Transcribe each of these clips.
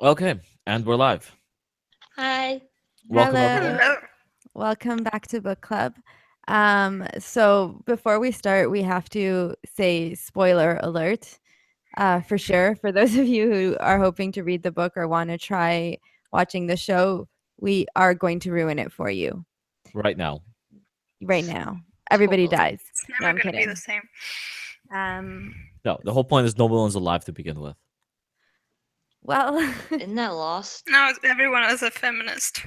Okay, and we're live. Hi. Welcome, everyone. Hello. Hello. Welcome back to book club. So before we start, we have to say spoiler alert. For sure, for those of you who are hoping to read the book or want to try watching the show, we are going to ruin it for you Right now. right now. Everybody Totally. dies. It's No, never I'm gonna be the kidding. same. Um, No, the whole point is no one's alive to begin with. well, Isn't that lost? No, everyone is a feminist.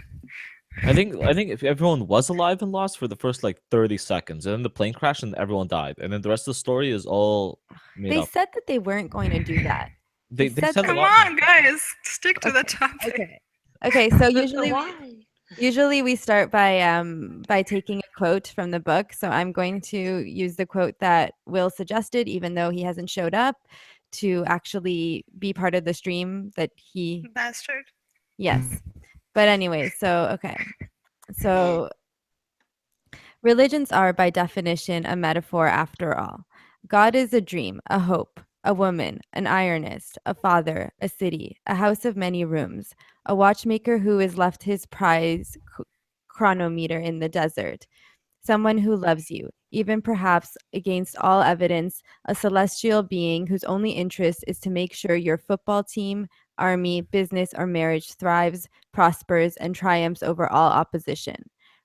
I think if everyone was alive and lost for the first like 30 seconds, and then the plane crashed and everyone died, and then the rest of the story is all made they up. said that they weren't going to do that. They They said said a that. Come lot more. on, guys. Stick to the Okay. topic. Okay. Okay. So But usually why? Usually we start by taking a quote from the book. So I'm going to use the quote that Will suggested, even though he hasn't showed up to actually be part of the stream that he Bastard. yes. But anyway, so okay. So religions are by definition a metaphor after all. God is a dream, a hope, a woman, an ironist, a father, a city, a house of many rooms, a watchmaker who has left his prize chronometer in the desert, someone who loves you, even perhaps against all evidence, a celestial being whose only interest is to make sure your football team, army, business, or marriage thrives, prospers, and triumphs over all opposition.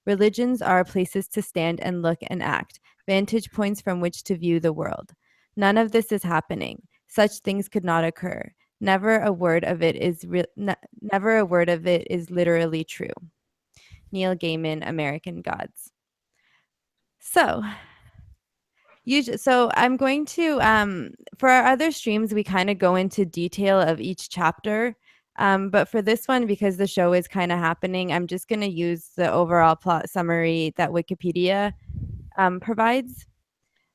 Religions are places to stand and look and act, vantage points from which to view the world. None of this is happening. Such things could not occur. Never a word of it is never a word of it is literally true. Neil Gaiman, American Gods. So, so I'm going to for our other streams we kind of go into detail of each chapter. But for this one, because the show is kind of happening, I'm just going to use the overall plot summary that Wikipedia provides.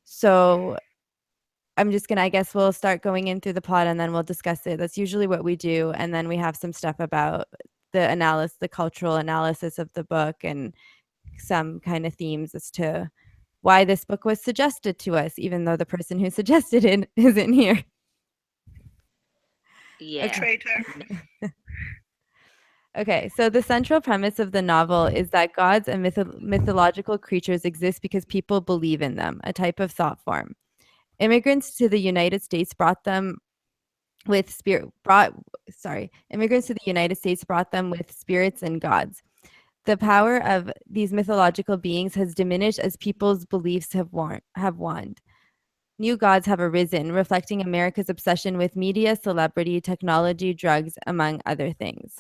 So I'm just gonna, I guess we'll start going in through the plot and then we'll discuss it. That's usually what we do, and then we have some stuff about the cultural analysis of the book, and some kind of themes as to why this book was suggested to us, even though the person who suggested it isn't here. Yeah. Okay. Traitor. Okay, so the central premise of the novel is that gods and mythological creatures exist because people believe in them, a type of thought form. Immigrants to the United States immigrants to the United States brought them with spirits and gods. The power of these mythological beings has diminished as people's beliefs have waned. New gods have arisen, reflecting America's obsession with media, celebrity, technology, drugs, among other things.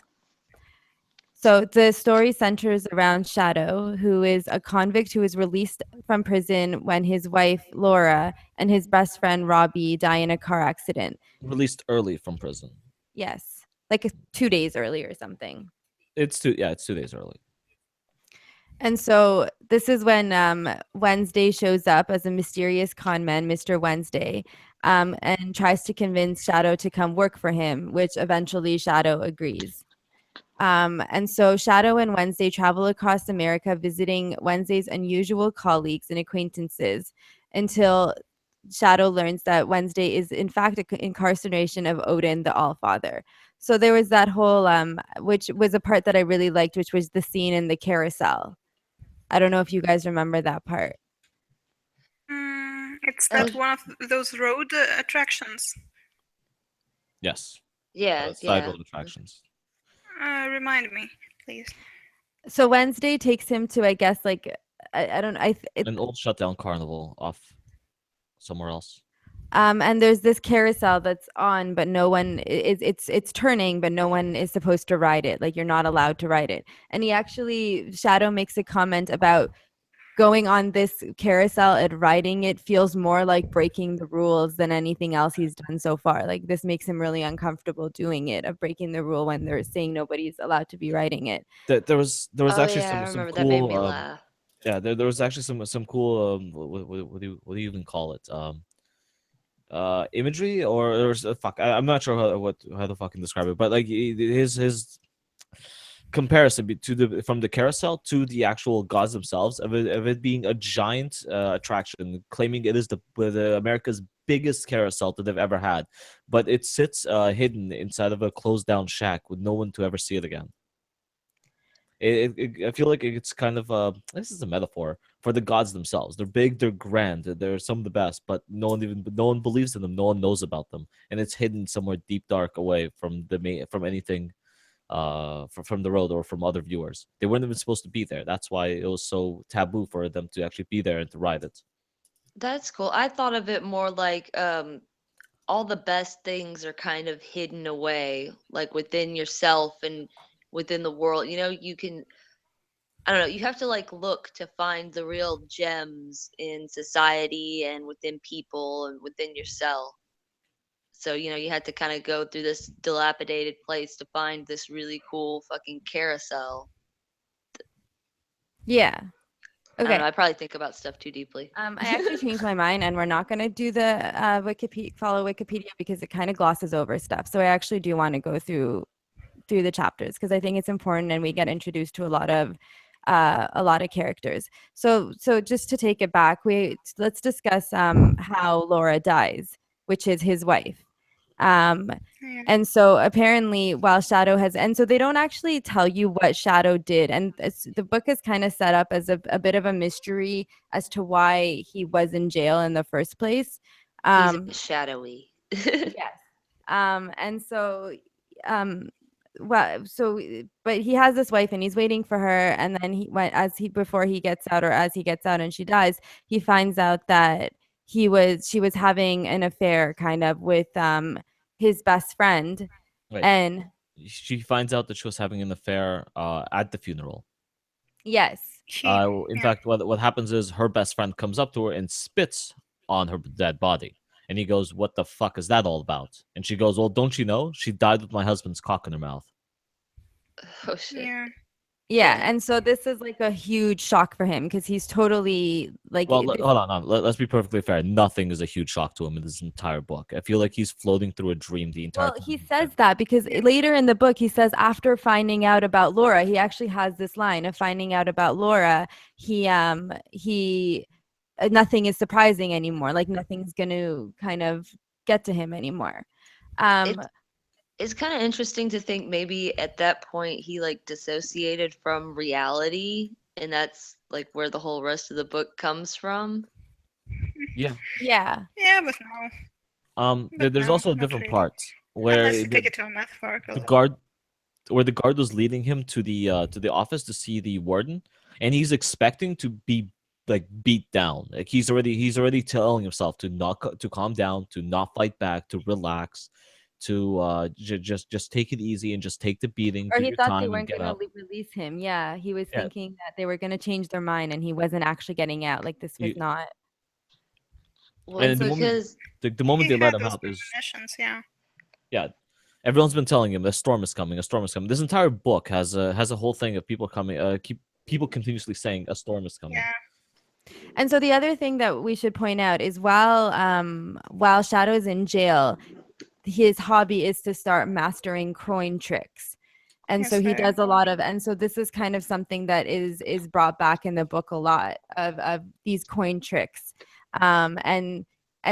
So the story centers around Shadow, who is a convict who is released from prison when his wife, Laura, and his best friend, Robbie, die in a car accident. Released early from prison. Yes, like 2 days early or something. It's 2 days early. And so this is when Wednesday shows up as a mysterious con man, Mr. Wednesday, and tries to convince Shadow to come work for him, which eventually Shadow agrees. And so Shadow and Wednesday travel across America, visiting Wednesday's unusual colleagues and acquaintances until Shadow learns that Wednesday is, in fact, an incarceration of Odin, the Allfather. So there was that whole, which was a part that I really liked, which was the scene in the carousel. I don't know if you guys remember that part. It's Uh, that one of those road attractions. Yes. Yeah, Side yeah. road attractions. Remind me, please. So Wednesday takes him to, I guess, like, I don't I An old shutdown carnival off somewhere else. and there's this carousel that's on, but no one it's turning, but no one is supposed to ride it. Like, you're not allowed to ride it. And he actually Shadow makes a comment about going on this carousel and riding it feels more like breaking the rules than anything else he's done so far. Like, this makes him really uncomfortable doing it, of breaking the rule when they're saying nobody's allowed to be riding it. There was Oh actually yeah, I some remember that made me cool laugh. yeah, there was actually some cool what do you even call it, imagery, or fuck, I'm not sure how to fucking describe it, but like his comparison to the from the carousel to the actual gods themselves, of it being a giant attraction, claiming it is the America's biggest carousel that they've ever had, but it sits hidden inside of a closed down shack with no one to ever see it again. I feel like it's kind of this is a metaphor for the gods themselves. They're big, they're grand, they're some of the best, but no one believes in them, no one knows about them, and it's hidden somewhere deep dark away from from anything from the road or from other viewers. They weren't even supposed to be there. That's why it was so taboo for them to actually be there and to ride it. That's cool. I thought of it more like all the best things are kind of hidden away, like within yourself and within the world. You know, you can, I don't know, you have to like look to find the real gems in society and within people and within yourself. So, you know, you had to kind of go through this dilapidated place to find this really cool fucking carousel. Yeah. I don't Okay. know, I probably think about stuff too deeply. I actually changed my mind, and we're not going to do the follow Wikipedia because it kind of glosses over stuff. So I actually do want to go through the chapters because I think it's important, and we get introduced to a lot of characters. So just to take it back, let's discuss how Laura dies, which is his wife. And so apparently while Shadow has, and so they don't actually tell you what Shadow did, and the book is kind of set up as a bit of a mystery as to why he was in jail in the first place. He's a bit shadowy. Yes. And so well, so but he has this wife and he's waiting for her, and then before he gets out, or as he gets out and she dies, he finds out that she was having an affair kind of with his best friend. Right. And She finds out that she was having an affair at the funeral. yes. In fact, what happens is her best friend comes up to her and spits on her dead body. And he goes, "What the fuck is that all about?" And she goes, "Well, don't you know? She died with my husband's cock in her mouth." Oh shit. Yeah, and so this is like a huge shock for him because he's totally like. Well, hold on. Let's be perfectly fair. Nothing is a huge shock to him in this entire book. I feel like he's floating through a dream the entire Well, time. he says that because later in the book, he says after finding out about Laura, he actually has this line of finding out about Laura. He nothing is surprising anymore. Like nothing's going to kind of get to him anymore. It's kind of interesting to think maybe at that point he like dissociated from reality, and that's like where the whole rest of the book comes from. Yeah. Yeah. Yeah, but no. There's also a different really. part where Unless you take it to a metaphorical. the guard where the guard was leading him to the office to see the warden, and he's expecting to be like beat down. Like he's already telling himself to not to calm down, to not fight back, to relax, to just take it easy and just take the beating, Or do he your thought they time and weren't get going out. to release him. Yeah, he was Yeah, thinking that they were going to change their mind, and he wasn't actually getting out. Like this was you, not. Well, and so because the moment He they let had him those out is premonitions, yeah. yeah. Everyone's been telling him a storm is coming, a storm is coming. This entire book has a whole thing of people coming, keep people continuously saying a storm is coming. Yeah. And so the other thing that we should point out is while Shadow's in jail, his hobby is to start mastering coin tricks. And so Yes, he very does a lot of, and so this is kind of something that is brought back in the book a lot of these coin tricks. And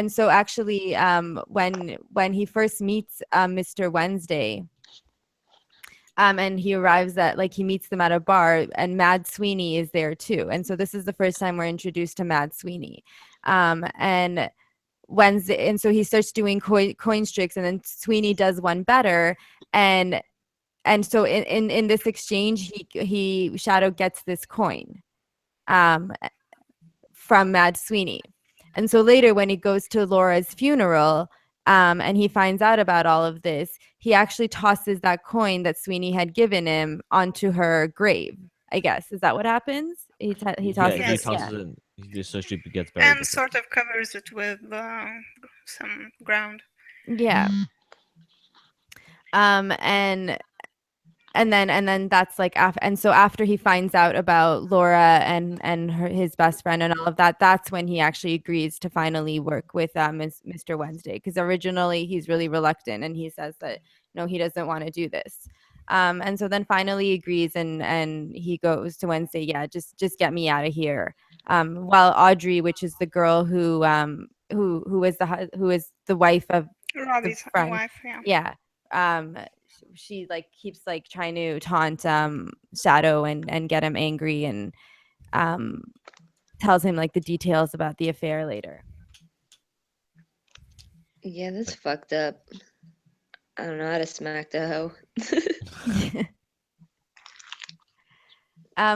so actually when he first meets Mr. Wednesday, and he arrives at, like, he meets them at a bar, and Mad Sweeney is there too. And so this is the first time we're introduced to Mad Sweeney. And Wednesday, and so he starts doing coin tricks, and then Sweeney does one better, and so in this exchange, he Shadow gets this coin from Mad Sweeney. And so later when he goes to Laura's funeral, and he finds out about all of this, he actually tosses that coin that Sweeney had given him onto her grave. I guess, is that what happens? He tosses He Yes. tosses it. So she gets buried. And with it. sort of covers it with some ground. Yeah. And then that's like and so after he finds out about Laura and his best friend and all of that, that's when he actually agrees to finally work with Mr. Wednesday, because originally he's really reluctant and he says that no, he doesn't want to do this. And so then finally he agrees, and he goes to Wednesday. Yeah, just get me out of here. While Audrey, which is the girl who who is the wife of the Robbie's friend. wife, yeah. Yeah. She like keeps like trying to taunt Shadow and get him angry, and tells him like the details about the affair later. Yeah, that's fucked up. I don't know how to smack the hoe.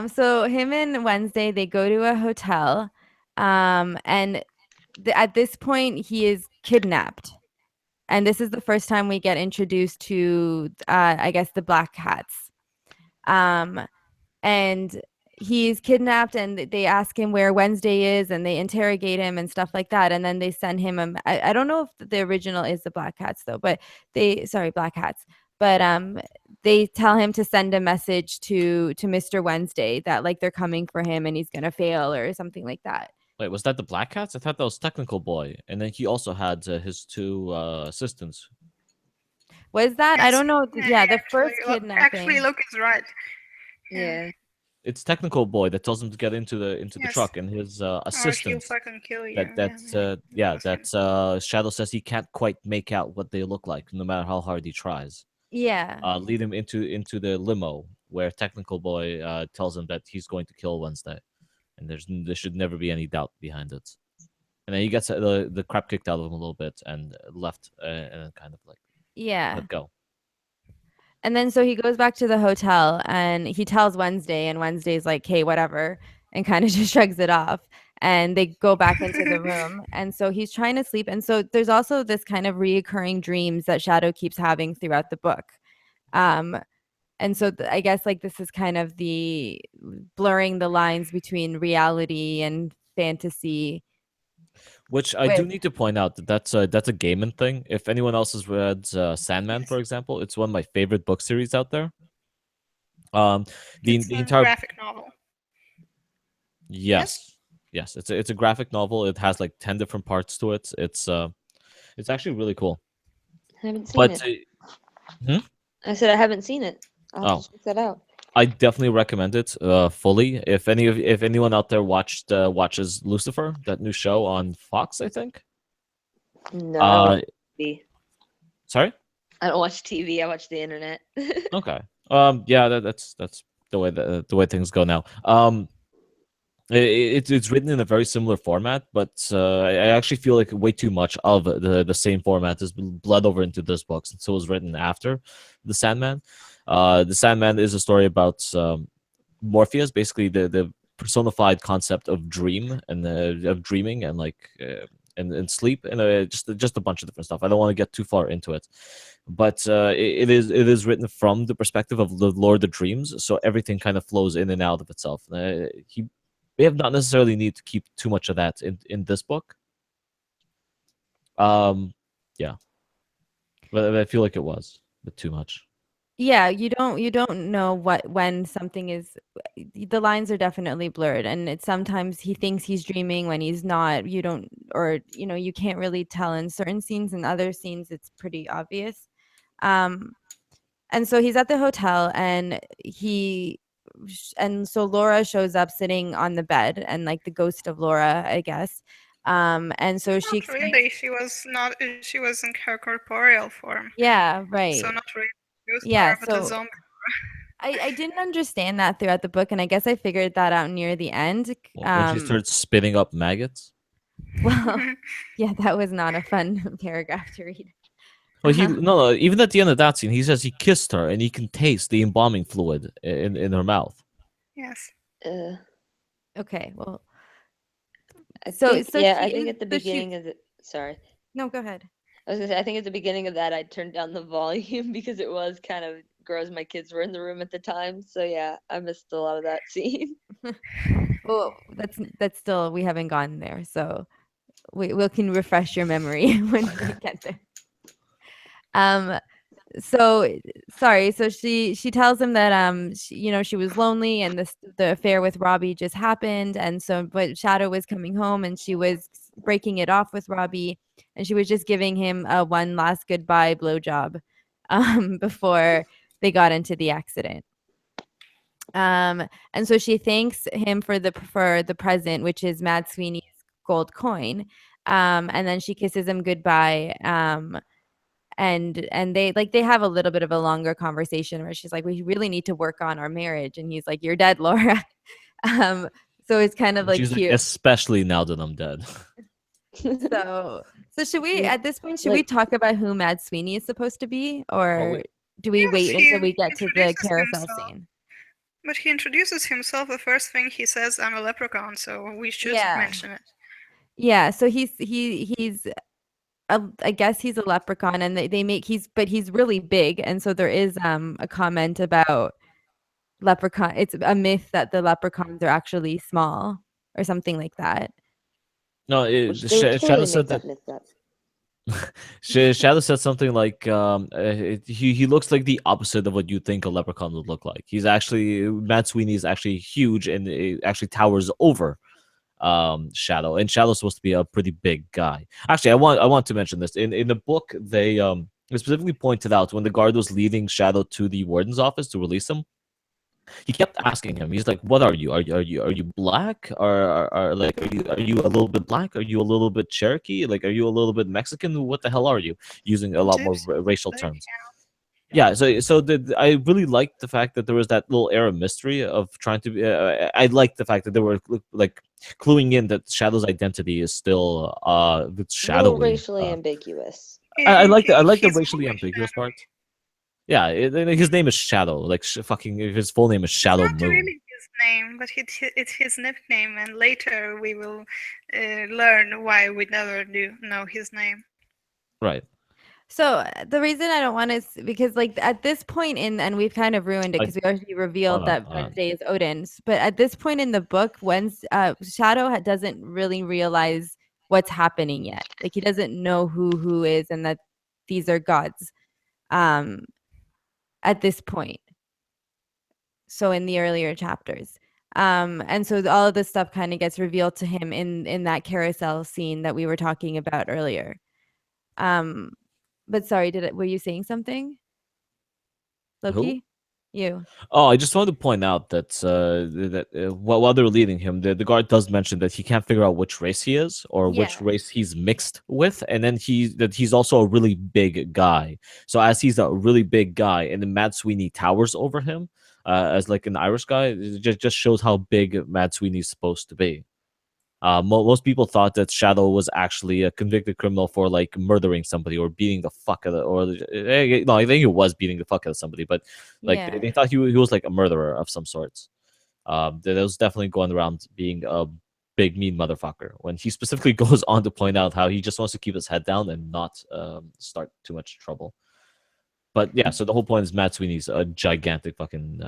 So him and Wednesday, they go to a hotel, and at this point he is kidnapped, and this is the first time we get introduced to I guess the Black Cats. And he's kidnapped, and they ask him where Wednesday is, and they interrogate him and stuff like that, and then they send him I don't know if the original is the Black Cats though, but Black Hats, but they tell him to send a message to Mr. Wednesday that like they're coming for him and he's gonna fail or something like that. Wait, was that the Black Cats? I thought that was Technical Boy, and then he also had his two assistants. Was that? I Yes. don't know. Yeah, the first Actually, kidnapping. Luke is right. Yeah. It's Technical Boy that tells him to get into the Yes. truck, and his Or he'll assistant fucking kill you. that Shadow says he can't quite make out what they look like, no matter how hard he tries. Yeah. Lead him into the limo where Technical Boy tells him that he's going to kill Wednesday, and there should never be any doubt behind it. And then he gets the crap kicked out of him a little bit and left, and then kind of like Yeah. let go. And then so he goes back to the hotel and he tells Wednesday, and Wednesday's like, hey, whatever, and kind of just shrugs it off. And they go back into the room. And so he's trying to sleep. And so there's also this kind of reoccurring dreams that Shadow keeps having throughout the book. And so I guess like this is kind of the blurring the lines between reality and fantasy. Which I do need to point out that's a gaming thing. If anyone else has read Sandman, for example, it's one of my favorite book series out there. It's the a entire graphic novel. yes, it's a graphic novel. It has like 10 different parts to it. It's actually really cool. I haven't seen But it. I said I haven't seen it. I'll have to check that out. I definitely recommend it fully. If anyone out there watches Lucifer, that new show on Fox, I think. No, I don't watch TV. Sorry? I don't watch TV. I watch the internet. Okay. Yeah, that's the way things go now. It's written in a very similar format, but I actually feel like way too much of the same format has been bled over into this book, since it was written after the Sandman. The Sandman is a story about Morpheus, basically the personified concept of dream and of dreaming and like and sleep, and just a bunch of different stuff. I don't want to get too far into it, but it is written from the perspective of the Lord of Dreams, so everything kind of flows in and out of itself. We have not necessarily need to keep too much of that in this book. Yeah, but I feel like it was a bit too much. Yeah, you don't know when something is. The lines are definitely blurred, and it's sometimes he thinks he's dreaming when he's not. You don't, or you can't really tell in certain scenes. In other scenes, it's pretty obvious. And so he's at the hotel, and so Laura shows up sitting on the bed, and like the ghost of Laura, I guess. And so she explains, really, she was not. She was in her corporeal form. Yeah, right. So not really ghost yeah, Laura, but a zombie. I didn't understand that throughout the book, and I guess I figured that out near the end. When she started spitting up maggots. Well, yeah, that was not a fun paragraph to read. Well, no, even at the end of that scene, he says he kissed her and he can taste the embalming fluid in her mouth. Yes. Okay, well, I think at the beginning of the sorry. No, go ahead. I was gonna say I think at the beginning of that I turned down the volume because it was kind of gross. My kids were in the room at the time, so yeah, I missed a lot of that scene. Well, that's still, we haven't gone there, so we can refresh your memory when we get there. So sorry. So she tells him that she was lonely, and the affair with Robbie just happened, and so but Shadow was coming home, and she was breaking it off with Robbie, and she was just giving him a one last goodbye blowjob before they got into the accident. And so she thanks him for the present, which is Mad Sweeney's gold coin. And then she kisses him goodbye. And they have a little bit of a longer conversation where she's like, we really need to work on our marriage, and he's like, you're dead, Laura. um so it's kind of And like she's like, cute. especially now that I'm dead. So should we, Yeah, at this point, should we like talk about who Mad Sweeney is supposed to be, Oh or wait, do we Yes, wait he until we get to the introduces carousel himself. scene? But he introduces himself. The first thing he says, "I'm a leprechaun," so we should Yeah. mention it. Yeah, so he's I guess he's a leprechaun, and they make he's really big, and so there is a comment about leprechaun. It's a myth that the leprechauns are actually small or something like that. no, which they would Shadow totally said make that. that myth up. Shadow said something like, he looks like the opposite of what you think a leprechaun would look like. He's actually Matt Sweeney is actually huge and it actually towers over Shadow, and Shadow's supposed to be a pretty big guy. Actually, I want to mention this in the book. They specifically pointed out when the guard was leading Shadow to the warden's office to release him. He kept asking him. He's like, "What are you? Are you black? Like are you a little bit black? Are you a little bit Cherokee? Like are you a little bit Mexican? What the hell are you?" Using a lot more Gypsy, racial like, terms. Yeah, I really liked the fact that there was that little air of mystery of trying to be. I liked the fact that they were like cluing in that Shadow's identity is still it's A little shadowy. racially ambiguous. I like the he's racially always ambiguous shadowy. part. Yeah, his name is Shadow. Like fucking, his full name is It's Shadow not Moon. really his name, but it's his nickname, and later we will learn why we never do know his name. Right. So the reason I don't want to, because like at this point in, and we've kind of ruined it I because we already revealed hold that on. Wednesday is Odin's. But at this point in the book, Shadow doesn't really realize what's happening yet. Like he doesn't know who is, and that these are gods. Um, at this point, so in the earlier chapters. And so all of this stuff kind of gets revealed to him in that carousel scene that we were talking about earlier. Um, but sorry, were you saying something, Who? Loki? You. Oh, I just wanted to point out that while they're leading him, the guard does mention that he can't figure out which race he is or Yeah. which race he's mixed with, and then he's also a really big guy. So as he's a really big guy, and then Mad Sweeney towers over him, as like an Irish guy, it just shows how big Mad Sweeney's supposed to be. Most people thought that Shadow was actually a convicted criminal for like murdering somebody or beating the fuck out of, no, I think he was beating the fuck out of somebody, but like Yeah. they thought he was like a murderer of some sorts. That was definitely going around being a big mean motherfucker. When he specifically goes on to point out how he just wants to keep his head down and not start too much trouble. But yeah, so the whole point is Matt Sweeney's a gigantic fucking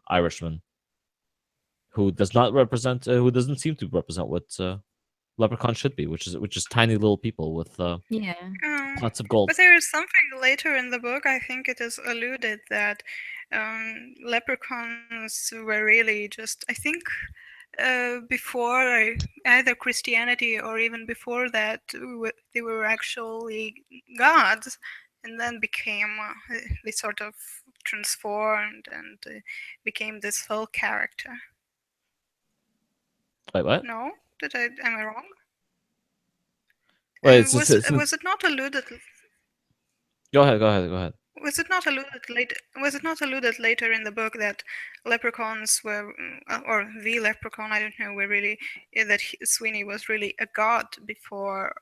Irishman who does not represent, who doesn't seem to represent what Leprechaun should be, which is tiny little people with Yeah. pots of gold. But there is something later in the book. I think it is alluded that leprechauns were really just. I think before either Christianity or even before that, they were actually gods, and then became they sort of transformed and became this folk character. Wait, what? No, am I wrong? Wait, Was it not alluded? go ahead, go ahead, go ahead. Was it not alluded later? Was it not alluded later in the book that leprechauns were, or the leprechaun? I don't know. Were really that Sweeney was really a god before,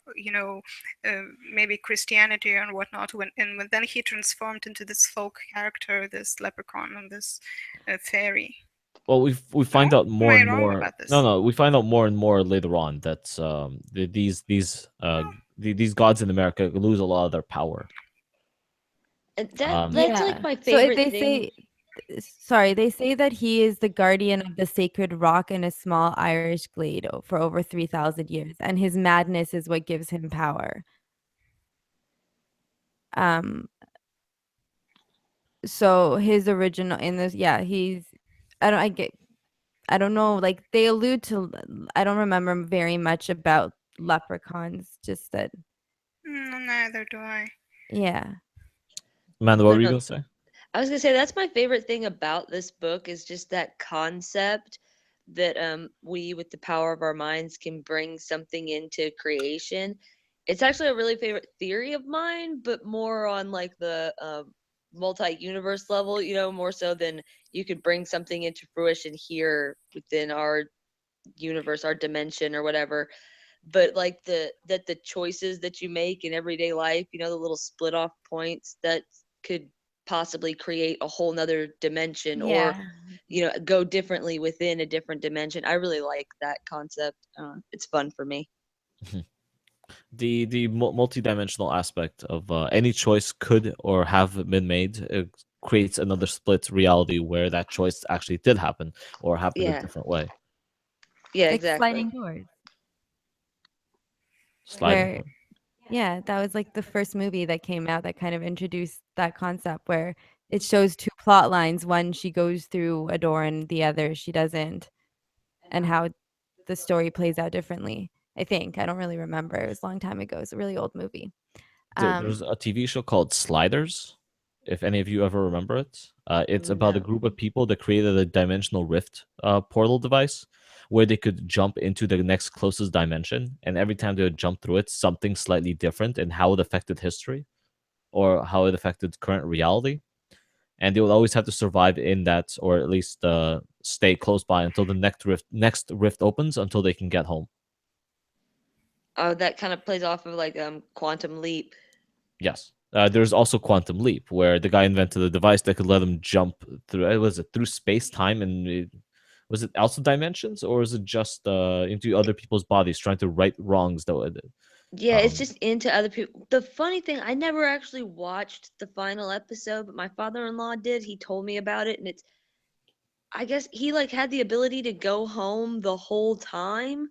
maybe Christianity and whatnot. When then he transformed into this folk character, this leprechaun and this fairy. Well, we find No? out Am more I and wrong more. about this? No, we find out more and more later on that Oh, these gods in America lose a lot of their power. And that's Yeah. like my So favorite they thing. say, sorry, they say that he is the guardian of the sacred rock in a small Irish glade for over 3,000 years, and his madness is what gives him power. Um, so his original in this, yeah, I don't know, like they allude to, I don't remember very much about leprechauns, just that, neither do I. yeah. Man, what No, were you no. gonna say? I was gonna say that's my favorite thing about this book is just that concept that we, with the power of our minds, can bring something into creation. It's actually a really favorite theory of mine, but more on like the multi-universe level, more so than you could bring something into fruition here within our universe, our dimension or whatever. But like the choices that you make in everyday life, the little split off points that could possibly create a whole nother dimension, or Yeah. go differently within a different dimension. I really like that concept. It's fun for me. The multi-dimensional aspect of any choice could or have been made creates another split reality where that choice actually did happen or happened a Yeah, different way. yeah, Like exactly. sliding doors, Sliding where door. yeah, that was like the first movie that came out that kind of introduced that concept where it shows two plot lines. One, she goes through a door and the other she doesn't, and how the story plays out differently. I think. I don't really remember. It was a long time ago. It's a really old movie. There's a TV show called Sliders, if any of you ever remember it. It's about a No. group of people that created a dimensional rift portal device where they could jump into the next closest dimension, and every time they would jump through it, something slightly different and how it affected history or how it affected current reality. And they would always have to survive in that, or at least stay close by until the next rift opens until they can get home. Oh, that kind of plays off of like Quantum Leap. Yes. There's also Quantum Leap, where the guy invented a device that could let him jump through. Was it through space time and was it also dimensions, or is it just into other people's bodies trying to right wrongs that would Yeah, it's um just into other people. The funny thing, I never actually watched the final episode, but my father-in-law did. He told me about it, and I guess he like had the ability to go home the whole time,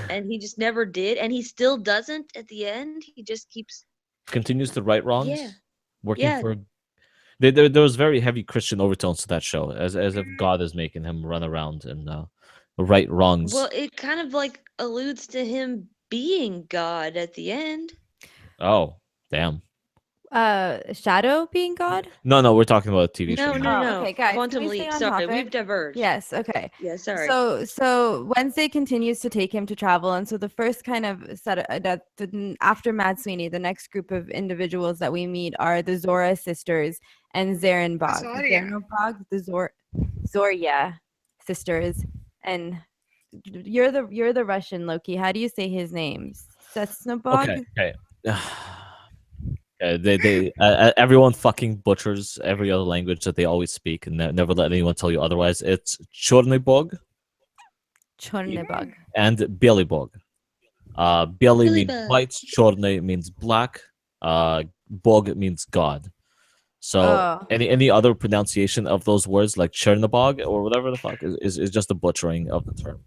and he just never did, and he still doesn't at the end. He just keeps, continues to right yeah, wrongs, working yeah. for. There was very heavy Christian overtones to that show, as if Mm, God is making him run around and right Well, wrongs. it kind of like alludes to him being God at the end. Oh, damn. Shadow being God? No, no, we're talking about a TV show No, no, now. Oh, no. okay, guys, can Quantum we stay Leap. on Sorry, topic? we've diverged. Yes, okay. Yeah, sorry. So Wednesday continues to take him to travel, and so the first kind of set that after Mad Sweeney, the next group of individuals that we meet are the Zora sisters and Zarenbog. Azaria. Zarenbog, the Zorya sisters, and you're the Russian Loki. How do you say his name? Okay, Sesnobog? okay. Everyone fucking butchers every other language that they always speak and never let anyone tell you otherwise. It's Chornybog Chornebog. and Bjelybog. Bjely Billy means Bug. white, Chorny means black, Bog means God. So Oh, any other pronunciation of those words like Chernobog or whatever the fuck is just a butchering of the term.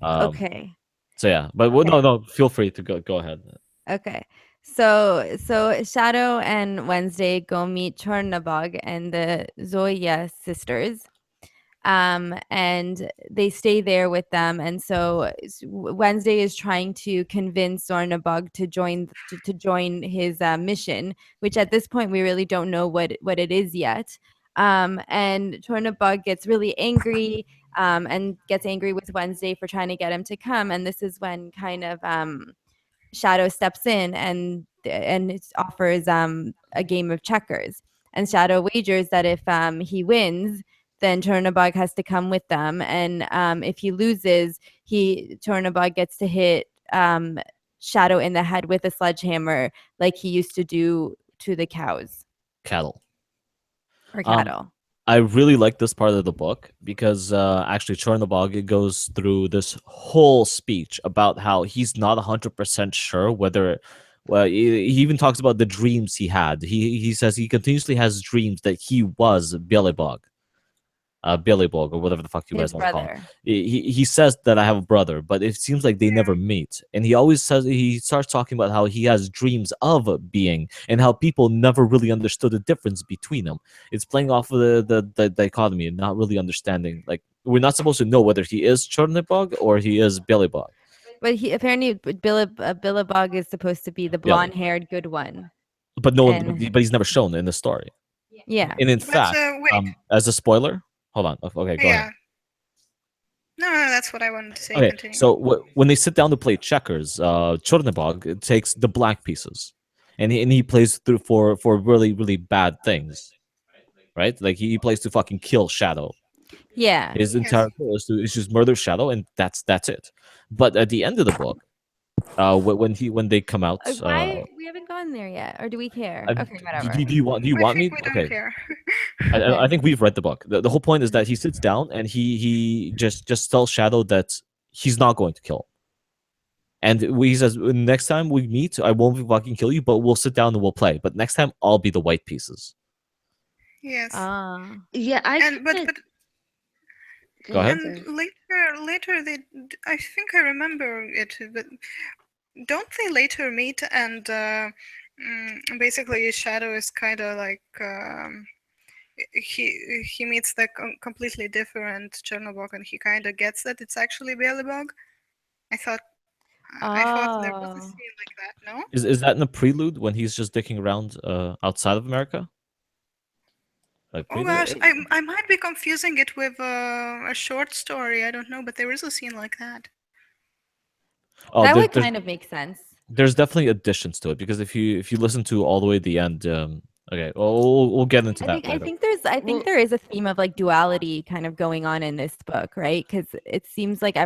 Um, okay. so yeah, but no, Okay. no, feel free to go ahead. Okay. So Shadow and Wednesday go meet Chornabog and the Zoya sisters. And they stay there with them. And so Wednesday is trying to convince Zornabog to join his mission, which at this point we really don't know what it is yet. And Chornabog gets really angry, and gets angry with Wednesday for trying to get him to come. And this is when kind of Shadow steps in and it offers a game of checkers. And Shadow wagers that if he wins, then Chernabog has to come with them. And if he loses, Chernabog gets to hit Shadow in the head with a sledgehammer, like he used to do to the cows Cattle. or Um, cattle. I really like this part of the book because actually Chernobog goes through this whole speech about how he's not 100% sure whether. Well, he even talks about the dreams he had. He says he continuously has dreams that he was Bjelybog, Billy Bog or whatever the fuck you His guys want to call him. brother. He says that I have a brother, but it seems like they never Yeah. meet. And he always says he starts talking about how he has dreams of being and how people never really understood the difference between them. It's playing off of the dichotomy and not really understanding. Like we're not supposed to know whether he is Chernibog or he is Billy Bog. But he apparently Billabog is supposed to be the Billy. blonde-haired good one. But no one, And but he's never shown in the story. yeah. And in But fact, wait. as a spoiler, hold on. Okay, go ahead. Yeah. No, no, that's what I wanted to say. Okay, Continue. so when they sit down to play checkers, Chornobog takes the black pieces, and he plays through for really really bad things, right? Like he plays to fucking kill Shadow. Yeah. His Yes. entire goal is just murder Shadow, and that's it. But at the end of the book, when they come out, Why we haven't gone there yet, or do we care? uh, Okay, whatever. do you I want think me? we don't Okay, care. I Okay. think we've read the book. The whole point is that he sits down and he just tells Shadow that he's not going to kill him. And he says, next time we meet, I won't fucking kill you, but we'll sit down and we'll play. But next time, I'll be the white pieces. Yes. Ah. Yeah, I And kind of but Go go ahead, ahead. and sorry. later I think I remember it, but don't they later meet and basically Shadow is kind of like he meets the completely different Chernobog and he kind of gets that it's actually Beelzebub. I thought I thought there was a Oh. scene like that. No? Is that in a prelude when he's just dicking around outside of America? Like Oh prelude? gosh, I might be confusing it with a short story. I don't know, but there is a scene like that. Oh, That would kind of make sense. there's definitely additions to it because if you listen to all the way to the end, okay, well, we'll get into that I later. think there's I think Well, there is a theme of like duality kind of going on in this book, right? Because it seems like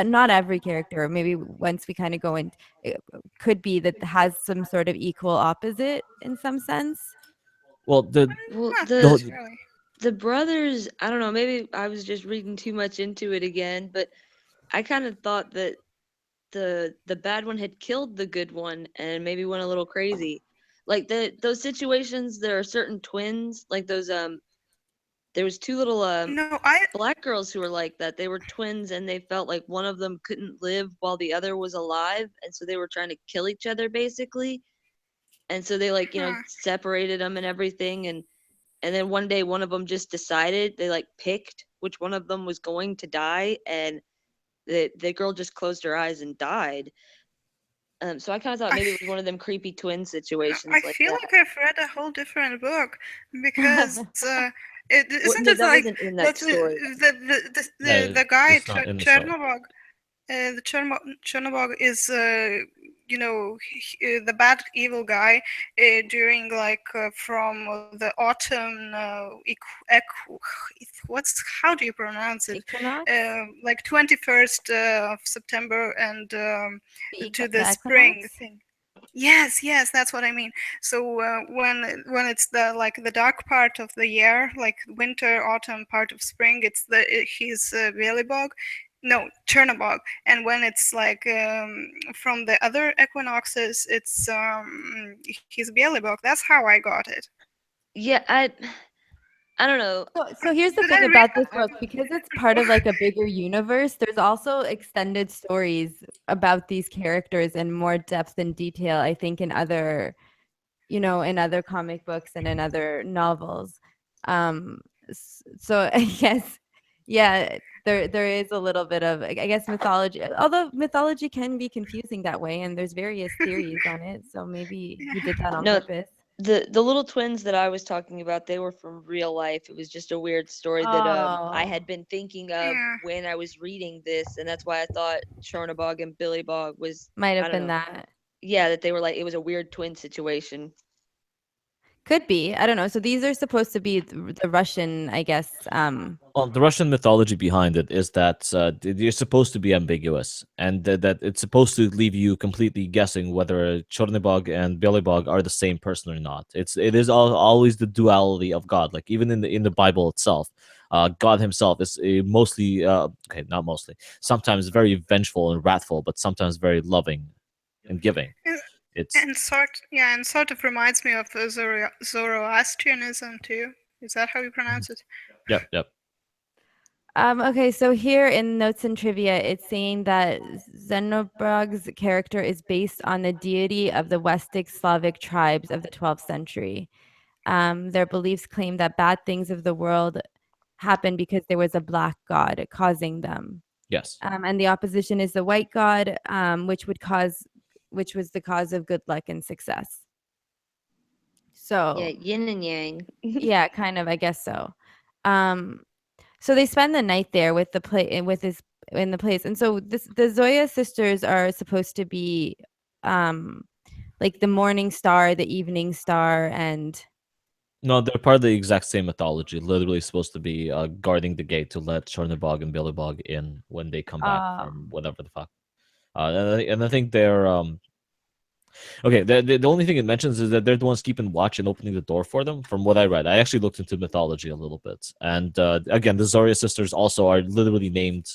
not every character, maybe once we kind of go in, it could be that has some sort of equal opposite in some sense. Well, well, Not the necessarily. the brothers, I don't know, maybe I was just reading too much into it again, but I kind of thought that the bad one had killed the good one and maybe went a little crazy. Like those situations, there are certain twins, like those there was two little No, I black girls who were like that. They were twins and they felt like one of them couldn't live while the other was alive, and so they were trying to kill each other basically. And so they like, huh. separated them and everything, and then one day one of them just decided, they like picked which one of them was going to die, and the girl just closed her eyes and died. So I kind of thought I maybe it was one of them creepy twin no, I situations like feel like I've read a whole different book because Oh, it well, isn't no, it that like wasn't in that that story. yeah, the guy it's not in the story. Chernobog Chernobog is the bad evil guy during like from the autumn what's how do you pronounce it equinox, like 21st of September and to the the spring equinox. thing. Yes, yes, that's what I mean. So when it's the like the dark part of the year, like winter, autumn, part of spring, it's he's Belibog, no Chernobog, and when it's like from the other equinoxes, it's he's Belibog. That's how I got it. Yeah, I don't know. So here's the Did I thing read about this that book, in a because it's different part book? of like a bigger universe, there's also extended stories about these characters in more depth and detail, I think in other, in other comic books and in other novels. So I guess, yeah, there is a little bit of, I guess, mythology, although mythology can be confusing that way, and there's various theories on it. So maybe he did that on No, purpose. the little twins that I was talking about, they were from real life. It was just a weird story that I Oh, had been thinking of Yeah. when I was reading this, and that's why I thought Chernobog and Billy Bog was, might I have don't been know. that. Yeah, that they were like, it was a weird twin situation. Could be. I don't know. So these are supposed to be the Russian, I guess. Well, the Russian mythology behind it is that you're supposed to be ambiguous, and that it's supposed to leave you completely guessing whether Chornybog and Belybog are the same person or not. It is always the duality of God. Like even in the Bible itself, God Himself is mostly okay, not mostly, sometimes very vengeful and wrathful, but sometimes very loving and giving. And, It's and sort of reminds me of Zoroastrianism too. Is that how you Mhm. pronounce it? Yep, yep. Okay, so here in notes and trivia, it's saying that Zenobrog's character is based on the deity of the Westic Slavic tribes of the 12th century. Their beliefs claim that bad things of the world happened because there was a black god causing them. Yes. And the opposition is the white god, which was the cause of good luck and success. Yeah, So yin and yang. yeah, kind of, I guess so. Um, So they spend the night there with the play with his in the place. And so the Zoya sisters are supposed to be um like the morning star, the evening star, and No, they're part of the exact same mythology. Literally supposed to be guarding the gate to let Chernobog and Billabog in when they come back uh from whatever the fuck. And I think they're okay. The only thing it mentions is that they're the ones keeping watch and opening the door for them. From what I read, I actually looked into mythology a little bit, and again, the Zoria sisters also are literally named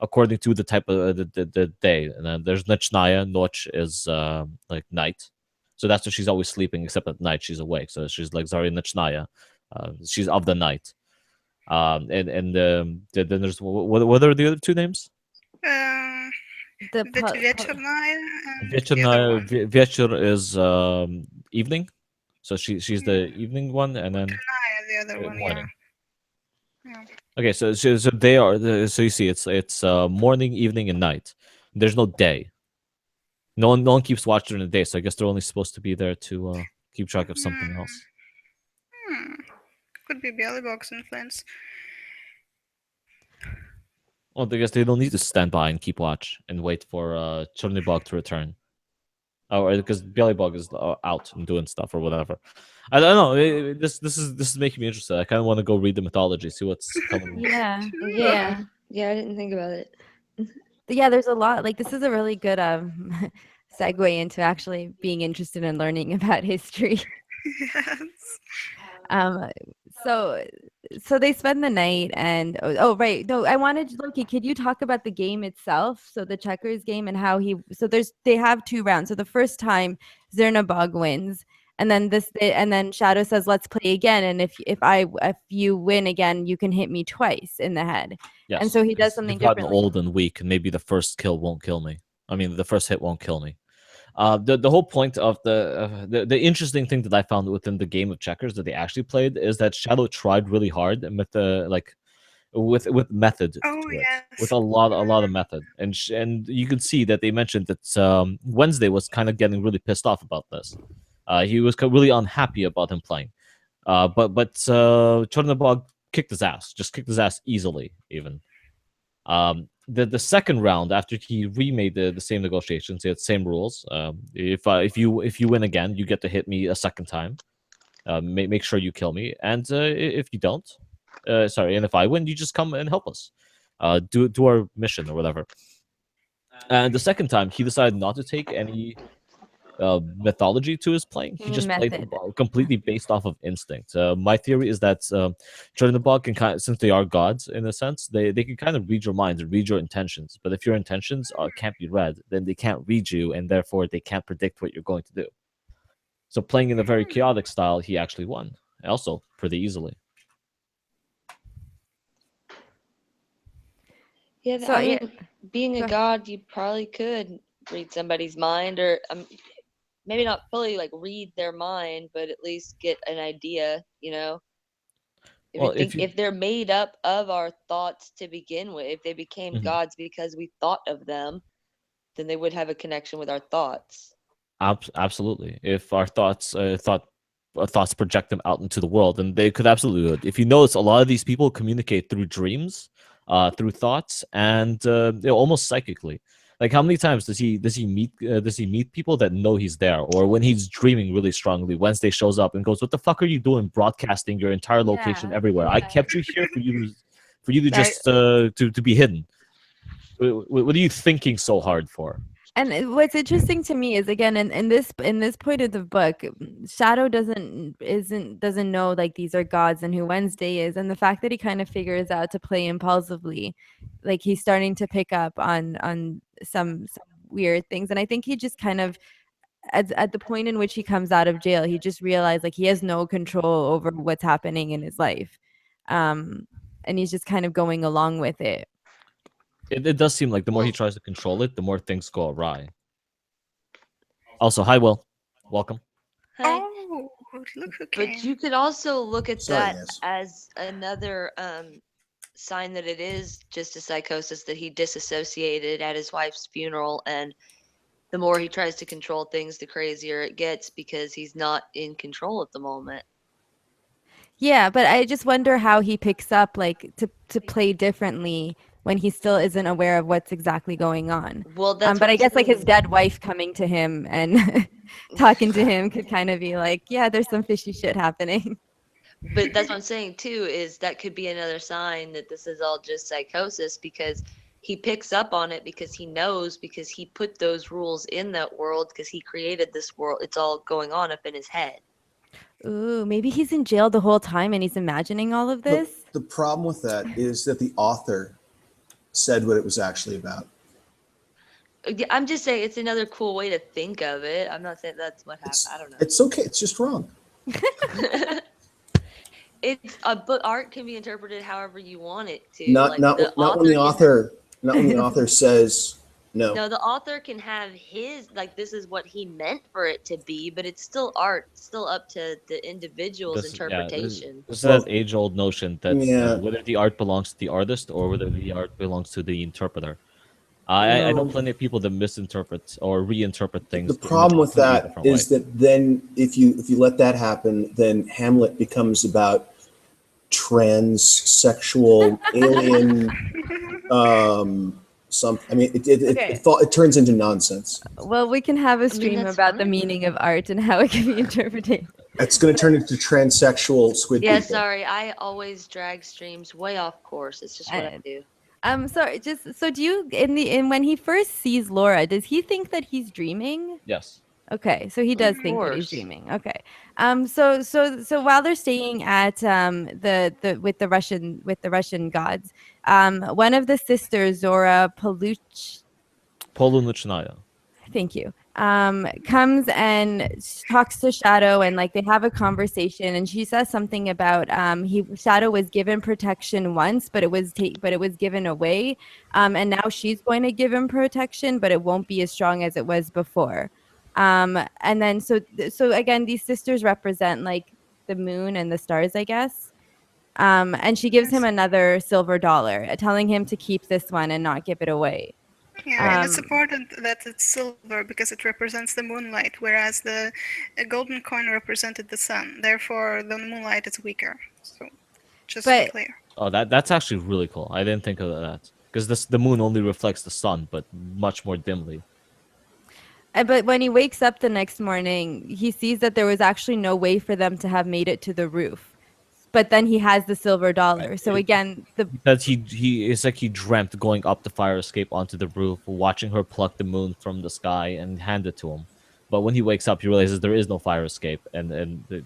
according to the type of the day. And then there's Nachnaya. Noch is like night, so that's why she's always sleeping. Except at night, she's awake. So she's like Zarya Nachnaya. She's of the night. Then there's what are the other two names? Um, the the Veternaya and the other Вечерная one. Вечер is evening, so she's Yeah. the evening one, and then Uternaya, the other one. Yeah. morning. Yeah. Okay, so they are so you see it's morning, evening, and night. There's no day. No one keeps watch during the day, so I guess they're only supposed to be there to keep track of something Hmm. else. Hmm. Could be Bellybox influence. Well, I guess they don't need to stand by and keep watch and wait for Chornybog to return. Or because Bellybog is out and doing stuff or whatever. I don't know. This is making me interested. I kind of want to go read the mythology, see what's coming. yeah. Yeah. Yeah. Yeah, I didn't think about it. Yeah, there's a lot. Like this is a really good segue into actually being interested in learning about history. Yes. Um, so so they spend the night and oh right. No, I wanted Loki, could you talk about the game itself? So the checkers game and how so they have two rounds. So the first time Zernabog wins. And then and then Shadow says, "Let's play again. And if you win again, you can hit me twice in the head." And Yes, so he does because something you've gotten differently. old and weak, and maybe the first kill won't kill me. I mean, the first hit won't kill me. The whole point of the interesting thing that I found within the game of checkers that they actually played is that Shadow tried really hard and with the like with method Oh to it, yes. with a lot of method, and you could see that they mentioned that Wednesday was kind of getting really pissed off about this. He was really unhappy about him playing. But Chornobog kicked his ass, just kicked his ass easily, even. The second round after he remade the same negotiations, he had same rules. If you win again, you get to hit me a second time. Make sure you kill me, and if you don't, sorry, and if I win, you just come and help us. Do our mission or whatever. And the second time, he decided not to take any mythology to his playing. You He mean just played method. completely based off of instinct. My theory is that Chernobog can kind of, since they are gods in a sense, they can kind of read your minds and read your intentions. But if your intentions can't be read, then they can't read you, and therefore they can't predict what you're going to do. So playing in a very Hmm. chaotic style, he actually won, also pretty easily. Yeah, So I yeah, mean, being a go ahead. god, you probably could read somebody's mind, or maybe not fully like read their mind, but at least get an idea. If you Well, if think you if they're made up of our thoughts to begin with, if they became Mhm. gods because we thought of them, then they would have a connection with our thoughts. Absolutely. If our thoughts project them out into the world, and they could absolutely do it. If you notice, a lot of these people communicate through dreams, through thoughts, and almost psychically. Like how many times does he meet people that know he's there, or when he's dreaming really strongly, Wednesday shows up and goes, "What the fuck are you doing, broadcasting your entire location Yeah, everywhere? I yeah. kept you here for you to Right. just to be hidden. What are you thinking so hard for?" And what's interesting to me is again in this point of the book, Shadow doesn't know like these are gods and who Wednesday is, and the fact that he kind of figures out to play impulsively, like he's starting to pick up on some weird things, and I think he just kind of at the point in which he comes out of jail, he just realized like he has no control over what's happening in his life, um, and he's just kind of going along with it. It does seem like the more he Well, tries to control it, the more things go awry. Also, hi, Will. Welcome. hi. Oh, look who But came. you could also look at Sorry, that guys. as another sign that it is just a psychosis, that he disassociated at his wife's funeral, and the more he tries to control things, the crazier it gets because he's not in control at the moment. Yeah, but I just wonder how he picks up like to play differently when he still isn't aware of what's exactly going on. Well, that's But what I I'm guess like his saying. dead wife coming to him and talking to him could kind of be like, yeah, there's some fishy shit happening. But that's what I'm saying too, is that could be another sign that this is all just psychosis because he picks up on it because he knows because he put those rules in that world because he created this world. It's all going on up in his head. Ooh, maybe he's in jail the whole time and he's imagining all of The this. the problem with that is that the author said what it was actually about. Yeah, I'm just saying it's another cool way to think of it. I'm not saying that's what happened. It's I don't know. it's okay. It's just wrong. It's a book. Art can be interpreted however you want it to. Not Like the not when the author can. author not when the author says no. No, the author can have his like this is what he meant for it to be, but it's still art. It's still up to the individual's This yeah, interpretation. this is Well, that age-old notion that yeah, whether the art belongs to the artist or whether the art belongs to the interpreter. I know no. plenty of people that misinterpret or reinterpret The things in a problem with completely that different way. is that then if you let that happen, then Hamlet becomes about transsexual alien some. I mean, Okay. it turns into nonsense. Well, we can have a I mean, stream that's about the fine. meaning of art and how it can be interpreted. It's going to turn into transsexual squid Yeah, people. sorry. I always drag streams way off course. It's just what I And do. sorry, just so do you in when he first sees Laura, does he think that he's dreaming? Yes. Okay, so he Of does think that he's course. dreaming. Okay. So while they're staying at the with the Russian gods, one of the sisters, Zora Paluch, Polunuchnaya. thank you, comes and talks to Shadow and like they have a conversation and she says something about he Shadow was given protection once, but it was given away, and now she's going to give him protection, but it won't be as strong as it was before. And then so again, these sisters represent like the moon and the stars, I guess. And she gives him Yes. another silver dollar, telling him to keep this one and not give it away. Yeah, and it's Um, important that it's silver because it represents the moonlight, whereas the golden coin represented the sun. Therefore, the moonlight is weaker. So, just to be but clear. Oh, that's actually really cool. I didn't think of that because the moon only reflects the sun, but much more dimly. But when he wakes up the next morning, he sees that there was actually no way for them to have made it to the roof. But then he has the silver Right. dollar. So again, the Because he it's like he dreamt going up the fire escape onto the roof, watching her pluck the moon from the sky and hand it to him. But when he wakes up, he realizes there is no fire escape, and the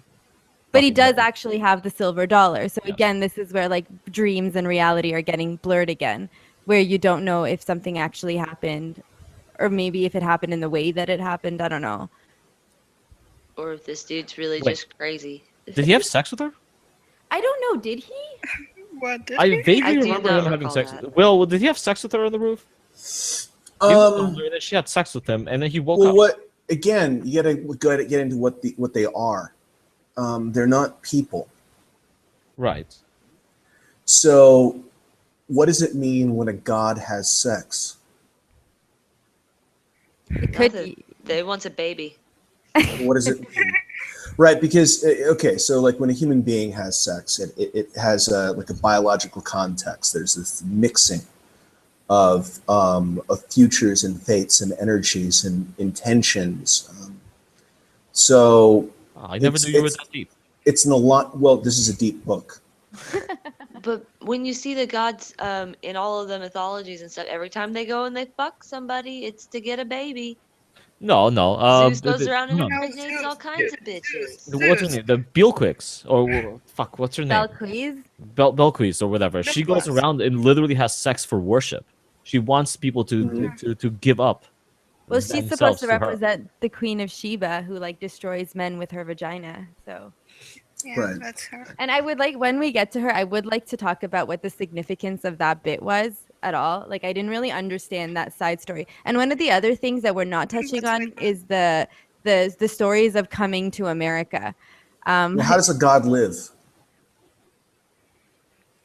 but he fucking does actually have the silver dollar. So yeah. again, this is where like dreams and reality are getting blurred again, where you don't know if something actually happened or maybe if it happened in the way that it happened. I don't know. Or if this dude's really Wait, just crazy. did he have sex with her? I don't know. Did he? What did I he? vaguely I do remember him not having recall sex. that. Will, did he have sex with her on the roof? He was Um, older, and then she had sex with him, and then he woke well, up. what again? You got to get into what they are. They're not people. Right. So, what does it mean when a god has sex? It could Nothing. be. They wants a baby. What does it mean? Right, because okay, so like when a human being has sex, it has like a biological context. There's this mixing of futures and fates and energies and intentions. So Oh, I never knew you were that deep. it's in a lot. Well, this is a deep book. But when you see the gods in all of the mythologies and stuff, every time they go and they fuck somebody, it's to get a baby. No, no. Zeus goes around and No. No, impregnates all kinds of bitches. What's her Zeus. name? The Beelquix, or fuck, what's her name? Belquiz? Belquis or whatever. She goes Belquas. around and literally has sex for worship. She wants people to give up Well, she's supposed themselves to to her. represent the Queen of Sheba, who like destroys men with her vagina. So, Yeah, Right. that's her. and I would like when we get to her, I would like to talk about what the significance of that bit was at all. Like, I didn't really understand that side story. And one of the other things that we're not touching Let's on wait. is the stories of coming to America. Well, how does a god live?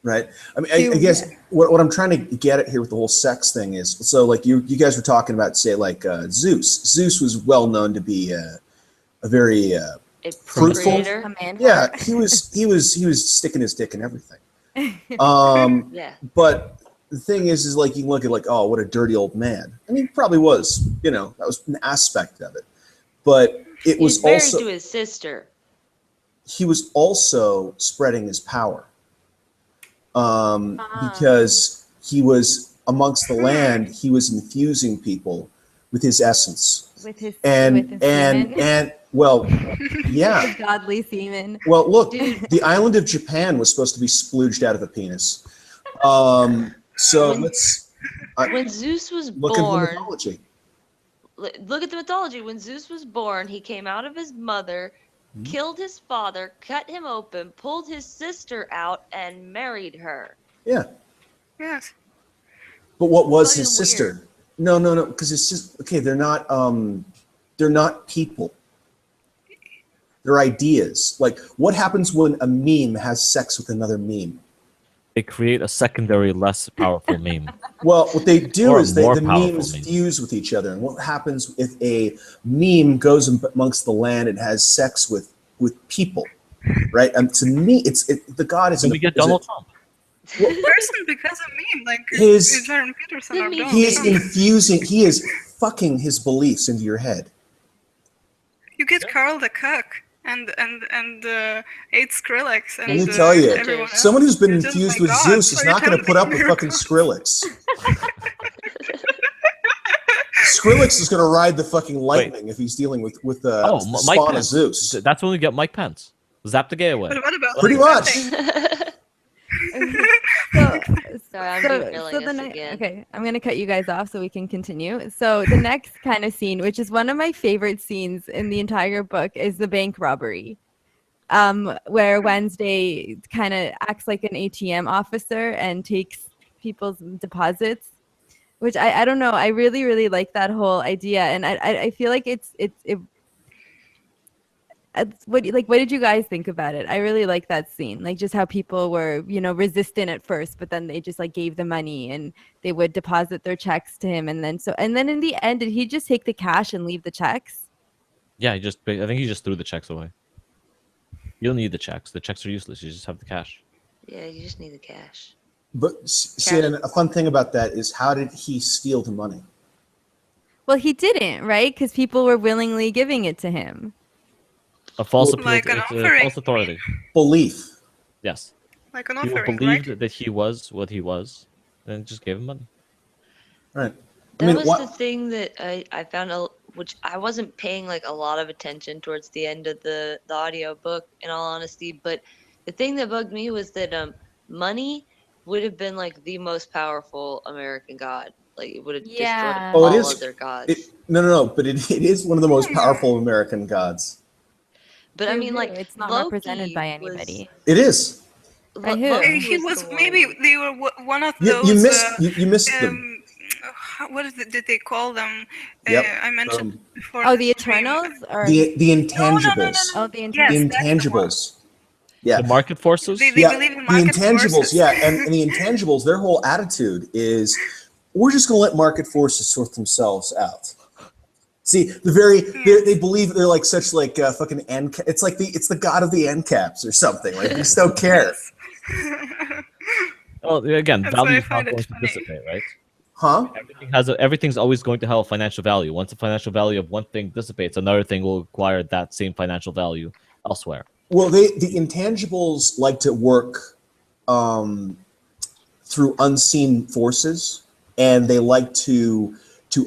Right. I mean, I To- guess what I'm trying to get at here with the whole sex thing is so like you guys were talking about say like Zeus. Zeus was well known to be a very A Fruitful? procreator. A man Yeah, whore. he was sticking his dick in everything. Yeah. But the thing is like you can look at like, oh, what a dirty old man. I mean, he probably was, you know, that was an aspect of it. But it He was was married also to his sister. he was also spreading his power Ah. because he was amongst the land. He was infusing people with his essence, with his and semen. well, His yeah. godly semen. Well, look, Dude. the island of Japan was supposed to be splooged out of a penis. So When- let's When Zeus was look at the born, mythology. look at the mythology. When Zeus was born, he came out of his mother, killed his father, cut him open, pulled his sister out, and married her. Yeah, Yes. but what was Fucking his sister? No, because it's just okay. They're not people. They're ideas. Like, what happens when a meme has sex with another meme? They create a secondary, less powerful meme. Well, what they do Or a is more the powerful memes meme. fuse with each other. And what happens if a meme goes amongst the land and has sex with people, right? And to me, the god is Then we get Donald Trump. Person because of me, like His- Jordan Peterson The or meme Donald he is Trump. infusing. He is fucking his beliefs into your head. You get Carl the Cuck and ate Skrillex and Let me tell you, everyone else. someone who's been You're just infused my with God, Zeus is so not you're going to put up with telling me fucking miracles. Skrillex. Skrillex is going to ride the fucking lightning if he's dealing with the Mike spawn of Pence. Zeus. That's when we get Mike Pence. Zap the gay away. But what about Pretty like, much. nothing? So, Sorry, I'm derailing us again. okay, I'm gonna cut you guys off so we can continue. So the next kind of scene, which is one of my favorite scenes in the entire book, is the bank robbery. Where Wednesday kind of acts like an ATM officer and takes people's deposits, which I don't know. I really, really like that whole idea, and I feel like it's what did you guys think about it? I really like that scene, like just how people were, resistant at first, but then they just like gave the money and they would deposit their checks to him, and then in the end, did he just take the cash and leave the checks? Yeah, I think he just threw the checks away. You don't need the checks. The checks are useless. You just have the cash. Yeah, you just need the cash. But see, and a fun thing about that is, how did he steal the money? Well, he didn't, right? Because people were willingly giving it to him. A false appeal. Like an It's a offering, false authority. Belief. Yes. like an People offering, believed right? that he was what he was, and just gave him money. Right. That was the thing that I found, which I wasn't paying like a lot of attention towards the end of the audio book, in all honesty. But the thing that bugged me was that money would have been like the most powerful American god. Like it would have destroyed Yeah. Oh, it all is. other gods. No. But it is one of the most powerful American gods. But I Who mean, knew? like It's not Loki represented by was- anybody. It is. By who? Loki He was the maybe one- they were one of You, those. you missed them. What did they call them? Yep. I mentioned before. Oh, the the stream. Eternals, or The No. intangibles. oh, the Yes, Intangibles. The that's the one. intangibles. Yeah. The market forces. They Yeah, believe in the market intangibles, forces. yeah, and the intangibles, their whole attitude is, we're just going to let market forces sort themselves out. See, they believe they're like such like fucking end. It's like it's the god of the end caps or something. Like, they just don't care, Well, again, That's why value I is not find it going to funny. dissipate, right? huh? Everything's always going to have a financial value. Once the financial value of one thing dissipates, another thing will acquire that same financial value elsewhere. Well, the intangibles like to work through unseen forces, and they like to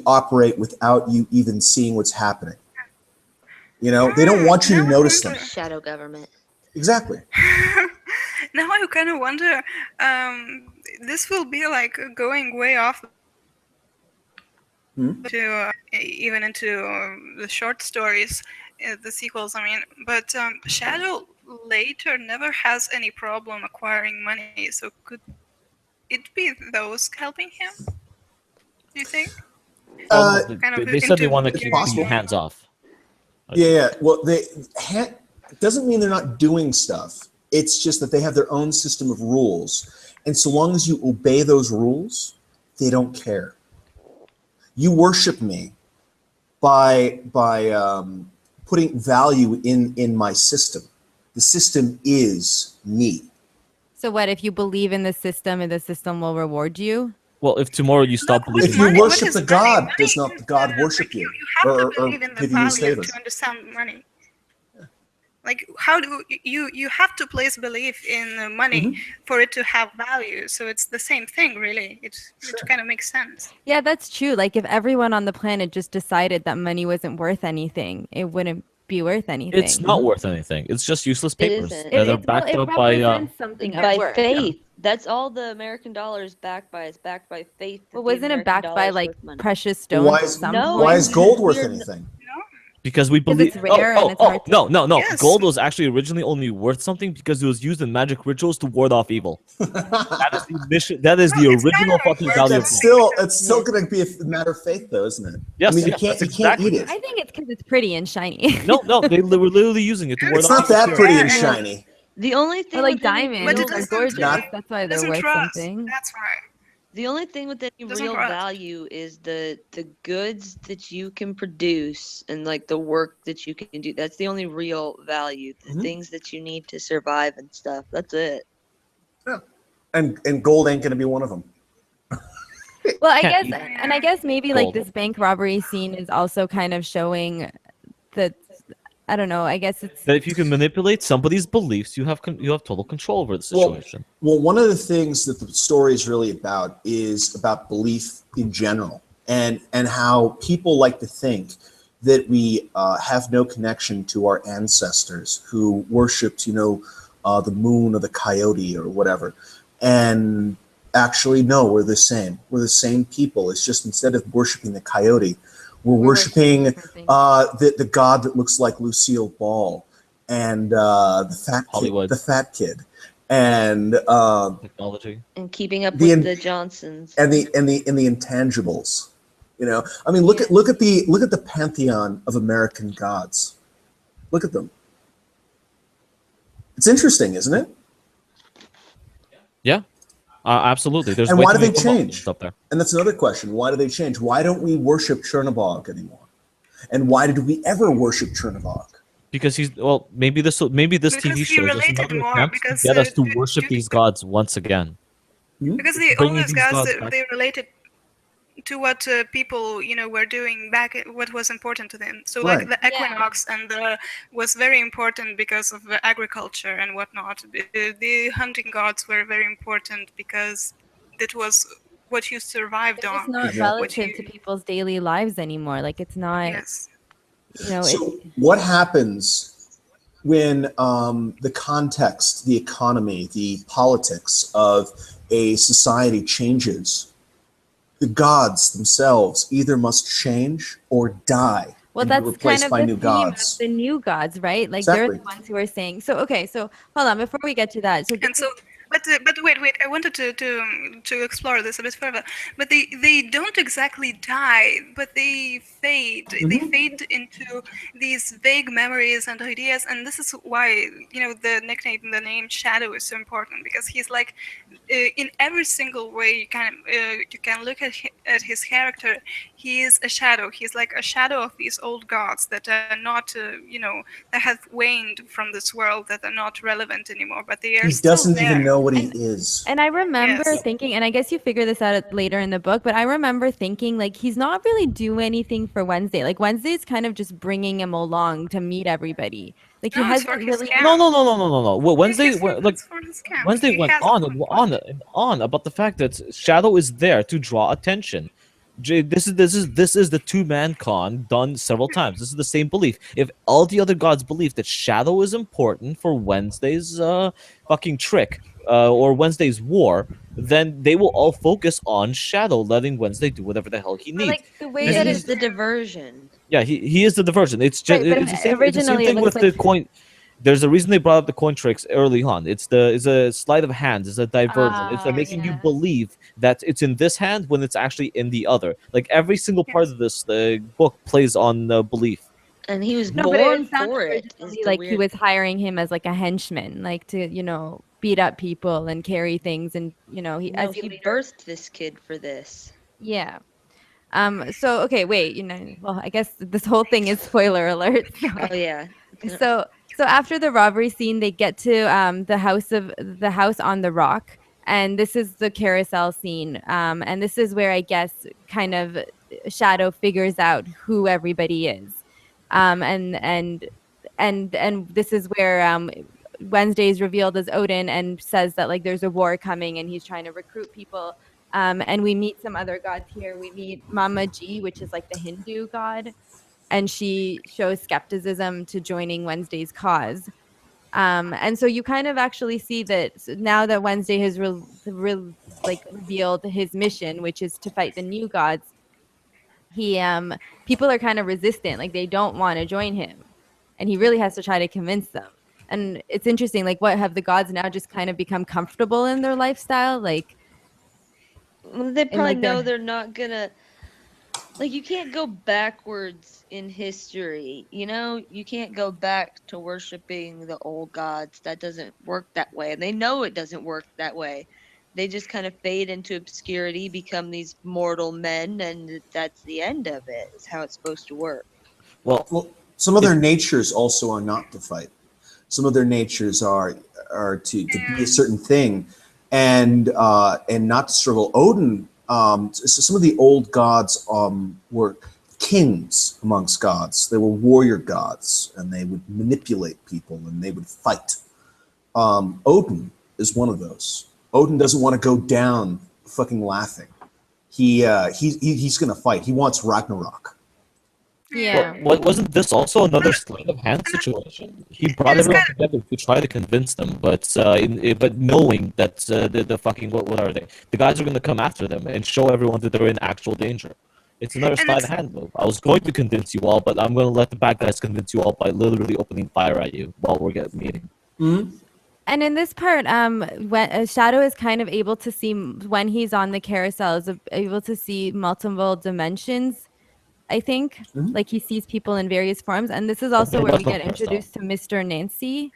operate without you even seeing what's happening. You know, they don't want you to Now I notice them. wonder- shadow government. Exactly. Now I kind of wonder. This will be like going way off to even into the short stories, the sequels. I mean, but Shadow later never has any problem acquiring money. So could it be those helping him? Do you think? Kind of They said they into want to It's keep possible. the hands off. Yeah. Well, it doesn't mean they're not doing stuff. It's just that they have their own system of rules, and so long as you obey those rules, they don't care. You worship me by putting value in my system. The system is me. So what if you believe in the system and the system will reward you? Well, if tomorrow you Look, stop what believing If you in money? God, What worship is the money? God, Money does not the is God like worship you, you you have to or believe in the give you his value favor? to understand money. Like how do you have to place belief in money Mhm. for it to have value? So it's the same thing, really. It Sure. kind of makes sense. Yeah, that's true. Like if everyone on the planet just decided that money wasn't worth anything, it wouldn't be worth it's anything. not worth anything. It's just useless It papers isn't. that are It's well, backed it up by represents something of By worth. faith. That's all the American dollar is backed by. It's backed by faith Well, that the wasn't it American backed by dollar is like worth money. precious Why stones at is some No, why point? is gold because worth we're anything? No. because we Because believe. it's rare and it's hard to. No. Yes. Gold was actually originally only worth something because it was used in magic rituals to ward off evil. That is the mission. That is No, the it's kind original of fucking worth value of That's gold. something still because it's still Yeah. going to be a matter of faith, though, isn't it? I Yes, mean, yes, that's you can't exactly eat it. it. I think it's because it's pretty and shiny. No, they were literally using it to ward It's off not evil that spirits. pretty and yeah, and shiny. the only Or thing like with any but diamonds it real are doesn't gorgeous. Not That's why it they're doesn't worth rust. something. That's why the only thing with any it doesn't real rust. value is the goods that you can produce and like the work that you can do. That's the only real value. The Mhm. things that you need to survive and stuff. That's it. Yeah. And gold ain't going to be one of them. Well, I Can't guess, eat and I guess maybe like gold this bank robbery scene is also kind of showing that, I don't know, I guess it's, that if you can manipulate somebody's beliefs, you have total control over the Well, situation. well, one of the things that the story is really about is about belief in general, and how people like to think that we have no connection to our ancestors who worshipped, the moon or the coyote or whatever, and actually, no, we're the same. We're the same people. It's just instead of worshiping the coyote, we're we're worshiping worshiping different things. the god that looks like Lucille Ball and Hollywood. the fat kid, and Technology. And keeping up the with in- the Johnsons. and the intangibles. I mean, look Yeah. at the pantheon of American gods. Look at them. It's interesting, isn't it? Yeah, absolutely. There's And way why too do they many football change? teams up there. And that's another question. Why do they change? Why don't we worship Chernobog anymore? And why did we ever worship Chernobog? Because maybe this Because TV he show is just related another more. attempt to Because get us to worship these gods once again. because To all bringing those these guys gods back. they related to what people were doing back, what was important to them. So like Right. the Yeah. equinox and the was very important because of the agriculture and whatnot. The hunting gods were very important because that was what you survived They're just on. not Exactly. What relative to you people's daily lives anymore. Like it's not, yes. So, what happens when the context, the economy, the politics of a society changes? The gods themselves either must change or die well, and be that's kind replaced of by the new theme of gods. the new gods, right? Like they're Exactly. the ones who are saying. So okay, so hold on before we get to that. So And so, but wait, I wanted to explore this a bit further. But they don't exactly die, but they fade. They Mhm. fade into these vague memories and ideas, and this is why the nickname, the name Shadow is so important because he's like in every single way you can look at his character. He is a shadow. He's like a shadow of these old gods that are not that have waned from this world, that are not relevant anymore, but they are He still doesn't there. even know what he And is. And I remember Yes. thinking, and I guess you figure this out later in the book, but I remember thinking like he's not really doing anything for Wednesday. Like Wednesday's kind of just bringing him along to meet everybody. Like he No, it's for hasn't his really. camp. No. Well, It's for his camp. Wednesday He went has on a and point. on about the fact that Shadow is there to draw attention. This is the two-man con done several times. This is the same belief. If all the other gods believe that Shadow is important for Wednesday's fucking trick or Wednesday's war, then they will all focus on Shadow, letting Wednesday do whatever the hell he But needs. like the way And He that is it's the diversion. Yeah, he is the diversion. It's just right, but it's the same originally it thing looks with the like. coin. There's a reason they brought up the coin tricks early on. It's a sleight of hand. It's a diversion. It's making you Yeah. believe that it's in this hand when it's actually in the other. Like every single part Yes. of this book plays on belief. And he was No, but it born sounds for it. Is originally the like he weird. was hiring him as like a henchman, like to beat up people and carry things, and he No, as he he later. birthed this kid for this. Yeah. So okay, wait, well, I guess this whole thing is spoiler alert. Oh yeah. So so after the robbery scene, they get to the house on the rock, and this is the carousel scene. And this is where I guess kind of Shadow figures out who everybody is. And this is where Wednesday is revealed as Odin and says that like there's a war coming and he's trying to recruit people. And we meet some other gods here. We meet Mama G, which is like the Hindu god, and she shows skepticism to joining Wednesday's cause. And so you kind of actually see that now that Wednesday has like revealed his mission, which is to fight the new gods, he people are kind of resistant, like they don't want to join him, and he really has to try to convince them. And it's interesting, like what have the gods now just kind of become comfortable in their lifestyle, like Well, they in probably like know their they're not gonna like you can't go backwards in history, you know? You can't go back to worshiping the old gods. That doesn't work that way. And they know it doesn't work that way. They just kind of fade into obscurity, become these mortal men, and that's the end of it. Is how it's supposed to work. Well, Well, some of if their natures also are not to fight. Some of their natures are to be a certain thing, and not to struggle. Odin. So some of the old gods were kings amongst gods. They were warrior gods, and they would manipulate people and they would fight. Odin is one of those. Odin doesn't want to go down fucking laughing. He's gonna fight. He wants Ragnarok. yeah. wasn't this also another sleight of hand situation? He brought And it's everyone kind together to try to convince them, but knowing that the fucking what are they? The guys are gonna come after them and show everyone that they're in actual danger. It's another and sleight of it's hand move. I was going to convince you all, but I'm gonna let the bad guys convince you all by literally opening fire at you while we're getting meeting. Mm-hmm. And in this part, when Shadow is kind of able to see when he's on the carousel, is able to see multiple dimensions. I think Mm-hmm. like he sees people in various forms, and this is But also there where was we no get carousel. introduced to Mr. Nancy.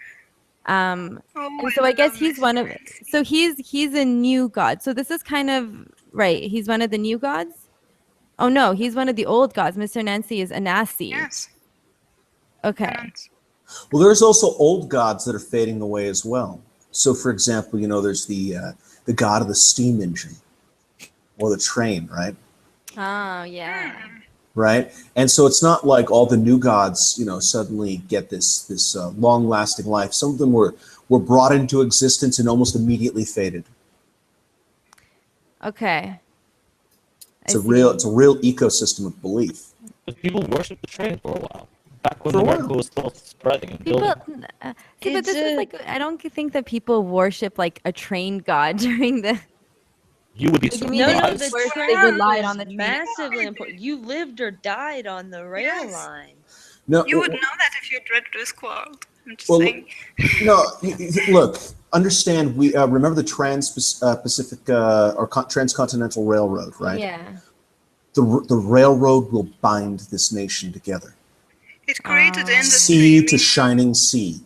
oh, And I so I guess love he's Mr. one of Nancy. so he's a new god. So this is kind of right. He's one of the new gods. Oh no, he's one of the old gods. Mr. Nancy is Anansi. Yes, Okay. and Well, there's also old gods that are fading away as well. So, for example, there's the god of the steam engine or the train, right? Oh yeah. Right, and so it's not like all the new gods, suddenly get this long-lasting life. Some of them were brought into existence and almost immediately faded. Okay. It's I a real see. it's a real ecosystem of belief. But people worshipped the train for a while, back when For a America while. was still spreading and People building. see, but It's this is a like I don't think that people worship like a train god during the. You would be Like, you mean they no, just the surprised. they train relied on was the train? massively important. You lived or died on the rail yes, line. No, you would know that if you read Discworld. I'm just well, saying. no. Look, understand. We remember the Pacific or Transcontinental Railroad, right? Yeah. The railroad will bind this nation together. It created industry. Sea to shining sea.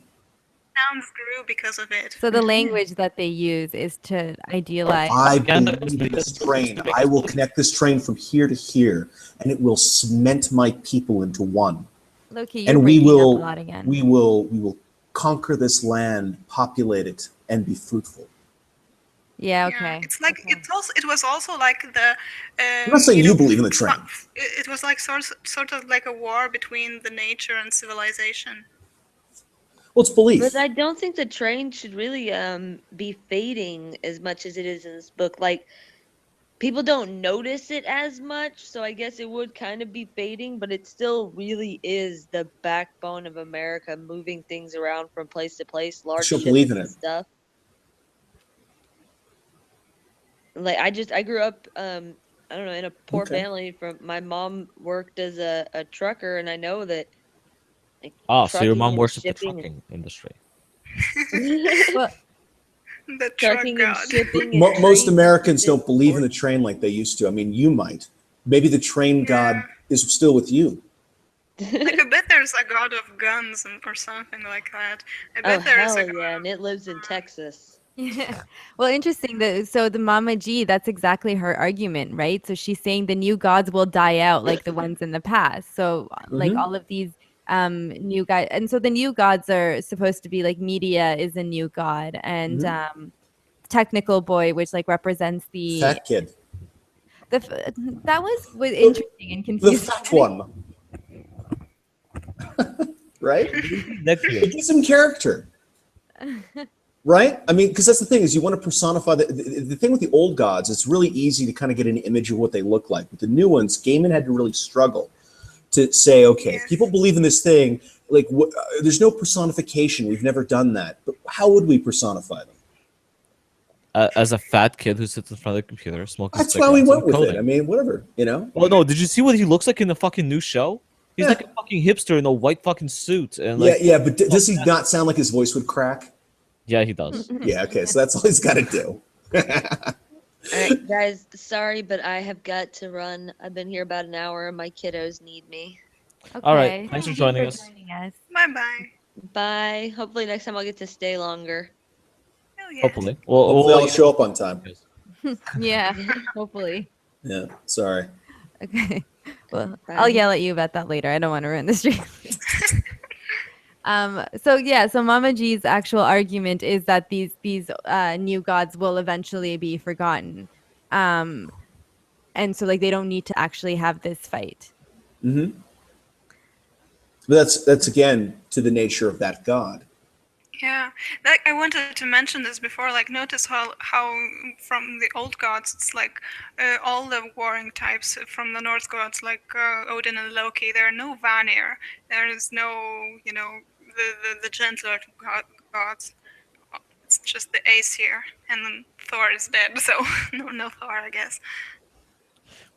Towns grew because of it. So the language that they use is to idealize. I Propaganda was believe in this because train. to make I us will believe. connect this train from here to here, and it will cement my people into one. Loki, you're And we breaking up a will, lot again. we will, we will conquer this land, populate it, and be fruitful. Yeah. Yeah, Okay. it's like Okay. it was also like the I'm not saying you believe in the train. it was like sort of like a war between the nature and civilization. Well, it's belief. But I don't think the train should really be fading as much as it is in this book. Like people don't notice it as much, so I guess it would kind of be fading, but it still really is the backbone of America, moving things around from place to place, large She'll ships believe in and it. stuff. Like I grew up I don't know, in a poor Okay. family. From my mom worked as a trucker, and I know that like Ah, so your trucking mom and worshipped the shipping trucking industry. Well, The truck trucking and god. shipping and Most trains Americans is don't believe in the important. train like they used to. I mean, you might. Maybe the train god Yeah. is still with you. Like I bet there's a god of guns or something like that. I Oh bet there is a hell god yeah, of and it lives in Texas. Yeah. Well, interesting. So the Mama G, that's exactly her argument, right? So she's saying the new gods will die out like the ones in the past. So like Mm-hmm. all of these new guys, and so the new gods are supposed to be like media is a new god, and Mm-hmm. technical boy, which like represents the Fat kid. the f- that was The, interesting and the confusing. fat one, right? Next year. It gives him character. Right? I mean, because that's the thing is you want to personify the thing with the old gods. It's really easy to kind of get an image of what they look like. With the new ones, Gaiman had to really struggle to say, okay, if people Yes. believe in this thing, like there's no personification. We've never done that. But how would we personify them? As a fat kid who sits in front of the computer smoking That's why we cigarettes went and with it. I coding. mean, whatever, you know. Well, no, did you see what he looks like in the fucking new show? He's Yeah, like a fucking hipster in a white fucking suit and yeah, like, yeah. But does he not sound like his voice would crack? yeah, he does. Yeah. Okay, so that's all he's got to do. All right, guys, sorry, but I have got to run. I've been here about an hour and my kiddos need me. All right, Okay. thanks for Thank you joining for us. joining us. Bye bye. Bye. Hopefully next time I'll get to stay longer. Oh yes. Hopefully, Hopefully, we'll I'll show up on time. Yeah, hopefully. Yeah. Sorry. Okay. Well, Bye. I'll yell at you about that later. I don't want to ruin the stream. So yeah, so Mama G's actual argument is that these new gods will eventually be forgotten. Um, and so like they don't need to actually have this fight. Mm-hmm. But that's again to the nature of that god. Yeah, like I wanted to mention this before. Like, notice how from the old gods, it's like all the warring types from the Norse gods, like Odin and Loki. There are no Vanir. There is no, the gentler gods. It's just the Aesir, and then Thor is dead, so no Thor, I guess.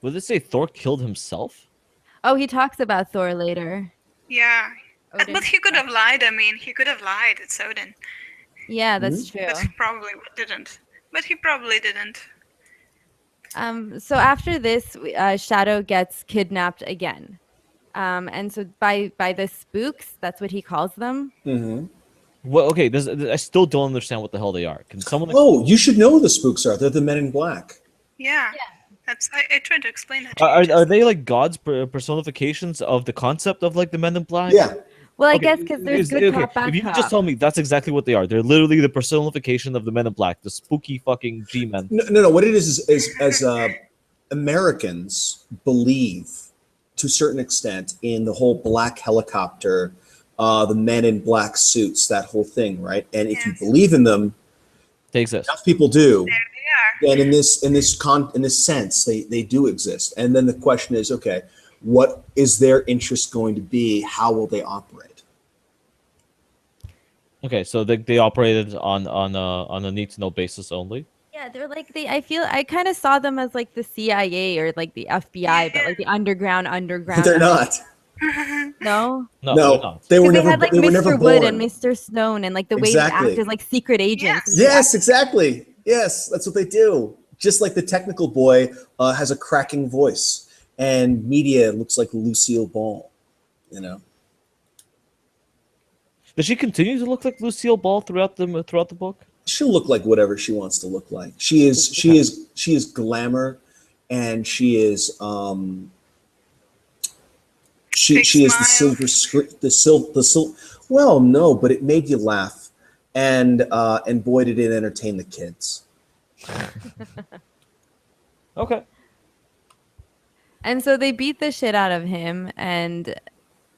Would they say Thor killed himself? Oh, he talks about Thor later. Yeah, Odin. but he could have lied. I mean, he could have lied. It's Odin, Yeah, that's true. but he probably didn't. But he probably didn't. So after this, Shadow gets kidnapped again. And so by the spooks, that's what he calls them. Mm-hmm. Well, okay, I still don't understand what the hell they are. Can someone? Oh, you should know who the spooks are. They're the Men in Black. Yeah. That's I tried to explain that to you. Are they like gods personifications of the concept of like the Men in Black? Yeah. Well, I Okay, guess because there's good cop, bad if you could cop. just tell me that's exactly what they are. They're literally the personification of the Men in Black, the spooky fucking G-men. No. What it is as Americans believe to a certain extent in the whole black helicopter, the Men in Black suits, that whole thing, right? And if you Yes. believe in them, They exist. enough people do. There they are. And in this sense, they do exist. And then the question is, okay, what is their interest going to be? How will they operate? Okay, so they operated on a need to know basis only. Yeah, they're like I kind of saw them as like the CIA or like the FBI, but like the underground. They're not. No, No, they're No, not. they were because they never. had like They were never Mr. Wood born. and Mr. Stone, and like the way Exactly. they act as like secret agents. and Yes, exactly. Yes, that's what they do. Just like the technical boy has a cracking voice, and media looks like Lucille Ball. You know. Does she continue to look like Lucille Ball throughout the book? She'll look like whatever she wants to look like. She is glamour, and she is she Big is the smile. silver screen, the well, no, but it made you laugh, and boy did it entertain the kids. Okay. And so they beat the shit out of him and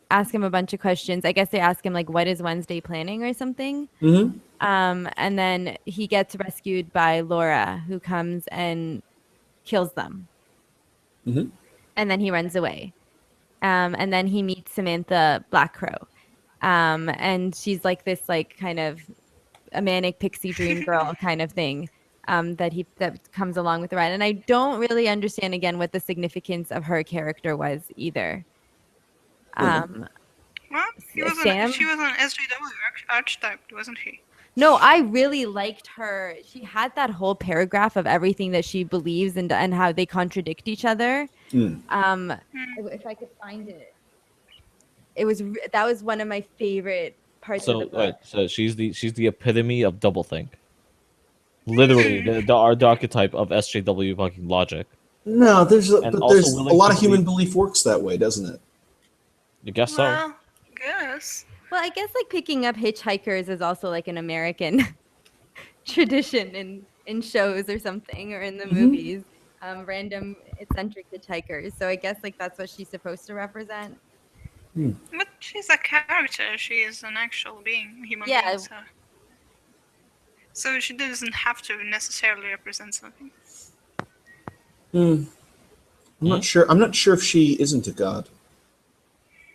ask him a bunch of questions. I guess they ask him like, "What is Wednesday planning?" or something. Mm-hmm. And then he gets rescued by Laura, who comes and kills them. Mm-hmm. And then he runs away. And then he meets Samantha Black Crow. And she's like this like kind of a manic pixie dream girl kind of thing. That comes along with the ride. And I don't really understand again what the significance of her character was either. Well, Sam? she was an SJW archetype, wasn't she? No, I really liked her. She had that whole paragraph of everything that she believes and how they contradict each other. Mm. If I could find it, that was one of my favorite parts of the So book. so she's the epitome of doublethink. Literally, the archetype of SJW fucking logic. No, And but also there's a willing lot to of human believe. belief works that way, doesn't it? You guess so. Well, guess. Well, I guess like picking up hitchhikers is also like an American tradition in shows or something, or in the movies. Random eccentric hitchhikers. So I guess like that's what she's supposed to represent. But she's a character. She is an actual being, human Yeah. being. So she doesn't have to necessarily represent something. I'm not sure. I'm not sure if she isn't a god.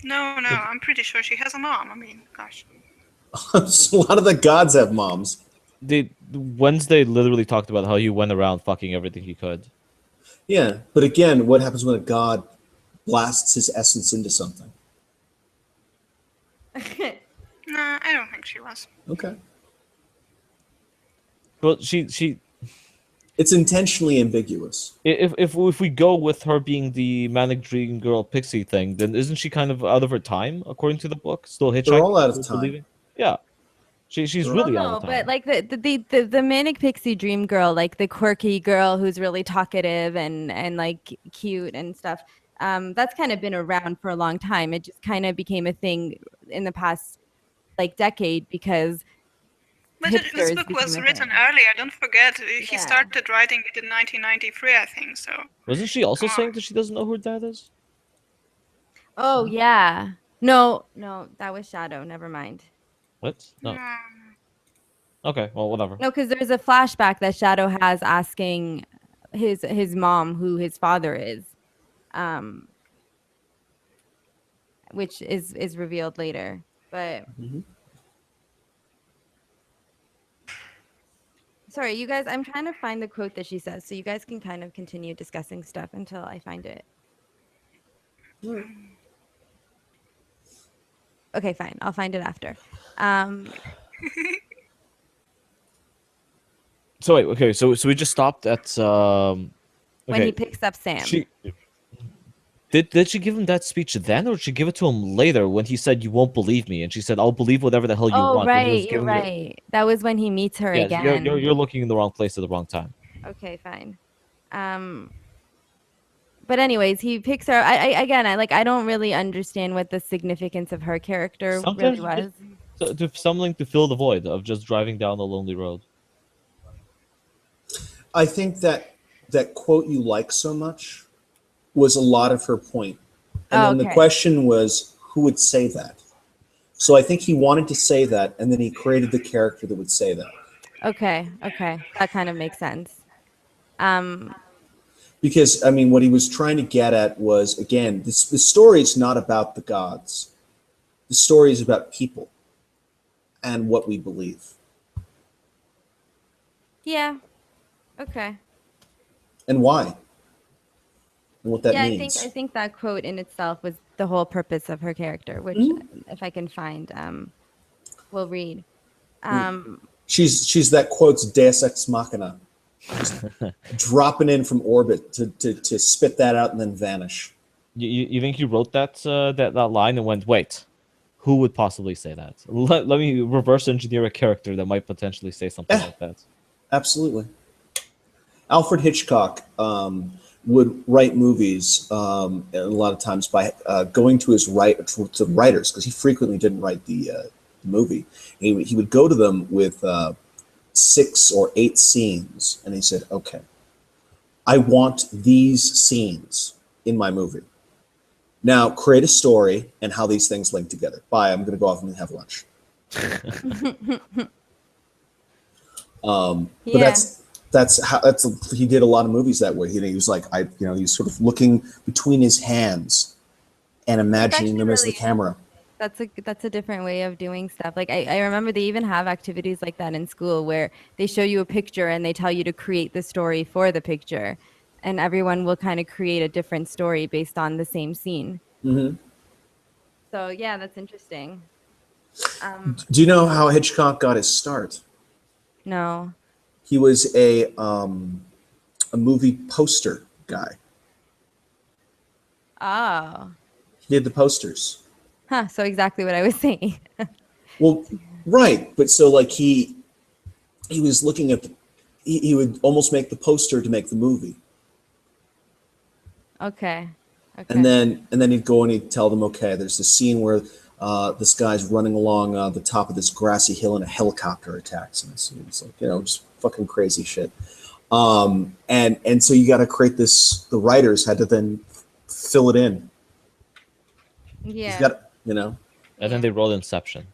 No, I'm pretty sure she has a mom. I mean, gosh. A lot of the gods have moms. Wednesday literally talked about how he went around fucking everything he could. Yeah, but again, what happens when a god blasts his essence into something? No, I don't think she was. Okay. Well, she It's intentionally ambiguous. if we go with her being the manic dream girl pixie thing, then isn't she kind of out of her time according to the book? Still hitchhiking. They're all out of still time. believing? Yeah, she's Well, really No, out of time. but like the manic pixie dream girl, like the quirky girl who's really talkative and like cute and stuff. That's kind of been around for a long time. It just kind of became a thing in the past like decade because But this hipsters book became was a written thing. earlier. Don't forget, he Yeah. started writing it in 1993, I think. So Wasn't she also Come saying on. that she doesn't know who her dad is? Oh yeah. No, that was Shadow. Never mind. What? No. mm, Okay, well, whatever. No, because there's a flashback that Shadow has asking his mom who his father is, which is revealed later. But sorry, you guys, I'm trying to find the quote that she says, so you guys can kind of continue discussing stuff until I find it. Okay, fine. I'll find it after. So wait, okay, so we just stopped at When he okay. picks up Sam. She did she give him that speech then, or did she give it to him later when he said, "You won't believe me," and she said, "I'll believe whatever the hell you Oh, want." When he was right. You're giving her, right. That was when he meets her yes, again. you're looking in the wrong place at the wrong time. Okay, fine. But anyways, he picks her. I don't really understand what the significance of her character Sometimes really you was. just something to fill the void of just driving down a lonely road. I think that quote you like so much was a lot of her point. And then the Okay. question was, who would say that? So I think he wanted to say that, and then he created the character that would say that. Okay. That kind of makes sense. Because, I mean, what he was trying to get at was, again, the story is not about the gods. The story is about people and what we believe. Yeah. Okay. And why. And what that Yeah, means. I think that quote in itself was the whole purpose of her character, which if I can find, we'll read. She's that quote's Deus Ex Machina. Just dropping in from orbit to spit that out and then vanish. You think you wrote that line and went, wait, who would possibly say that? Let me reverse engineer a character that might potentially say something like that. Absolutely. Alfred Hitchcock would write movies a lot of times by going to his to writers, because he frequently didn't write the movie. He would go to them with 6 or 8 scenes, and he said, "Okay, I want these scenes in my movie. Now create a story and how these things link together. Bye. I'm going to go off and have lunch." But Yeah. that's he did a lot of movies that way. He was like, he was sort of looking between his hands and imagining them as the really camera. That's a different way of doing stuff. Like I remember they even have activities like that in school where they show you a picture and they tell you to create the story for the picture, and everyone will kind of create a different story based on the same scene. Mm-hmm. So yeah, that's interesting. Do you know how Hitchcock got his start? No. He was a movie poster guy. Oh. He did the posters. Huh. So exactly what I was saying. Well, right, but so like he was looking at he would almost make the poster to make the movie. Okay. Okay. And then he'd go and he'd tell them, okay, there's this scene where this guy's running along the top of this grassy hill and a helicopter attacks him. So it's like, just fucking crazy shit. And so you got to create this. The writers had to then fill it in. Yeah. You got, And then they wrote Inception.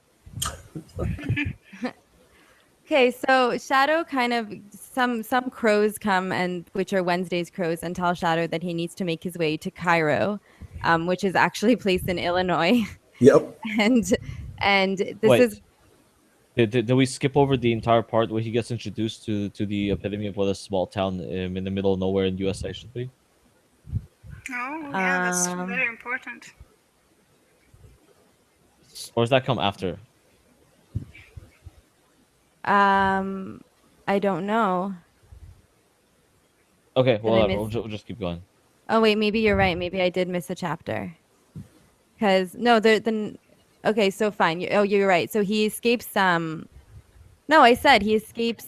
Okay, so Shadow kind of some crows come and which are Wednesday's crows and tell Shadow that he needs to make his way to Cairo, which is actually placed in Illinois. Yep. And this Wait. is Did we skip over the entire part where he gets introduced to the epitome of what a small town in the middle of nowhere in USA should be? Oh, yeah, that's very important. Or does that come after? I don't know. Okay, well, I whatever. miss- We'll just keep going. Oh wait, maybe you're right. Maybe I did miss a chapter. Because no, okay, so fine. You're right. So he escapes. No, I said he escapes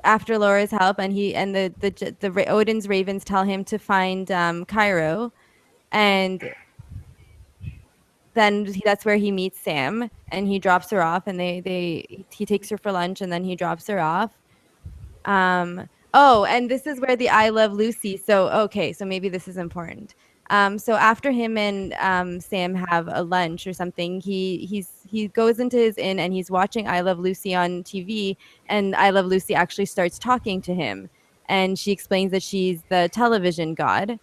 after Laura's help, and Odin's ravens tell him to find Cairo, and then that's where he meets Sam, and he drops her off, and he takes her for lunch, and then he drops her off. Oh, and this is where the I Love Lucy. So okay, so maybe this is important. So after him and Sam have a lunch or something, he goes into his inn and he's watching I Love Lucy on TV, and I Love Lucy actually starts talking to him, and she explains that she's the television god,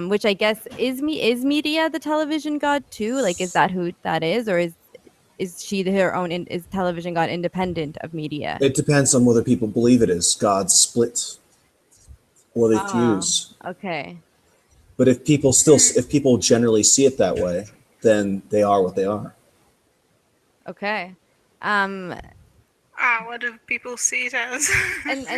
which I guess is media the television god too? Like, is that who that is, or is she her own? Is television god independent of media? It depends on whether people believe it is God's split or they fuse. Okay. But if people generally see it that way, then they are what they are. Okay. What do people see it as?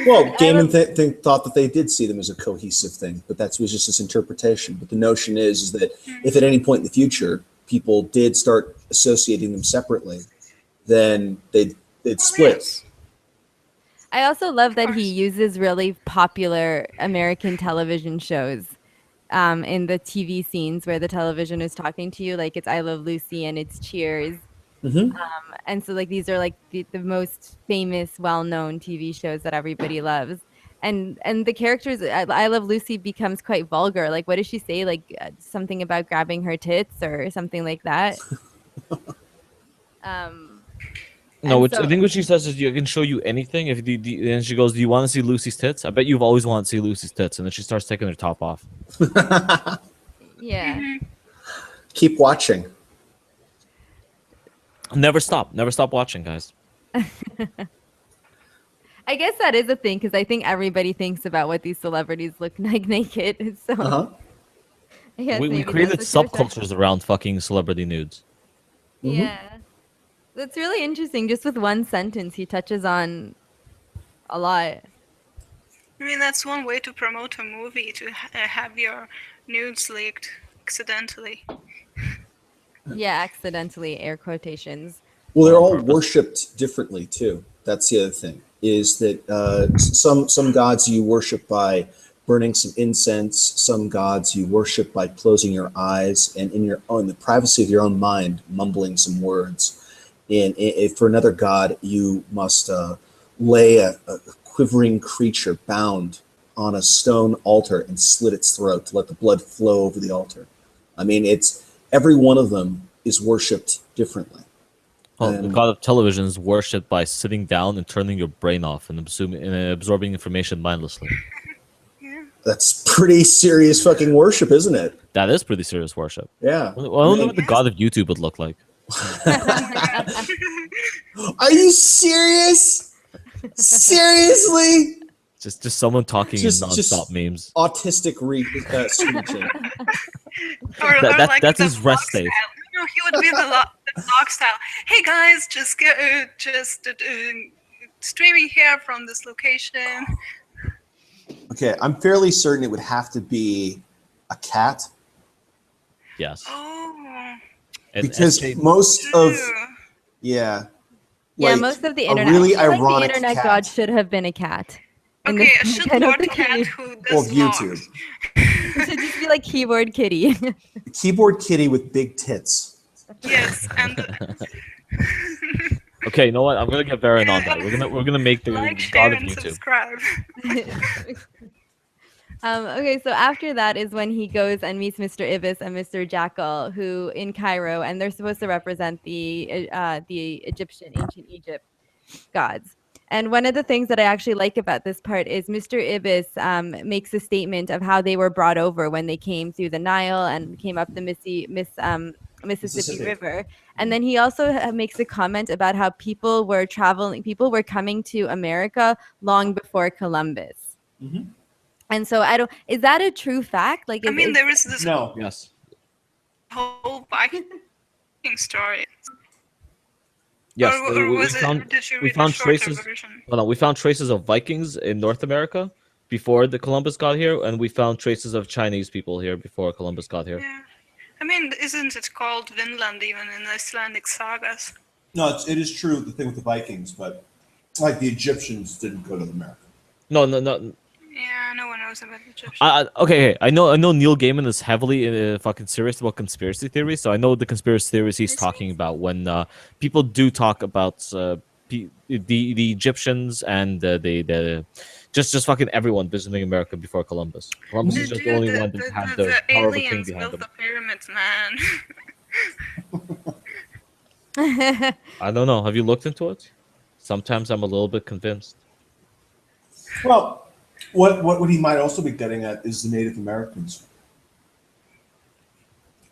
Well, Gaiman thought that they did see them as a cohesive thing, but that was just his interpretation. But the notion is that if at any point in the future people did start associating them separately, then they'd split. I also love that he uses really popular American television shows in the TV scenes where the television is talking to you, like it's I Love Lucy and it's Cheers. And so like these are like the most famous, well-known TV shows that everybody loves. And the characters, I Love Lucy becomes quite vulgar. Like, what does she say? Like something about grabbing her tits or something like that. No, I think what she says is, "I can show you anything." And she goes, "Do you want to see Lucy's tits? I bet you've always wanted to see Lucy's tits." And then she starts taking her top off. Yeah. Keep watching. Never stop watching, guys. I guess that is a thing because I think everybody thinks about what these celebrities look like naked. So I guess we maybe created that's what you're subcultures around fucking celebrity nudes. Yeah. That's really interesting. Just with one sentence, he touches on a lot. I mean, that's one way to promote a movie, to have your nudes leaked accidentally. Yeah, accidentally, air quotations. Well, they're all worshipped differently too. That's the other thing. Is that some gods you worship by burning some incense. Some gods you worship by closing your eyes and in the privacy of your own mind, mumbling some words. And for another god, you must lay a quivering creature bound on a stone altar and slit its throat to let the blood flow over the altar. I mean, every one of them is worshipped differently. Well, the god of television is worshipped by sitting down and turning your brain off and absorbing information mindlessly. That's pretty serious fucking worship, isn't it? That is pretty serious worship. Yeah. I wonder what the god of YouTube would look like. Are you serious? Seriously? Just someone talking in non-stop memes. Autistic screeching. That's his rest state. No, he would be the vlog style. Hey guys, just streaming here from this location. Okay, I'm fairly certain it would have to be a cat. Yes. Oh. Because most of Yeah, like most of the a internet. really I feel like the ironic internet cat god should have been a cat. In Okay, this a book. I don't shitlord think cat he, who Well, does YouTube. vlogs. it should just be like keyboard kitty. Keyboard kitty with big tits. Yes, and Okay, you know what? I'm gonna get Varen on yeah, that. We're gonna make the like, god share, of and YouTube. subscribe. Okay, so after that is when he goes and meets Mr. Ibis and Mr. Jackal, who in Cairo, and they're supposed to represent the Egyptian, ancient Egypt gods. And one of the things that I actually like about this part is Mr. Ibis makes a statement of how they were brought over when they came through the Nile and came up the Mississippi Mississippi. River. And then he also makes a comment about how people were coming to America long before Columbus. Mm-hmm. And so I don't, is that a true fact? Like, I mean, is there is this No. Yes. whole Viking story. Yes. Or was it? Or did you We read a found shorter traces. version? Hold on. We found traces of Vikings in North America before the Columbus got here, and we found traces of Chinese people here before Columbus got here. Yeah. I mean, isn't it called Vinland even in Icelandic sagas? No, it is true, the thing with the Vikings, but like the Egyptians didn't go to America. No, no, no. Yeah, no one knows about Egyptian. Okay, I know Neil Gaiman is heavily fucking serious about conspiracy theories, so I know the conspiracy theories he's Is he? talking about when people do talk about the Egyptians and the just fucking everyone visiting America before Columbus. Columbus is just the only one that had the the power of a king aliens behind built him. the pyramids, man. I don't know. Have you looked into it? Sometimes I'm a little bit convinced. Well, what he might also be getting at is the Native Americans,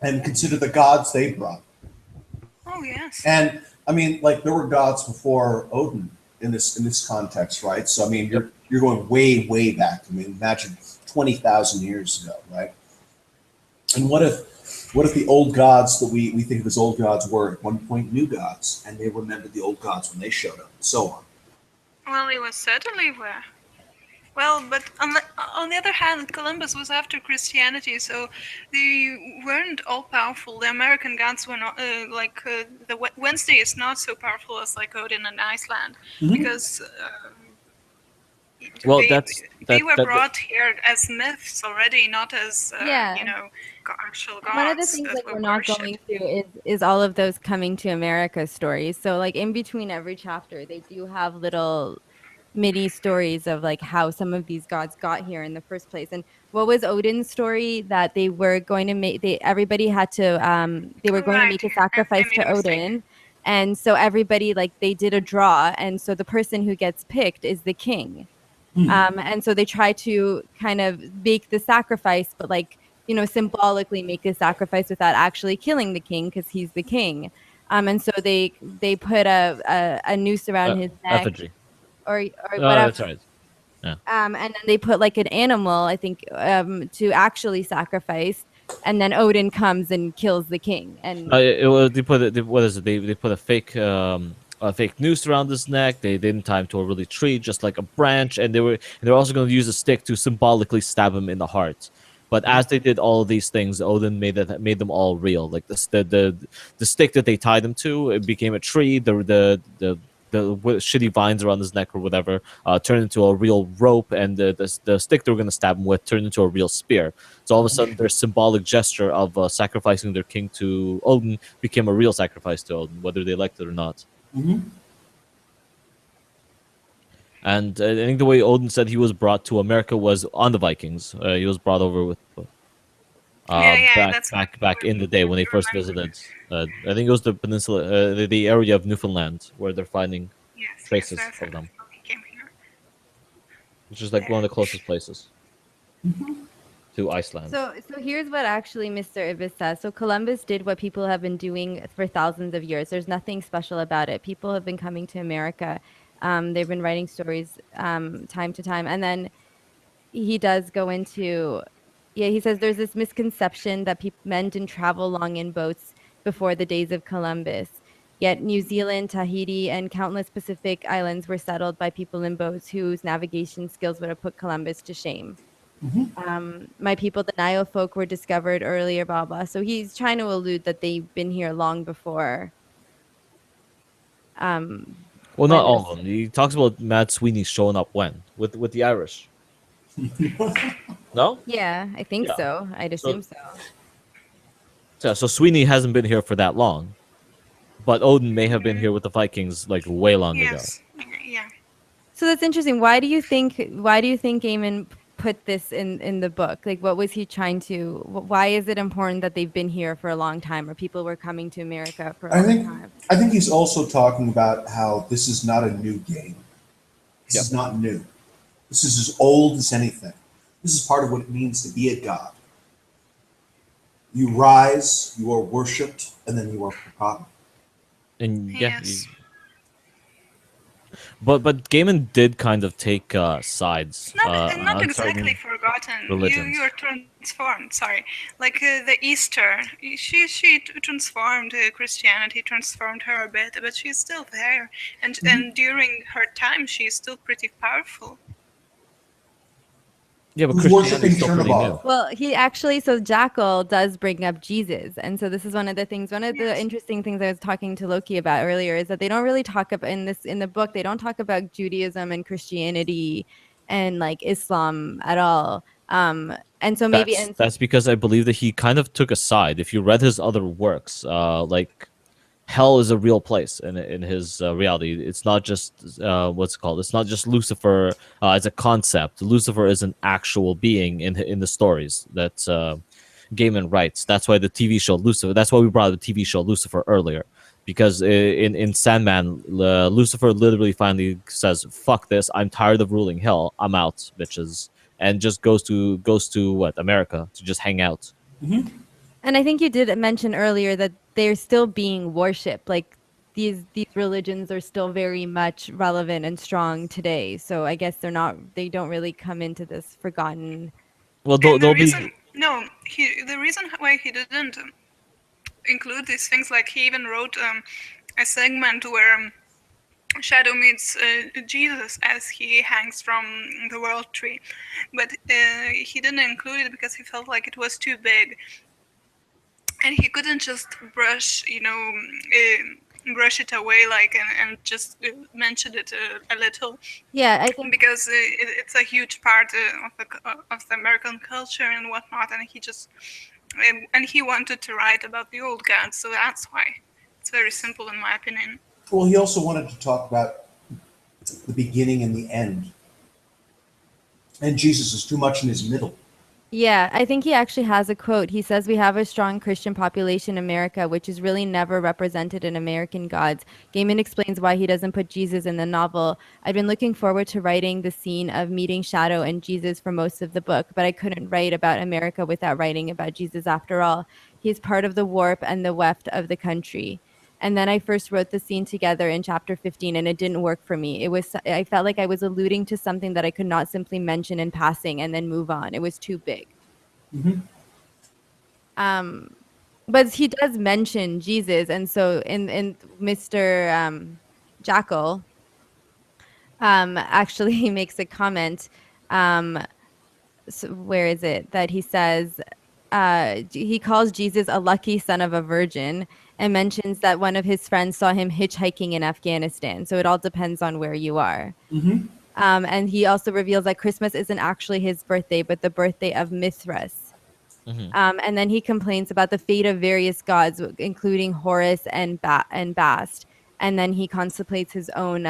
and consider the gods they brought. Oh yes. And I mean, like there were gods before Odin in this context, right? So I mean, Yep. you're going way back. I mean, imagine 20,000 years ago, right? And what if the old gods that we think of as old gods were at one point new gods, and they remembered the old gods when they showed up, and so on. Well, it was certainly where. Well, but on the other hand, Columbus was after Christianity, so they weren't all powerful. The American gods were not Wednesday is not so powerful as like Odin and Iceland Mhm. because Well, they, that's they that were that. brought here as myths already, not as Yeah. actual One of the gods things that like were we're not worshipped. going through is all of those coming to America stories. So like in between every chapter, they do have little mini stories of like how some of these gods got here in the first place. And what was Odin's story that they were going to make everybody had to they were going to Right, make a I sacrifice made to a mistake. Odin. And so everybody like they did a draw and so the person who gets picked is the king. And so they try to kind of make the sacrifice, but like, you know, symbolically make the sacrifice without actually killing the king because he's the king. And so they put a noose around his neck Effigy. or Oh, whatever. that's right. Yeah. And then they put like an animal, I think, to actually sacrifice. And then Odin comes and kills the king. And They put what is it? They put a fake noose around his neck. They didn't tie him to a really tree, just like a branch, and they're also going to use a stick to symbolically stab him in the heart. But as they did all of these things, Odin made them all real. Like the stick that they tied him to, it became a tree. The shitty vines around his neck or whatever turned into a real rope, and the stick they were going to stab him with turned into a real spear. So all of a sudden, their symbolic gesture of sacrificing their king to Odin became a real sacrifice to Odin, whether they liked it or not. Mm-hmm. And I think the way Odin said he was brought to America was on the Vikings. He was brought over with Yeah, that's back in the day when they first remember. visited. I think it was the peninsula, the area of Newfoundland, where they're finding Yes, traces that's of them, how he came here. which is like one of the closest places to Iceland. so here's what actually Mr. Ibis says. So Columbus did what people have been doing for thousands of years. There's nothing special about it. People have been coming to America. They've been writing stories time to time. And then he does go into, yeah, he says there's this misconception that men didn't travel long in boats before the days of Columbus. Yet New Zealand, Tahiti, and countless Pacific islands were settled by people in boats whose navigation skills would have put Columbus to shame. My people, the Nile folk, were discovered earlier, blah, blah. So he's trying to allude that they've been here long before Well, not when all this. of them. He talks about Matt Sweeney showing up when with the Irish. No. Yeah, I think Yeah. so. I'd So assume so. so Sweeney hasn't been here for that long, but Odin may have been here with the Vikings like way long ago. Yes. Yeah. So that's interesting. Why do you think Gaiman put this in the book? Like, what was he trying to? Why is it important that they've been here for a long time, or people were coming to America for a I long think time? I think he's also talking about how this is not a new game. This Yep. is not new. This is as old as anything. This is part of what it means to be a god. You rise, you are worshipped, and then you are forgotten. And yeah, Yes. but Gaiman did kind of take sides Not on exactly certain forgotten. You're religions. transformed. Sorry, like the Easter. She transformed Christianity, transformed her a bit, but she's still there. And during her time, she's still pretty powerful. Yeah, but Who's Christianity is worshiping still pretty new. Chernobyl? Well, he actually, so Jackal does bring up Jesus. And so this is one of the things, one of the Yes. interesting things I was talking to Loki about earlier is that they don't really talk about in the book, they don't talk about Judaism and Christianity and like Islam at all. And so maybe, and That's because I believe that he kind of took a side. If you read his other works, like hell is a real place in his reality. It's not just what's it called. It's not just Lucifer as a concept. Lucifer is an actual being in the stories that Gaiman writes. That's why the TV show Lucifer. That's why we brought up the TV show Lucifer earlier, because in Sandman, Lucifer literally finally says, "Fuck this! I'm tired of ruling hell. I'm out, bitches," and just goes to what, America, to just hang out. I think you did mention earlier that they're still being worshipped. Like these religions are still very much relevant and strong today. So I guess they don't really come into this forgotten. Well, And the they'll reason, be. no, the reason why he didn't include these things, like he even wrote a segment where Shadow meets Jesus as he hangs from the world tree, but he didn't include it because he felt like it was too big, and he couldn't just brush it away, like, and just mention it a little, Yeah, I think because it's a huge part of the American culture and whatnot, and and he wanted to write about the old gods, so that's why. It's very simple, in my opinion. Well, he also wanted to talk about the beginning and the end. And Jesus is too much in his middle. Yeah, I think he actually has a quote. He says, "We have a strong Christian population in America, which is really never represented in American gods." Gaiman explains why he doesn't put Jesus in the novel. "I'd been looking forward to writing the scene of meeting Shadow and Jesus for most of the book, but I couldn't write about America without writing about Jesus after all. He's part of the warp and the weft of the country." And then I first wrote the scene together in chapter 15 and it didn't work for me. I felt like I was alluding to something that I could not simply mention in passing and then move on. It was too big. Mm-hmm. Um, but he does mention Jesus, and so in Mr. Jackal actually he makes a comment. So where is it that he says he calls Jesus a lucky son of a virgin and mentions that one of his friends saw him hitchhiking in Afghanistan. So it all depends on where you are. Mm-hmm. And he also reveals that Christmas isn't actually his birthday, but the birthday of Mithras. Mhm. And then he complains about the fate of various gods, including Horus and Bast. And then he contemplates his own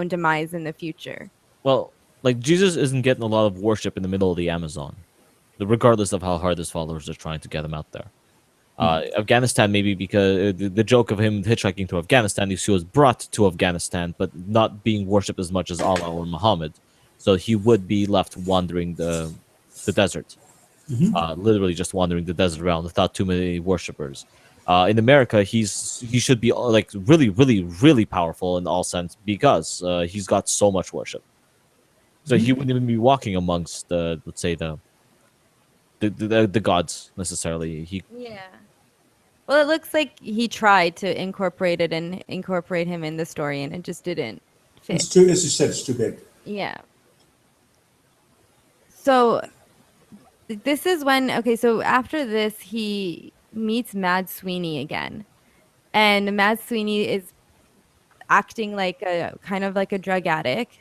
demise in the future. Well, like Jesus isn't getting a lot of worship in the middle of the Amazon, regardless of how hard his followers are trying to get him out there. Afghanistan, maybe because the joke of him hitchhiking to Afghanistan is he was brought to Afghanistan, but not being worshipped as much as Allah or Muhammad, so he would be left wandering the desert, Mm-hmm. literally just wandering the desert around without too many worshippers. In America, he should be like really, really, really powerful in all sense because he's got so much worship. So he wouldn't even be walking amongst the, let's say, the gods necessarily. He Yeah. Well, it looks like he tried to incorporate it and incorporate him in the story, and it just didn't It's fit. too, as you said, it's too big. Yeah. So this is when, okay, so after this, he meets Mad Sweeney again. And Mad Sweeney is acting like a kind of like a drug addict,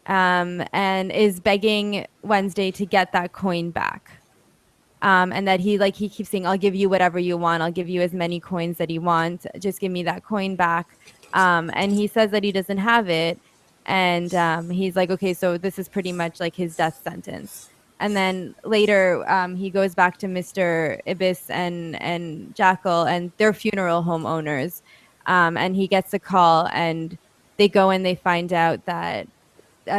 and is begging Wednesday to get that coin back. And that he keeps saying, I'll give you whatever you want. I'll give you as many coins that you want. Just give me that coin back. And he says that he doesn't have it. And he's like, okay, so this is pretty much like his death sentence. And then later, he goes back to Mr. Ibis and Jackal and their funeral home owners. And he gets a call, and they go and they find out that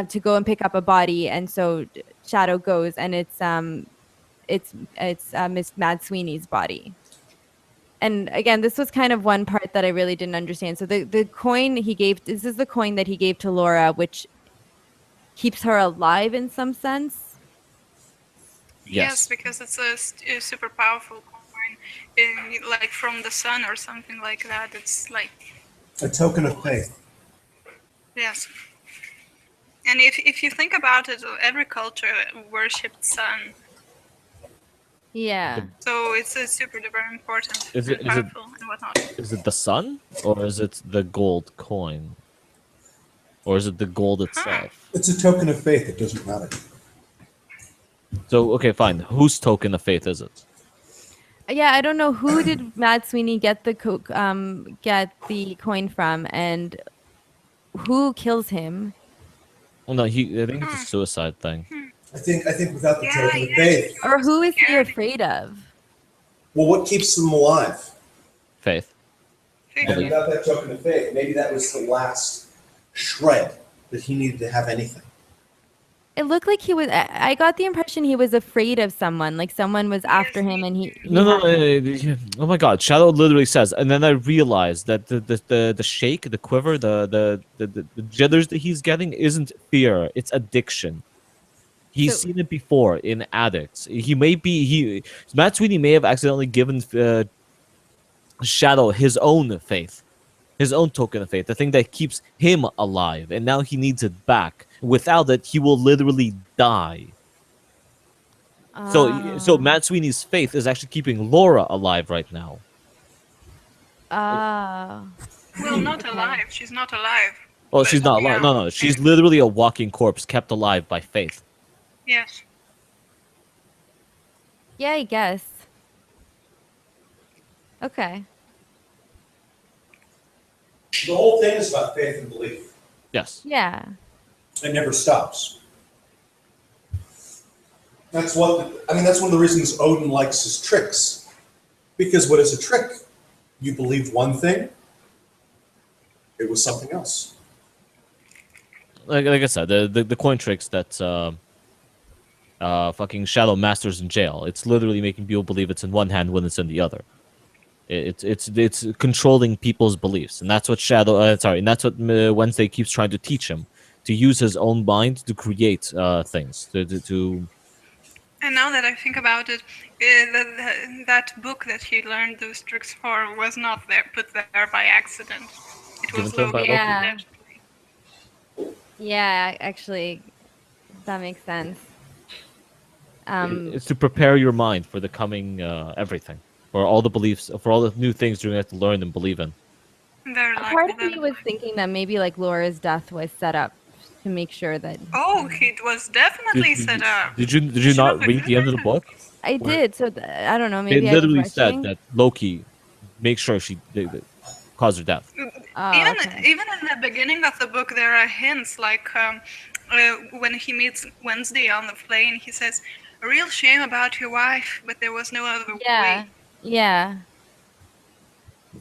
to go and pick up a body. And so Shadow goes, and it's Miss Mad Sweeney's body. And again, this was kind of one part that I really didn't understand. So the coin he gave, this is the coin that he gave to Laura, which keeps her alive in some sense. Yes, because it's a super powerful coin, like from the sun or something like that. It's like A token of faith. yes. And if you think about it, every culture worshipped sun. Yeah. So it's super duper important Is and it powerful and whatnot. is it the sun, or is it the gold coin, or is it the gold itself? It's a token of faith. It doesn't matter. So okay, fine. Whose token of faith is it? Yeah, I don't know who did Mad Sweeney get the coin from, and who kills him. Well, no, I think it's a suicide thing. I think without the Yeah, token of yeah. faith. Or who is he Scared. afraid of? Well, what keeps them alive? Faith. And without that token of faith, maybe that was the last shred that he needed to have anything. It looked like he was. I got the impression he was afraid of someone, like someone was after him, and he No, had- oh my God! Shadow literally says, and then I realized that the shake, the quiver, the jitters that he's getting isn't fear; it's addiction. He's So- seen it before in addicts. Matt Sweeney may have accidentally given Shadow his own faith, his own token of faith, the thing that keeps him alive, and now he needs it back. Without it, he will literally die. So Oh. Matt Sweeney's faith is actually keeping Laura alive right now. Oh. Well, not alive. She's not alive. Well, But, she's not alive. yeah. No, she's literally a walking corpse kept alive by faith. Yes. Yeah, I guess. Okay. The whole thing is about faith and belief. Yes. Yeah. It never stops. That's one of the reasons Odin likes his tricks. Because what is a trick? You believe one thing, it was something else. Like I said, the coin tricks that fucking Shadow masters in jail. It's literally making people believe it's in one hand when it's in the other. It's controlling people's beliefs, and that's what and that's what Wednesday keeps trying to teach him, to use his own mind to create things. To And now that I think about it, that book that he learned those tricks for was not put there by accident. It Given was to him by Loki. Loki. Yeah. intentionally. Yeah, actually, that makes sense. it's to prepare your mind for the coming everything, for all the beliefs, for all the new things you're gonna have to learn and believe in. Very Part likely of me then. was thinking that maybe like Laura's death was set up to make sure that Oh, it was definitely set up. Did you Should not have read the end of the been. book? I did. So I don't know. They Maybe I was literally said rushing. that Loki makes sure they caused her death. Oh, even okay. even in the beginning of the book, there are hints like when he meets Wednesday on the plane, he says, "A real shame about your wife, but there was no other Yeah. way." Yeah.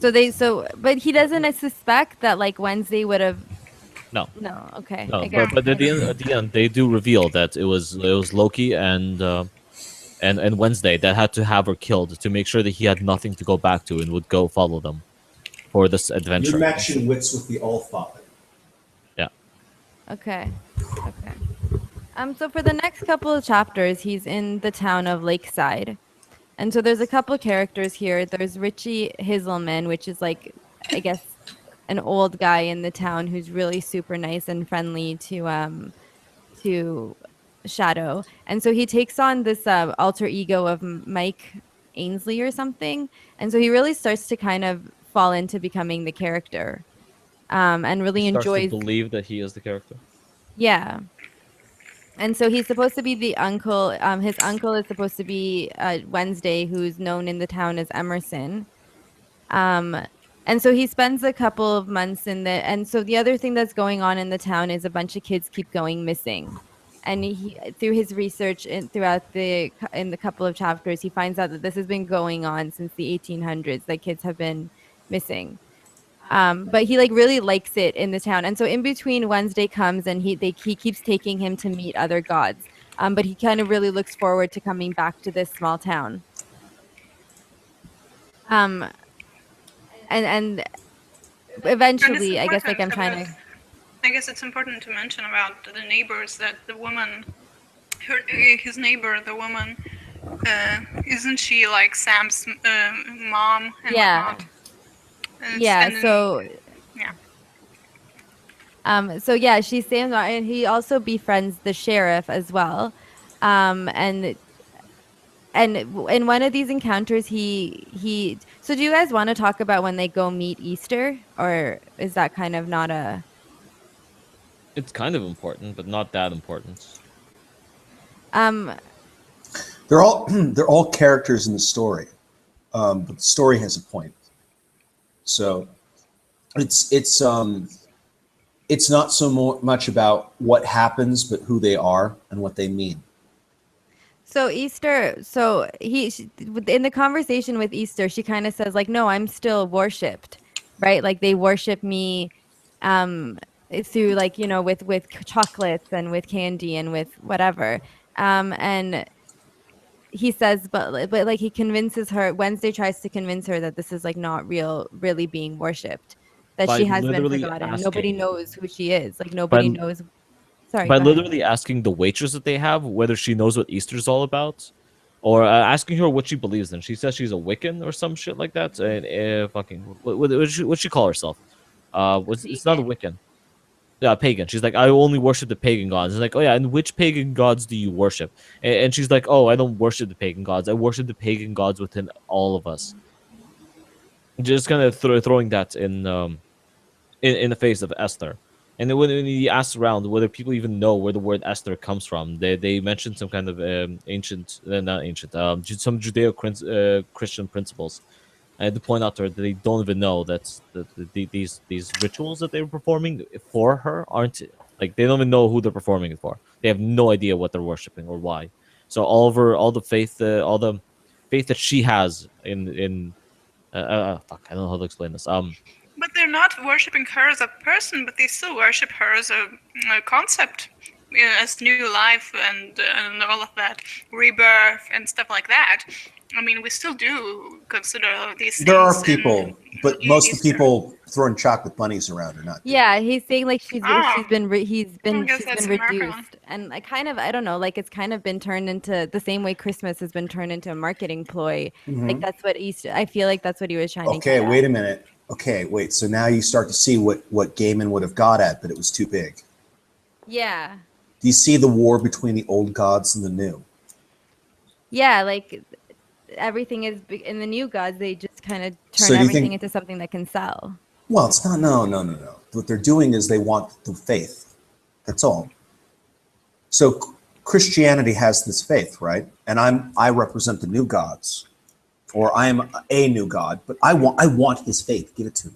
But he doesn't suspect that like Wednesday would have. No. No. Okay. No, I guess. but at the end, they do reveal that it was Loki and Wednesday that had to have her killed to make sure that he had nothing to go back to and would go follow them for this adventure. You're matching wits with the All-Father. Yeah. Okay. Okay. So for the next couple of chapters, he's in the town of Lakeside. And so there's a couple of characters here. There's Richie Hazelman, which is like, I guess, an old guy in the town who's really super nice and friendly to Shadow. And so he takes on this alter ego of Mike Ainsley or something. And so he really starts to kind of fall into becoming the character. and really He starts to enjoys. believe that he is the character. Yeah. And so he's supposed to be the uncle. His uncle is supposed to be Wednesday, who's known in the town as Emerson. Um, and so he spends a couple of months in the, and so the other thing that's going on in the town is a bunch of kids keep going missing. And he, through his research and throughout in the couple of chapters, he finds out that this has been going on since the 1800s, that kids have been missing. But he like really likes it in the town. And so in between Wednesday comes and he keeps taking him to meet other gods. But he kind of really looks forward to coming back to this small town. Um, and And it's eventually, I guess like important I'm about, trying to. I guess it's important to mention about the neighbors that the woman, his neighbor, the woman, isn't she like Sam's mom and Yeah. whatnot? Yeah. And So yeah. So yeah, she's Sam, and he also befriends the sheriff as well. And in one of these encounters, he. So do you guys want to talk about when they go meet Easter, or is that kind of not a? It's kind of important, but not that important. Um, They're all they're all characters in the story, but the story has a point. So it's not so much about what happens, but who they are and what they mean. So Easter, in the conversation with Easter, she kind of says like, "No, I'm still worshipped, right? Like they worship me, um, through like with chocolates and with candy and with whatever." And he says, but like he convinces her. Wednesday tries to convince her that this is like not really being worshipped, that By she has been literally forgotten. Nobody asking, knows who she is. Like by nobody knows. Sorry, by go ahead. literally asking the waitress that they have whether she knows what Easter's all about, or asking her what she believes in. She says she's a Wiccan or some shit like that. And fucking, what she call herself? It's not a Vegan. Wiccan. Yeah, pagan. She's like, I only worship the pagan gods. It's like, oh yeah, and which pagan gods do you worship? And she's like, oh, I don't worship the pagan gods. I worship the pagan gods within all of us. Just kind of throwing that in the face of Esther. And then when he asks around whether people even know where the word Esther comes from, they mention some kind of ancient, not ancient, some Judeo Christian principles. I had to point out to her that they don't even know that these rituals that they were performing for her aren't, like, they don't even know who they're performing it for. They have no idea what they're worshiping or why. So all the faith that she has in fuck, I don't know how to explain this. But they're not worshipping her as a person, but they still worship her as a concept, as new life and all of that, rebirth and stuff like that. I mean, we still do consider these things. There are in people, but most of the Easter. people throwing chocolate bunnies around are not. Yeah, he's saying like Ah, she's been I guess she's that's been American. reduced, and I kind of, I don't know, like it's kind of been turned into the same way Christmas has been turned into a marketing ploy. Like that's what Easter. I feel like that's what he was trying to Okay, get wait at. a minute. Okay, wait. So now you start to see what Gaiman would have got at, but it was too big. Yeah, Do you see the war between the old gods and the new? yeah, like everything is in the new gods. They just kind of turn So do you everything think? into something that can sell. Well, it's not. No, no, no, no. What they're doing is they want the faith. That's all. So Christianity has this faith, right? And I represent the new gods, or I am a new god, but I want his faith. Give it to me,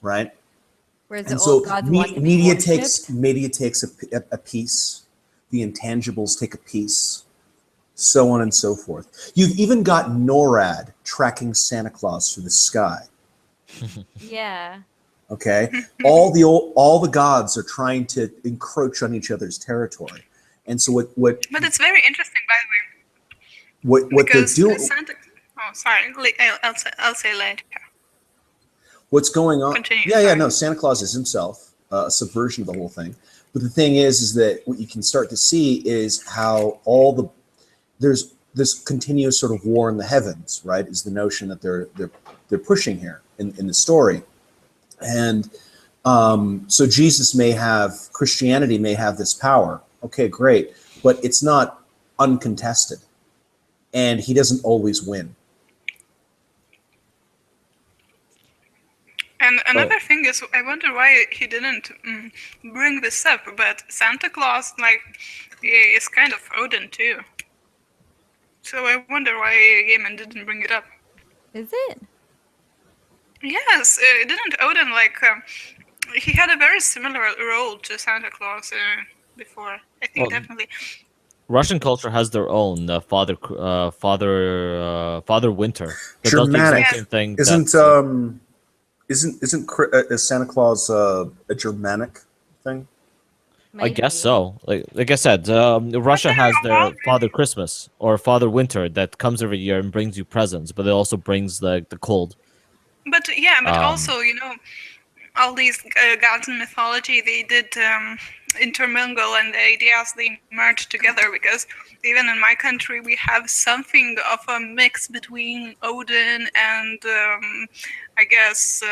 right? Whereas the And old so gods want to be worshipped. media takes a piece, the intangibles take a piece, so on and so forth. You've even got NORAD tracking Santa Claus through the sky. Yeah. Okay, all the gods are trying to encroach on each other's territory, and so what But it's very interesting, by the way, what they're because doing, Santa. Oh, sorry. I'll say later. what's going on? Continue. Yeah, sorry. no, Santa Claus is himself a subversion of the whole thing. But the thing is that what you can start to see is how there's this continuous sort of war in the heavens, right? Is the notion that they're pushing here in the story. And so Christianity may have this power. Okay, great. But it's not uncontested. And he doesn't always win. And another thing is, I wonder why he didn't bring this up. But Santa Claus, like, is kind of Odin too. So I wonder why Gaiman didn't bring it up. Is it? Yes, didn't Odin like? He had a very similar role to Santa Claus before. I think Well, definitely. Russian culture has their own Father Winter that does the Germanic. exact same thing. Isn't That's, is Santa Claus a Germanic thing? I Might guess be. so. Like I said, Russia has their Father Christmas or Father Winter that comes every year and brings you presents, but it also brings the cold. But yeah, but Um, also all these gods in mythology, they did intermingle, and the ideas they merged together, because even in my country we have something of a mix between Odin and I guess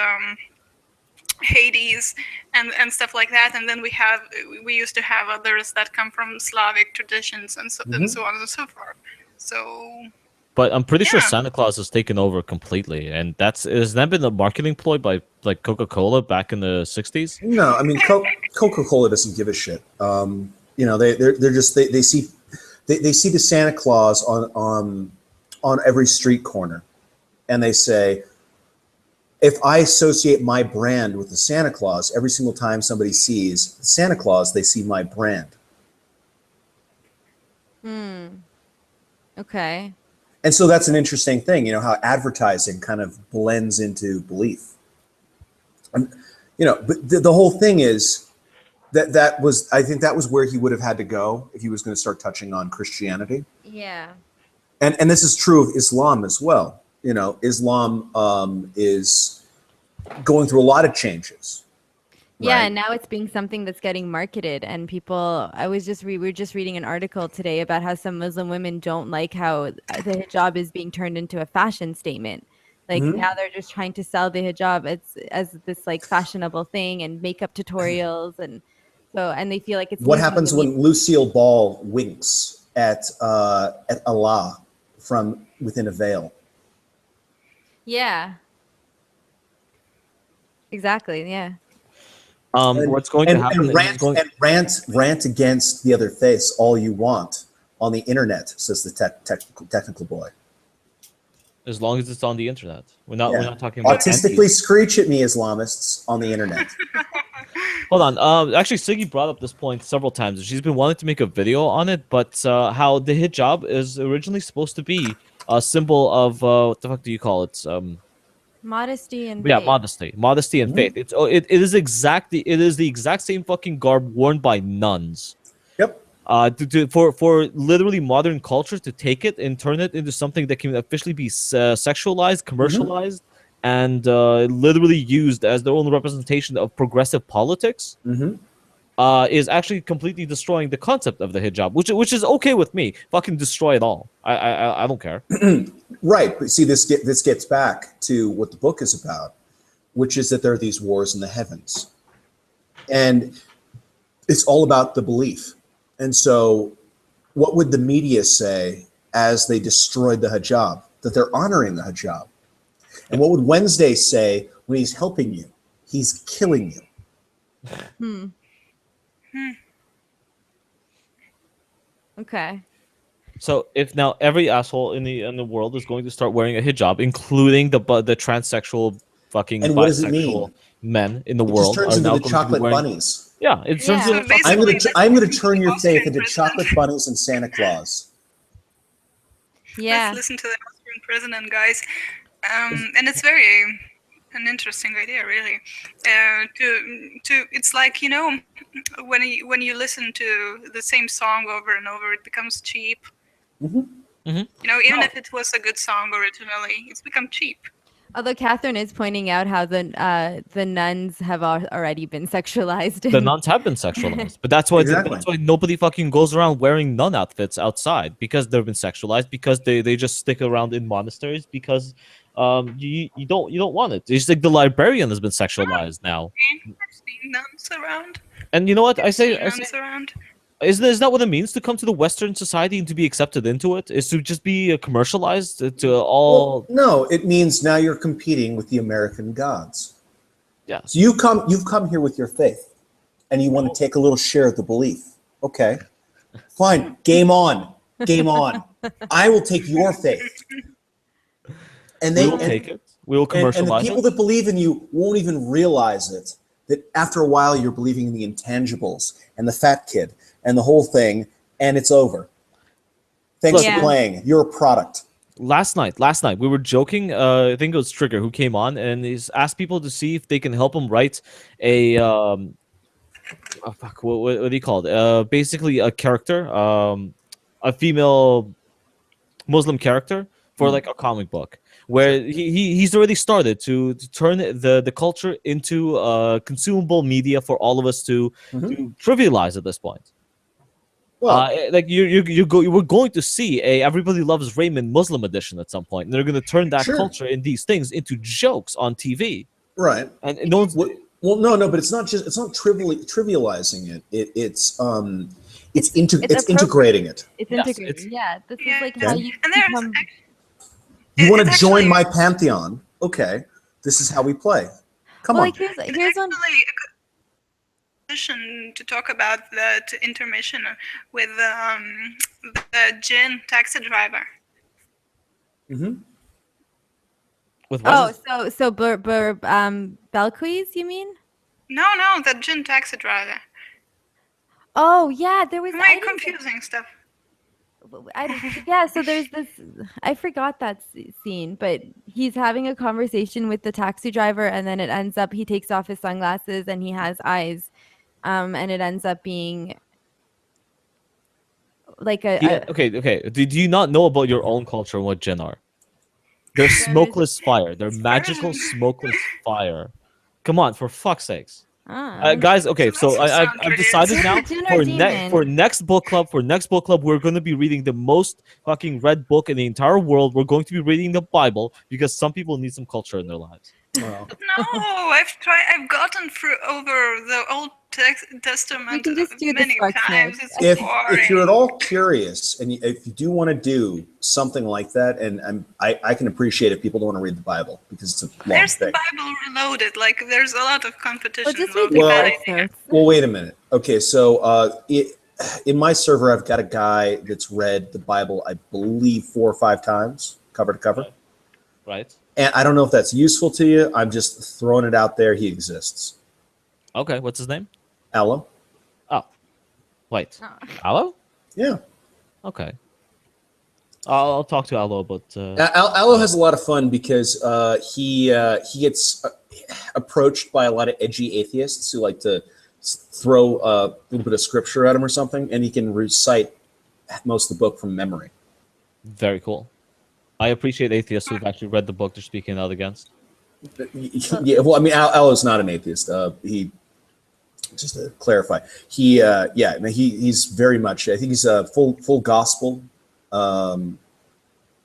Hades and stuff like that. And then we used to have others that come from Slavic traditions and so on and so forth. So but I'm pretty sure yeah. Santa Claus has taken over completely, and has that been a marketing ploy by like Coca-Cola back in the '60s? No, I mean Coca-Cola doesn't give a shit. They're just they see they see the Santa Claus on every street corner, and they say, if I associate my brand with the Santa Claus, every single time somebody sees Santa Claus, they see my brand. Okay. And so that's an interesting thing, how advertising kind of blends into belief. And, but the whole thing is I think that was where he would have had to go if he was going to start touching on Christianity. Yeah. And this is true of Islam as well. Islam is going through a lot of changes. Yeah, Right? and now it's being something that's getting marketed, and people. We were just reading an article today about how some Muslim women don't like how the hijab is being turned into a fashion statement. Like now they're just trying to sell the hijab as this like fashionable thing and makeup tutorials, and they feel like it's What losing happens the when Lucille Ball winks at Allah from within a veil? Yeah. Exactly. Yeah. What's going to happen is going Rant against the other face all you want on the internet, says the technical boy. as long as it's on the internet. We're Yeah. not talking about Autistically screech at me, Islamists, on the internet. Hold on. Actually, Siggy brought up this point several times. She's been wanting to make a video on it, but how the hijab is originally supposed to be a symbol of what the fuck do you call it? Modesty and Yeah, faith. modesty and faith. It is the exact same fucking garb worn by nuns. Yep. For literally modern culture to take it and turn it into something that can officially be sexualized, commercialized, and literally used as their own representation of progressive politics, is actually completely destroying the concept of the hijab, which is okay with me. Fucking destroy it all. I don't care. Right, but see, this gets back to what the book is about, which is that there are these wars in the heavens, and it's all about the belief. And so, what would the media say as they destroyed the hijab? That they're honoring the hijab. And what would Wednesday say when he's helping you? He's killing you. Okay. So if now every asshole in the world is going to start wearing a hijab, including the transsexual fucking And what does it mean? bisexual men in the It just world turns are into now the going to be chocolate wearing. bunnies. Yeah, it turns Yeah. into. So I'm basically, I'm gonna let's turn your listen to faith the into Austrian chocolate bunnies and Santa Claus. Yeah. Let's listen to the Austrian president, guys. And it's very an interesting idea, really. It's like when you listen to the same song over and over, it becomes cheap. Even if it was a good song originally, it's become cheap. Although Catherine is pointing out how the nuns have already been sexualized. The nuns have been sexualized, but that's why Exactly. that's why nobody fucking goes around wearing nun outfits outside, because they've been sexualized, because they just stick around in monasteries, because you don't want it. It's like the librarian has been sexualized now. I've seen nuns around. And you know what I I've say? seen nuns around. Is that what it means to come to the Western society and to be accepted into it? Is to just be commercialized to all? Well, no, it means now you're competing with the American gods. Yes. So you've come here with your faith, and you want to take a little share of the belief. Okay, fine. Game on. Game on. I will take your faith, and We they will take it. We will and the commercialize people it. that believe in you won't even realize it. That after a while you're believing in the intangibles and the fat kid and the whole thing, and it's over. Thanks Look, for playing. You're a product. last night we were joking. I think it was Trigger who came on and he's asked people to see if they can help him write a oh, fuck, what do you call it? Basically a character, a female Muslim character for like a comic book where he's already started to turn the culture into consumable media for all of us to trivialize at this point. Well, Like you were going to see a Everybody Loves Raymond Muslim edition at some point, and they're going to turn that Sure. culture and these things into jokes on TV. right. And no one's Well, no, but it's not trivializing it. It's It's integrating it. It's Yes, integrated. it's- Yeah, this Yeah. is like how Okay. you And there's become. You want to it's join actually- my pantheon? Okay, this is how we play. Come Well, on. like here's It's one. actually a good position to talk about that intermission with the Jin taxi driver. Hmm. with what? Oh, Belquiz, you mean? No, the Jin taxi driver. Oh yeah, there was. Am I confusing stuff? Yeah, so there's this. I forgot that scene, but he's having a conversation with the taxi driver, and then it ends up he takes off his sunglasses and he has eyes, and it ends up being like Yeah, okay. Do you not know about your own culture and what Jinn are? They're smokeless fire. They're magical smokeless fire. Come on, for fuck's sakes. Guys, okay, So so that's I've sound decided now Jinn or demon? for next book club, we're going to be reading the most fucking read book in the entire world. We're going to be reading the Bible because some people need some culture in their lives. Well, No, I've gotten through over the Old Testament can just do the many Sparks times. notes. It's if you're at boring. all curious and if you do want to do something like that, and I can appreciate if people don't want to read the Bible because it's a long There's thing. the Bible Reloaded. Like there's a lot of competition. Well, just about read the Well- Sparks humanity. notes. Well, wait a minute. Okay, so in my server, I've got a guy that's read the Bible, I believe, 4 or 5 times, cover to cover. Right? And I don't know if that's useful to you. I'm just throwing it out there. He exists. Okay, what's his name? Ella. Oh. Wait. Oh. Aloe? Yeah. Okay. I'll talk to Aloe about Aloe has a lot of fun because he gets approached by a lot of edgy atheists who like to throw a little bit of scripture at him or something, and he can recite most of the book from memory. very cool. I appreciate atheists who've actually read the book they're speaking out against. Yeah, well, I mean, Aloe's not an atheist. He just to clarify, he's very much. I think he's a full gospel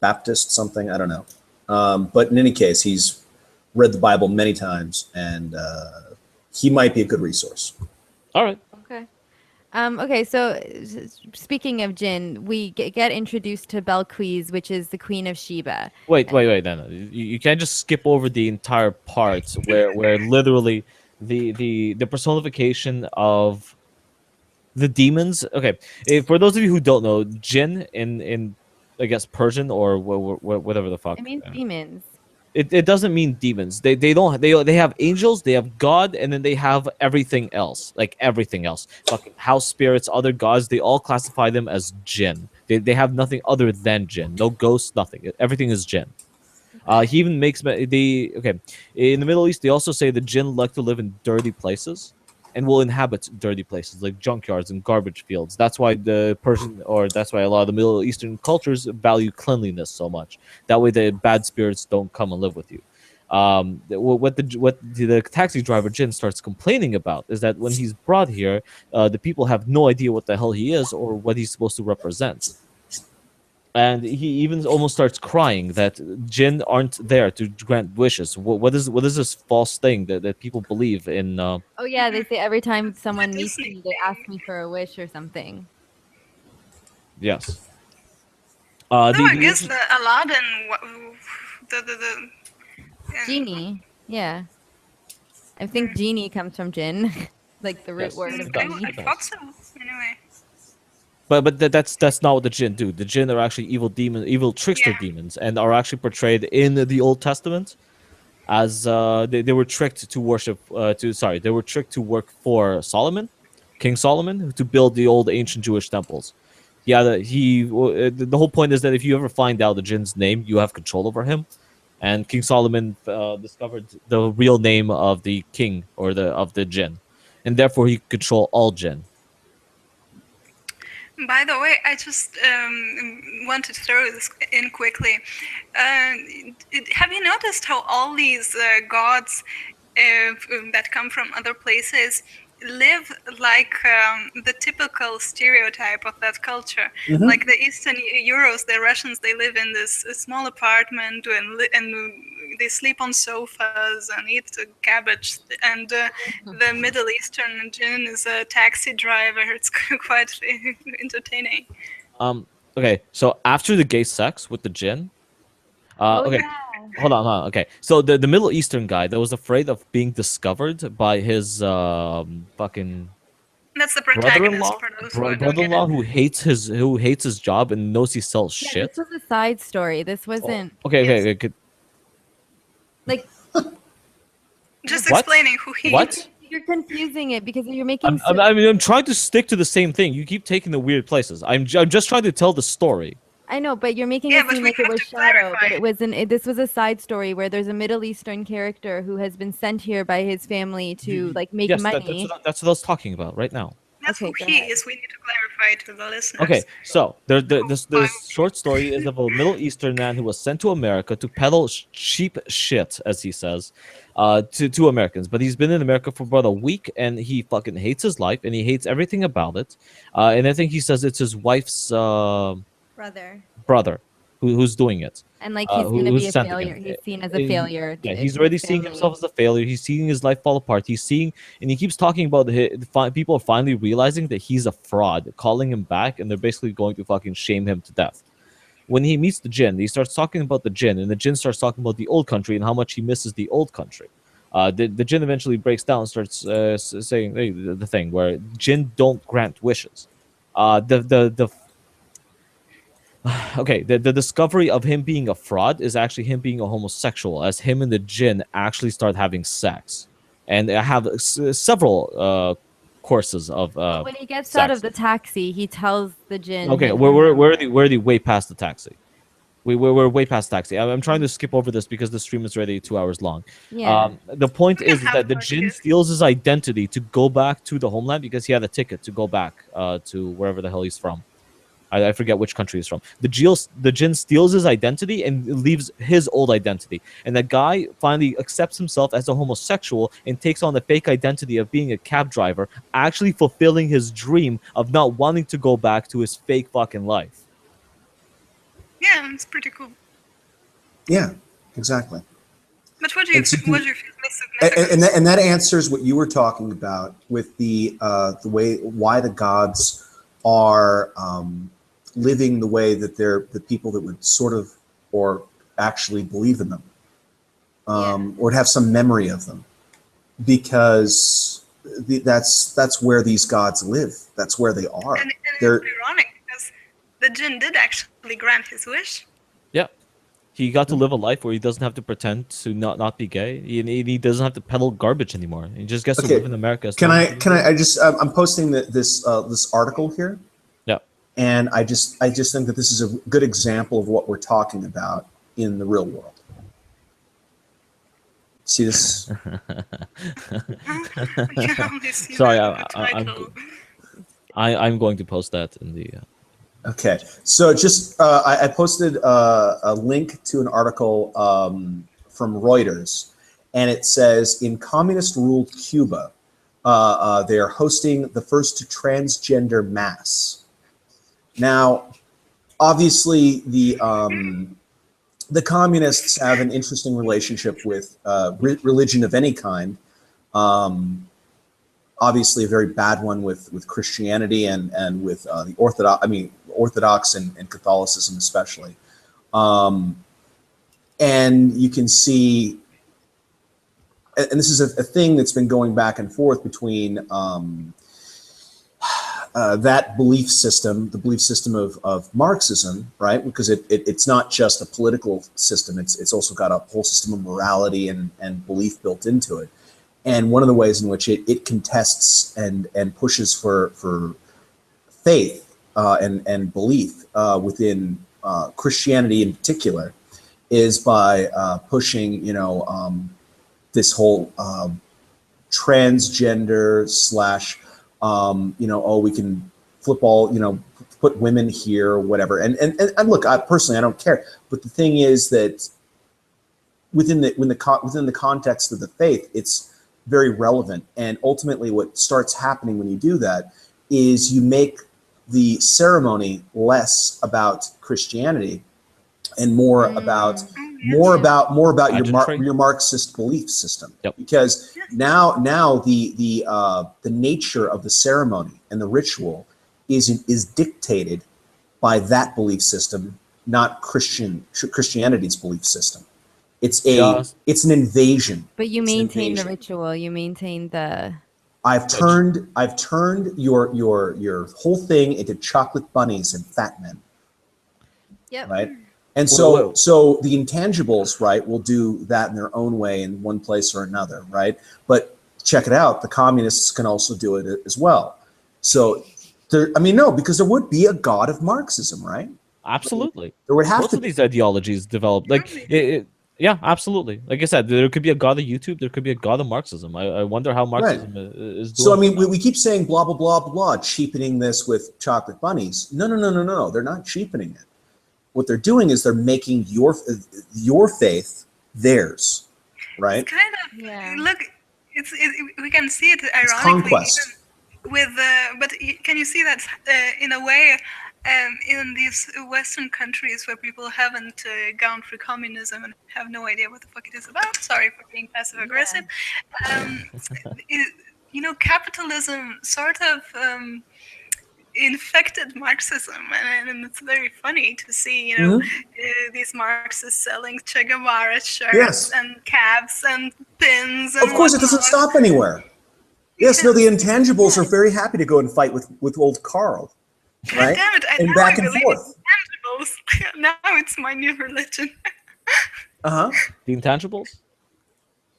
Baptist, something, I don't know. But in any case, he's read the Bible many times, and he might be a good resource. All right. Okay. Okay, so speaking of Jinn, we get introduced to Belquiz, which is the Queen of Sheba. Wait. No. You can't just skip over the entire part where literally the personification of the demons. Okay, for those of you who don't know, Jinn in I guess Persian or whatever the fuck. It means demons. It doesn't mean demons. They have angels, they have God, and then they have everything else, like everything else. Fucking house spirits, other gods, they all classify them as jinn. They have nothing other than jinn. No ghosts, nothing. Everything is jinn. He even makes in the Middle East they also say the jinn like to live in dirty places and will inhabit dirty places like junkyards and garbage fields. That's why that's why a lot of the Middle Eastern cultures value cleanliness so much. That way the bad spirits don't come and live with you. What the taxi driver Jin starts complaining about is that when he's brought here, the people have no idea what the hell he is or what he's supposed to represent. And he even almost starts crying that jinn aren't there to grant wishes. What is this false thing that people believe in? Oh yeah, they say every time someone meets Disney me, they ask me for a wish or something. Yes. No, I guess the Aladdin, the Genie, yeah. I think genie comes from jinn, like the root Yes, word of it does. I genie. It thought does. so. Anyway, But that's not what the jinn do. The jinn are actually evil demon, evil trickster yeah. demons, and are actually portrayed in the Old Testament as they were tricked to worship they were tricked to work for Solomon, King Solomon, to build the old ancient Jewish temples. Yeah, the whole point is that if you ever find out the jinn's name, you have control over him. And King Solomon discovered the real name of the king or the jinn, and therefore he could control all jinn. By the way, I just want to throw this in quickly. Uh, have you noticed how all these gods that come from other places live like the typical stereotype of that culture? Mhm. Like the Eastern Euros, the Russians, they live in this small apartment and they sleep on sofas and eat cabbage. And the Middle Eastern jinn is a taxi driver. It's quite entertaining. Okay, so after the gay sex with the jinn, Oh okay, yeah. hold on. Okay, so the Middle Eastern guy that was afraid of being discovered by his fucking That's the protagonist brother-in-law, for those who don't get brother-in-law it. who hates his job and knows he sells Yeah, this shit. was a side story. This Oh, wasn't Yes. like Just What? explaining who he. What? you're confusing it because you're making I'm trying to stick to the same thing. You keep taking the weird places. I'm just trying to tell the story. I know, but you're making Yeah, it but seem we like it have was to Shadow, but clarify. it wasn't. This was a side story where there's a Middle Eastern character who has been sent here by his family to like make Yes, money. that's what I was talking about right now. That's who Okay, go he ahead. is. We need to clarify to the Okay, listeners. so Why this short story is of a Middle Eastern man who was sent to America to peddle cheap shit, as he says, to Americans. But he's been in America for about a week, and he fucking hates his life, and he hates everything about it. And I think he says it's his wife's Brother. brother who's doing it, And like he's gonna who's be a sending failure. him. He's seen as a failure Yeah, to he's his already seeing himself family. as a failure. He's seeing his life fall apart. He's seeing, and he keeps talking about people are finally realizing that he's a fraud, calling him back, and they're basically going to fucking shame him to death. When he meets the Jinn, he starts talking about the Jinn, and the Jinn starts talking about the old country and how much he misses the old country. The Jinn eventually breaks down and starts saying the thing where Jinn don't grant wishes. The okay, the discovery of him being a fraud is actually him being a homosexual, as him and the Jinn actually start having sex, and I have several courses of But when he gets out of sex. the taxi, he tells the Jinn Okay, his we're already way past the taxi. We're way past taxi. I'm trying to skip over this because the stream is already 2 hours long. Yeah. The point we can is have that the part Jinn two. steals his identity to go back to the homeland because he had a ticket to go back to wherever the hell he's from. I forget which country he's from. The Jinn steals his identity and leaves his old identity. And the guy finally accepts himself as a homosexual and takes on the fake identity of being a cab driver, actually fulfilling his dream of not wanting to go back to his fake fucking life. Yeah, it's pretty cool. Yeah, exactly. But what do you And so what do you feel is significant? and that answers what you were talking about with the way why the gods are living the way that they're the people that would sort of or actually believe in them or have some memory of them because that's where these gods live. That's where they are. And They're it's ironic because the Jinn did actually grant his wish. Yeah. He got to live a life where he doesn't have to pretend to not be gay. He doesn't have to peddle garbage anymore. He just gets to live okay. in America. As Can long I as he can lives. I just I'm posting this article here. Yeah. And I just think that this is a good example of what we're talking about in the real world. See this? You can only see Sorry, the title. I'm going to post that in the. Okay, so just I posted a link to an article from Reuters, and it says in communist-ruled Cuba, they are hosting the first transgender mass. Now, obviously, the communists have an interesting relationship with religion of any kind. Obviously, a very bad one with Christianity and with the Orthodox and Catholicism especially. And you can see and this is a thing that's been going back and forth between that belief system, the belief system of Marxism, right? Because it's not just a political system; it's also got a whole system of morality and belief built into it. And one of the ways in which it contests and pushes for faith and belief within Christianity in particular is by pushing, this whole transgender slash, we can flip all, put women here or whatever. And look, I personally don't care. But the thing is that within the context of the faith, it's very relevant. And ultimately, what starts happening when you do that is you make the ceremony less about Christianity and more about your Marxist belief system. Yep. Because now the nature of the ceremony and the ritual is dictated by that belief system, not Christianity's belief system. It's an invasion. But you maintain the ritual. You maintain the. I've turned your whole thing into chocolate bunnies and fat men. Yep. Right. And so the intangibles, right, will do that in their own way in one place or another, right? But check it out, the communists can also do it as well. So because there would be a god of Marxism, right? Absolutely. There would have Most of these ideologies developed yeah, absolutely. Like I said, there could be a god of YouTube. There could be a god of Marxism. I wonder how Marxism is doing. So we keep saying blah blah blah blah, cheapening this with chocolate bunnies. No. They're not cheapening it. What they're doing is they're making your faith theirs, right? It's kind of look. We can see it ironically conquest. With but can you see that in a way? In these Western countries where people haven't gone through communism and have no idea what the fuck it is about. Sorry for being passive aggressive. Capitalism sort of infected Marxism, and it's very funny to see, these Marxists selling Che Guevara shirts and caps and pins. And of course, it doesn't stop anywhere. Yes, no, the intangibles are very happy to go and fight with old Carl. Right? Damn it, and back and forth. Now it's my new religion. The intangibles?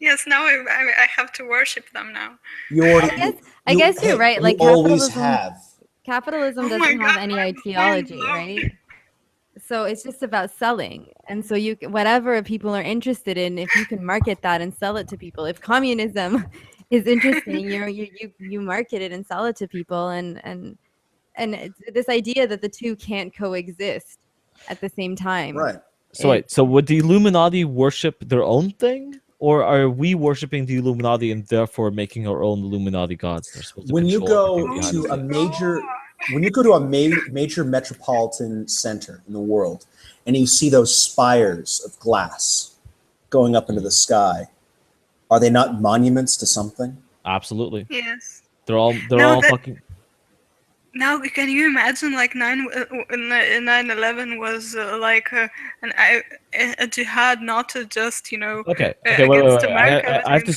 Yes, now I have to worship them now. I guess you're right. Like capitalism Oh doesn't my have God, any my ideology, brain right? So it's just about selling. And so whatever people are interested in, if you can market that and sell it to people, if communism is interesting, you market it and sell it to people, and this idea that the two can't coexist at the same time. Right. So would the Illuminati worship their own thing? Or are we worshiping the Illuminati and therefore making our own Illuminati gods? When you go to a major metropolitan center in the world and you see those spires of glass going up into the sky, are they not monuments to something? Absolutely. Yes. They're all fucking. Now, can you imagine, like 9/11 was like a jihad, not to just Okay, against wait. America. I have to.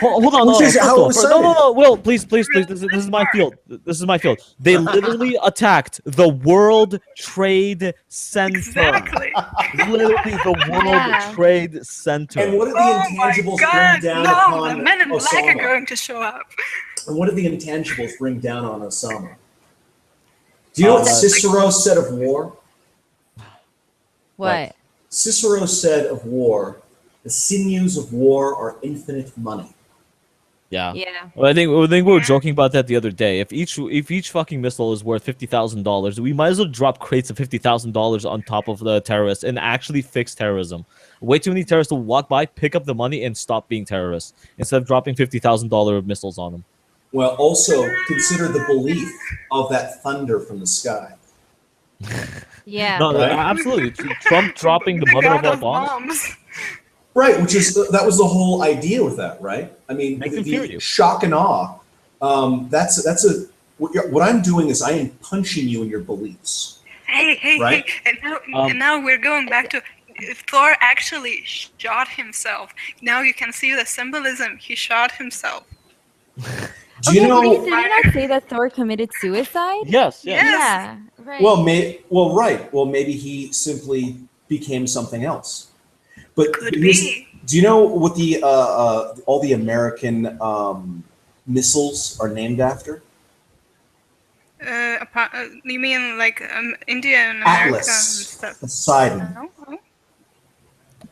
Hold on. Which is how it was No. Will, please. This is my field. They literally attacked the World Trade Center. Exactly. Literally the World Trade Center. And what did the intangibles bring down upon the men in black Osama? are going to show up. And what did the intangibles bring down on Osama? Do you know what Cicero said of war? What? Cicero said of war, the sinews of war are infinite money. Yeah. Well, I think we were joking about that the other day. If each fucking missile is worth $50,000, we might as well drop crates of $50,000 on top of the terrorists and actually fix terrorism. Way too many terrorists will walk by, pick up the money, and stop being terrorists instead of dropping $50,000 missiles on them. Well, also consider the belief of that thunder from the sky. Yeah. No, absolutely. Trump dropping the mother of all bombs. Right, that was the whole idea with that, right? I mean, the shock and awe. What I'm doing is I am punching you in your beliefs. Hey, right? And now we're going back to Thor actually shot himself. Now you can see the symbolism. He shot himself. Do you Okay, know? did he not say that Thor committed suicide? Yes, yes. Yes. Yeah, right. Well, right. Well, maybe he simply became something else. But Could here's, be. do you know what the all the American missiles are named after? You mean like India and America and Atlas, stuff? Poseidon, No? Oh.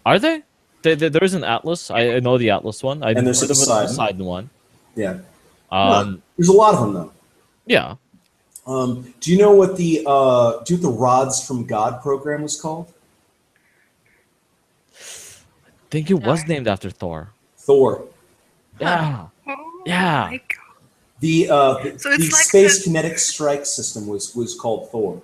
Are they? There is an Atlas. I know the Atlas one. I've and there's heard a of the Poseidon. Poseidon one. Yeah. Um, There's a lot of them though. yeah. Do you know what the Rods from God program was called? I think it was No. named after Thor. Thor. Yeah. Oh Yeah. my god. The So it's like Space the- Kinetic Strike System was called Thor.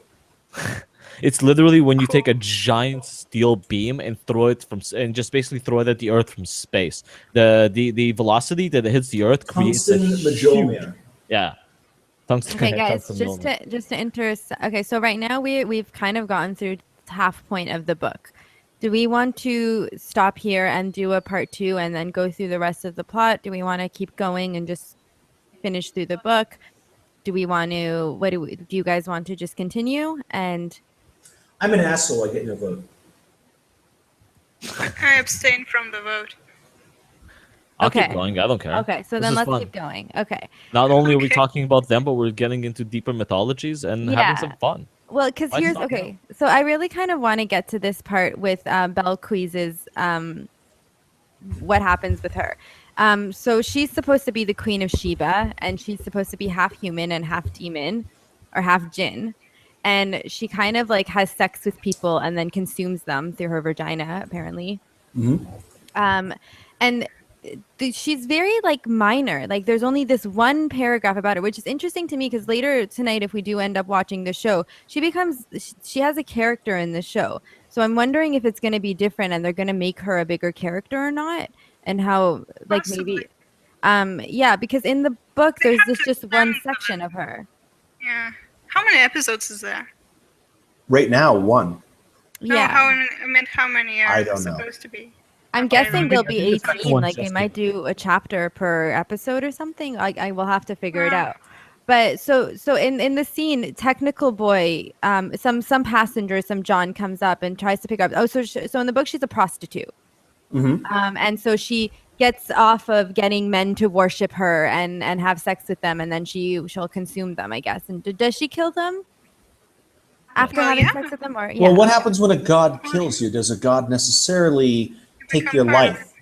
It's literally when you take a giant steel beam and throw it and just basically throw it at the Earth from space. The velocity that it hits the Earth creates a Tungsten huge, Majolium. yeah. Tungsten. Okay, guys, tungsten just element. to okay, so right now we've kind of gotten through half point of the book. Do we want to stop here and do a part 2 and then go through the rest of the plot? Do we want to keep going and just finish through the book? Do we want to do you guys want to just continue? And I'm an asshole. I get no vote. I abstain from the vote. I'll keep Okay. going. I don't care. okay, so This then is let's fun. keep going. Okay. Not only are we Okay. talking about them, but we're getting into deeper mythologies and having Yeah. some fun. Well, because Why here's stop okay. So I really kind of want to get to this part with Belquiz's what happens with her. So she's supposed to be the Queen of Sheba, and she's supposed to be half human and half demon, or half jinn. And she kind of like has sex with people and then consumes them through her vagina, apparently. Mhm. And she's very like minor. Like there's only this one paragraph about her, which is interesting to me because later tonight, if we do end up watching the show, she has a character in the show. So I'm wondering if it's going to be different and they're going to make her a bigger character or not, and how like Possibly. maybe yeah, because in the book They there's have this to just one expand section of her. Yeah. How many episodes is there? Right now, one. No, Yeah. I meant how many are I don't know. supposed to be? I'm Okay, guessing right. there'll I be think the second 18. one's Like they just might do a chapter per episode or something. I will have to figure it Ah. out. But so in the scene, technical boy, some passenger, some John comes up and tries to pick up. Oh, so in the book she's a prostitute. Mhm. And so she gets off of getting men to worship her and have sex with them, and then she'll consume them, I guess. And does she kill them after Well, having yeah. sex with them, or Well, what okay. happens when a god kills you? Does a god necessarily take become your part of life?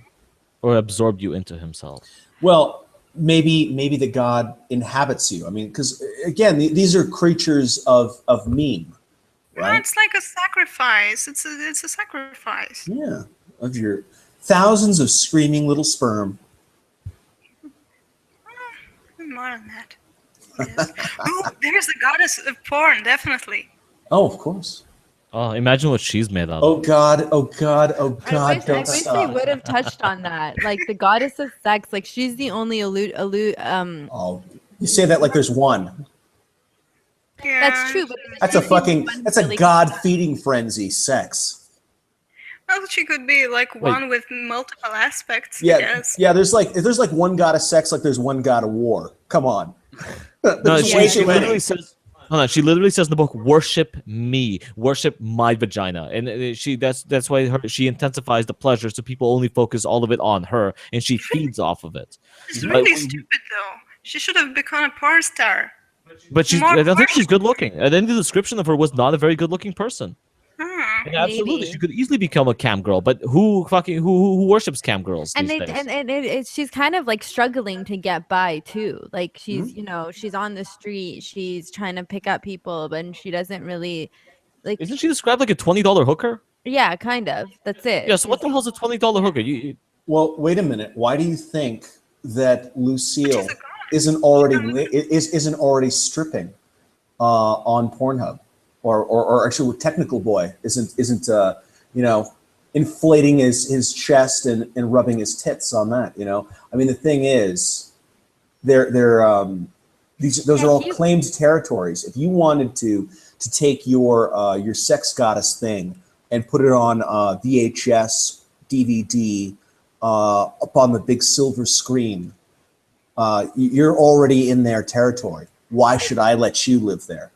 Or absorb you into himself. Well, maybe the god inhabits you. I mean, because again, these are creatures of meme, No, right? it's like a sacrifice. It's a sacrifice. Yeah, of your thousands of screaming little sperm. More than that. Yes. Oh, there's the goddess of porn, definitely. Oh, of course. Oh, imagine what she's made out Oh of. God! Oh God! Oh God! I Don't wish they stop! would have touched on that. Like the goddess of sex, like she's the only Oh, you say that like there's one. Yeah. that's true, but That's she's the only one that's a really- god feeding frenzy. Sex. Well, she could be like one with multiple aspects. I Yeah, guess. yeah. There's like one god of sex, like there's one god of war. Come on. No, There's way she too literally many. says. Hold on, she literally says in the book, "Worship me, worship my vagina," and that's why she intensifies the pleasure, so people only focus all of it on her, and she feeds off of it. It's But- really stupid, though. She should have become a porn star. But she's, More I don't think worship. she's good looking. And then the description of her was not a very good looking person. Hmm. And absolutely, Maybe. she could easily become a cam girl. But who worships cam girls and these it, days? she's kind of like struggling to get by too. Like she's Mm-hmm. she's on the street, she's trying to pick up people, but she doesn't really like. Isn't she described like a $20 hooker? Yeah, kind of. That's it. Yeah. So what the hell's a $20 hooker? Well, wait a minute. Why do you think that Lucille She's a god. isn't already stripping on Pornhub, or actually with Technical Boy isn't inflating his chest and rubbing his tits on that? I mean, the thing is, those are all you- claimed territories. If you wanted to take your sex goddess thing and put it on VHS, DVD, up on the big silver screen, you're already in their territory. Why should I let you live there?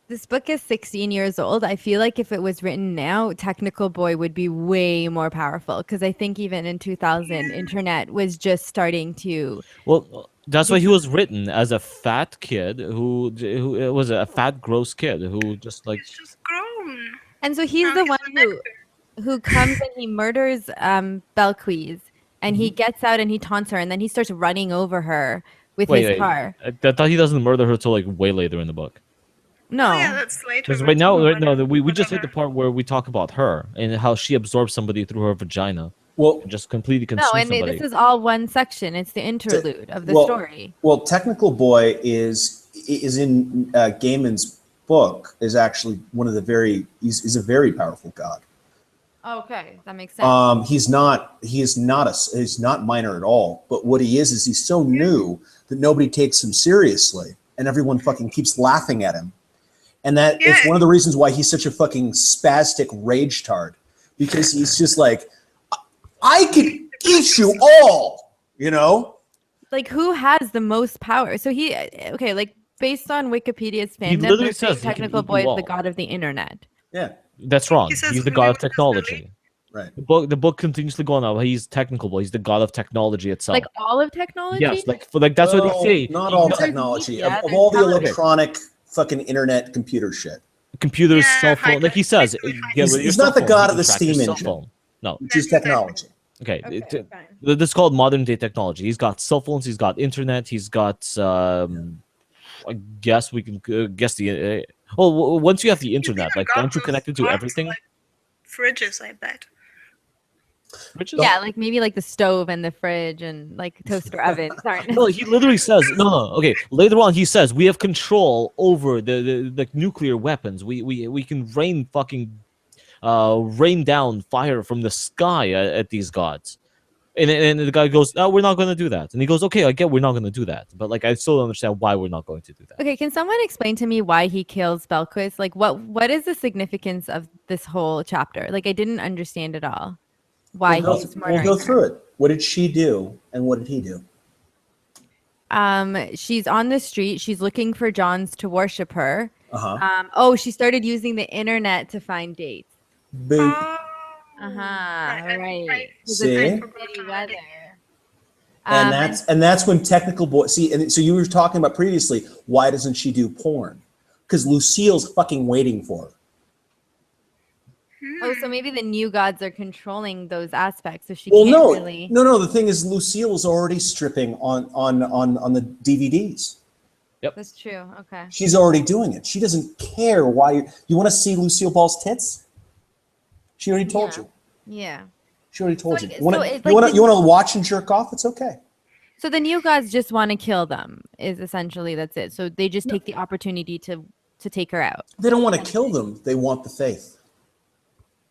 This book is 16 years old. I feel like if it was written now, Technical Boy would be way more powerful because I think even in 2000, internet was just starting to. Well, that's why he was written as a fat kid who was a fat, gross kid who just like. He's just grown. And so he's Now the he's one an actor. who comes and he murders Belquise and he gets out and he taunts her and then he starts running over her with his car. I thought he doesn't murder her till like way later in the book. No. Oh, yeah, that's later. Because but right now, whatever. we just hit the part where we talk about her and how she absorbs somebody through her vagina Well, and just completely No, consumes and somebody. this is all one section. It's the interlude of the well, story. Well, Technical Boy is in Gaiman's book is actually one of the he's a very powerful god. Okay, that makes sense. He's not minor at all. But what he is he's so new that nobody takes him seriously, and everyone fucking keeps laughing at him. And that is one of the reasons why he's such a fucking spastic rage tard, because he's just like, I could eat you all, you know? Like, who has the most power? So okay, like, based on Wikipedia's He fandom, literally they're saying says he can Technical eat Boy you is the all. god of the internet. Yeah, That's wrong. He says He's the who god he of wants to technology. right. The book continuously going on. He's Technical Boy. He's the god of technology itself. Like, all of technology? Yes, like that's what they say. Not He all knows technology. media, Of there's all the television. electronic fucking internet computer shit. computers, Yeah, cell phone. Like he says, basically get rid of your He's cell not the phone. god You of can the track your steam cell engine. phone. No. Which is technology. Okay. Okay, fine. This is called modern day technology. He's got cell phones. He's got internet. He's got. I guess we can guess the. Once you have the He's internet, even like, got aren't you those connected to bots, everything? Like fridges, I bet. Fridges? Yeah, like maybe like the stove and the fridge and like toaster ovens aren't. No, he literally says no. Okay, later on he says we have control over the nuclear weapons. We can rain down fire from the sky at these gods. And the guy goes, "Oh, we're not going to do that." And he goes, "Okay, I get we're not going to do that, but like I still don't understand why we're not going to do that." Okay, can someone explain to me why he kills Belquis? Like, what is the significance of this whole chapter? Like, I didn't understand at all. Why he's We'll murdering go her. through it. What did she do, and what did he do? She's on the street. She's looking for Johns to worship her. She started using the internet to find dates. Boop. Oh, Right. See? I forgot already. And that's when Technical Boy. See, and so you were talking about previously. Why doesn't she do porn? Because Lucille's fucking waiting for her. Oh, so maybe the new gods are controlling those aspects, so she Well, can't no, really. no. The thing is, Lucille is already stripping on the DVDs. That's true. Okay. She's already doing it. She doesn't care why you want to see Lucille Ball's tits. She already told you. Yeah. She already told So you. it- You want so to it's like you want to watch and jerk off? It's okay. So the new gods just want to kill them. Is essentially that's it. So they just take the opportunity to take her out. They don't want to kill them. They want the faith.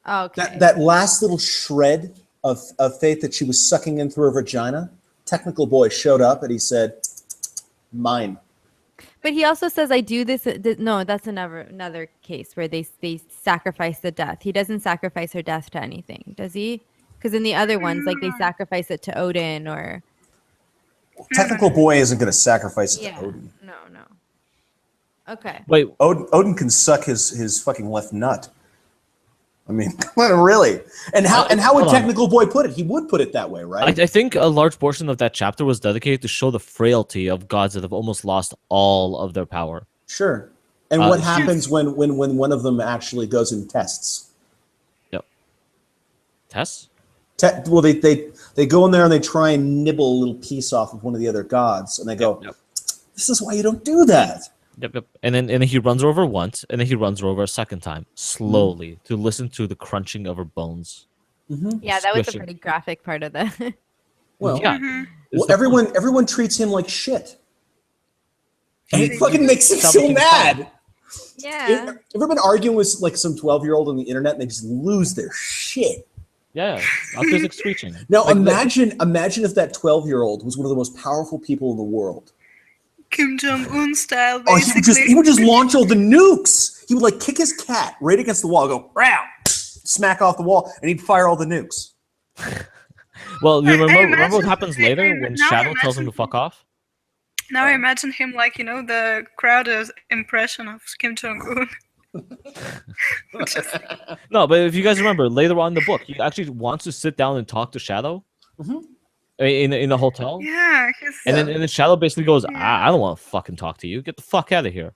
Okay. That last little shred of faith that she was sucking in through her vagina. Technical Boy showed up and he said, "Mine." But he also says, "I do this." No, that's another case where they sacrifice the death. He doesn't sacrifice her death to anything, does he? Because in the other ones, like they sacrifice it to Odin or. Technical Boy isn't going to sacrifice it Yeah. to Odin. No. Okay. Wait, Odin can suck his fucking left nut. I mean, really. And how would hold on. Technical Boy put it? He would put it that way, right? I think a large portion of that chapter was dedicated to show the frailty of gods that have almost lost all of their power. Sure. And what she- happens when one of them actually goes and tests? Yep. Tess? Well, they go in there and they try and nibble a little piece off of one of the other gods, and they go, Yep. "This is why you don't do that." Yep. And then he runs her over once, and then he runs her over a second time, slowly, to listen to the crunching of her bones. Yeah, that was a Squishing. pretty graphic part of the. Well, Yeah. It's well, the everyone treats him like shit, and it fucking makes him Stop so making mad. fun. Yeah. Ever been arguing with like some 12-year-old on the internet and they just lose their shit? Yeah, out there's like screeching. Now Like, imagine if that 12-year-old was one of the most powerful people in the world. Kim Jong-un style, Oh, basically. he would just launch all the nukes. He would like kick his cat right against the wall, and go, "Row!" smack off the wall, and he'd fire all the nukes. Well, you I remember what imagine happens later when now I Shadow tells him to imagine fuck off? now I imagine him like the Crowder's impression of Kim Jong Un. No, but if you guys remember later on in the book, he actually wants to sit down and talk to Shadow in the hotel, Yeah, and then Shadow basically goes, Yeah. I don't want to fucking talk to you. Get the fuck out of here.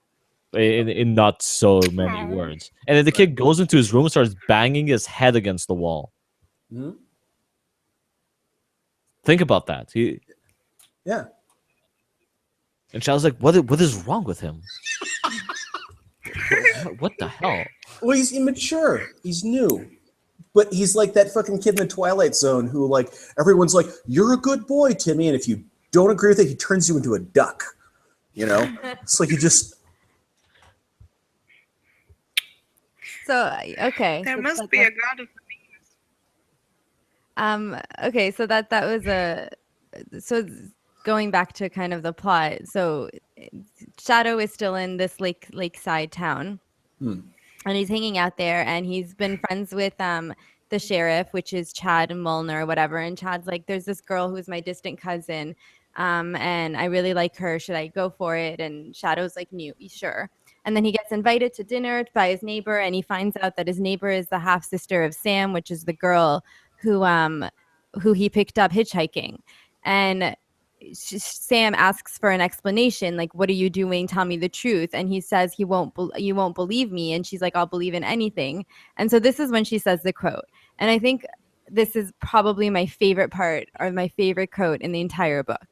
In not so many Aw. words. And then the kid goes into his room and starts banging his head against the wall. Mhm. Think about that. Yeah. And Shadow's like, what is wrong with him? What the hell? Well, he's immature. He's new. But he's like that fucking kid in the Twilight Zone who, like, everyone's like, you're a good boy, Timmy. And if you don't agree with it, he turns you into a duck. You know? It's like you just... So okay. There so must that- be a god of Okay, so that was so going back to kind of the plot. So Shadow is still in this lakeside town. Hmm. And he's hanging out there, and he's been friends with the sheriff, which is Chad Mulner or whatever. And Chad's like, there's this girl who's my distant cousin, and I really like her. Should I go for it? And Shadow's like, no, sure. And then he gets invited to dinner by his neighbor, and he finds out that his neighbor is the half sister of Sam, which is the girl who he picked up hitchhiking. And Sam asks for an explanation, like, what are you doing? Tell me the truth. And he says you won't believe me. And she's like, I'll believe in anything. And so this is when she says the quote. And I think this is probably my favorite part or my favorite quote in the entire book.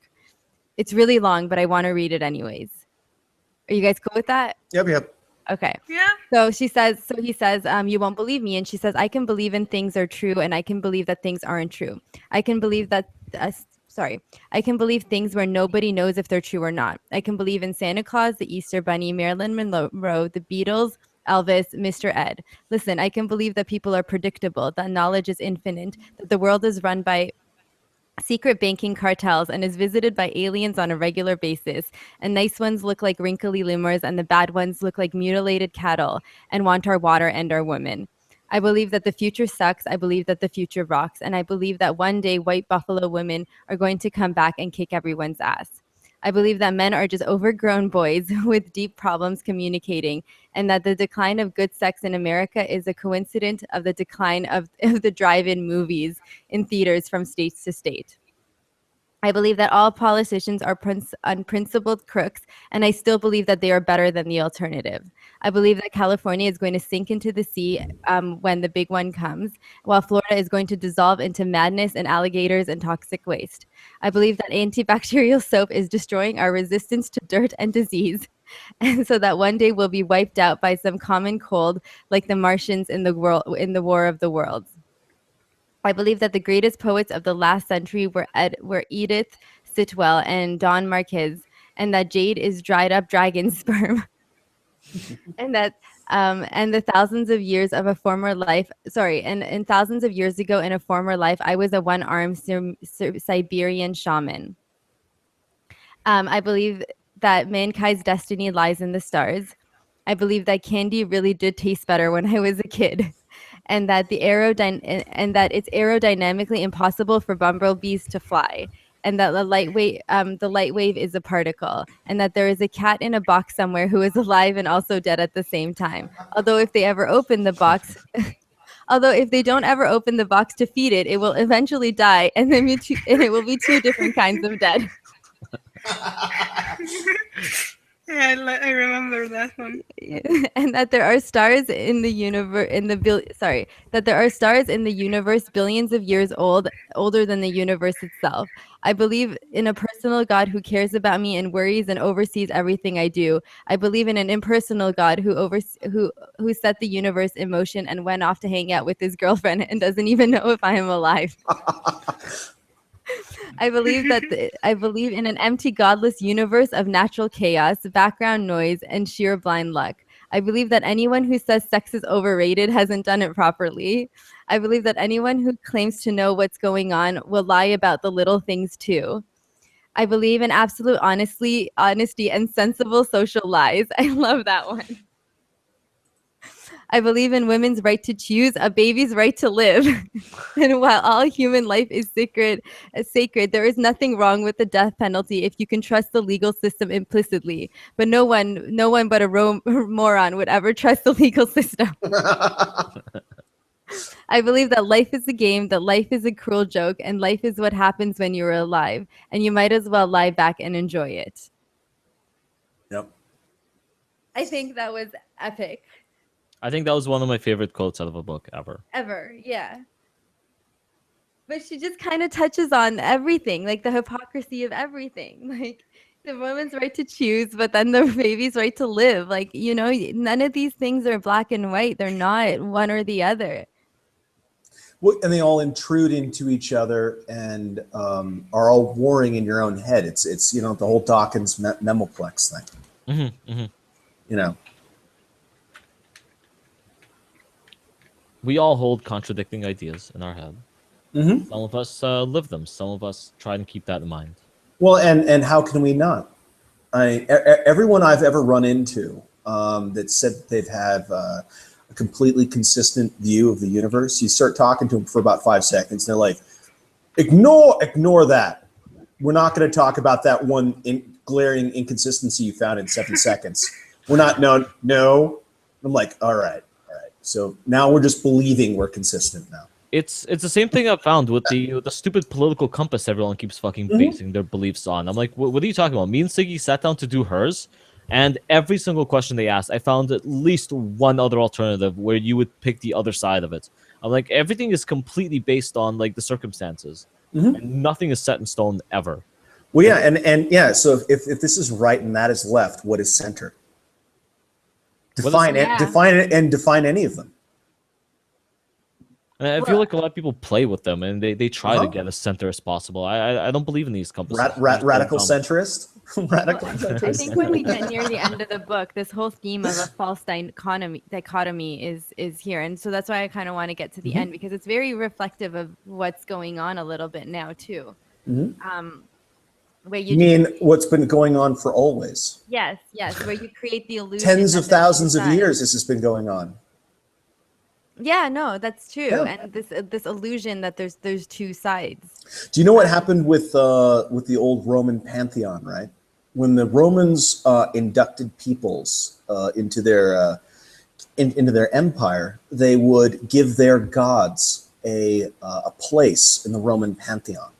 It's really long, but I want to read it anyways. Are you guys cool with that? Yep. Okay. Yeah. So he says, you won't believe me. And she says, I can believe in things are true, and I can believe that things aren't true. I can believe that, I can believe things where nobody knows if they're true or not. I can believe in Santa Claus, the Easter Bunny, Marilyn Monroe, the Beatles, Elvis, Mr. Ed. Listen, I can believe that people are predictable, that knowledge is infinite, that the world is run by secret banking cartels and is visited by aliens on a regular basis. And nice ones look like wrinkly lemurs, and the bad ones look like mutilated cattle and want our water and our women. I believe that the future sucks. I believe that the future rocks. And I believe that one day white buffalo women are going to come back and kick everyone's ass. I believe that men are just overgrown boys with deep problems communicating, and that the decline of good sex in America is a coincidence of the decline of the drive-in movies in theaters from state to state. I believe that all politicians are unprincipled crooks, and I still believe that they are better than the alternative. I believe that California is going to sink into the sea when the big one comes, while Florida is going to dissolve into madness and alligators and toxic waste. I believe that antibacterial soap is destroying our resistance to dirt and disease, and so that one day we'll be wiped out by some common cold, like the Martians in the War of the Worlds. I believe that the greatest poets of the last century were Edith Sitwell and Don Marquez, and that jade is dried up dragon sperm, and that and the thousands of years of a former life. Sorry, and thousands of years ago in a former life, I was a one-armed Siberian shaman. I believe that mankind's destiny lies in the stars. I believe that candy really did taste better when I was a kid, and that it's aerodynamically impossible for bumblebees to fly, and that the light wave is a particle, and that there is a cat in a box somewhere who is alive and also dead at the same time. Although if they ever open the box, although if they don't ever open the box to feed it, it will eventually die, and then and it will be two different kinds of dead. Yeah, I remember that one. And that there are stars in the universe that there are stars in the universe billions of years older than the universe itself. I believe in a personal God who cares about me and worries and oversees everything I do. I believe in an impersonal God who set the universe in motion and went off to hang out with his girlfriend and doesn't even know if I am alive. I believe in an empty, godless universe of natural chaos, background noise, and sheer blind luck. I believe that anyone who says sex is overrated hasn't done it properly. I believe that anyone who claims to know what's going on will lie about the little things too. I believe in absolute honesty and sensible social lies. I love that one. I believe in women's right to choose, a baby's right to live. And while all human life is sacred, there is nothing wrong with the death penalty if you can trust the legal system implicitly. But no one but a moron would ever trust the legal system. I believe that life is a game, that life is a cruel joke, and life is what happens when you're alive, and you might as well lie back and enjoy it. Yep. I think that was epic. I think that was one of my favorite quotes out of a book ever. Ever, yeah. But she just kind of touches on everything, like the hypocrisy of everything. Like the woman's right to choose, but then the baby's right to live. Like, none of these things are black and white. They're not one or the other. Well, and they all intrude into each other and are all warring in your own head. It's the whole Dawkins memoplex thing. We all hold contradicting ideas in our head. Mm-hmm. Some of us live them. Some of us try and keep that in mind. Well, and how can we not? Everyone I've ever run into that said that they've had a completely consistent view of the universe, you start talking to them for about 5 seconds, and they're like, ignore that. We're not going to talk about that one glaring inconsistency you found in 7 seconds. We're not, no. I'm like, all right. So now we're just believing we're consistent now. It's the same thing I've found with the stupid political compass everyone keeps fucking basing their beliefs on. I'm like, what are you talking about? Me and Siggy sat down to do hers, and every single question they asked, I found at least one other alternative where you would pick the other side of it. I'm like, everything is completely based on like the circumstances, and nothing is set in stone ever. Well, yeah, and yeah. So if this is right and that is left, what is center? Define it, and define any of them. And I feel like a lot of people play with them, and they try to get as center as possible. I don't believe in these compasses. Radical centrist. Radical centrist. I think when we get near the end of the book, this whole theme of a false dichotomy is here, and so that's why I kind of want to get to the end, because it's very reflective of what's going on a little bit now too. Where you mean what's been going on for always? Yes, where you create the illusion. Tens of thousands of years this has been going on. Yeah, no, that's true. Yeah. And this illusion that there's two sides. Do you know what happened with the old Roman pantheon, right? When the Romans inducted peoples into their empire, they would give their gods a place in the Roman pantheon.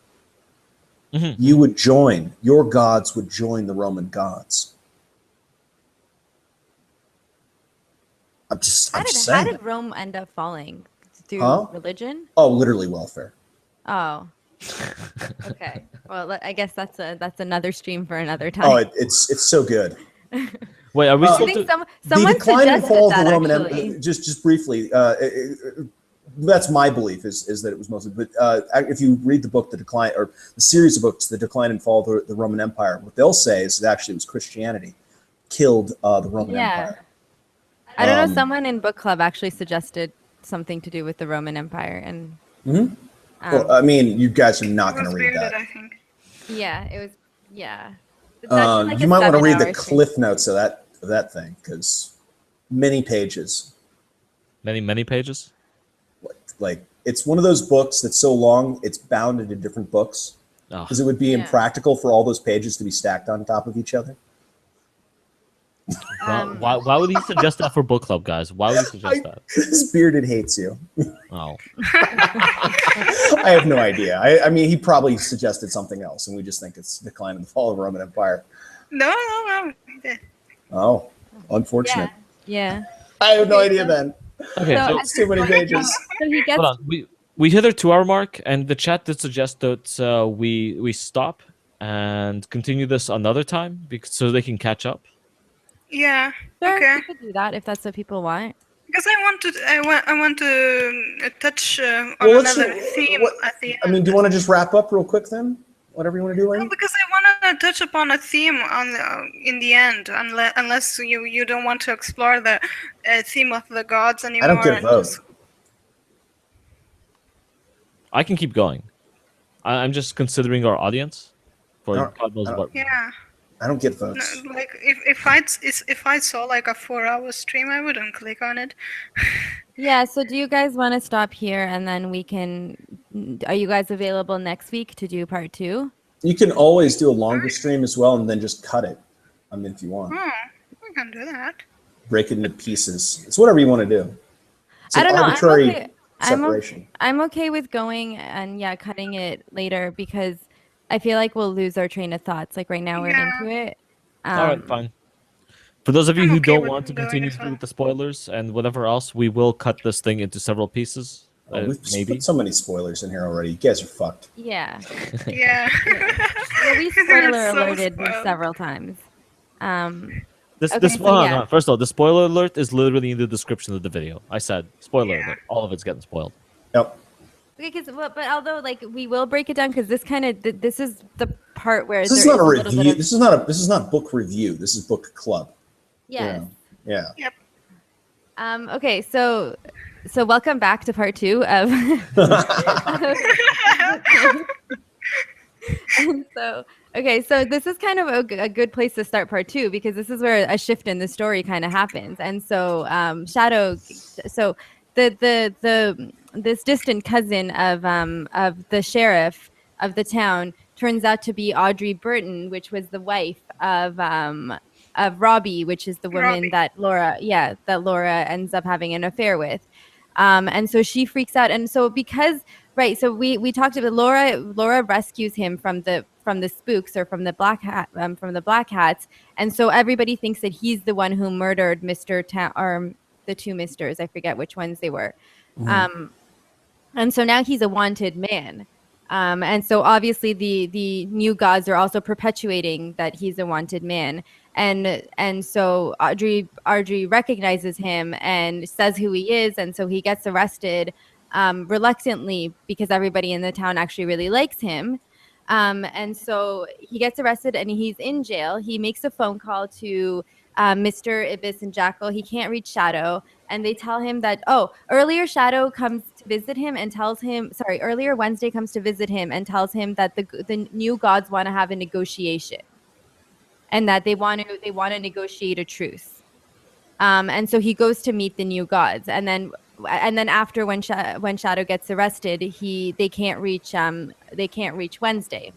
You would join, your gods would join the Roman gods. I'm just saying. How did Rome end up falling? Through religion? Oh, literally welfare. Oh. Okay. Well, I guess that's another stream for another time. Oh, it's so good. Wait, are we supposed to? Someone the decline and fall of the Roman Empire. Just briefly, that's my belief is that it was mostly. But if you read the book, The Decline, or the series of books, The Decline and Fall of the Roman Empire, what they'll say is that actually it was Christianity killed the Roman Empire. I don't know. Someone in book club actually suggested something to do with the Roman Empire, and well, I mean, you guys are not going to read that. I think. Yeah, it was. Yeah. Like you might want to read the cliff notes of that thing, because many pages. Many pages. Like it's one of those books that's so long it's bound into different books, because it would be impractical for all those pages to be stacked on top of each other. Why would he suggest that for book club, guys? Why would he suggest that? Bearded hates you. Oh. I have no idea. I mean, he probably suggested something else, and we just think it's Decline and the Fall of the Roman Empire. No. Oh, unfortunate. Yeah. I have no idea then. Okay, so it's too many pages. So he gets. Hold on. We hit our 2-hour mark, and the chat did suggest that we stop and continue this another time so they can catch up. Yeah. Sure, okay. we could do that if that's what people want. Because I want to touch on another theme at the end. I mean, do you want to just wrap up real quick then? Whatever you want to do, Lane? No, because I want to touch upon a theme in the end, unless you don't want to explore the theme of the gods anymore. I don't get a vote. I can keep going. I'm just considering our audience for God knows what. Yeah. I don't get No, votes. like if I saw like a 4 hour stream, I wouldn't click on it. Yeah, so do you guys want to stop here and then we can are you guys available next week to do part 2? You can always do a longer stream as well, and then just cut it. I mean, if you want, Oh, we can do that. break it into pieces. It's whatever you want to do. It's I an don't know. arbitrary I'm okay. separation. I'm okay with going and yeah, cutting it later because I feel like we'll lose our train of thoughts. Like right now we're Yeah, into it. All right, fine. For those of you I'm who okay don't with want to going continue as well. with the spoilers and whatever else, we will cut this thing into several pieces. Oh, we've Maybe. put so many spoilers in here already. You guys are fucked. Yeah. Yeah. Well, we They're spoiler so alerted spoiled. several times. This Okay, this so hold on, yeah. hold on. First of all, the spoiler alert is literally in the description of the video. I said spoiler Yeah. alert. All of it's getting spoiled. Yep. Okay, but although like we will break it down because this kind of this is the part where This is there not is a a little bit review. of This is not book review. This is book club. yes. Yeah. Yep. Okay, so welcome back to part 2 of and so okay, so this is kind of a good place to start part 2 because this is where a shift in the story kind of happens. And so Shadow, so the this distant cousin of the sheriff of the town turns out to be Audrey Burton, which was the wife of Robbie, which is the woman Robbie. that Laura ends up having an affair with. And so she freaks out. And so because right, so we talked about Laura rescues him from the spooks or from the black hats, and so everybody thinks that he's the one who murdered Mr. or the two misters. I forget which ones they were. And so now he's a wanted man. And so obviously the new gods are also perpetuating that he's a wanted man. And so Audrey recognizes him and says who he is, and so he gets arrested reluctantly because everybody in the town actually really likes him. And so he gets arrested and he's in jail. He makes a phone call to Mr. Ibis and Jackal. He can't reach Shadow, and they tell him that earlier Shadow comes to visit him and tells him earlier Wednesday comes to visit him and tells him that the new gods want to have a negotiation and that they want to negotiate a truce. And so he goes to meet the new gods, and then after when Shadow gets arrested, they can't reach Wednesday.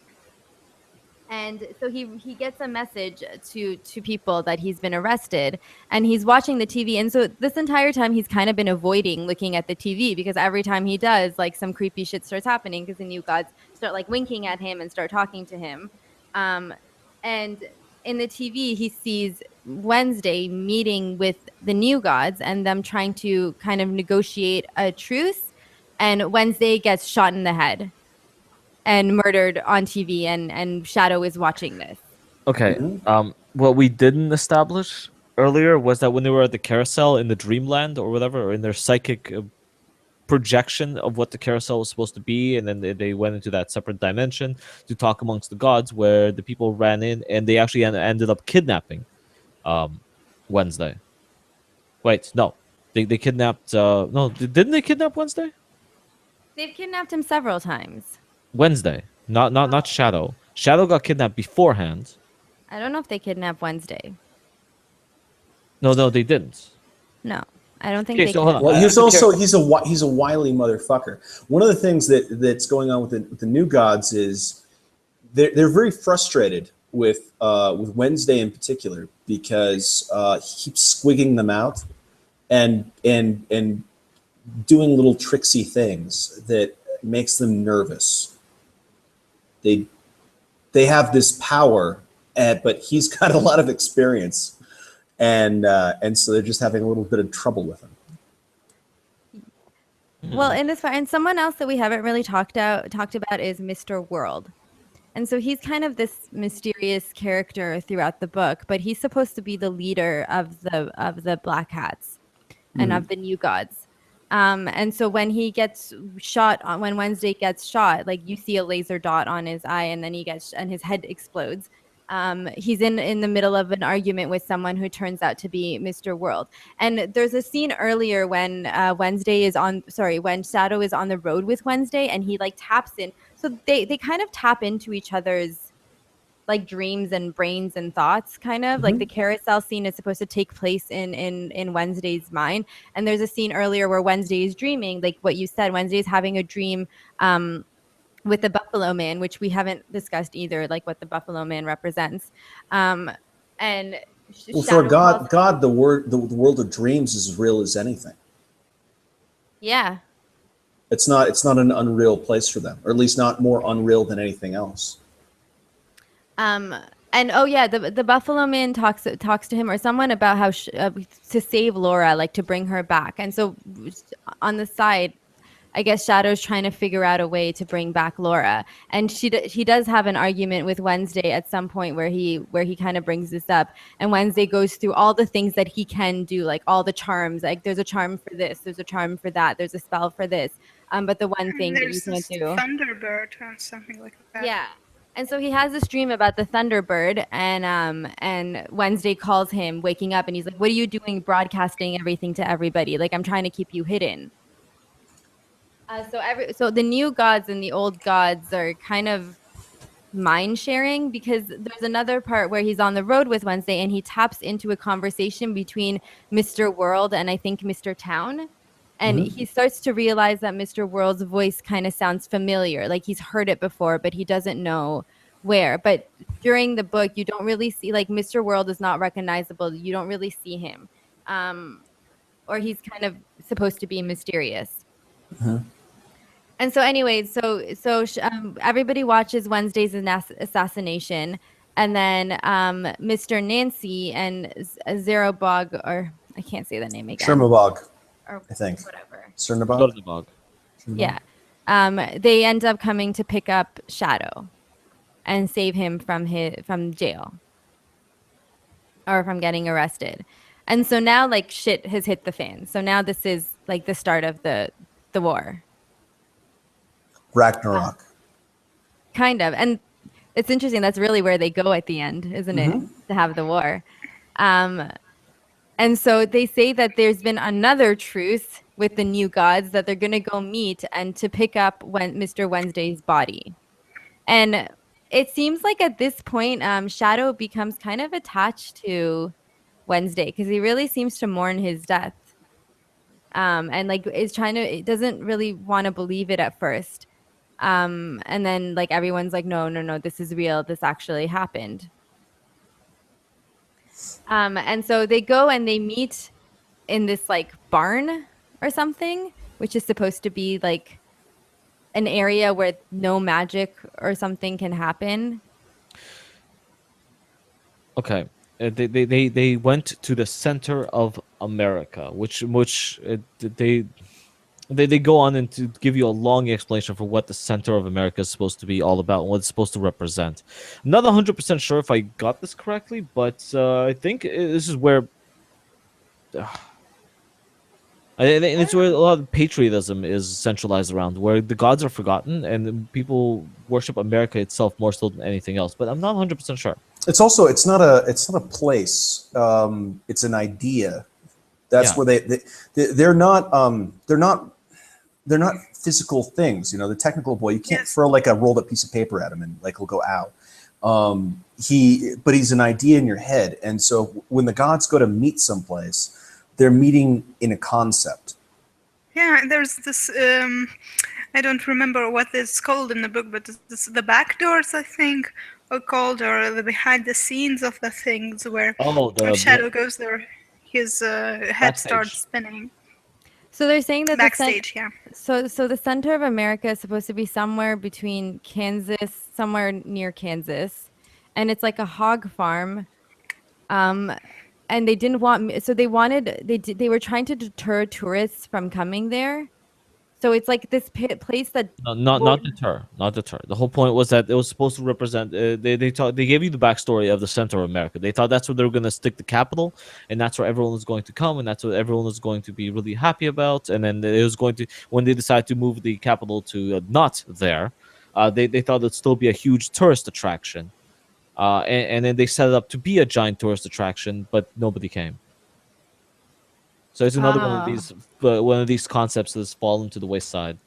And so he gets a message to people that he's been arrested, and he's watching the TV. And so this entire time he's kind of been avoiding looking at the TV because every time he does, like some creepy shit starts happening because the new gods start like winking at him and start talking to him. And in the TV he sees Wednesday meeting with the new gods and them trying to kind of negotiate a truce. And Wednesday gets shot in the head and murdered on TV, and Shadow is watching this. Okay. What we didn't establish earlier was that when they were at the carousel in the dreamland or whatever, or in their psychic projection of what the carousel was supposed to be, and then they went into that separate dimension to talk amongst the gods, where the people ran in and they actually ended up kidnapping Wednesday. Wait, no. They kidnapped no, didn't they kidnap Wednesday? They've kidnapped him several times. Wednesday. Not Shadow. Shadow got kidnapped beforehand. I don't know if they kidnapped Wednesday. No, they didn't. No, I don't think Okay, they so hold on. Well, he's I also he's a wily motherfucker. One of the things that's going on with the new gods is they're very frustrated with Wednesday in particular because he keeps squigging them out and doing little tricksy things that makes them nervous. They have this power, but he's got a lot of experience, and so they're just having a little bit of trouble with him. Well, and someone else that we haven't really talked about is Mr. World. And so he's kind of this mysterious character throughout the book, but he's supposed to be the leader of the Black Hats and of the new gods. And so when he gets shot, when Wednesday gets shot, like you see a laser dot on his eye, and then and his head explodes. He's in the middle of an argument with someone who turns out to be Mr. World. And there's a scene earlier when when Shadow is on the road with Wednesday, and he like taps in. So they kind of tap into each other's like dreams and brains and thoughts, kind of like the carousel scene is supposed to take place in Wednesday's mind. And there's a scene earlier where Wednesday is dreaming, like what you said, Wednesday's having a dream with the Buffalo Man, which we haven't discussed either, like what the Buffalo Man represents. And Well, for a Shadow calls, God, the world of dreams is as real as anything. yeah. It's not an unreal place for them, or at least not more unreal than anything else. Um, and oh yeah, the Buffalo Man talks to him or someone about how to save Laura, like to bring her back. And so on the side, I guess Shadow's trying to figure out a way to bring back Laura, and he does have an argument with Wednesday at some point where he kind of brings this up, and Wednesday goes through all the things that he can do, like all the charms, like there's a charm for this, there's a charm for that, there's a spell for this, but the one And thing that you there's can't this do, Thunderbird or something like that. yeah. And so he has this dream about the Thunderbird, and Wednesday calls him waking up, and he's like, "What are you doing, broadcasting everything to everybody? Like I'm trying to keep you hidden." So the new gods and the old gods are kind of mind sharing, because there's another part where he's on the road with Wednesday and he taps into a conversation between Mr. World and I think Mr. Town. And he starts to realize that Mr. World's voice kind of sounds familiar, like he's heard it before, but he doesn't know where. But during the book, you don't really see, like Mr. World is not recognizable. You don't really see him. Or he's kind of supposed to be mysterious. And so, anyways, everybody watches Wednesday's assassination, and then Mr. Nancy and Zerobog, or I can't say the name again. Shermabog, Or I think. whatever. Cernabog? Bog. Yeah. They end up coming to pick up Shadow and save him from jail or from getting arrested. And so now, like, shit has hit the fan. So now this is like the start of the war. Ragnarok. Kind of. And it's interesting. That's really where they go at the end, isn't it? To have the war. And so they say that there's been another truce with the new gods, that they're going to go meet and to pick up Mr. Wednesday's body. And it seems like at this point, Shadow becomes kind of attached to Wednesday because he really seems to mourn his death. And like it doesn't really want to believe it at first. And then like everyone's like, no, this is real. This actually happened. And so they go and they meet in this like barn or something, which is supposed to be like an area where no magic or something can happen. Okay. They went to the center of America, which they go on and to give you a long explanation for what the center of America is supposed to be all about and what it's supposed to represent. I'm not 100% sure if I got this correctly, but I think this is where it's where a lot of patriotism is centralized around, where the gods are forgotten and people worship America itself more so than anything else. But I'm not 100% sure. It's not a place. It's an idea. That's where they're not physical things. You know, the technical boy, you can't throw like a rolled up piece of paper at him and like he'll go out. But he's an idea in your head. And so when the gods go to meet someplace, they're meeting in a concept. Yeah, there's this, I don't remember what it's called in the book, but the back doors, I think, are called, or the behind the scenes of the things where when Shadow goes there, his head starts spinning. So they're saying that backstage, So the center of America is supposed to be somewhere between Kansas, somewhere near Kansas, and it's like a hog farm. And they didn't want, so they were trying to deter tourists from coming there. So it's like this place that not deter. The whole point was that it was supposed to represent. They gave you the backstory of the center of America. They thought that's where they were going to stick the capital, and that's where everyone was going to come, and that's what everyone was going to be really happy about. And then it was going to, when they decided to move the capital to not there, they thought it'd still be a huge tourist attraction, and then they set it up to be a giant tourist attraction, but nobody came. So it's another one of these concepts that's fallen to the wayside.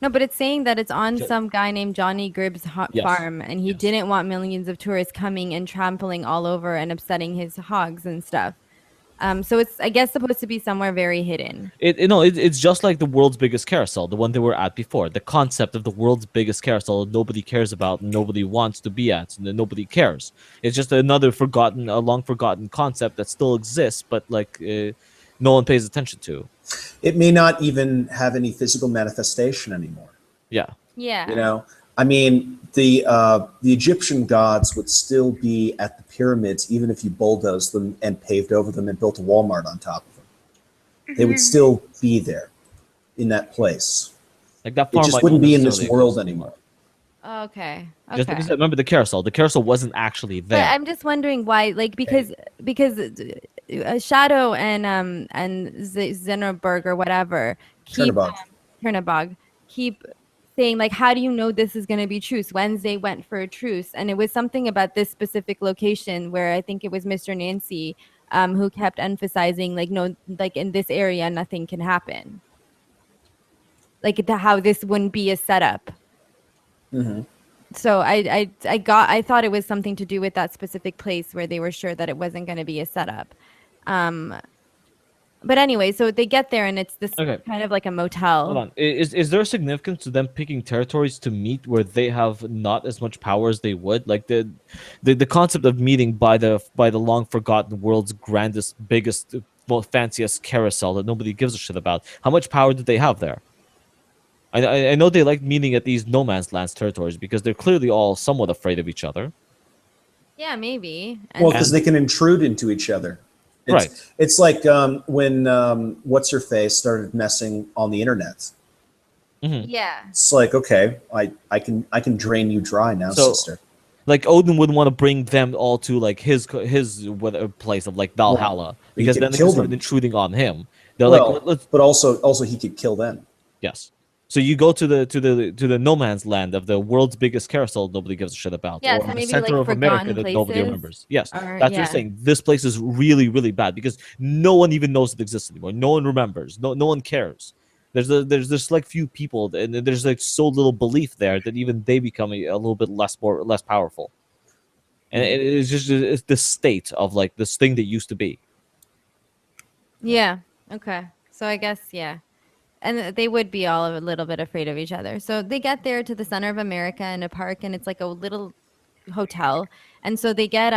No, but it's saying that it's on Ju- some guy named Johnny Gribb's Yes. farm, and he Yes. didn't want millions of tourists coming and trampling all over and upsetting his hogs and stuff. So it's, I guess, supposed to be somewhere very hidden. It's just like the world's biggest carousel, the one they were at before. The concept of the world's biggest carousel nobody cares about, nobody wants to be at, and nobody cares. It's just another a long forgotten concept that still exists, but like no one pays attention to. It may not even have any physical manifestation anymore. Yeah. Yeah. You know, I mean, the Egyptian gods would still be at the pyramids even if you bulldozed them and paved over them and built a Walmart on top of them. They would still be there in that place. Like that It farm just might wouldn't not be in this necessarily world exist anymore. Okay. Just Okay. because remember the carousel. The carousel wasn't actually But there. I'm just wondering why, like, because Shadow and Zennerberg or whatever keep Turnabog. Turnabog keep saying, like, how do you know this is going to be truce? Wednesday went for a truce, and it was something about this specific location where I think it was Mr. Nancy who kept emphasizing, like, no, like in this area nothing can happen, like how this wouldn't be a setup. Hmm. So I thought it was something to do with that specific place where they were sure that it wasn't going to be a setup. Um, but anyway, so they get there and it's this Okay. kind of like a Hold motel. on. Is there a significance to them picking territories to meet where they have not as much power as they would? Like the concept of meeting by the long forgotten world's grandest, biggest, most fanciest carousel that nobody gives a shit about. How much power did they have there? I know they like meeting at these no man's lands territories because they're clearly all somewhat afraid of each other. Yeah, maybe. Well, And because they can intrude into each other. Right. It's like when what's her face started messing on the internet. yeah, It's like, okay, I can drain you dry now, So- sister. Like Odin wouldn't want to bring them all to like his place of like Valhalla he because could then they kill could start them. intruding on him. They're Well, like, let's but also he could kill them. yes. So you go to the no man's land of the world's biggest carousel nobody gives a shit about, Yeah, or so the maybe, center like, of America forgotten that nobody places, remembers. Yes, or- that's what yeah. you're saying. This place is really really bad because no one even knows it exists anymore. No one remembers. No one cares. There's just like few people, and there's like so little belief there that even they become a little bit less powerful. And it's just it's the state of like this thing that used to be. yeah. Okay. So I guess, yeah. And they would be all a little bit afraid of each other. So they get there to the center of America in a park, and it's like a little hotel. And so they get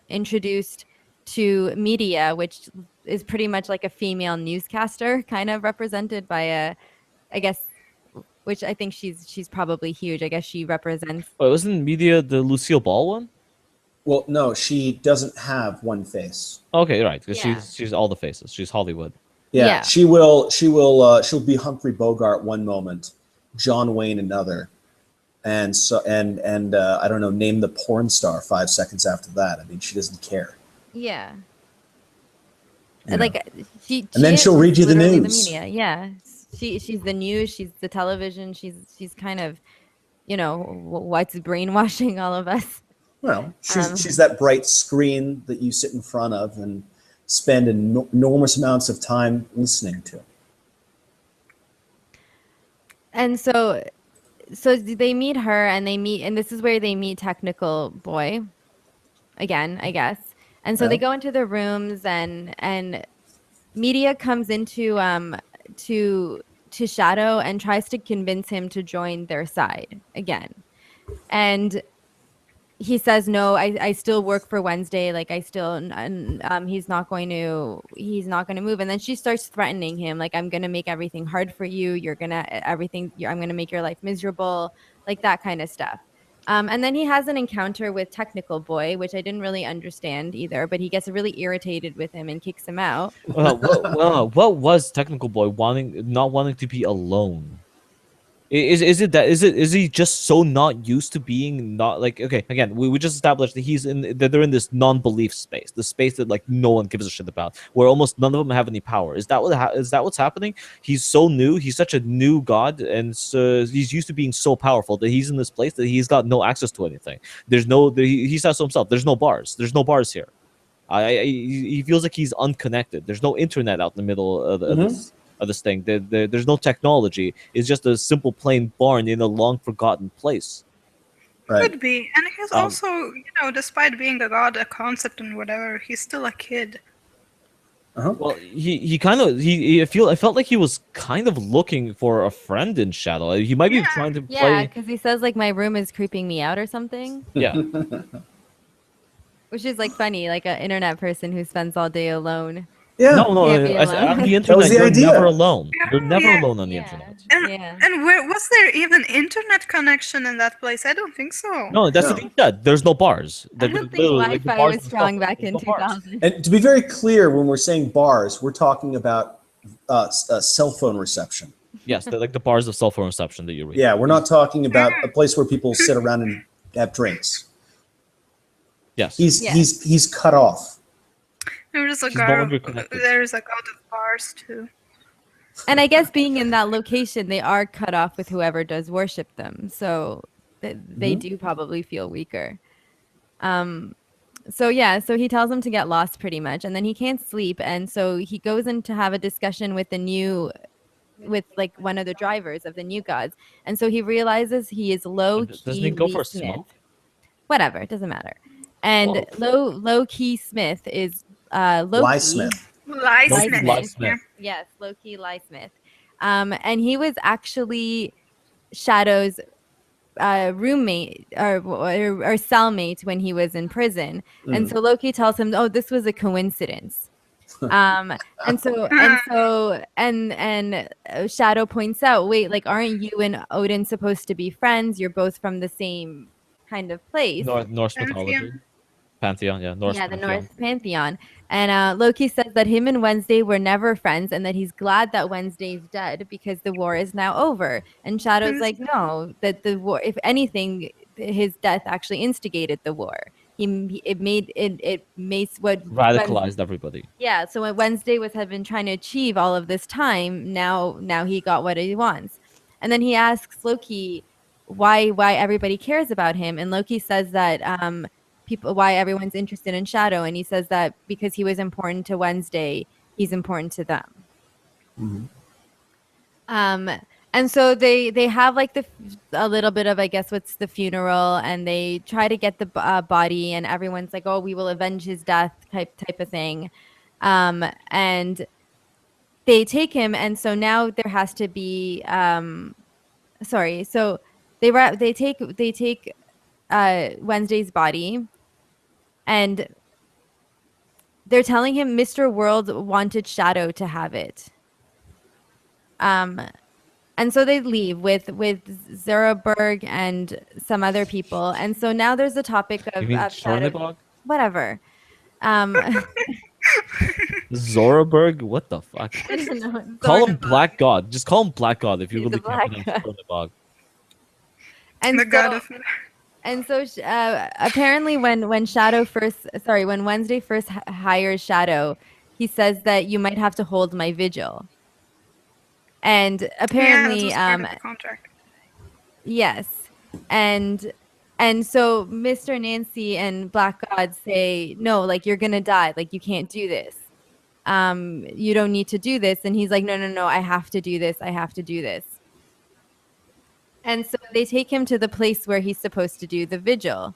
introduced to media, which is pretty much like a female newscaster, kind of represented by I guess, which I think she's probably huge. I guess she represents. Wait, wasn't media the Lucille Ball one? Well, no, she doesn't have one face. Okay, right, because Yeah. she's all the faces. She's Hollywood. Yeah, Yeah. she'll be Humphrey Bogart one moment, John Wayne another, and I don't know, name the porn star 5 seconds after that. I mean, she doesn't care. Yeah. You know? Like she And then is she'll read you the literally news. media. Yeah. She's the news, she's the television, she's kind of, what's brainwashing all of us. Well, she's that bright screen that you sit in front of and spend enormous amounts of time listening to. And so they meet her and this is where they meet Technical Boy again, I guess. And so they Yeah. go into the rooms and media comes into to Shadow and tries to convince him to join their side again. And he says, no, I still work for Wednesday. Like I still, he's not going to move. And then she starts threatening him. Like, I'm going to make everything hard for you. I'm going to make your life miserable, like that kind of stuff. And then he has an encounter with Technical Boy, which I didn't really understand either, but he gets really irritated with him and kicks him out. What was Technical Boy not wanting to be alone? Is he just so not used to being not like okay again we just established that they're in this non-belief space, the space that like no one gives a shit about, where almost none of them have any power. Is that what's happening? He's so new, he's such a new god, and so he's used to being so powerful that he's in this place that he's got no access to anything. He says to himself, there's no bars here. He feels like he's unconnected. There's no internet out in the middle of this. of this thing. There's no technology. It's just a simple plain barn in a long forgotten place. Right. Could be. And he's also, despite being a god, a concept and whatever, he's still a kid. Well, he kind of I felt like he was kind of looking for a friend in Shadow. He might be Yeah. trying to Yeah, play. because he says like my room is creeping me out or something, Yeah, which is like funny, like an internet person who spends all day alone. Yeah. no. Can't be On the alone. internet, was the you're idea. never alone. You're never Yeah. alone on the Yeah. internet. And Yeah. and where was there even internet connection in that place? I don't think so. No, that's the No. thing. Yeah, there's no bars. I Like, don't think literally, like, the Wi-Fi bars was themselves, strong back there's in no bars. 2000. And to be very clear, when we're saying bars, we're talking about cell phone reception. Yes, they're like the bars of cell phone reception that you read. Yeah, we're not talking about a place where people sit around and have drinks. Yes. He's cut off. There's a She's no god. longer connected. There's a god of bars too. And I guess being in that location, they are cut off with whoever does worship them. So they do probably feel weaker. So yeah, so he tells him to get lost pretty much, and then he can't sleep, and so he goes in to have a discussion with like one of the drivers of the new gods, and so he realizes he is low Doesn't key he go Lee for a Smith. smoke? Whatever, it doesn't matter. And Whoa. low key Smith is Loki. Lie Smith. Lie Lie Smith. Smith. Smith. Yes, Loki Lie Smith. And he was actually Shadow's roommate or cellmate when he was in prison. And so Loki tells him, "Oh, this was a coincidence." And Shadow points out, "Wait, like, aren't you and Odin supposed to be friends? You're both from the same kind of place." Norse Pantheon. mythology. Pantheon, yeah. Norse Yeah, the pantheon. Norse pantheon. And Loki says that him and Wednesday were never friends and that he's glad that Wednesday's dead because the war is now over. And Shadow's like, no, that the war, if anything, his death actually instigated the war. It made what Radicalized everybody. Yeah, so what Wednesday had been trying to achieve all of this time, now he got what he wants. And then he asks Loki why everybody cares about him, and Loki says that why everyone's interested in Shadow, and he says that because he was important to Wednesday, he's important to them. And so they have like a little bit of, I guess, what's the funeral, and they try to get the body, and everyone's like, oh, we will avenge his death type of thing. And they take him, and so now there has to be so they take Wednesday's body, and they're telling him Mr. World wanted Shadow to have it. And so they leave with Zeraberg and some other people. And so now there's a topic of, You mean Shadow. Chornebog? Whatever. Zoraberg? What the fuck? I don't know. Call him Black God. Just call him Black God if you He's really a black can't god. pronounce Chornebog. And The god of. And so apparently when Wednesday first hires Shadow, he says that you might have to hold my vigil. And apparently, yeah, that was part of the contract. yes. And so Mr. Nancy and Black God say, no, like, you're going to die. Like, you can't do this. You don't need to do this. And he's like, no, I have to do this. I have to do this. And so they take him to the place where he's supposed to do the vigil.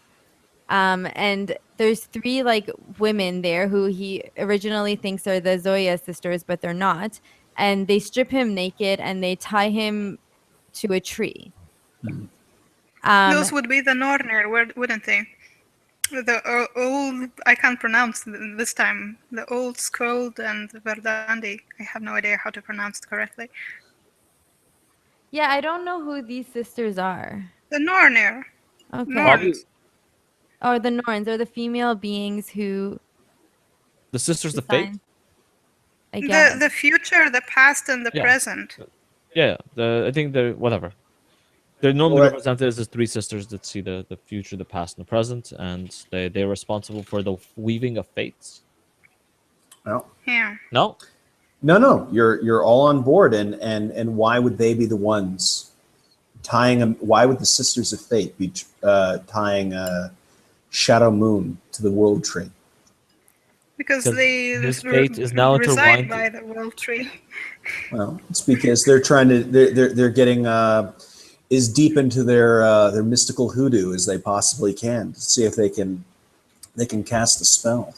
And there's 3 like women there who he originally thinks are the Zoya sisters, but they're not. And they strip him naked and they tie him to a tree. Those would be the Nornir, wouldn't they? The old, I can't pronounce this time. The old Skuld and Verdandi. I have no idea how to pronounce it correctly. Yeah, I don't know who these sisters are. The Nornir. Okay. Norns. Or the Norns, or the female beings who The Sisters of Fate? design- I guess. The future, the past, and the Yeah. present. Yeah, I think they're whatever. They're normally Well, represented as the 3 sisters that see the future, the past, and the present, and they're responsible for the weaving of fates. No. Yeah. No? No. You're all on board, and why would they be the ones tying them? Why would the Sisters of Fate be tying Shadow Moon to the World Tree? because Because they his fate is now reside intertwined. by the world tree. Well, it's because they're trying to they're getting as deep into their mystical hoodoo as they possibly can to see if they can cast a spell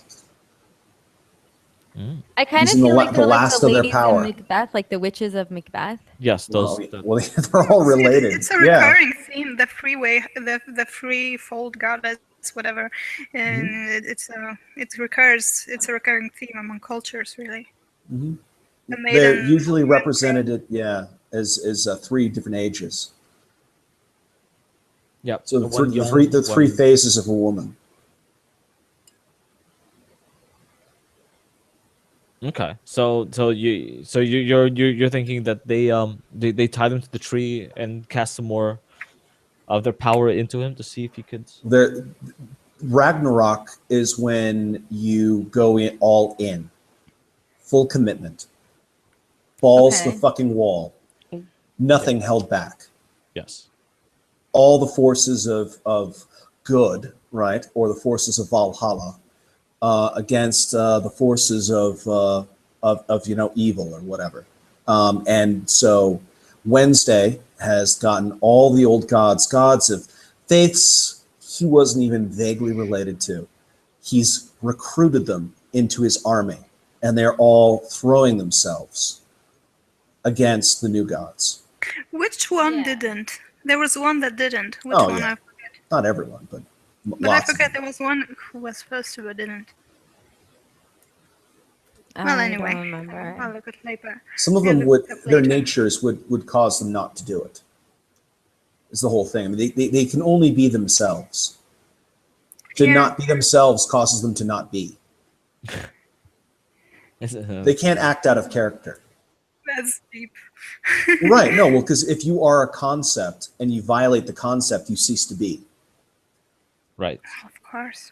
Mm. I kind of using feel like the they're like last the of their ladies in power. Macbeth, like the witches of Macbeth. Yes, Well, those. well, they're all related. It's a Yeah. recurring theme, the freeway, the threefold goddess, whatever, and it recurs. It's a recurring theme among cultures, really. Hmm. The They're maiden. usually represented, yeah, as three different ages. Yep. So One young, the three one. phases of a woman. Okay. You're thinking that they tied him to the tree and cast some more of their power into him to see if he could. There, Ragnarok is when you go in all in, full commitment, balls to the Okay. fucking wall, nothing held back. Yes. All the forces of good, right, or the forces of Valhalla, against the forces of evil or whatever. And so Wednesday has gotten all the old gods of faiths he wasn't even vaguely related to. He's recruited them into his army, and they're all throwing themselves against the new gods. Which one Yeah. didn't? There was one that didn't. Which Oh one? yeah, not everyone, but But I lots of forget them. there was one who was supposed to but didn't. Well, I anyway, don't remember. I'll look at later. Some of Yeah, them look would, it up their later. natures would cause them not to do it. Is the whole thing. I mean, they can only be themselves. To Yeah. not be themselves causes them to not be. They can't act out of character. That's deep. Right. No, well, because if you are a concept and you violate the concept, you cease to be. Right. Of course.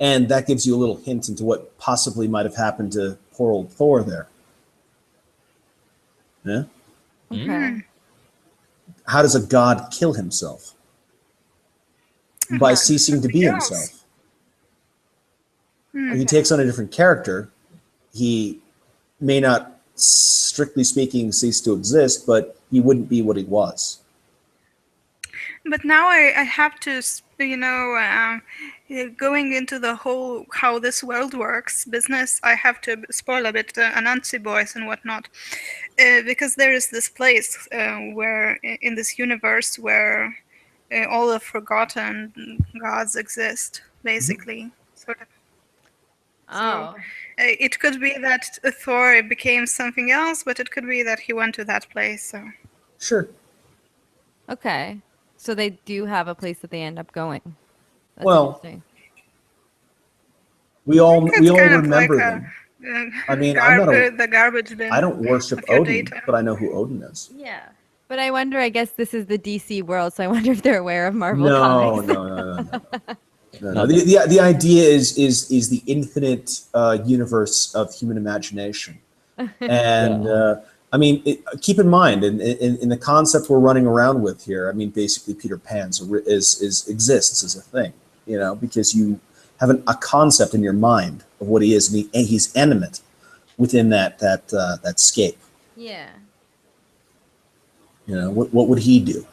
And that gives you a little hint into what possibly might have happened to poor old Thor there. Yeah. Okay. How does a god kill himself? By Well, ceasing to be something else. himself. Hmm. If he takes on a different character, he may not, strictly speaking, cease to exist, but he wouldn't be what he was. But now I have to, going into the whole how this world works business, I have to spoil a bit Anansi boys and whatnot, because there is this place where in this universe where all the forgotten gods exist, basically, sort of. Oh. It could be that Thor became something else, but it could be that he went to that place. So Sure. Okay. So they do have a place that they end up going. That's Well, interesting. we all it's kind of like remember them. I mean, the garbage bin. I don't worship of your Odin, data. but I know who Odin is. Yeah. But I wonder, I guess this is the DC world, so I wonder if they're aware of Marvel No, comics. no. The idea is the infinite universe of human imagination, and Yeah. I mean, keep in mind, in the concept we're running around with here, I mean, basically Peter Pan's exists as a thing, because you have a concept in your mind of what he is, and he's animate within that scape. Yeah. What would he do?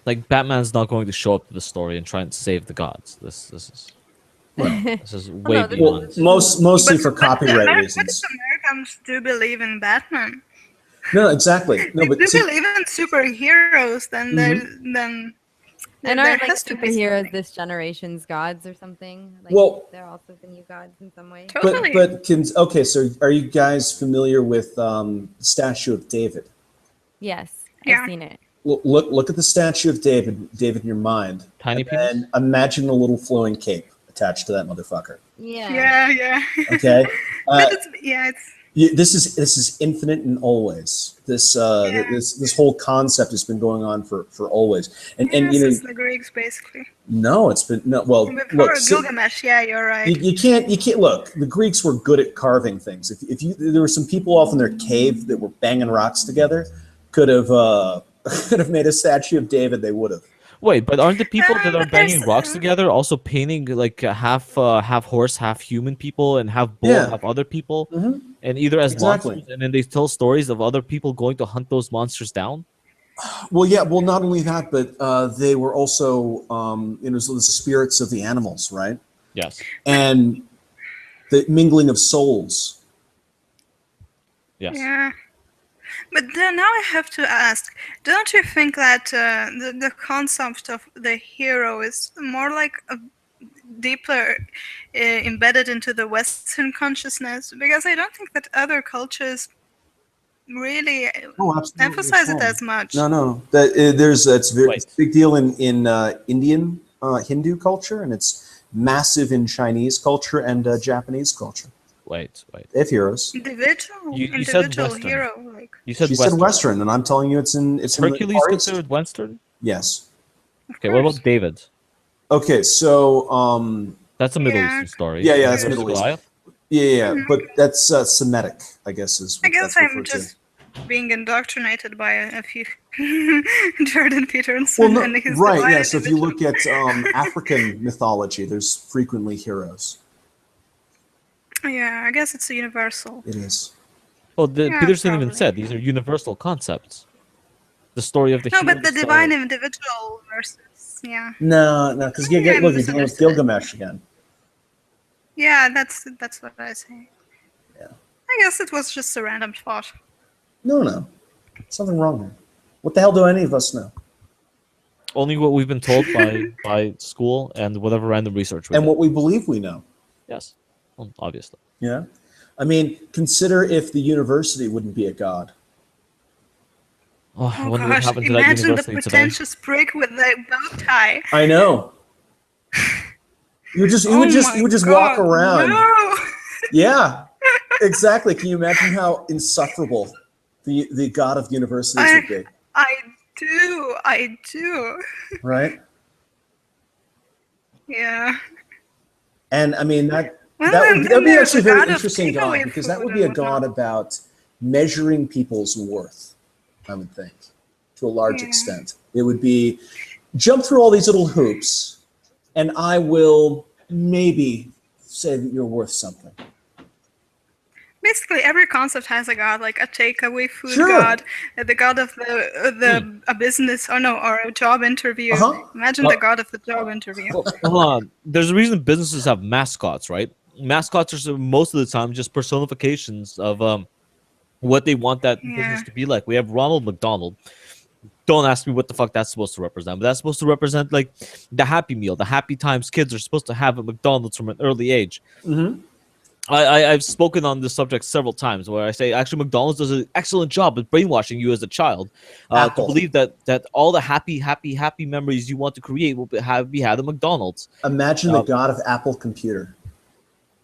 Like Batman's not going to show up to the story and try and save the gods. This is way no, this beyond. Mostly for But copyright But reasons. Americans do believe in Batman. No, exactly. No, They but do see, believe in superheroes. Then Mhm. And there aren't like has to be superheroes something. this generation's gods or something? Like Well- they're also the new gods in some way. Totally. okay. So, are you guys familiar with the Statue of David? Yes, Yeah. I've seen it. Look at the Statue of David in your mind, Tiny and penis? then imagine a little flowing cape attached to that motherfucker. Yeah. Yeah. Okay, But it's this is infinite and always. This Yeah. this whole concept has been going on for always, and since the Greeks basically. no, it's been no. Well, Before look, Gilgamesh, yeah, you're right. You can't look. The Greeks were good at carving things. If there were some people off in their cave that were banging rocks together, could have made a statue of David. They would have. Wait, but aren't the people that are But there's banging rocks together also painting like half horse, half human people, and half bull, Yeah. half other people, Hmm. and either as Exactly. monsters, and then they tell stories of other people going to hunt those monsters down? Well, yeah. Well, not only that, but they were also, so the spirits of the animals, right? Yes. And the mingling of souls. Yes. yeah. But then now I have to ask, don't you think that the concept of the hero is more like a deeper embedded into the Western consciousness? Because I don't think that other cultures really Oh, absolutely. It's emphasize it wrong. as much. No, no. That there's it's a Wait. big deal in Indian Hindu culture, and it's massive in Chinese culture and Japanese culture. Wait. Wait. They have heroes. You said Individual Western. hero, like. You said She said Western. Western, and I'm telling you, it's Is in the Hercules Far East. considered Western? Yes. Of Okay. What course. about David? Okay, so That's a Middle Yeah. Eastern story. yeah, David that's versus Middle East. Goliath? Yeah, Mhm. but that's Semitic, I guess is I what guess that's I'm referred to. just being indoctrinated by a few Jordan Peterson Well, no, and his right, divine yeah. So if you individual. look at African mythology, there's frequently heroes. Yeah, I guess it's universal. It is. Well, Yeah, Peterson even probably. said these are universal concepts. The story of the No, hero. but the divine individual versus No, no, because Maybe I look, you're dealing with misunderstood it. Gilgamesh again. Yeah, that's what I say. Yeah. I guess it was just a random thought. No, no, something wrong here. What the hell do any of us know? Only what we've been told by school and whatever random research we And did. what we believe we know. Yes, well, obviously. Yeah. I mean, consider if the university wouldn't be a god. Oh, I Oh wonder what gosh, happened to that imagine the university today. pretentious prick with the bow tie. I know. You Oh would my just walk god, around. no! Yeah, exactly. Can you imagine how insufferable the god of universities would be? I do. Right? Yeah. And I mean that Well, that then would be there's actually a the very god of interesting god, takeaway because that food would be a and whatnot. god about measuring people's worth, I would think, to a large Yeah. extent. It would be jump through all these little hoops, and I will maybe say that you're worth something. Basically, every concept has a god, like a takeaway food Sure. god, the god of a business, or a job interview. Uh-huh. Imagine the god of the job interview. Well, hold on. There's a reason businesses have mascots, right? Mascots are most of the time just personifications of what they want that Yeah. business to be like. We have Ronald McDonald. Don't ask me what the fuck that's supposed to represent, but that's supposed to represent like the Happy Meal, the happy times kids are supposed to have at McDonald's from an early age. Mm-hmm. I've spoken on this subject several times where I say actually McDonald's does an excellent job of brainwashing you as a child to Apple. believe that all the happy memories you want to create will be had at McDonald's. Imagine the god of Apple Computer.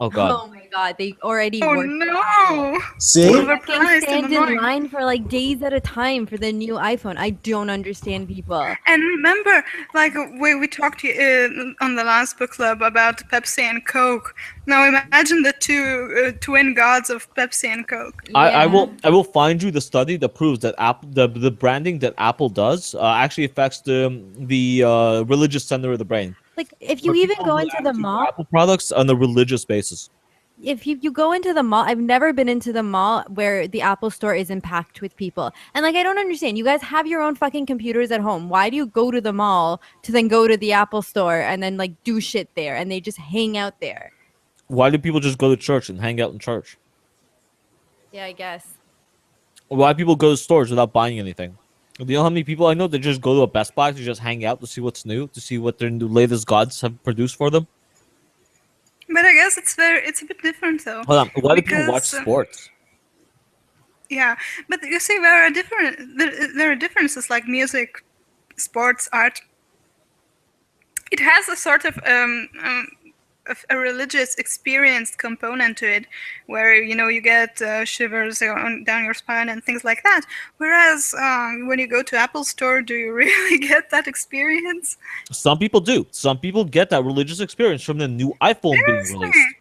Oh god. Oh my god, they already Oh work. no! See? Overpriced and Stand in annoying. line for like days at a time for the new iPhone. I don't understand people. And remember, like we talked on the last book club about Pepsi and Coke. Now imagine the two twin gods of Pepsi and Coke. I Yeah. will find you the study that proves that Apple the branding that Apple does actually affects the religious center of the brain. Like if you Where even people go will into the actually buy mall, Apple products on a religious basis. if you go into the mall, I've never been into the mall where the Apple store isn't packed with people. And like I don't understand. You guys have your own fucking computers at home. Why do you go to the mall to then go to the Apple store and then like do shit there and they just hang out there? Why do people just go to church and hang out in church? Yeah, I guess. Why people go to stores without buying anything? Do you know how many people I know that just go to a Best Buy to just hang out to see what's new, to see what their new latest gods have produced for them? But I guess it's a bit different though. Hold on. Why do people watch Because, sports? Yeah, but you see, there are differences like music, sports, art. It has a sort of a religious experience component to it, where you get shivers down your spine and things like that. Whereas when you go to Apple Store, do you really get that experience? Some people do. Some people get that religious experience from the new iPhone being Seriously? released.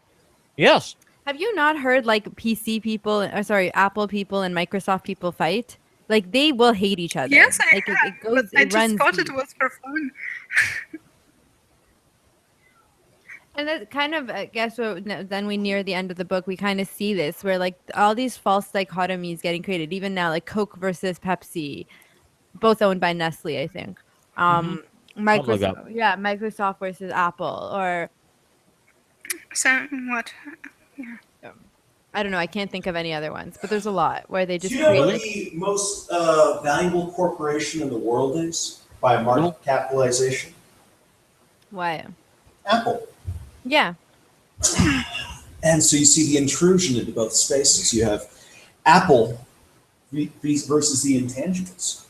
Yes. Have you not heard like PC people, or sorry, Apple people and Microsoft people fight? Like they will hate each other. Yes, I like have, it but goes, I it just runs thought deep. it was for fun. And that kind of, I guess, then we near the end of the book, we kind of see this where like all these false dichotomies getting created. Even now, like Coke versus Pepsi, both owned by Nestle, I think. Something like that. Microsoft, yeah, Microsoft versus Apple, or So what? I don't know. I can't think of any other ones, but there's a lot where they Do just you know create what like, the most valuable corporation in the world is by No. market capitalization? what? Apple. Yeah. And so you see the intrusion into both spaces. You have Apple versus the intangibles,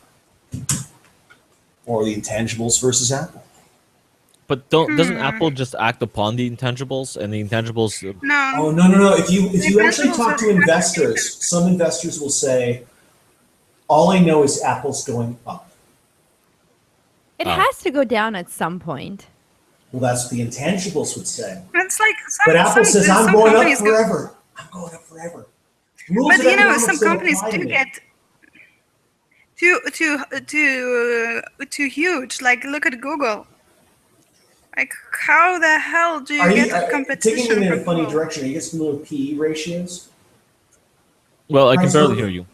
or the intangibles versus Apple. But doesn't Apple just act upon the intangibles, and the intangibles? No. Oh no! If you actually intangibles talk are to investors, fabricated. some investors will say, "All I know is Apple's going up." It Oh. has to go down at some point. Well, that's what the intangibles would say. It's like But Apple says, "I'm some going up companies go- forever. I'm going up forever." Rules But of you know, economics some don't companies apply to do me. get too huge. Like look at Google. Like how the hell do Are you you get a taking competition it in for a funny Google? direction? Are you guys familiar with PE ratios? Well, I can Price barely per- hear you.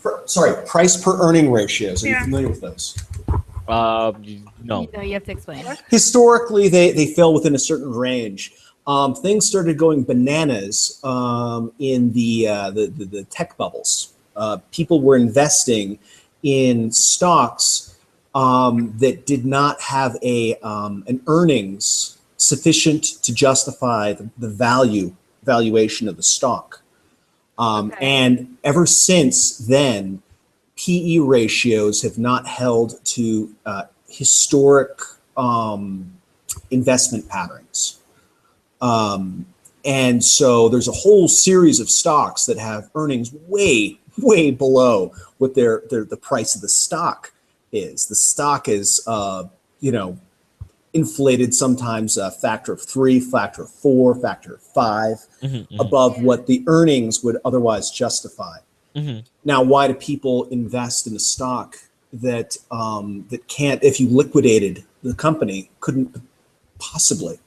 price per earning ratios. Are you Yeah. familiar with those? No. No, you have to explain. Historically, they fell within a certain range. Things started going bananas in the tech bubbles. People were investing in stocks that did not have an earnings sufficient to justify the valuation of the stock. Okay. And ever since then, PE ratios have not held to historic investment patterns. And so there's a whole series of stocks that have earnings way, way below what the price of the stock is. The stock is, inflated sometimes a factor of 3, factor of 4, factor of 5 above what the earnings would otherwise justify. Now, why do people invest in a stock that can't, if you liquidated the company, couldn't possibly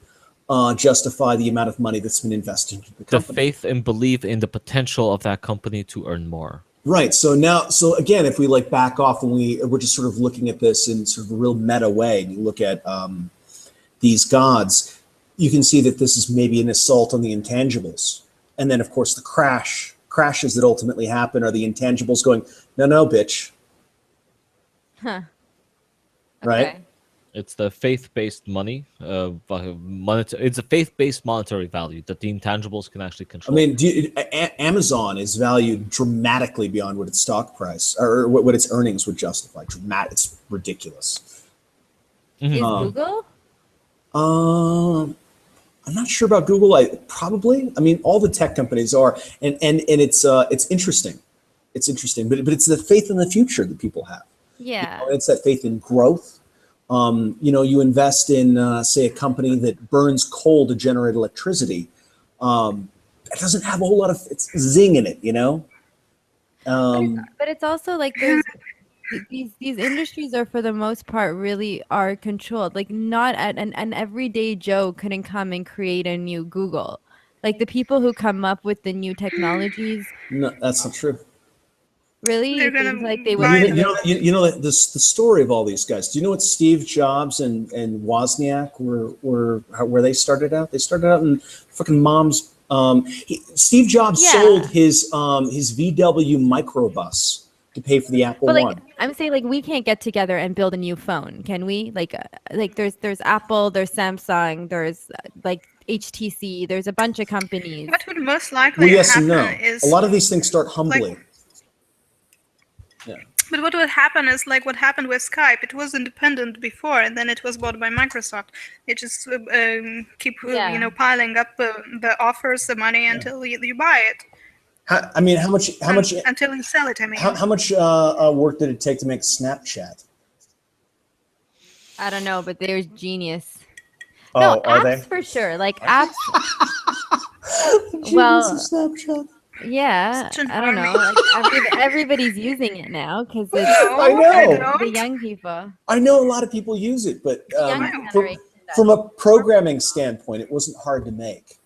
justify the amount of money that's been invested into the The company? faith and belief in the potential of that company to earn more. Right. So again, if we like back off and we're just sort of looking at this in sort of a real meta way, and you look at these gods, you can see that this is maybe an assault on the intangibles. And then, of course, the crashes that ultimately happen are the intangibles going, no, bitch. Huh. Right? Okay. It's the faith-based money. It's a faith-based monetary value that the intangibles can actually I control. mean, Amazon is valued dramatically beyond what its stock price or what its earnings would justify. It's ridiculous. Is Google? I'm not sure about Google. I mean, all the tech companies are, and it's interesting. It's interesting, but it's the faith in the future that people have. Yeah. It's that faith in growth. You invest in, say, a company that burns coal to generate electricity. It doesn't have a whole lot of zing in it, But it's also like there's these industries are for the most part really are controlled. Like not an everyday Joe couldn't come and create a new Google. Like the people who come up with the new technologies No, that's not true. really They're think gonna like they buy would. The story of all these guys. Do you know what Steve Jobs and Wozniak where they started out? They started out in fucking mom's. Steve Jobs Yeah. sold his VW microbus to pay for the Apple But like One. I'm saying, like we can't get together and build a new phone, can we? Like there's Apple, there's Samsung, there's like HTC, there's a bunch of companies. What would most likely Well, yes and happen no. is A lot of these things start humbly. Yeah. But what would happen is like what happened with Skype. It was independent before, and then it was bought by Microsoft. It just keep Yeah. piling up the offers, the money until you buy it. How much Until you sell it. I mean, how much work did it take to make Snapchat? I don't know, but they're genius. Oh, No, are apps they? for sure. Like apps. Genius Well, of Snapchat. Yeah, Such an I don't know. army. Like everybody's using it now because it's No, I know. don't. the young people. I know a lot of people use it, but The younger Wow. generation from does. a programming standpoint, it wasn't hard to make.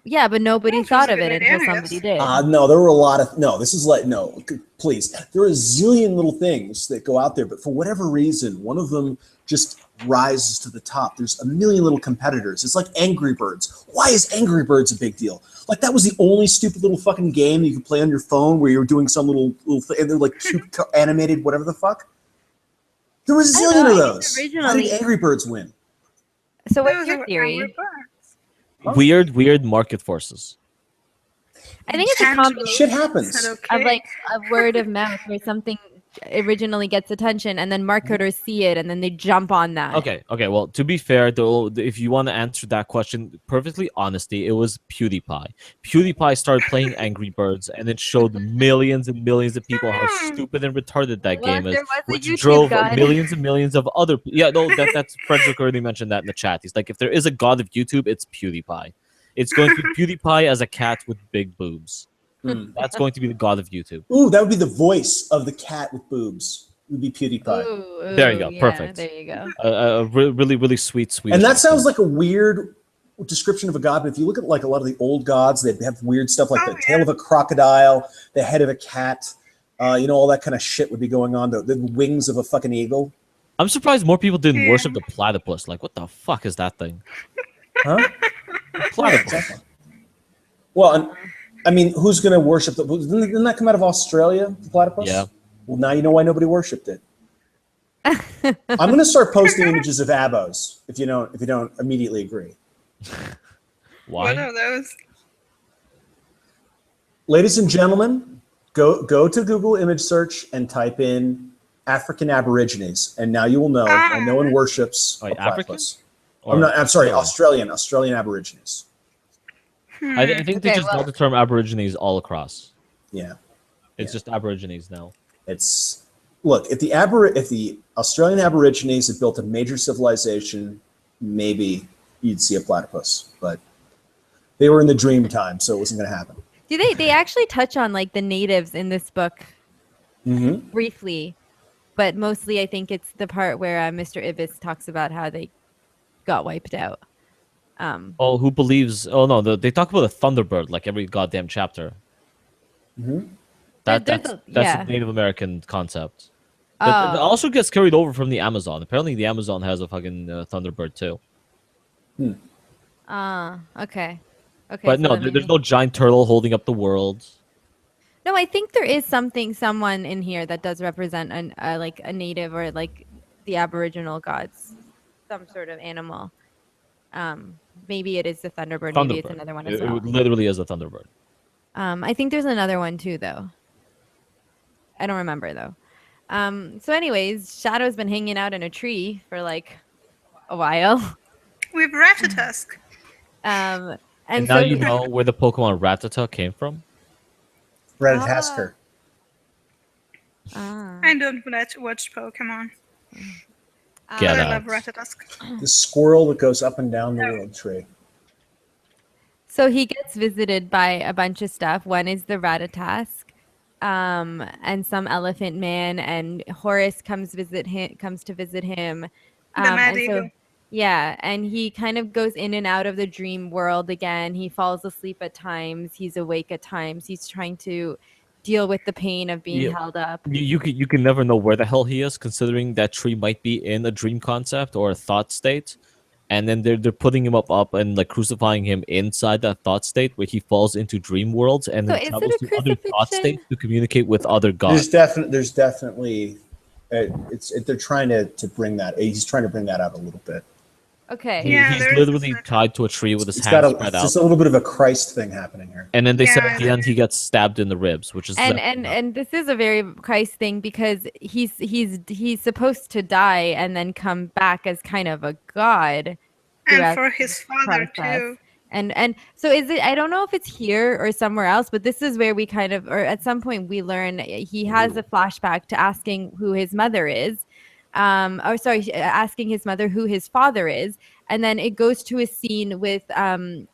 Yeah, but nobody It was thought a of good it idea, until I somebody guess. did. No, there were a lot of no. This is like no, please. There are a zillion little things that go out there, but for whatever reason, one of them just rises to the top. There's a million little competitors. It's like Angry Birds. Why is Angry Birds a big deal? Like that was the only stupid little fucking game that you could play on your phone where you were doing some little thing, and they're like cute animated whatever the fuck. There was a I don't zillion know, of I think those. How originally. did Angry Birds win? So what's Those your are Angry theory? Birds. Huh? Weird market forces. I think it's a Intangible. combination Shit Is that happens. of okay? like a word of mouth where something originally gets attention and then marketers see it and then they jump on that. Okay. Well, to be fair, though, if you want to answer that question perfectly honestly, it was PewDiePie. PewDiePie started playing Angry Birds, and it showed millions and millions of people how stupid and retarded that Well, game is, there was a which YouTube drove god. millions and millions of other. Yeah, no, that's Frederick already mentioned that in the chat. He's like, if there is a god of YouTube, it's PewDiePie. It's going to be PewDiePie as a cat with big boobs. Hmm. That's going to be the god of YouTube. Ooh, that would be the voice of the cat with boobs. It would be PewDiePie. Ooh, There you go. yeah, Perfect. there you go. Really sweet Swedish. And that accent. sounds like a weird description of a god, but if you look at like a lot of the old gods, they have weird stuff like the tail of a crocodile, the head of a cat, all that kind of shit would be going on. The wings of a fucking eagle. I'm surprised more people didn't Yeah. worship the platypus. Like, what the fuck is that thing? Huh? Platypus. Exactly. Well, and I mean, who's going to worship the? Didn't that come out of Australia, the platypus? Yeah. Well, now you know why nobody worshipped it. I'm going to start posting images of abos if you don't immediately agree. What Why? are those? Ladies and gentlemen, go to Google image search and type in African Aborigines, and now you will know why no one worships Wait, a platypus. Or- I'm sorry, Australian. Australian Aborigines. I think they Okay, just got the term Aborigines all across. Yeah, It's just Aborigines now. it's look if the Australian Aborigines had built a major civilization, maybe you'd see a platypus, but they were in the dream time, so it wasn't going to happen. Do they actually touch on like the natives in this book Mm-hmm. briefly, but mostly I think it's the part where Mr. Ibis talks about how they got wiped out. Oh, who believes? Oh no, they talk about a thunderbird like every goddamn chapter. Mm-hmm. That's yeah. a Native American concept. That Oh, also gets carried over from the Amazon. Apparently, the Amazon has a fucking thunderbird too. okay. Okay. But so no, then there's maybe- no giant turtle holding up the world. No, I think there is someone in here that does represent like a native or like the Aboriginal gods, some sort of animal. Maybe it is the Thunderbird. Maybe it's Thunderbird. another one It as well. literally is a thunderbird. I think there's another one too, though. I don't remember though. So, anyways, Shadow's been hanging out in a tree for like a while. With Ratatusk. And And so now you know where the Pokemon Rattata came from. Ratatasker. I don't watch Pokemon, Get but I out. love Ratatusk. The squirrel that goes up and down the world tree. So he gets visited by a bunch of stuff. One is the Ratatask, and some elephant man, and Horace comes to visit him. The Mad and Eagle. yeah, and he kind of goes in and out of the dream world again. He falls asleep at times. He's awake at times. He's trying to deal with the pain of being Yeah. held up. You can never know where the hell he is, considering that tree might be in a dream concept or a thought state, and then they're putting him up and like crucifying him inside that thought state where he falls into dream worlds and So then is it travels a to other thought crucifixion? states to communicate with other gods. There's definitely, they're trying to bring that. He's trying to bring that out a little bit. Okay. Yeah, He's there is literally this- tied to a tree with his It's got hands a, spread it's out, just a little bit of a Christ thing happening here. and then they said Yeah, at the end he gets stabbed in the ribs, which is And this is a very Christ thing because he's supposed to die and then come back as kind of a god. And throughout for his father process. too. And so is it, I don't know if it's here or somewhere else, but this is where we kind of, or at some point we learn he has a flashback to asking who his mother is. Asking his mother who his father is. and then it goes to a scene with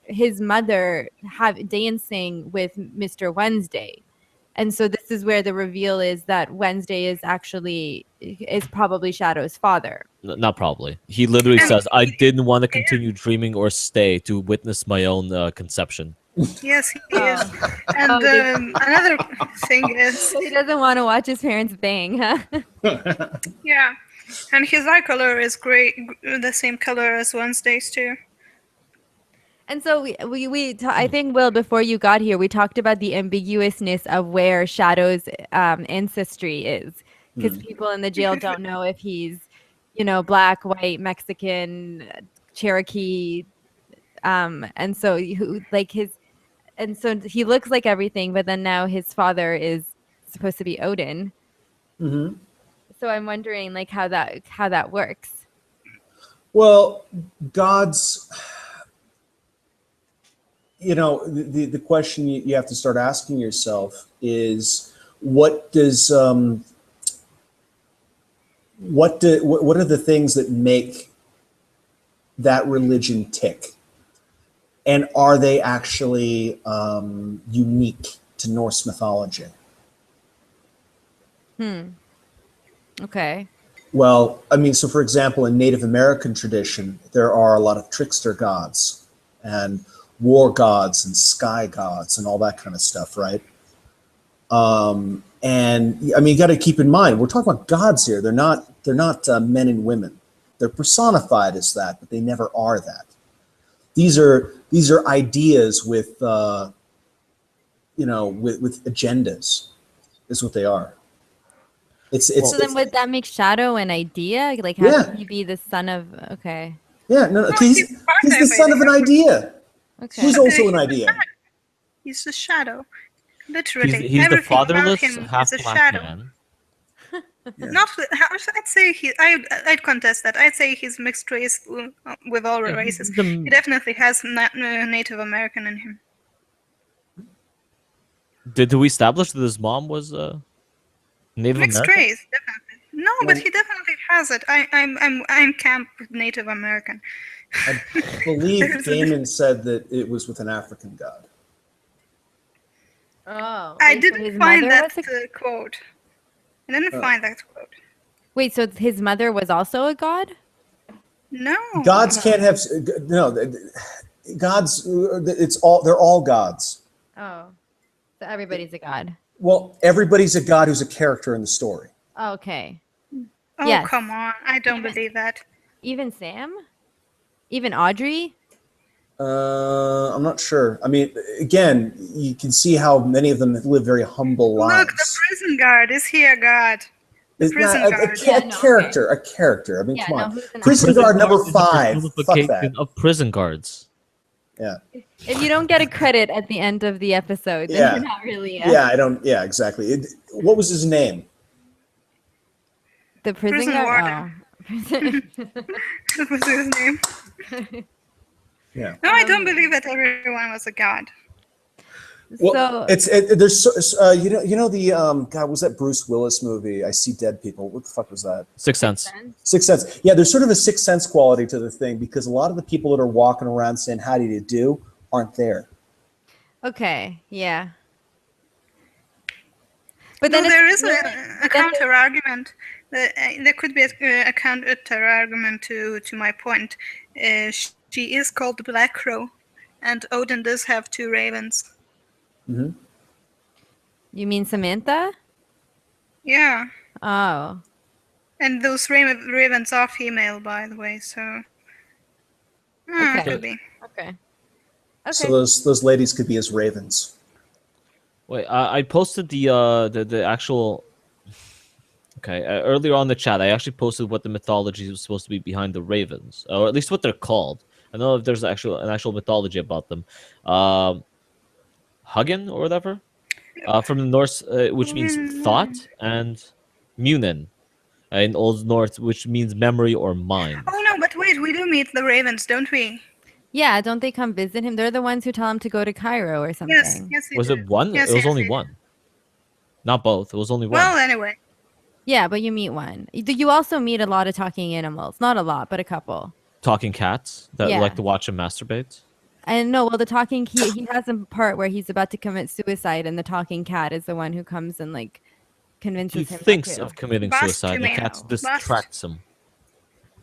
his mother dancing with Mr. Wednesday. And so this is where the reveal is that Wednesday is probably Shadow's father. Not probably. He literally And says, "I didn't want to yeah. continue dreaming or stay to witness my own conception." Yes, he Oh. is. And another thing is, So he doesn't want to watch his parents bang, huh? yeah, and his eye color is gray, the same color as Wednesday's too. And so I think, Will, before you got here, we talked about the ambiguousness of where Shadow's ancestry is, because people in the jail don't know if he's, black, white, Mexican, Cherokee, and so so he looks like everything, but then now his father is supposed to be Odin. Mm-hmm. So I'm wondering, like, how that works. Well, God's, the question you have to start asking yourself is, what are the things that make that religion tick? And are they actually unique to Norse mythology? Okay. Well, I mean, so for example, in Native American tradition, there are a lot of trickster gods and war gods and sky gods and all that kind of stuff, right? And I mean, you got to keep in mind, we're talking about gods here. They're not men and women. They're personified as that, but they never are that. These are ideas with with agendas, is what they are. So then would that make Shadow an idea? Like, how can he be the son of? Okay. Yeah, no, he's the son of an idea. Okay. Who's also an idea. He's a shadow, literally. He's the Everything about fatherless him half is a black shadow. man. Not, I'd say I'd contest that. I'd say he's mixed race with all races. He definitely has Native American in him. Did we establish that his mom was Native Mixed American? race, definitely. No, but he definitely has it. I'm camp with Native American. I believe Damon said that it was with an African god. Oh. I didn't find that quote. I didn't find that quote. Wait, so his mother was also a god? No. Gods can't have gods. They're all gods. Oh, so everybody's a god. Well, everybody's a god who's a character in the story. Okay. Oh, yes. Come on! I don't believe that. Even Sam? Even Audrey? I'm not sure. I mean, again, you can see how many of them live very humble lives. Look, the prison guard. Is he a god? It's prison not guard. A character. I mean, come on. who's an Prison guard number 5. Fuck that. Personification of prison guards. Yeah. If you don't get a credit at the end of the episode, then Yeah. you're not really Yeah, I don't. Yeah, exactly. What was his name? the prison guard. What was his name? Yeah. No, I don't believe that everyone was a god. Well, there's the God, was that Bruce Willis movie? I See Dead People. What the fuck was that? Sixth Sense. Sixth Sense. Yeah, there's sort of a Sixth Sense quality to the thing because a lot of the people that are walking around saying "How do you do" aren't there. Okay. Yeah. But No, then there is a counter argument. There could be a counter argument to my point. She is called Black Crow, and Odin does have 2 ravens. Mm-hmm. You mean Samantha? Yeah, Oh. and those ravens are female, by the way. So, Okay. could be. Okay. So those ladies could be as ravens. Wait, I posted the actual. Okay, earlier on the chat, I actually posted what the mythology was supposed to be behind the ravens, or at least what they're called. I don't know if there's an actual mythology about them. Hugin or whatever, from the Norse, which means thought, and Munin in Old Norse, which means memory or mind. Oh no, but wait, we do meet the ravens, don't we? Yeah, don't they come visit him? They're the ones who tell him to go to Cairo or something. Yes, we Was do. it one? Yes, it was yes, only yes. one. Not both. It was only one. Well, anyway. Yeah, but you meet one. You also meet a lot of talking animals. Not a lot, but a couple. talking cats that Yeah. like to watch him masturbate. And no, well, the talking he has a part where he's about to commit suicide, and the talking cat is the one who comes and like He convinces him not thinks to. of committing Bust, suicide, you and the mean? cat No. distracts him.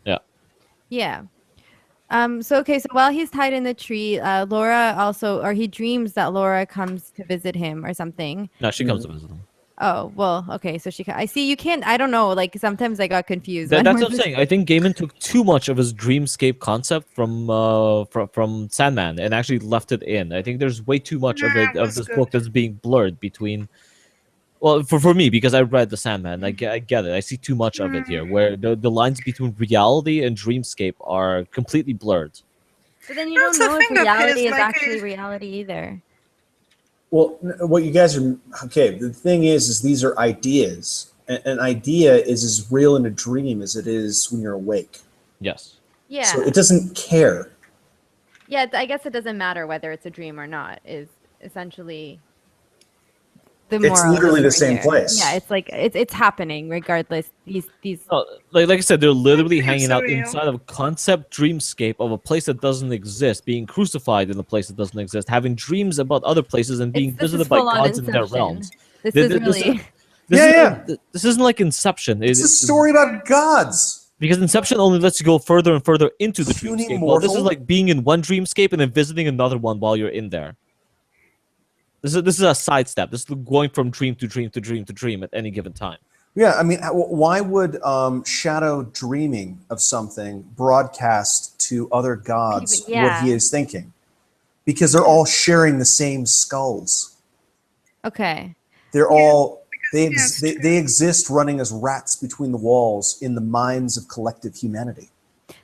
Yeah. Yeah. So okay, so while he's tied in the tree, Laura also, or he dreams that Laura comes to visit him or something. No, she comes to visit him. Oh, well, okay, so I see you can't, I don't know, like sometimes I got confused. That's When what I'm was saying. I think Gaiman took too much of his dreamscape concept from Sandman and actually left it in. I think there's way too much of Nah, it it of was this good. book that's being blurred between. Well, for me, because I read the Sandman, I get it. I see too much of it here, where the lines between reality and dreamscape are completely blurred. But then you That's don't the know if thing of reality his, is like, actually reality either. Well, what you guys are okay. The thing is these are ideas. An idea is as real in a dream as it is when you're awake. Yes. Yeah. So it doesn't care. Yeah, I guess it doesn't matter whether it's a dream or not, is essentially the It's moral of the literally the story same here. place. Yeah, it's like it's happening regardless. These No, like I said, they're literally Dreams hanging are out real. inside of a concept dreamscape of a place that doesn't exist, being crucified in a place that doesn't exist, having dreams about other places and being this is visited by full on gods in their Inception. realms. This Th- is th- This, really this isn't like Inception. It's a story about gods. Because Inception only lets you go further and further into the Puny dreamscape. Well, this is mortal. like being in one dreamscape and then visiting another one while you're in there. This is a sidestep. This is going from dream to dream to dream to dream at any given time. Yeah, I mean, why would Shadow dreaming of something broadcast to other gods People- what he yeah. is thinking? Because they're all sharing the same skulls. okay. They're all they yes, they exist running as rats between the walls in the minds of collective humanity.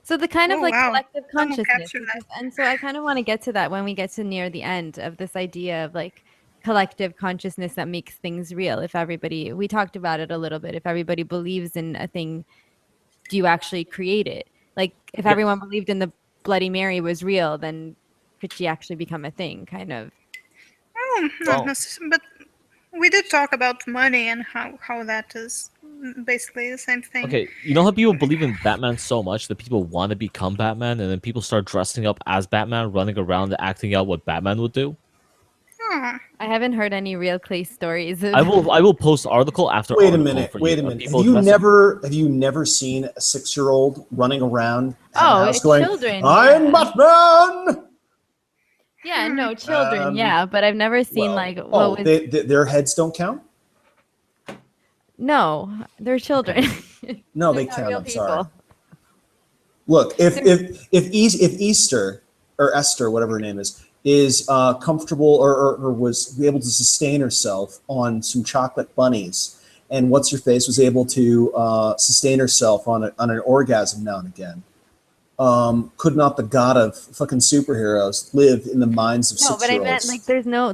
So the kind of Oh, like wow. collective Someone consciousness, captured that. and so I kind of want to get to that when we get to near the end of this idea of like collective consciousness that makes things real. If everybody, we talked about it a little bit, if everybody believes in a thing, do you actually create it? Like if everyone believed in the Bloody Mary was real, then could she actually become a thing? Kind of. Oh, not necessarily, but we did talk about money and how that is basically the same thing. Okay, you know how people believe in Batman so much that people want to become Batman, and then people start dressing up as Batman, running around and acting out what Batman would do? Oh, I haven't heard any real case stories. Of... I will post article after Wait a article minute. for Wait you a of minute. people Have you dressing- never seen a 6-year-old running around the Oh, house it's going, children, "I'm yeah. Batman"? Yeah, no, children, yeah, but I've never seen like what oh, was... their heads don't count. No, they're children. No, They're they not count. real I'm sorry. people. Look, if Easter or Esther, whatever her name is comfortable or was able to sustain herself on some chocolate bunnies, and what's her face was able to sustain herself on an orgasm now and again. Could not the god of fucking superheroes live in the minds of No, but I 6-year-olds? meant like there's no,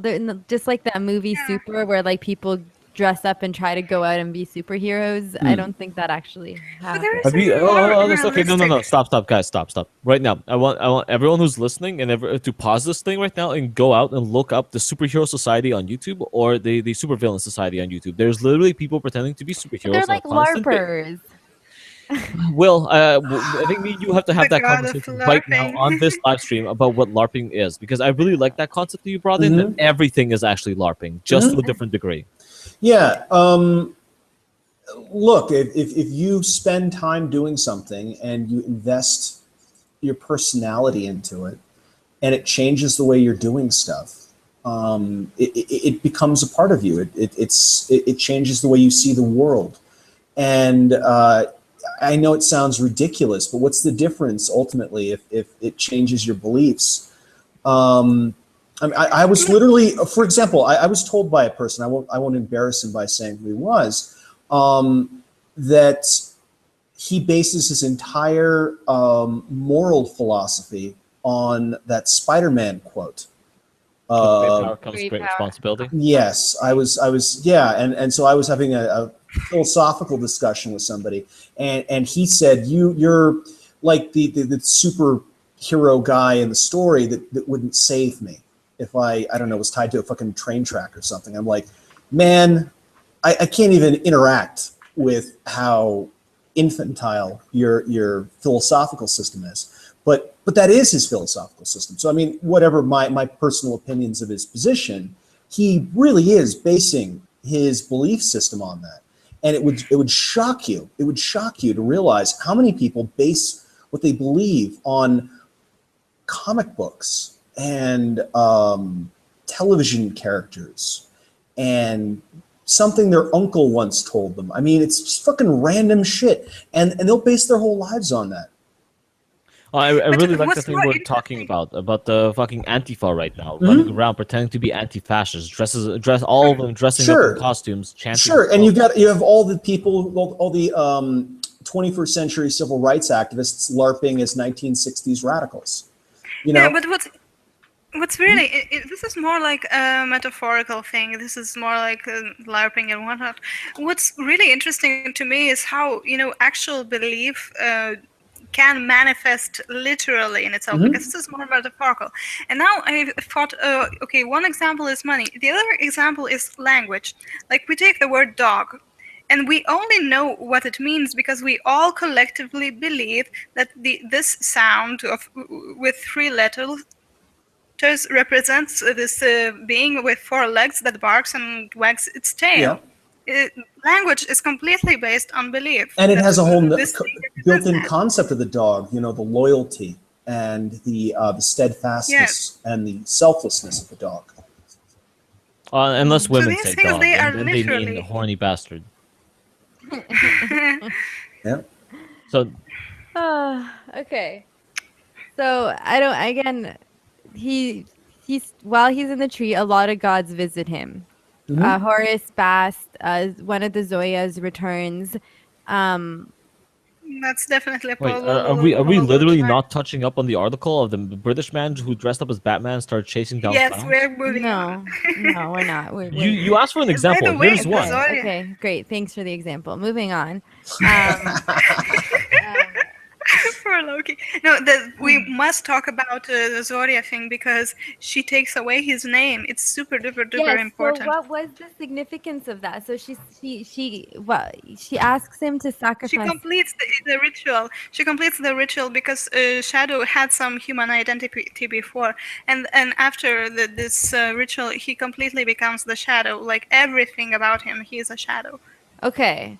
just like that movie Super where like people dress up and try to go out and be superheroes. I don't think that actually but there happens. is Have you? a more Okay, no, realistic. stop, guys, stop. Right now, I want everyone who's listening and to pause this thing right now and go out and look up the Superhero Society on YouTube or the Supervillain Society on YouTube. There's literally people pretending to be But superheroes. they're on a like constant LARPers. Will, I think you have to have The that god of conversation right now LARPing. on this live stream about what LARPing is, because I really like that concept that you brought in. That everything is actually LARPing, just to a different degree. Yeah. Look, if you spend time doing something and you invest your personality into it, and it changes the way you're doing stuff, it becomes a part of you. It changes the way you see the world. And I know it sounds ridiculous, but what's the difference ultimately if it changes your beliefs? I mean, I was literally, for example, I was told by a person, I won't embarrass him by saying who he was, that he bases his entire moral philosophy on that Spider-Man quote. With great power comes Great great power. responsibility. Yes, I was, yeah, and so I was having a philosophical discussion with somebody, and he said, you're like the superhero guy in the story that wouldn't save me if I don't know, was tied to a fucking train track or something. I'm like, man, I can't even interact with how infantile your philosophical system is. But that is his philosophical system. So I mean, whatever my personal opinions of his position, he really is basing his belief system on that. And it would shock you. It would shock you to realize how many people base what they believe on comic books and television characters and something their uncle once told them. I mean, it's just fucking random shit, and they'll base their whole lives on that. I But really like the what's thing more we're talking interesting? about the fucking Antifa right now, running Mhm. around pretending to be anti-fascists, dress all of them dressing up in Sure, costumes, chanting. sure, and you have all the people, all the 21st century civil rights activists larping as 1960s radicals. You Yeah, know, but what's really this is more like a metaphorical thing. This is more like LARPing and whatnot. What's really interesting to me is how actual belief can manifest literally in itself, because Mhm. this is more metaphorical. And now I thought, okay, one example is money. The other example is language. Like we take the word dog. And we only know what it means because we all collectively believe that this sound of with three letters represents this being with four legs that barks and wags its Yeah, tail. It, language is completely based on belief and it that has a whole this thing represents built-in that. concept of the dog. You know, the loyalty and the Yes. steadfastness and the selflessness of the dog. Unless So women these say things, dog, they are and then they mean literally. horny bastard. Yeah. So Okay. So I don't again he's while he's in the tree, a lot of gods visit him. Hmm. Horus, Bast, one of the Zoyas returns. Um That's definitely wait, are we Apollo. literally not touching up on the article of the British man who dressed up as Batman and started chasing down Yes, clowns? we're moving on. no, we're not. You asked for an And by example. the way, Here's the one. Okay, Zodiac. okay, great. Thanks for the example. Moving on. Um um For Loki. No, we must talk about the Zoria thing because she takes away his name. It's super duper duper Yes, so important. what was the significance of that? So she asks him to She sacrifice. completes the ritual. She completes the ritual because Shadow had some human identity before, and after this ritual, he completely becomes the Shadow. Like everything about him, he is a shadow. Okay.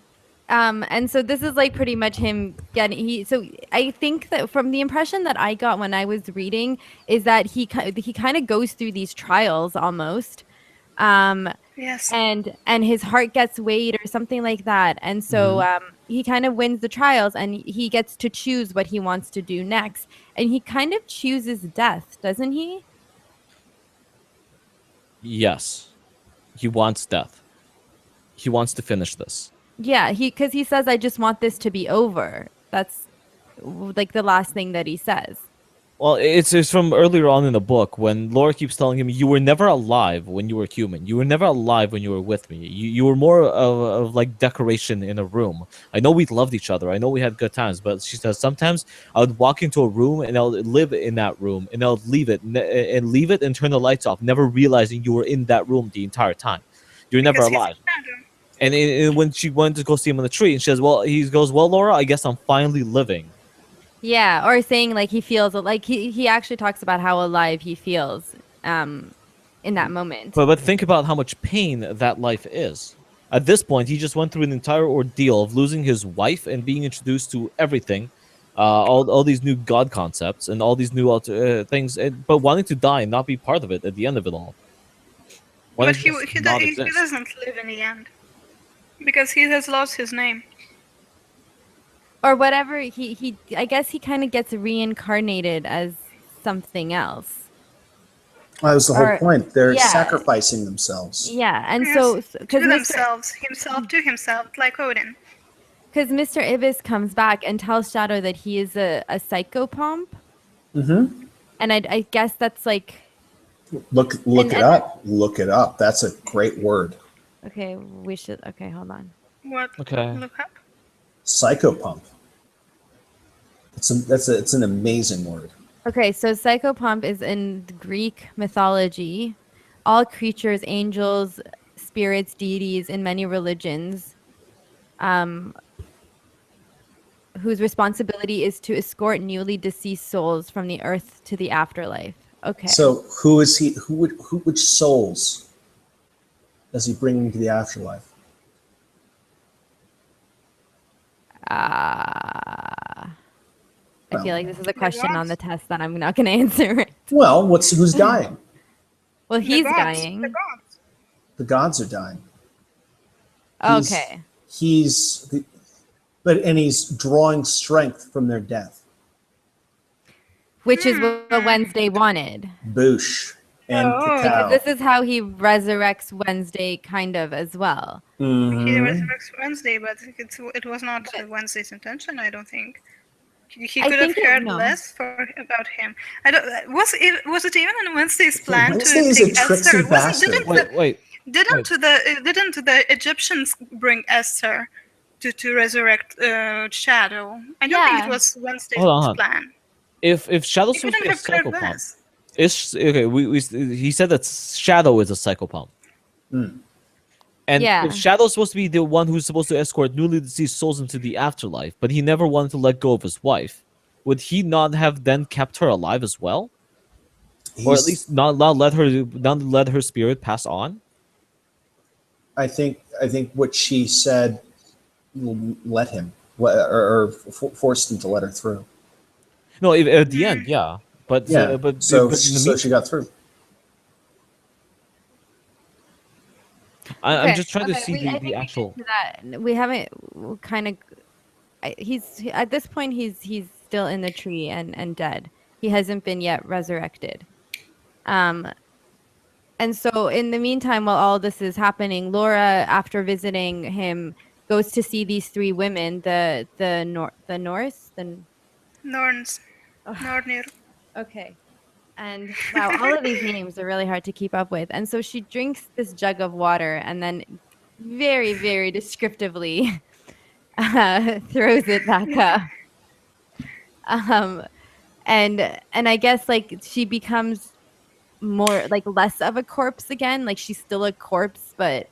And so this is like pretty much him getting so I think that from the impression that I got when I was reading is that he kind of goes through these trials almost. Um Yes. and his heart gets weighed or something like that. And so Hmm. he kind of wins the trials and he gets to choose what he wants to do next. And he kind of chooses death, doesn't he? Yes, he wants death. He wants to finish this. Yeah, he because he says, I just want this to be over. That's like the last thing that he says. Well, it's from earlier on in the book when Laura keeps telling him you were never alive when you were human. You were never alive when you were with me. You were more of like decoration in a room. I know we loved each other. I know we had good times, but she says sometimes I would walk into a room and I'll live in that room and I'll leave it and leave it and turn the lights off, never realizing you were in that room the entire time. You're never Because he's a alive. shadow. And when she went to go see him on the tree, and she says, "Well," he goes, "Well, Laura, I guess I'm finally living." Yeah, or saying like he feels like he actually talks about how alive he feels um in that moment. But think about how much pain that life is. At this point, he just went through an entire ordeal of losing his wife and being introduced to everything, all these new god concepts and all these new things, but wanting to die and not be part of it at the end of it all. Wanting But to he, just he, do- not he exist. doesn't live in the end because he has lost his name. Or whatever he I guess he kind of gets reincarnated as something else. That was the whole Or point. They're yeah, sacrificing themselves. yeah. And Yes, so to themselves, himself to himself, like Odin. because Mr. Ibis comes back and tells Shadow that he is a psychopomp. Hmm. And I guess that's like Look it and up. Look it up. That's a great word. okay, we should okay, hold on. What? Okay. Look up. Psychopump. It's an amazing word. Okay, so psychopomp is in the Greek mythology. All creatures, angels, spirits, deities in many religions, um, whose responsibility is to escort newly deceased souls from the earth to the afterlife. Okay. So who is he? Which souls does he bring into the afterlife? I Well, feel like this is a The question on gods. the test that I'm not going to answer it. well, who's dying? Well, The he's gods. dying. The gods. The gods are dying. He's, Okay. and he's drawing strength from their death. Which is what Wednesday wanted. Boosh and Oh. Because cacao. this is how he resurrects Wednesday kind of as well. He Mhm. resurrects Wednesday, but it was not Wednesday's intention, I don't think. He I could have think cared no. less about him. I don't. Was it even in Wednesday's plan Wednesday to is a take tricksy Esther? bastard. Didn't the Egyptians bring Esther to resurrect Shadow? I don't think Yeah. it was Wednesday's Hold on. plan. If Shadow's He supposed to couldn't be a have cared psychopath, less. is okay. He said that Shadow is a psychopath. And Yeah. if Shadow's supposed to be the one who's supposed to escort newly deceased souls into the afterlife, but he never wanted to let go of his wife, would he not have then kept her alive as well, or at least not let her spirit pass on? I think what she said let him, or forced him to let her through. No, at the end, yeah, but Yeah. but in So the she meantime, got through. I'm just trying to see I think the actual. we get to that. We haven't kind of. He's at this point. He's still in the tree and dead. He hasn't been yet resurrected. And so in the meantime, while all this is happening, Laura, after visiting him, goes to see these three women. The Norse. Norns. Nornir. Okay. And wow, all of these names are really hard to keep up with. And so she drinks this jug of water and then very, very descriptively throws it back up. And I guess like she becomes more like less of a corpse again. Like she's still a corpse, but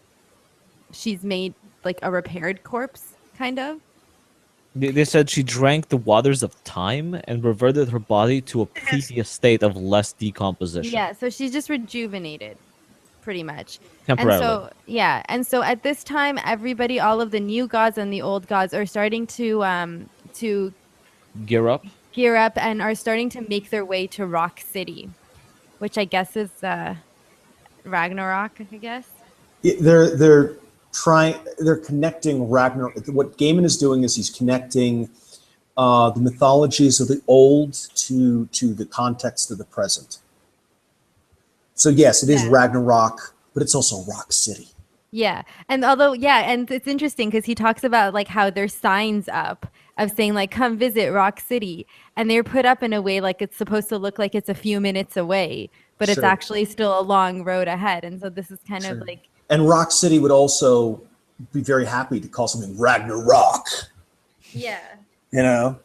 she's made like a repaired corpse, kind of. They said she drank the waters of time and reverted her body to a Yes. previous state of less decomposition. Yeah, so she's just rejuvenated, pretty much. Temporarily. And so, yeah, and so at this time, everybody, all of the new gods and the old gods, are starting to Gear up. gear up and are starting to make their way to Rock City, which I guess is Ragnarok. I guess. They're connecting Ragnar. What Gaiman is doing is he's connecting the mythologies of the old to the context of the present. So yes, it is Ragnarok, but it's also Rock City. Yeah. And although, yeah, and it's interesting because he talks about like how there's signs up of saying like, come visit Rock City. And they're put up in a way like it's supposed to look like it's a few minutes away, but it's Sure. actually still a long road ahead. And so this is kind Sure. of like, And Rock City would also be very happy to call something Ragnarok. yeah, You know,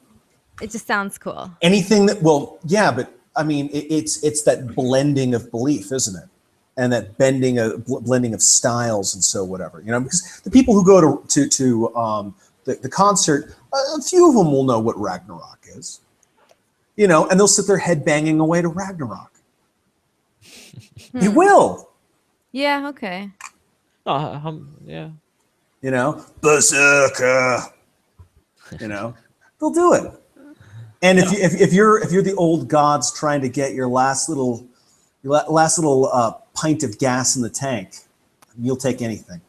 it just sounds cool. anything that, well, yeah, but I mean, it's that blending of belief, isn't it? And that blending of styles and so whatever, you know, because the people who go to the concert, a few of them will know what Ragnarok is, you know, and they'll sit there head banging away to Ragnarok. They will, Yeah. Okay. Yeah. you know, Berserker, you know, they'll do it. And if you're the old gods trying to get your last little pint of gas in the tank, you'll take anything.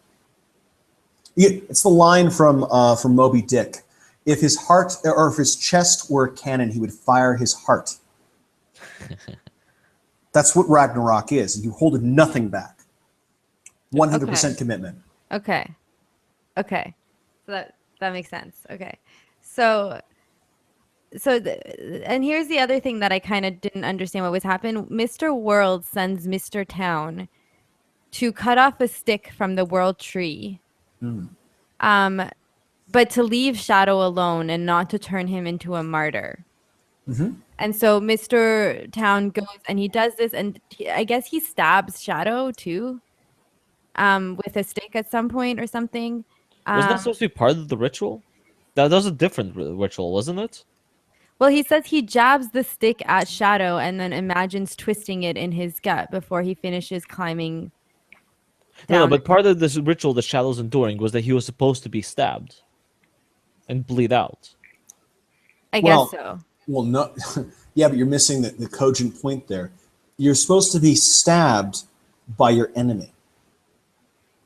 It's the line from Moby Dick. If his heart or if his chest were a cannon, he would fire his heart. That's what Ragnarok is. You hold nothing back. 100% commitment. Okay. Okay. So that makes sense. Okay. So and here's the other thing that I kind of didn't understand what was happening. Mr. World sends Mr. Town to cut off a stick from the world tree. But to leave Shadow alone and not to turn him into a martyr. And so Mr. Town goes and he does this, and I guess he stabs Shadow too, with a stick at some point or something. Wasn't that supposed to be part of the ritual? That was a different ritual, wasn't it? Well, he says he jabs the stick at Shadow and then imagines twisting it in his gut before he finishes climbing No, down. but part of this ritual the Shadow's enduring was that he was supposed to be stabbed and bleed out. I guess Well, so. well, no, yeah, but you're missing the cogent point there. You're supposed to be stabbed by your enemy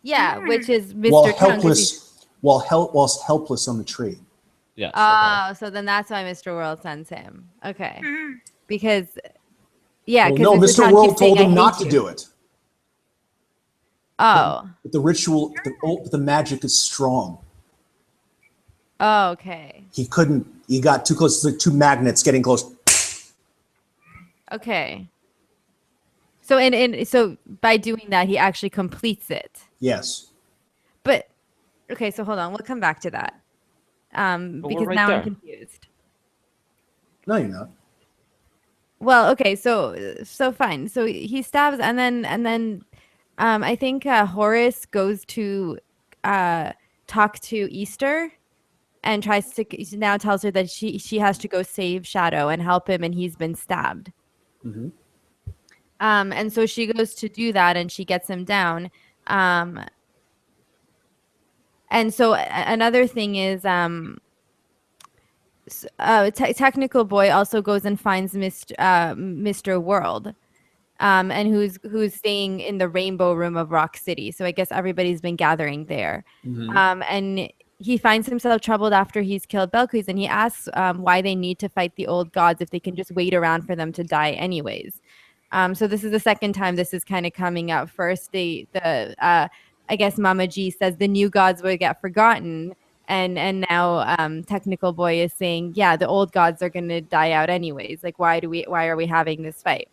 Yeah, which is while Mr. Tongue. 'Cause he's- whilst helpless on the tree. Yes. Okay. Oh, so then that's why Mr. World sends him. Okay. Because, yeah, Well, because no, Mr. Mr. Tongue World keeps saying, told I him not hate to you. do it. Oh. But the ritual, the magic is strong. Oh, okay. He couldn't. He got too close. It's like two magnets getting close. Okay. So so by doing that, he actually completes it. Yes. But okay, so hold on, we'll come back to that. But we're Because right now I'm there. confused. No, you're not. Well, okay, so fine. So he stabs, and then I think Horace goes to talk to Easter and tries to now tells her that she has to go save Shadow and help him, and he's been stabbed. Mm-hmm. And so she goes to do that, and she gets him down. And so another thing is technical boy also goes and finds Mr. World, and who's staying in the Rainbow Room of Rock City. So I guess everybody's been gathering there. Mm-hmm. And he finds himself troubled after he's killed Belquis, and he asks why they need to fight the old gods if they can just wait around for them to die anyways. So this is the second time this is kind of coming up. First, I guess Mama G says the new gods will get forgotten, and now Technical Boy is saying, yeah, the old gods are going to die out anyways. Like, why are we having this fight?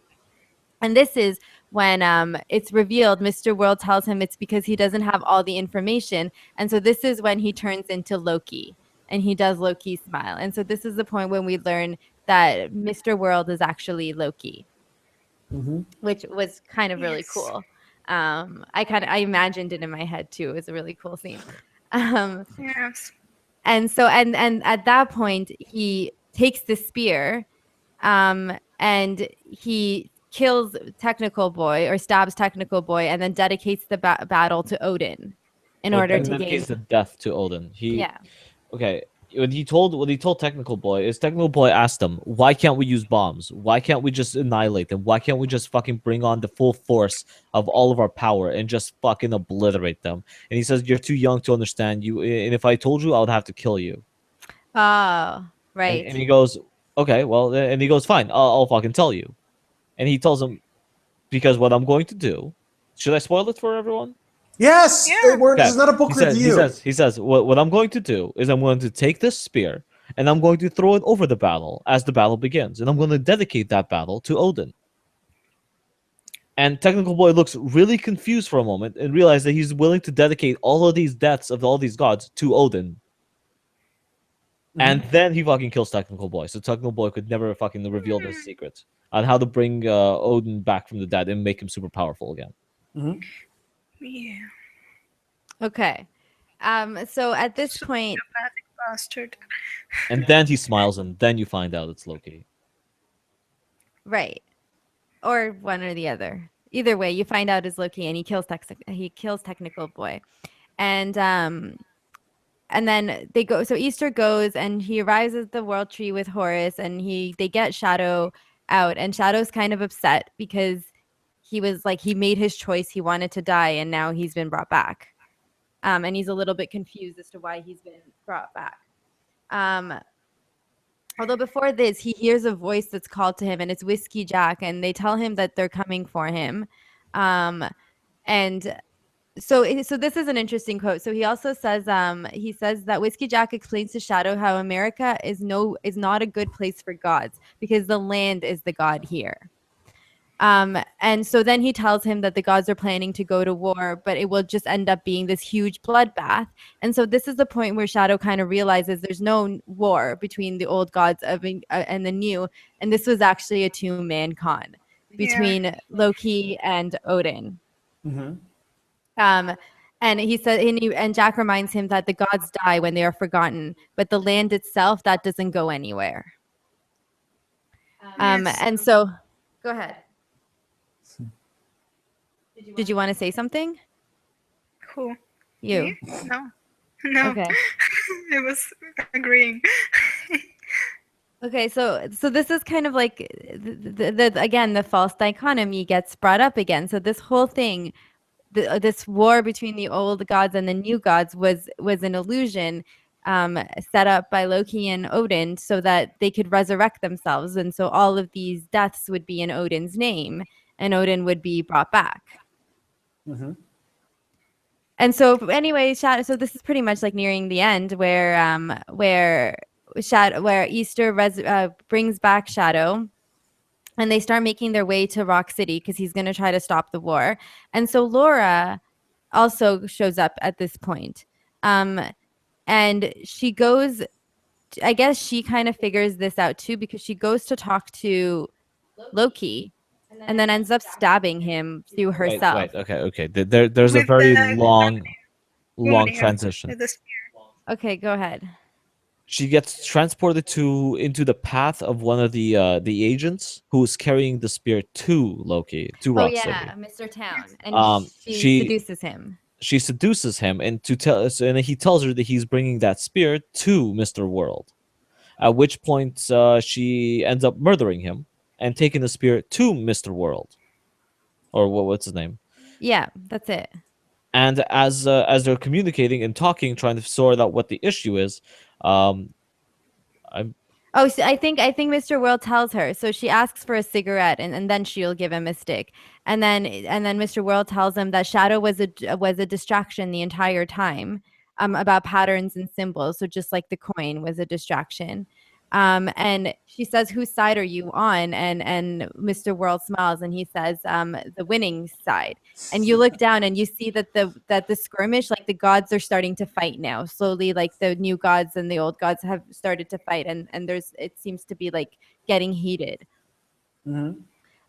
And this is when it's revealed Mr. World tells him it's because he doesn't have all the information. And so this is when he turns into Loki, and he does Loki smile. And so this is the point when we learn that Mr. World is actually Loki, Mm-hmm. which was kind of really Yes. cool. I imagined it in my head too. It was a really cool scene. Um, Yes. and so and at that point he takes the spear, and he kills Technical Boy or stabs Technical Boy, and then dedicates the battle to Odin in Well, order that to dedicates gain. the death to Odin. Yeah. Okay. When he told Technical Boy is Technical Boy asked him, why can't we use bombs? Why can't we just annihilate them? Why can't we just fucking bring on the full force of all of our power and just fucking obliterate them? And he says, you're too young to understand you, and if I told you, I would have to kill you. Oh, And, right. and he goes, okay, well, and he goes, fine, I'll fucking tell you. And he tells him, because what I'm going to do, should I spoil it for everyone? Yes. Yeah. This is not a book He says, review. he says, what I'm going to do is I'm going to take this spear and I'm going to throw it over the battle as the battle begins, and I'm going to dedicate that battle to Odin. And Technical Boy looks really confused for a moment and realizes that he's willing to dedicate all of these deaths of all these gods to Odin. And then he fucking kills Technical Boy, so Technical Boy could never fucking reveal this secret on how to bring Odin back from the dead and make him super powerful again. Mm-hmm. Yeah. Okay. So at this point, Psychopathic bastard. And then he smiles, and then you find out it's Loki. right. Or one or the other. Either way, you find out is Loki, and he kills Technical Boy. And then they go, so Easter goes and he arrives at the world tree with Horus, and they get Shadow out, and Shadow's kind of upset because he was like, he made his choice, he wanted to die, and now he's been brought back. And he's a little bit confused as to why he's been brought back. Although before this, he hears a voice that's called to him, and it's Whiskey Jack, and they tell him that they're coming for him. And so this is an interesting quote. So he also says he says that Whiskey Jack explains to Shadow how America is not a good place for gods because the land is the god here. And so then he tells him that the gods are planning to go to war, but it will just end up being this huge bloodbath. And so this is the point where Shadow kind of realizes there's no war between the old gods and the new, and this was actually a two-man con between Loki and Odin. Mm-hmm. And he said, and Jack reminds him that the gods die when they are forgotten, but the land itself, that doesn't go anywhere. Yes. And so, go ahead. Did you want to say something? Who? You. Me? No. No. Okay. I was agreeing. Okay, so this is kind of like again the false dichotomy gets brought up again. So this whole thing, this war between the old gods and the new gods was an illusion set up by Loki and Odin so that they could resurrect themselves, and so all of these deaths would be in Odin's name, and Odin would be brought back. Mm-hmm. And so anyway, Shadow. So this is pretty much like nearing the end, where Easter brings back Shadow, and they start making their way to Rock City because he's going to try to stop the war. And so Laura also shows up at this point, and she goes. I guess she kind of figures this out too because she goes to talk to Loki, and then ends up stabbing him through Wait, herself. wait, okay. There's a With very the long woman here, transition. with the spear. Okay, go ahead. She gets transported into the path of one of the agents who is carrying the spear to Loki, to Oh Rock City. yeah, Mr. Town, and she She seduces him. she seduces him and and he tells her that he's bringing that spear to Mr. World. At which point she ends up murdering him and taking the spear to Mr. World, or what's his name. Yeah, that's it. And as they're communicating and talking, trying to sort out what the issue is, um, I'm Oh, so I think Mr. World tells her. So she asks for a cigarette, and then she'll give him a stick. And then Mr. World tells him that Shadow was a distraction the entire time, about patterns and symbols. So just like the coin was a distraction. And she says, "Whose side are you on?" And Mr. World smiles and he says, "The winning side." And you look down and you see that the skirmish, like the gods are starting to fight now slowly, like the new gods and the old gods have started to fight, and it seems to be like getting heated. Mm-hmm.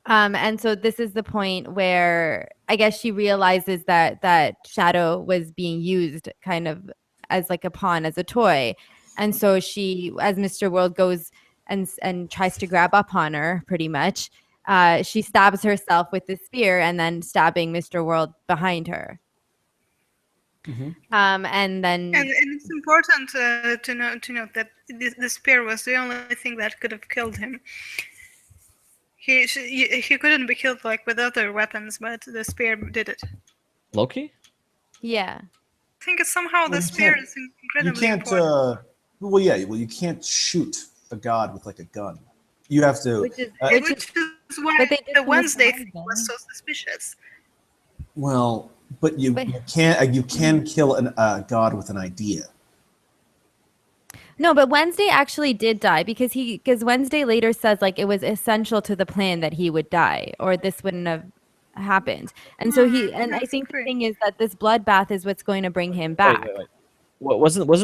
And so this is the point where I guess she realizes that Shadow was being used kind of as like a pawn, as a toy. And so she, as Mr. World goes and tries to grab up on her, pretty much, she stabs herself with the spear and then stabbing Mr. World behind her. Mm-hmm. And then And it's important to note that the spear was the only thing that could have killed him. He couldn't be killed like with other weapons, but the spear did it. Loki. yeah. I think it's somehow Well, the you spear can't- is You incredibly can't. important. Well, yeah. Well, you can't shoot a god with like a gun. You have to. Which is Which is why but they did the so much Wednesday damage, thing was though. so suspicious. Well, but you can't. You can kill a god with an idea. No, but Wednesday actually did die because Wednesday later says like it was essential to the plan that he would die or this wouldn't have happened. And so I That's think the great. thing is that this bloodbath is what's going to bring him Wait, back. wait, wait. Wasn't No,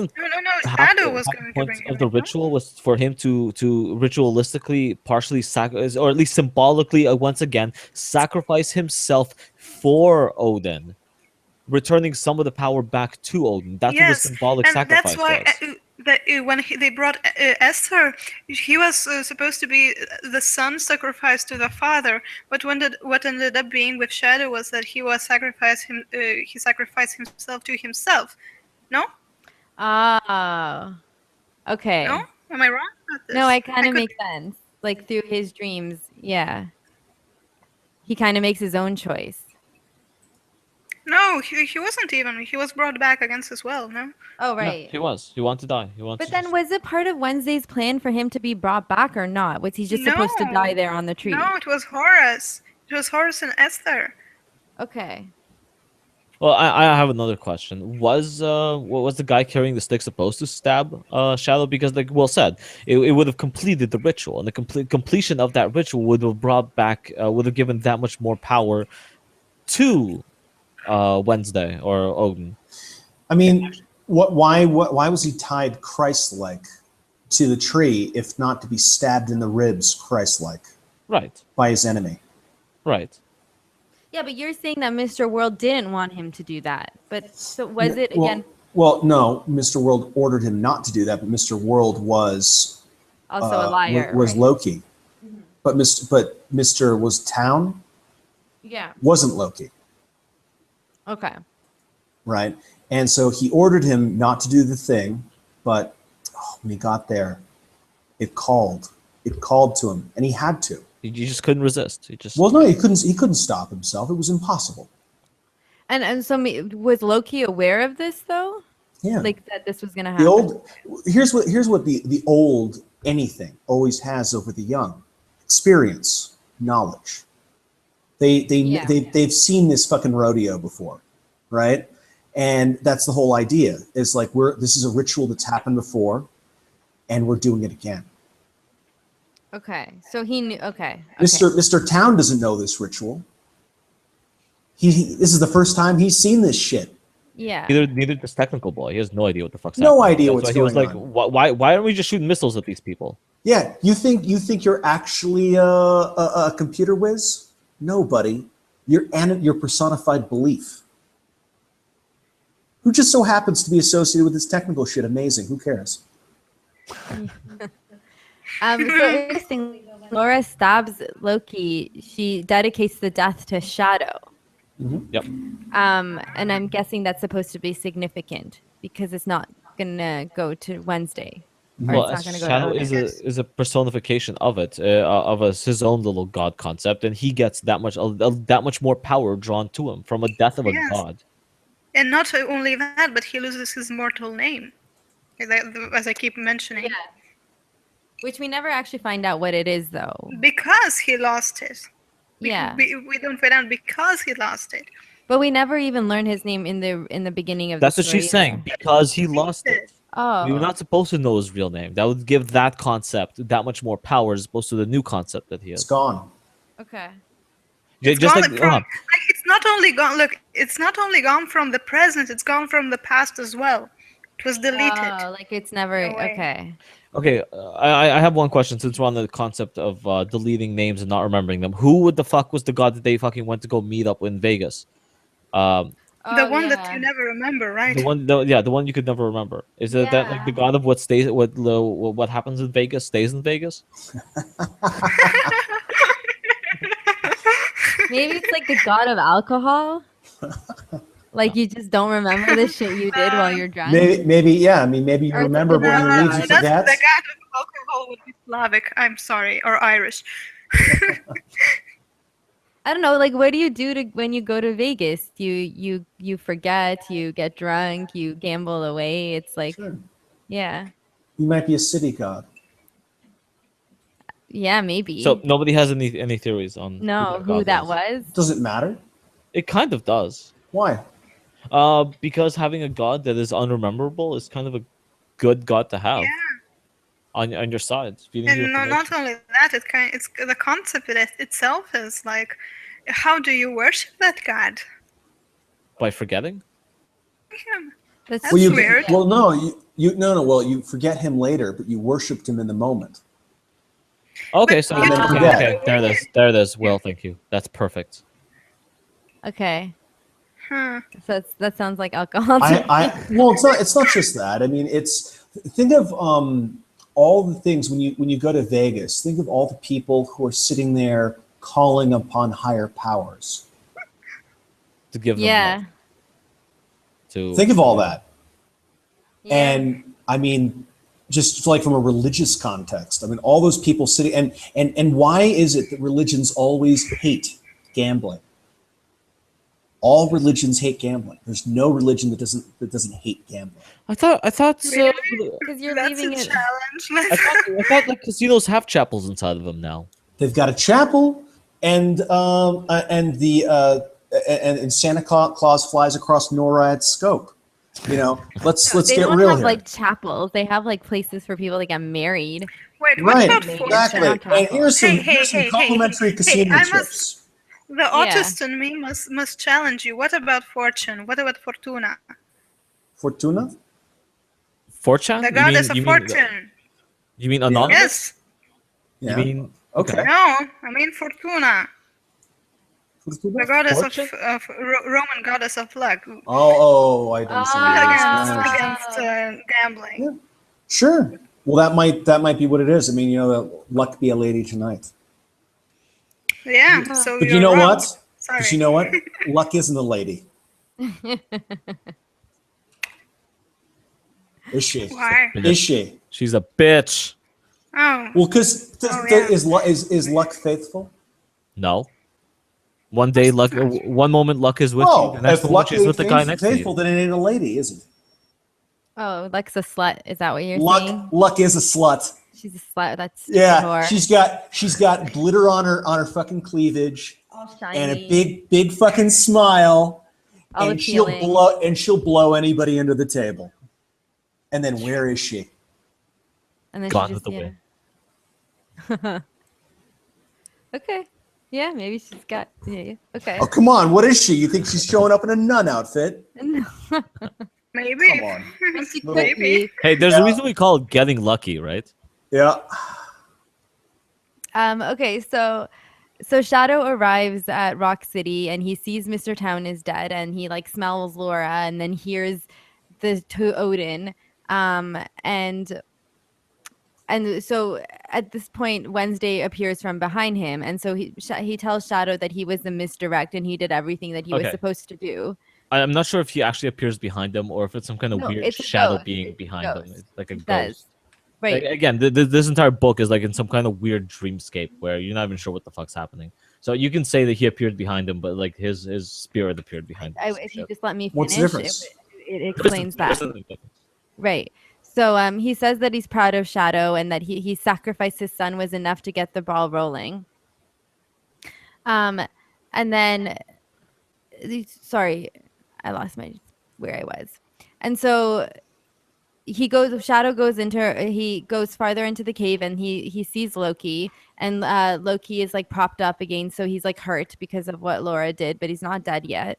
half Shadow the, was half the going to point bring of him the in, no? ritual was for him to ritualistically partially sacrifice, or at least symbolically, once again sacrifice himself for Odin, returning some of the power back to Odin. That's what the Yes, symbolic and that's sacrifice why was. when they brought Esther, he was supposed to be the son sacrificed to the father. But what ended up being with Shadow was that he sacrificed himself to himself. No, Oh, okay. no, am I wrong about this? No, it kind I of could. makes sense. Like through his dreams, yeah. He kind of makes his own choice. No, he wasn't even. He was brought back against his will. No. Oh, Yeah, right. he was. He wanted to die. He wanted But to then just. was it part of Wednesday's plan for him to be brought back or not? Was he just supposed to die No, there on the tree? no, it was Horus. It was Horus and Esther. Okay. Well, I have another question. Was the guy carrying the stick supposed to stab Shadow? Because, like Will said, it would have completed the ritual, and the completion of that ritual would have brought back, would have given that much more power to Wednesday or Odin. I mean, why was he tied Christ-like to the tree, if not to be stabbed in the ribs, Christ-like, Right, by his enemy? right. Yeah, but you're saying that Mr. World didn't want him to do that. But so was it Well, again well, no, Mr. World ordered him not to do that, but Mr. World also a liar, was right? Loki. But Mr. was Town Yeah. wasn't Loki, Okay. right? And so he ordered him not to do the thing, but when he got there, it called. It called to him, and he had to. You just couldn't resist. You just Well, no, he couldn't. He couldn't stop himself. It was impossible. And so was Loki aware of this though? Yeah. Like that this was gonna The happen? here's what the old anything always has over the young: experience, knowledge. Yeah. They've seen this fucking rodeo before, right? And that's the whole idea. Is like this is a ritual that's happened before, and we're doing it again. Okay. So he knew. Okay. Mr. Town doesn't know this ritual. This is the first time he's seen this shit. Yeah. neither does technical boy. He has no idea what the fuck's No happening. idea That's what's why he was going like, on. why aren't we just shooting missiles at these people? Yeah, you think you're actually a computer whiz? No, buddy. You're personified belief. Who just so happens to be associated with this technical shit? Amazing. Who cares? So interestingly, when Laura stabs Loki, she dedicates the death to Shadow. Yep. And I'm guessing that's supposed to be significant because it's not gonna go to Wednesday. Or Well, it's not gonna go Shadow to Odin. is a personification of it, his own little god concept, and he gets that much more power drawn to him from a death of a Yes. god. And not only that, but he loses his mortal name, as I keep mentioning. Yeah. Which we never actually find out what it is though. Because he lost it. Yeah. We don't find out because he lost it. But we never even learn his name in the beginning of That's the what story. she's saying, because he lost it. Oh. We were not supposed to know his real name. That would give that concept that much more power as opposed to the new concept that he It's has. gone. Okay. It's Just gone like from, it's not only gone. Look, it's not only gone from the present. It's gone from the past as well. It was deleted. Oh, like it's never away. okay. okay, I have one question since we're on the concept of deleting names and not remembering them. Who the fuck was the god that they fucking went to go meet up in Vegas? The Oh, one that yeah. you never remember, right? The one you could never remember. Is it that like the Yeah. god of what happens in Vegas stays in Vegas? Maybe it's like the god of alcohol. Like you just don't remember the shit you did while you're drunk. Maybe yeah. I mean, maybe you Or it's like remember, the but when you Nile leave, you god. forget. The god of alcohol would be Slavic. I'm sorry, or Irish. I don't know. Like, what do you do when you go to Vegas? You forget. You get drunk. You gamble away. It's like, Sure. yeah, You might be a city god. yeah, maybe. So nobody has any theories on no, that who god that was? Does it matter? It kind of does. Why? Because having a god that is unrememberable is kind of a good god to have Yeah. on your side, feeding you And not information. only that, it's the concept itself is like, how do you worship that god? By forgetting. Yeah. That's Well, you weird. well no you no well you forget him later, but you worshipped him in the moment. Okay, But so you don't okay, forget. okay, there it is. Well, thank you. That's perfect. okay. Huh. So that sounds like alcohol. Well, it's not just that. I mean, think of all the things when you go to Vegas. Think of all the people who are sitting there calling upon higher powers. To give them yeah. love, to Think of all that. Yeah. And I mean, just like from a religious context, I mean, all those people sitting and why is it that religions always hate gambling? All religions hate gambling. There's no religion that doesn't hate gambling. I thought Really? Because you're That's leaving a it. challenge. I thought like casinos have chapels inside of them now. They've got a chapel, and Santa Claus flies across NORAD's scope. You know, let's They get don't real have here. like chapels. They have like places for people to get married. Wait, what Right, about exactly. fortune? And here's some Hey, complimentary casino I trips. The autist in me must challenge you. What about fortune? What about fortuna? Fortuna? Fortune? The goddess of fortune. You mean anonymous? Yes. Yeah. You mean Okay. No, I mean fortuna. The goddess Fortune? of Roman goddess of luck I don't see what it is. against Yeah. gambling. Yeah. Sure. Well, that might be what it is. I mean, luck be a lady tonight. Yeah, so But you're you know wrong. what? Sorry. But you know what? Luck isn't a lady. Is she? Why? Is she? She's a bitch. Oh, Well, because yeah. is luck faithful? No. One day luck. One moment luck is with you. The next If moment luck she's ain't with the guy next to faithful, you. then it ain't a lady, is it? Oh, Luck's a slut. Is that what you're saying? Luck is a slut. She's a slut. That's stupid Yeah, whore. she's got glitter on her fucking cleavage All and a shiny. big fucking smile, All and appealing. she'll blow anybody under the table. And then where is she? And then Gone she with just, the wind. Okay. Yeah, maybe she's got. Yeah. Okay. Oh, come on, what is she? You think she's showing up in a nun outfit? No. Maybe. Come on. She could Maybe. be. Hey, there's a reason we call it getting lucky, right? Yeah. Okay, so Shadow arrives at Rock City and he sees Mr. Town is dead and he like smells Laura and then hears to Odin. And so at this point Wednesday appears from behind him and so he tells Shadow that he was the misdirect and he did everything that he was Okay. supposed to do. I'm not sure if he actually appears behind them or if it's some kind of No, weird it's a shadow ghost. being It's a behind them. ghost. It's like a It does. ghost. Right. Again, this entire book is like in some kind of weird dreamscape where you're not even sure what the fuck's happening. So you can say that he appeared behind him, but like his spirit appeared behind him. If you just let me finish, What's the difference? it explains that. Right. So he says that he's proud of Shadow and that he sacrificed his son was enough to get the ball rolling. And then sorry, I lost where I was. And so Shadow goes farther into the cave and he sees Loki and Loki is like propped up again, so he's like hurt because of what Laura did, but he's not dead yet.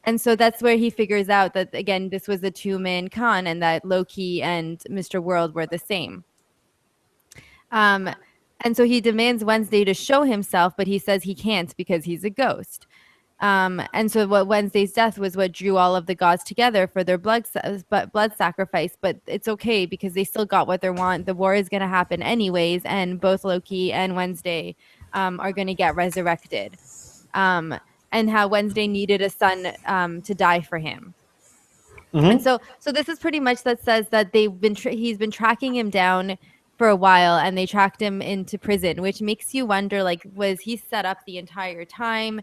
And so that's where he figures out that again this was a two-man con and that Loki and Mr. World were the same. And so he demands Wednesday to show himself, but he says he can't because he's a ghost. And so what Wednesday's death was what drew all of the gods together for their blood sacrifice, but it's okay because they still got what they want. The war is going to happen anyways, and both Loki and Wednesday are going to get resurrected. And how Wednesday needed a son to die for him. And so this is pretty much that says that he's been tracking him down for a while and they tracked him into prison, which makes you wonder, like, was he set up the entire time,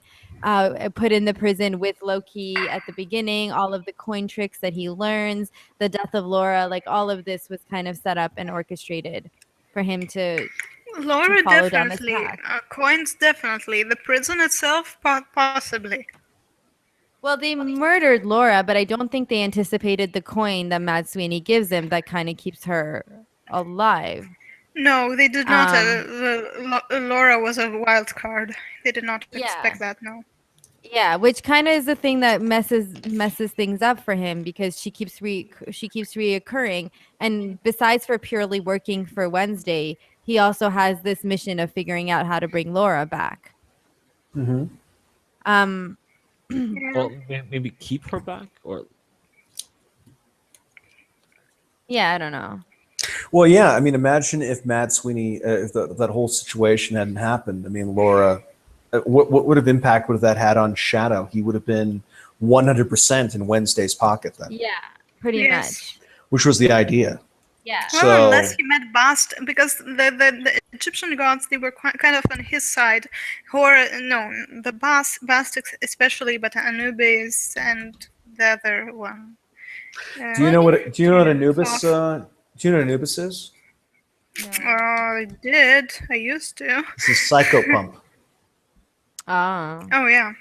put in the prison with Loki at the beginning, all of the coin tricks that he learns, the death of Laura, like all of this was kind of set up and orchestrated for him to Laura follow down this definitely. path. Coins definitely. The prison itself, possibly. Well, they murdered Laura, but I don't think they anticipated the coin that Mad Sweeney gives him that kind of keeps her alive. No, they did not. Laura was a wild card. They did not expect that. No. Yeah, which kind of is the thing that messes things up for him because she keeps reoccurring, and besides for purely working for Wednesday, he also has this mission of figuring out how to bring Laura back. Well, maybe keep her back or. Yeah, I don't know. Well, yeah. I mean, imagine if Mad Sweeney, if that whole situation hadn't happened. I mean, Laura, what would have impact would have that had on Shadow? He would have been 100% in Wednesday's pocket then. Yeah, pretty much. Which was the idea. Yeah. Well, unless he met Bast, because the Egyptian gods, they were kind of on his side. The Bast especially, but Anubis and the other one. Do you know what Anubis? Do you know what Anubis is? No. I did. I used to. It's a psycho pump. Oh yeah.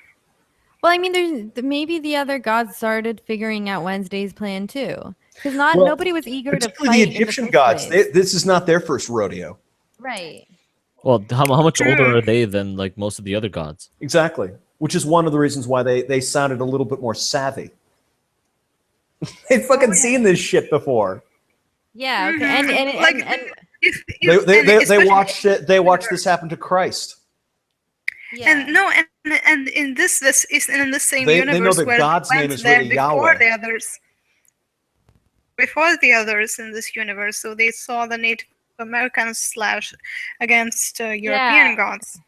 Well, I mean, maybe the other gods started figuring out Wednesday's plan too, because nobody was eager to fight. Particularly the Egyptian gods. This is not their first rodeo. Right. Well, how much older are they than like most of the other gods? Exactly. Which is one of the reasons why they sounded a little bit more savvy. They'd fucking seen this shit before. Yeah. Okay. And They watched it. They watched this happen to Christ. And Yeah. no, and in this is in the same They know universe that where they God's name went is there really before Yahweh. the others. Before the others in this universe, so they saw the Native Americans slash against Yeah. European gods.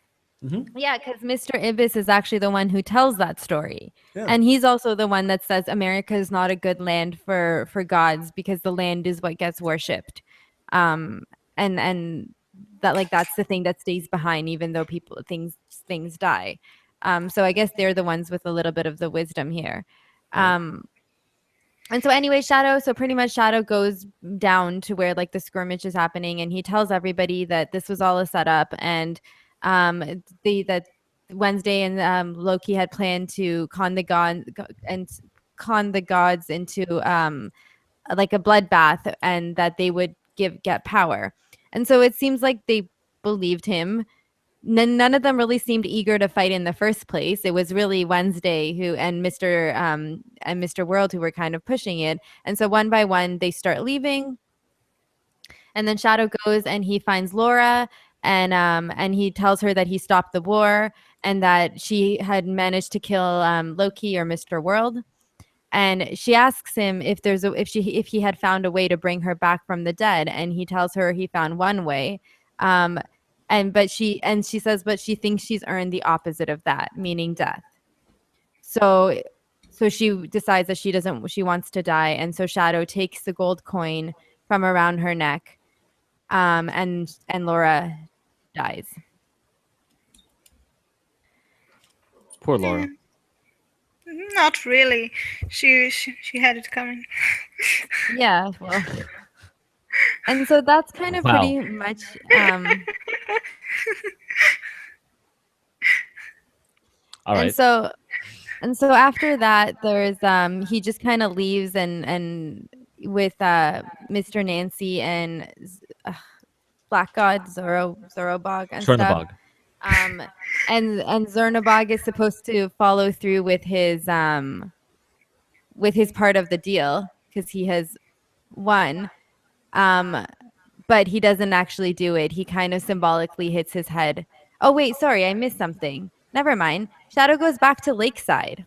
Yeah, because Mr. Ibis is actually the one who tells that story. Yeah. And he's also the one that says America is not a good land for gods because the land is what gets worshipped. Um, and that like that's the thing that stays behind even though things die. So I guess they're the ones with a little bit of the wisdom here. Um, and so anyway, so pretty much Shadow goes down to where like the skirmish is happening and he tells everybody that this was all a setup and that Wednesday and Loki had planned to con the gods into like a bloodbath and that they would get power. And so it seems like they believed him. None of them really seemed eager to fight in the first place. It was really Wednesday who and Mr. World who were kind of pushing it. And so one by one they start leaving. And then Shadow goes and he finds Laura and he tells her that he stopped the war and that she had managed to kill Loki or Mr. World. And she asks him if he had found a way to bring her back from the dead, and he tells her he found one way. Um, she says, but she thinks she's earned the opposite of that, meaning death. So she decides that she wants to die, and so Shadow takes the gold coin from around her neck, and Laura dies. Poor Yeah, Laura. not really. She had it coming. Yeah, well, and so that's kind of Wow. pretty much. All And right. so after that, there's he just kind of leaves and with Mr. Nancy and Black God Zorobog and stuff. Chernobog. Um, and Zernabog is supposed to follow through with his part of the deal because he has won. Um, but he doesn't actually do it. He kind of symbolically hits his head. Oh wait, sorry, I missed something. Never mind. Shadow goes back to Lakeside.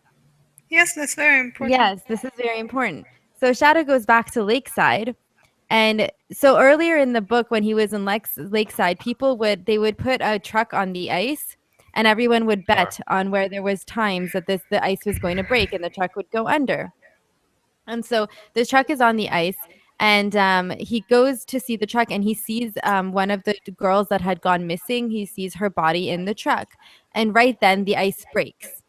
Yes, that's very important. Yes, this is very important. So Shadow goes back to Lakeside. And so earlier in the book, when he was in Lakeside, they would put a truck on the ice, and everyone would bet on where there was times that the ice was going to break, and the truck would go under. And so the truck is on the ice, and he goes to see the truck, and he sees one of the girls that had gone missing. He sees her body in the truck, and right then the ice breaks,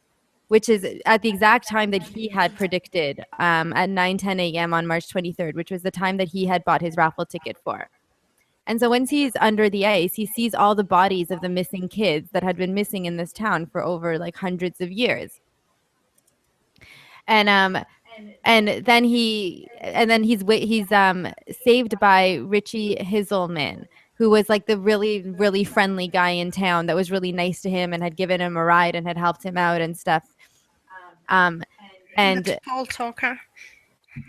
which is at the exact time that he had predicted at 9:10 a.m. on March 23rd, which was the time that he had bought his raffle ticket for. And so once he's under the ice, he sees all the bodies of the missing kids that had been missing in this town for over like hundreds of years. And then he's saved by Richie Hizzleman, who was like the really really friendly guy in town that was really nice to him and had given him a ride and had helped him out and stuff. Um, The and tall talker.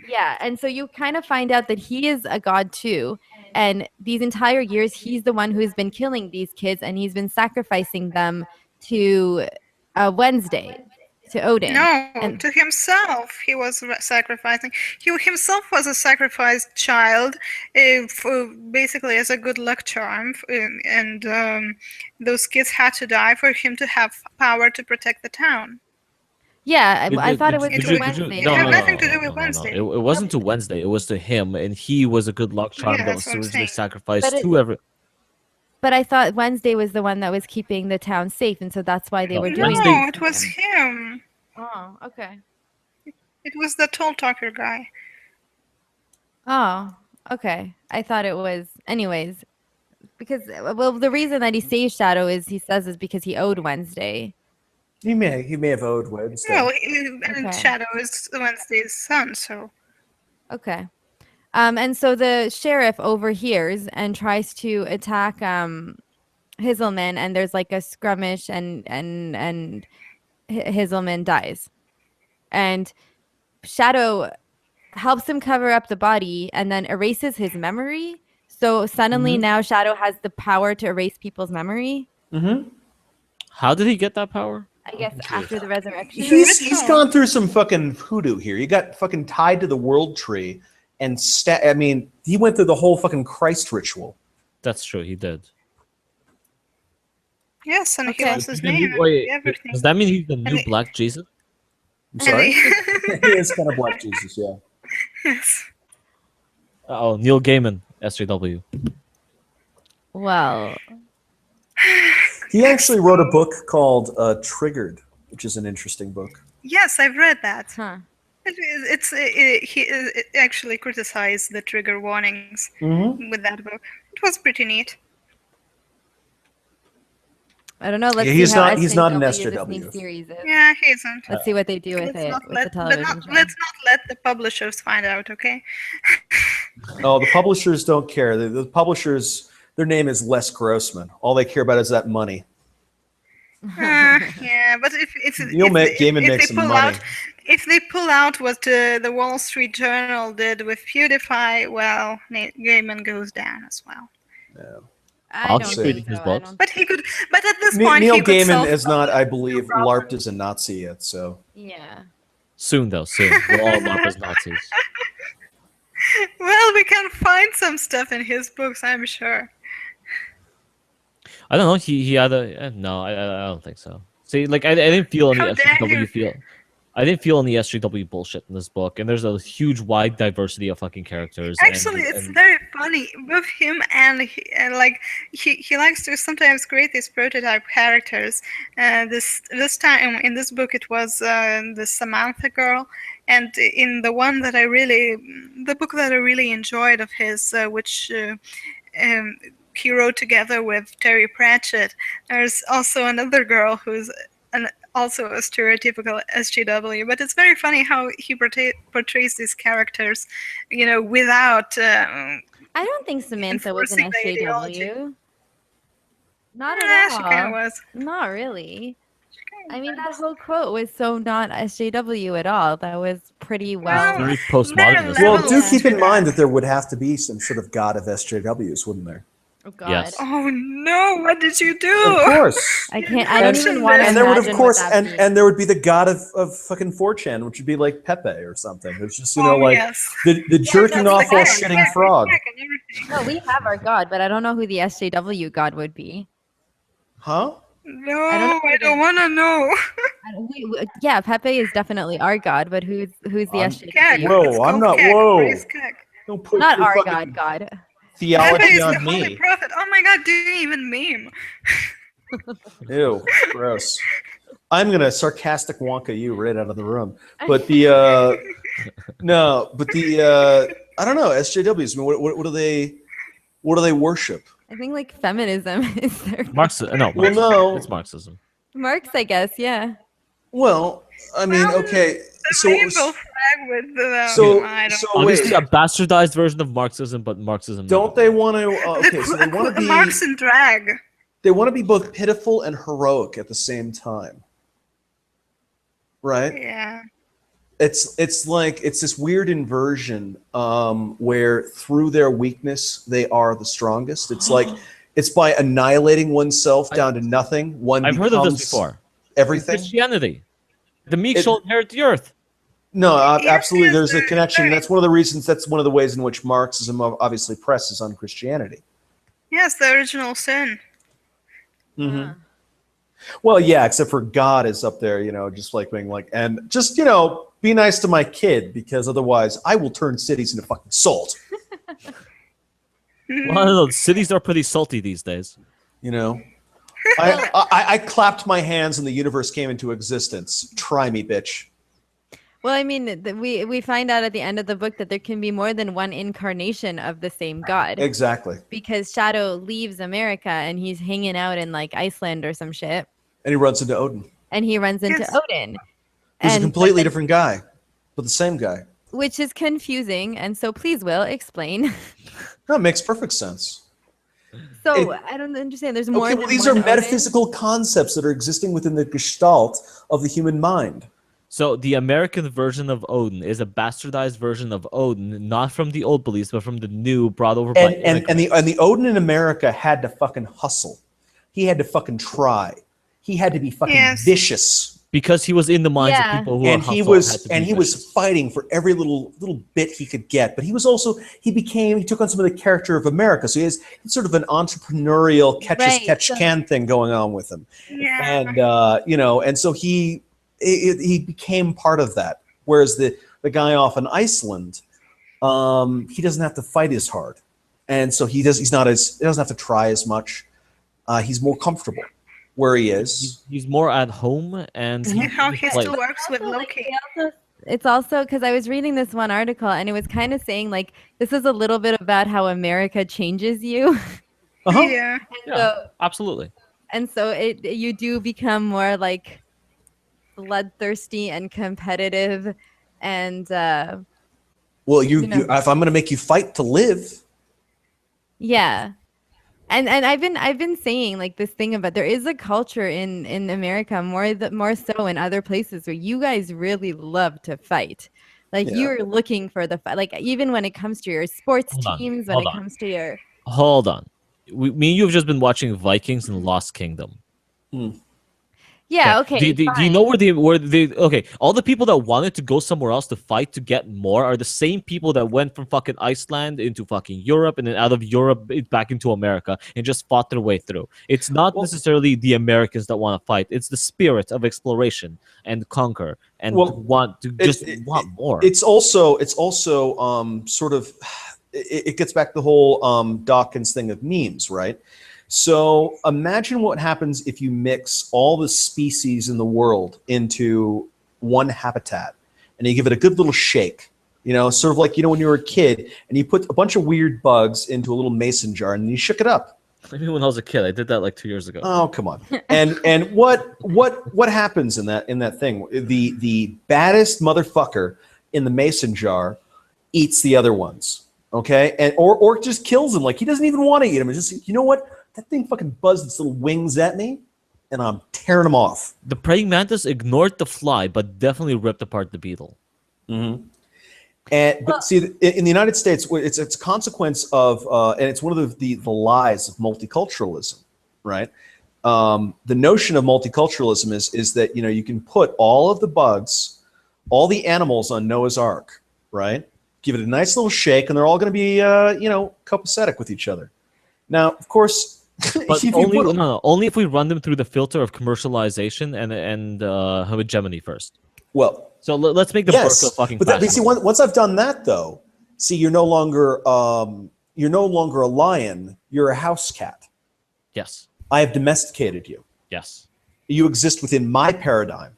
yeah, and so you kind of find out that he is a god too. And these entire years, he's the one who's been killing these kids and he's been sacrificing them to Wednesday, to Odin. No, And to himself he was sacrificing. He himself was a sacrificed child, for basically as a good luck charm, and those kids had to die for him to have power to protect the town. yeah, I thought it was It to was- Wednesday. it No, had no, though. nothing no, to no, do no, with no, no. Wednesday. It wasn't to Wednesday. It was to him, and he was a good luck charm Yeah, that that's was what I'm originally saying. sacrificed to every. But I thought Wednesday was the one that was keeping the town safe, and so that's why they No, were doing Wednesday. No, this it to was him. him. Oh, okay. It was the tall talker guy. Oh, okay. I thought it was. Anyways, because well, the reason that he saved Shadow is he says is because he owed Wednesday. He may have owed Wednesday. Well, and Okay. Shadow is Wednesday's son, so Okay. And so the sheriff overhears and tries to attack Hizzleman, and there's like a skirmish, and Hizzleman dies, and Shadow helps him cover up the body and then erases his memory. So suddenly now Shadow has the power to erase people's memory. Mm-hmm. How did he get that power? I guess curious. after the resurrection. He's gone through some fucking hoodoo here. He got fucking tied to the world tree and I mean, he went through the whole fucking Christ ritual. That's true. He did. Yes, and he Okay. lost his He's the name new- and wait, everything. does that mean he's the new he- Black Jesus? I'm And sorry. he- He is kind of Black Jesus, yeah. yes. Oh, Neil Gaiman, SJW. Well, He actually wrote a book called Triggered, which is an interesting book. Yes, I've read that. huh. He actually criticized the trigger warnings Mm-hmm. with that book. It was pretty neat. I don't know. Let's Yeah, see he's how he's not an SJW this SJW. new series is. Yeah, he isn't. Let's see what they do with Let's it not with the let television show. let's not let the publishers find out, okay? Oh, the publishers don't care. The publishers, their name is Les Grossman. All they care about is that money. Yeah, but if Gaiman makes some money. If they pull out what the Wall Street Journal did with PewDiePie, well, Gaiman goes down as well. I I'll don't keep think reading so. his I books. don't- But he could. But at this point, Neil he could Gaiman is not, I believe, problem. LARPed as a Nazi yet. So Yeah. Soon, though. Soon. We'll all LARP as Nazis. Well, we can find some stuff in his books, I'm sure. I don't know. He had a no. I don't think so. See, like I didn't feel any How dare SJW you. feel. I didn't feel any SJW bullshit in this book, and there's a huge wide diversity of fucking characters. Actually, it's very funny with him, and he likes to sometimes create these prototype characters. This time in this book, it was the Samantha girl, and in the book that I really enjoyed of his, which he wrote together with Terry Pratchett. There's also another girl who's also a stereotypical SJW, but it's very funny how he portrays these characters, without. I don't think Samantha was an Enforcing the ideology. SJW. Not Yeah, at she all. kind of was. Not really. I mean, that whole quote was so not SJW at all. That was pretty well. very There postmodernist. are well, levels do to keep in that. mind that there would have to be some sort of god of SJWs, wouldn't there? Oh God. Yes. Oh no! What did you do? Of course. I can't. I don't And- even want to. And there would, of imagine course, what that means. and there would be the god of fucking 4chan, which would be like Pepe or something. It's just, like yes. the jerking off while That's the shitting guy. frog. And everything. No, we have our God, but I don't know who the SJW God would be. Huh? No, know I don't want to know. Yeah, Pepe is definitely our God, but who's the I'm- Keg. SJW? Whoa, It's I'm called not- Keg. whoa. Praise Keg. Don't put Not your our fucking God. God. Pepe theology is the on holy me. prophet. Oh my God! Do you even meme? Ew, gross. I'm gonna sarcastic Wonka you right out of the room. But the no, but the I don't know, SJWs. I mean, what do they worship? I think like feminism is their Marxism. No, Well, Marxism. no. It's Marxism. Marx, I guess. Yeah. Well, I mean, Well, okay. The So rainbow flag with the. so I don't. so Obviously, wait. a bastardized version of Marxism, but Marxism. Don't they want to? Okay, so they want to be. Marx and drag. They want to be both pitiful and heroic at the same time, right? Yeah. It's like it's this weird inversion where through their weakness they are the strongest. It's like it's by annihilating oneself down to nothing. One I've heard of this becomes before. Everything. Christianity. The meek It- shall inherit the earth. No, Yes, absolutely. yes, There's a there- connection. there That's one of the reasons. That's one of the ways in which Marxism obviously presses on Christianity. Yes, the original sin. Mm-hmm. Well, yeah, except for God is up there, just like being like, and just, be nice to my kid because otherwise I will turn cities into fucking salt. Well, I don't know. Cities are pretty salty these days. I clapped my hands and the universe came into existence. Try me, bitch. Well, I mean, we find out at the end of the book that there can be more than one incarnation of the same God. Exactly. Because Shadow leaves America and he's hanging out in like Iceland or some shit, And he runs into Odin. and he runs into Yes. Odin. Who's a And- completely different guy, but the same guy. which is confusing. And so please, Will, explain. No, it makes perfect sense. So I don't understand. There's more Okay, than well, these one are Odin? metaphysical concepts that are existing within the gestalt of the human mind. So the American version of Odin is a bastardized version of Odin, not from the old beliefs, but from the new brought over by And the Odin in America had to fucking hustle. He had to fucking try. he had to be fucking Yes. vicious. Because he was in the minds of Yeah. people who And are he hustle, was had to be and he was vicious. fighting for every little bit he could get. But he was also he took on some of the character of America. So he's sort of an entrepreneurial catch as Right, catch so- can thing going on with him. Yeah. And and so he became part of that. Whereas the guy off in Iceland, he doesn't have to fight as hard, and so he doesn't have to try as much. He's more comfortable where he is. He's more at home, and And how he like, still works with Also, like, Loki. it's also because I was reading this one article and it was kind of saying like this is a little bit about how America changes you. Uh-huh. Yeah. yeah, absolutely. And so you do become more like bloodthirsty and competitive and Well, you know. if I'm going to make you fight to live, Yeah. And I've been saying like this thing about there is a culture in America more so in other places where you guys really love to fight. Like Yeah. you're looking for the fight. Like even when it comes to your sports Hold on, teams, when hold it on. comes to your Hold on. Me and you have just been watching Vikings and Lost Kingdom. yeah, okay, Do you know where the okay? All the people that wanted to go somewhere else to fight to get more are the same people that went from fucking Iceland into fucking Europe and then out of Europe back into America and just fought their way through. It's not necessarily the Americans that want to fight. It's the spirit of exploration and conquer and want more. It's also sort of it gets back to the whole Dawkins thing of memes, right? So imagine what happens if you mix all the species in the world into one habitat and you give it a good little shake, sort of like, when you were a kid and you put a bunch of weird bugs into a little mason jar and you shook it up. Maybe when I was a kid, I did that like 2 years ago. Oh, come on. And what happens in that thing? The baddest motherfucker in the mason jar eats the other ones. Okay. And or just kills them. Like he doesn't even want to eat them. It's just, you know what? That thing fucking buzzed its little wings at me, and I'm tearing them off. The praying mantis ignored the fly, but definitely ripped apart the beetle. Mm-hmm. But see, in the United States, it's a consequence of, and it's one of the lies of multiculturalism, right? The notion of multiculturalism is that you can put all of the bugs, all the animals on Noah's Ark, right? Give it a nice little shake, and they're all going to be, copacetic with each other. Now, of course. But only if we run them through the filter of commercialization and hegemony first. Well, so let's make the burqa fucking. But see, once I've done that, though, see, you're no longer a lion. You're a house cat. Yes. I have domesticated you. Yes. You exist within my paradigm.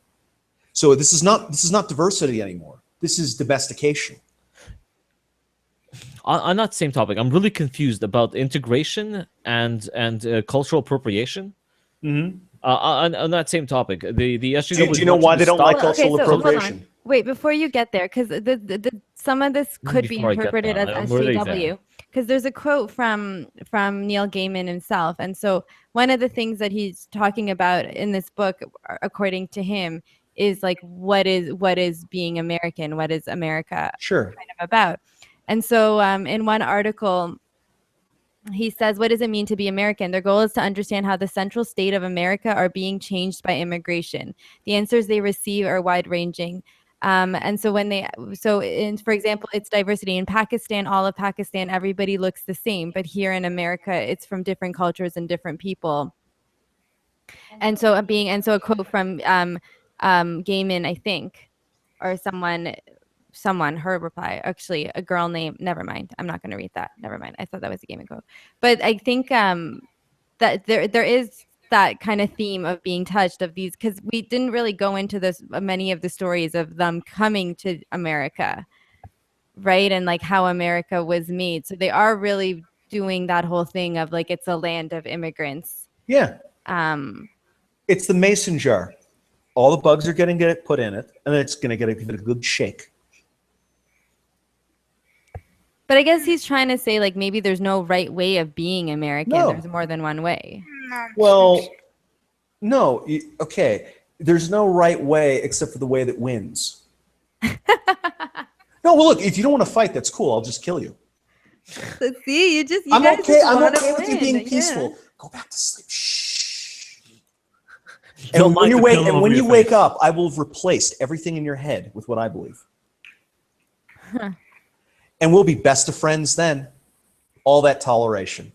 So this is not diversity anymore. This is domestication. On that same topic, I'm really confused about integration and cultural appropriation. Mm-hmm. On that same topic, the SJW. Do you know why they don't like cultural appropriation? Wait, before you get there, because some of this could be interpreted as SJW. Because there's a quote from Neil Gaiman himself, and so one of the things that he's talking about in this book, according to him, is like what is being American, what is America kind of about. And so in one article, he says, what does it mean to be American? Their goal is to understand how the central state of America are being changed by immigration. The answers they receive are wide-ranging. And so for example, it's diversity. In Pakistan, all of Pakistan, everybody looks the same. But here in America, it's from different cultures and different people. And so a quote from Gaiman, I think, or someone, her reply, actually a girl named, never mind, I'm not going to read that, never mind, I thought that was a gaming quote, but I think that there is that kind of theme of being touched of these, because we didn't really go into this many of the stories of them coming to America, right, and like how America was made. So they are really doing that whole thing of like it's a land of immigrants. Yeah. It's the mason jar. All the bugs are going to get put in it, and it's going to give it a good shake. But I guess he's trying to say, like, maybe there's no right way of being American. No. There's more than one way. Well, no. Okay. There's no right way except for the way that wins. No, well, look, if you don't want to fight, that's cool. I'll just kill you. So see, I'm okay with you being peaceful. Go back to sleep. Shh. Don't And when mind you the wake pillow and over when your you wake face. up, I will have replaced everything in your head with what I believe. Huh. And we'll be best of friends then. All that toleration.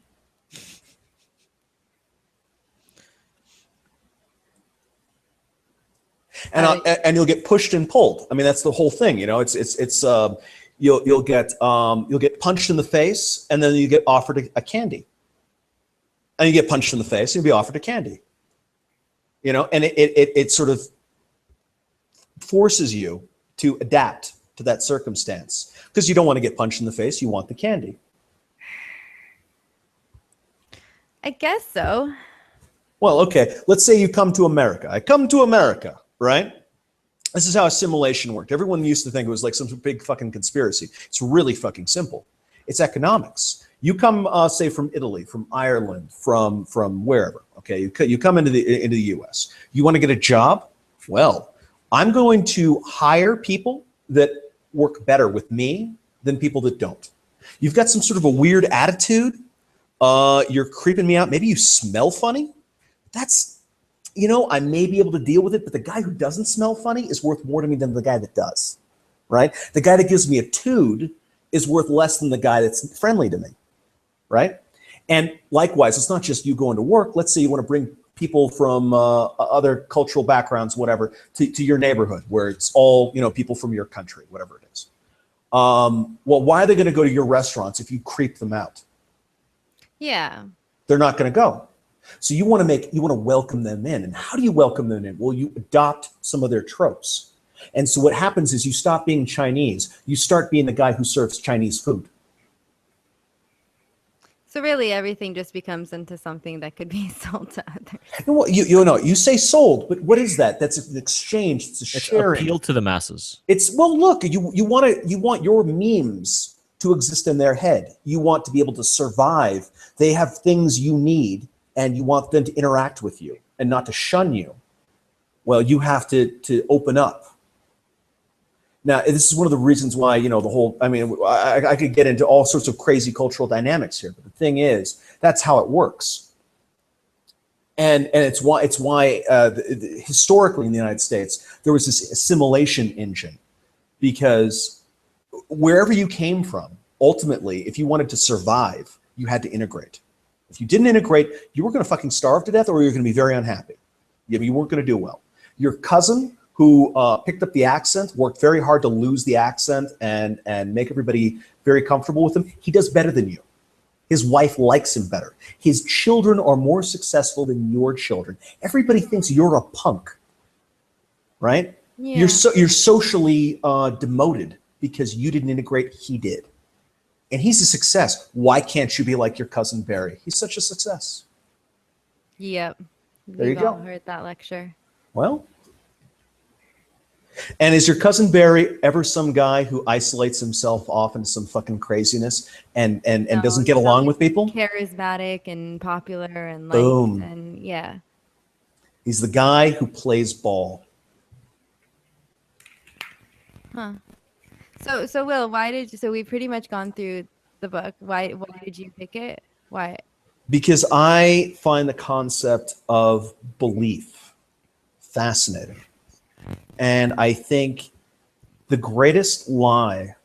And and you'll get pushed and pulled. I mean, that's the whole thing. You know, you'll get punched in the face, and then you get offered a candy. And you get punched in the face, and you'll be offered a candy. You know, and it sort of forces you to adapt to that circumstance because you don't want to get punched in the face. You want the candy. I guess so. Well, okay. Let's say you come to America. I come to America, right? This is how assimilation worked. Everyone used to think it was like some big fucking conspiracy. It's really fucking simple. It's economics. You come, say, from Italy, from Ireland, from wherever. Okay, you come into the U.S. You want to get a job? Well, I'm going to hire people that work better with me than people that don't. You've got some sort of a weird attitude. You're creeping me out. Maybe you smell funny. That's, you know, I may be able to deal with it, but the guy who doesn't smell funny is worth more to me than the guy that does, right? The guy that gives me a tood is worth less than the guy that's friendly to me, right? And likewise, it's not just you going to work. Let's say you want to bring people from other cultural backgrounds, whatever, to your neighborhood where it's all, you know, people from your country, whatever it is. Well, why are they going to go to your restaurants if you creep them out? Yeah. They're not going to go. So you want to welcome them in. And how do you welcome them in? Well, you adopt some of their tropes. And so what happens is you stop being Chinese. You start being the guy who serves Chinese food. So really everything just becomes into something that could be sold to others. And what, you know, you say sold, but what is that? That's an exchange. It's a sharing. Appeal to the masses. It's, well, look, you want your memes to exist in their head. You want to be able to survive. They have things you need, and you want them to interact with you and not to shun you. Well, you have to open up. Now, this is one of the reasons why, you know, the whole, I mean, I could get into all sorts of crazy cultural dynamics here, but the thing is, that's how it works. And it's why historically in the United States, there was this assimilation engine, because wherever you came from, ultimately, if you wanted to survive, you had to integrate. If you didn't integrate, you were going to fucking starve to death, or you're going to be very unhappy. You weren't going to do well. Your cousin who picked up the accent, worked very hard to lose the accent and make everybody very comfortable with him, he does better than you. His wife likes him better. His children are more successful than your children. Everybody thinks you're a punk, right? Yeah. You're socially demoted because you didn't integrate, he did. And he's a success. Why can't you be like your cousin Barry? He's such a success. Yep. There you We've all go. heard that lecture. Well, and is your cousin Barry ever some guy who isolates himself off into some fucking craziness and No, doesn't get he's along always with people? charismatic and popular and liked, Boom. and yeah. He's the guy who plays ball. Huh. So Will, so we've pretty much gone through the book. Why did you pick it? Why? Because I find the concept of belief fascinating. And I think the greatest lie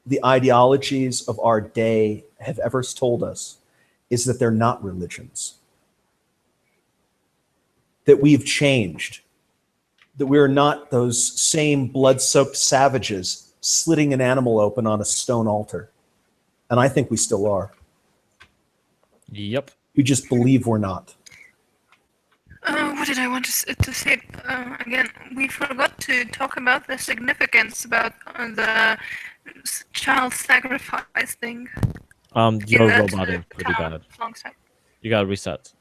the ideologies of our day have ever told us is that they're not religions. That we've changed. That we are not those same blood-soaked savages slitting an animal open on a stone altar. And I think we still are. Yep. We just believe we're not. What did I want to say? Again, we forgot to talk about the significance about the child sacrifice thing. You're that, roboting pretty town bad. alongside. You gotta reset.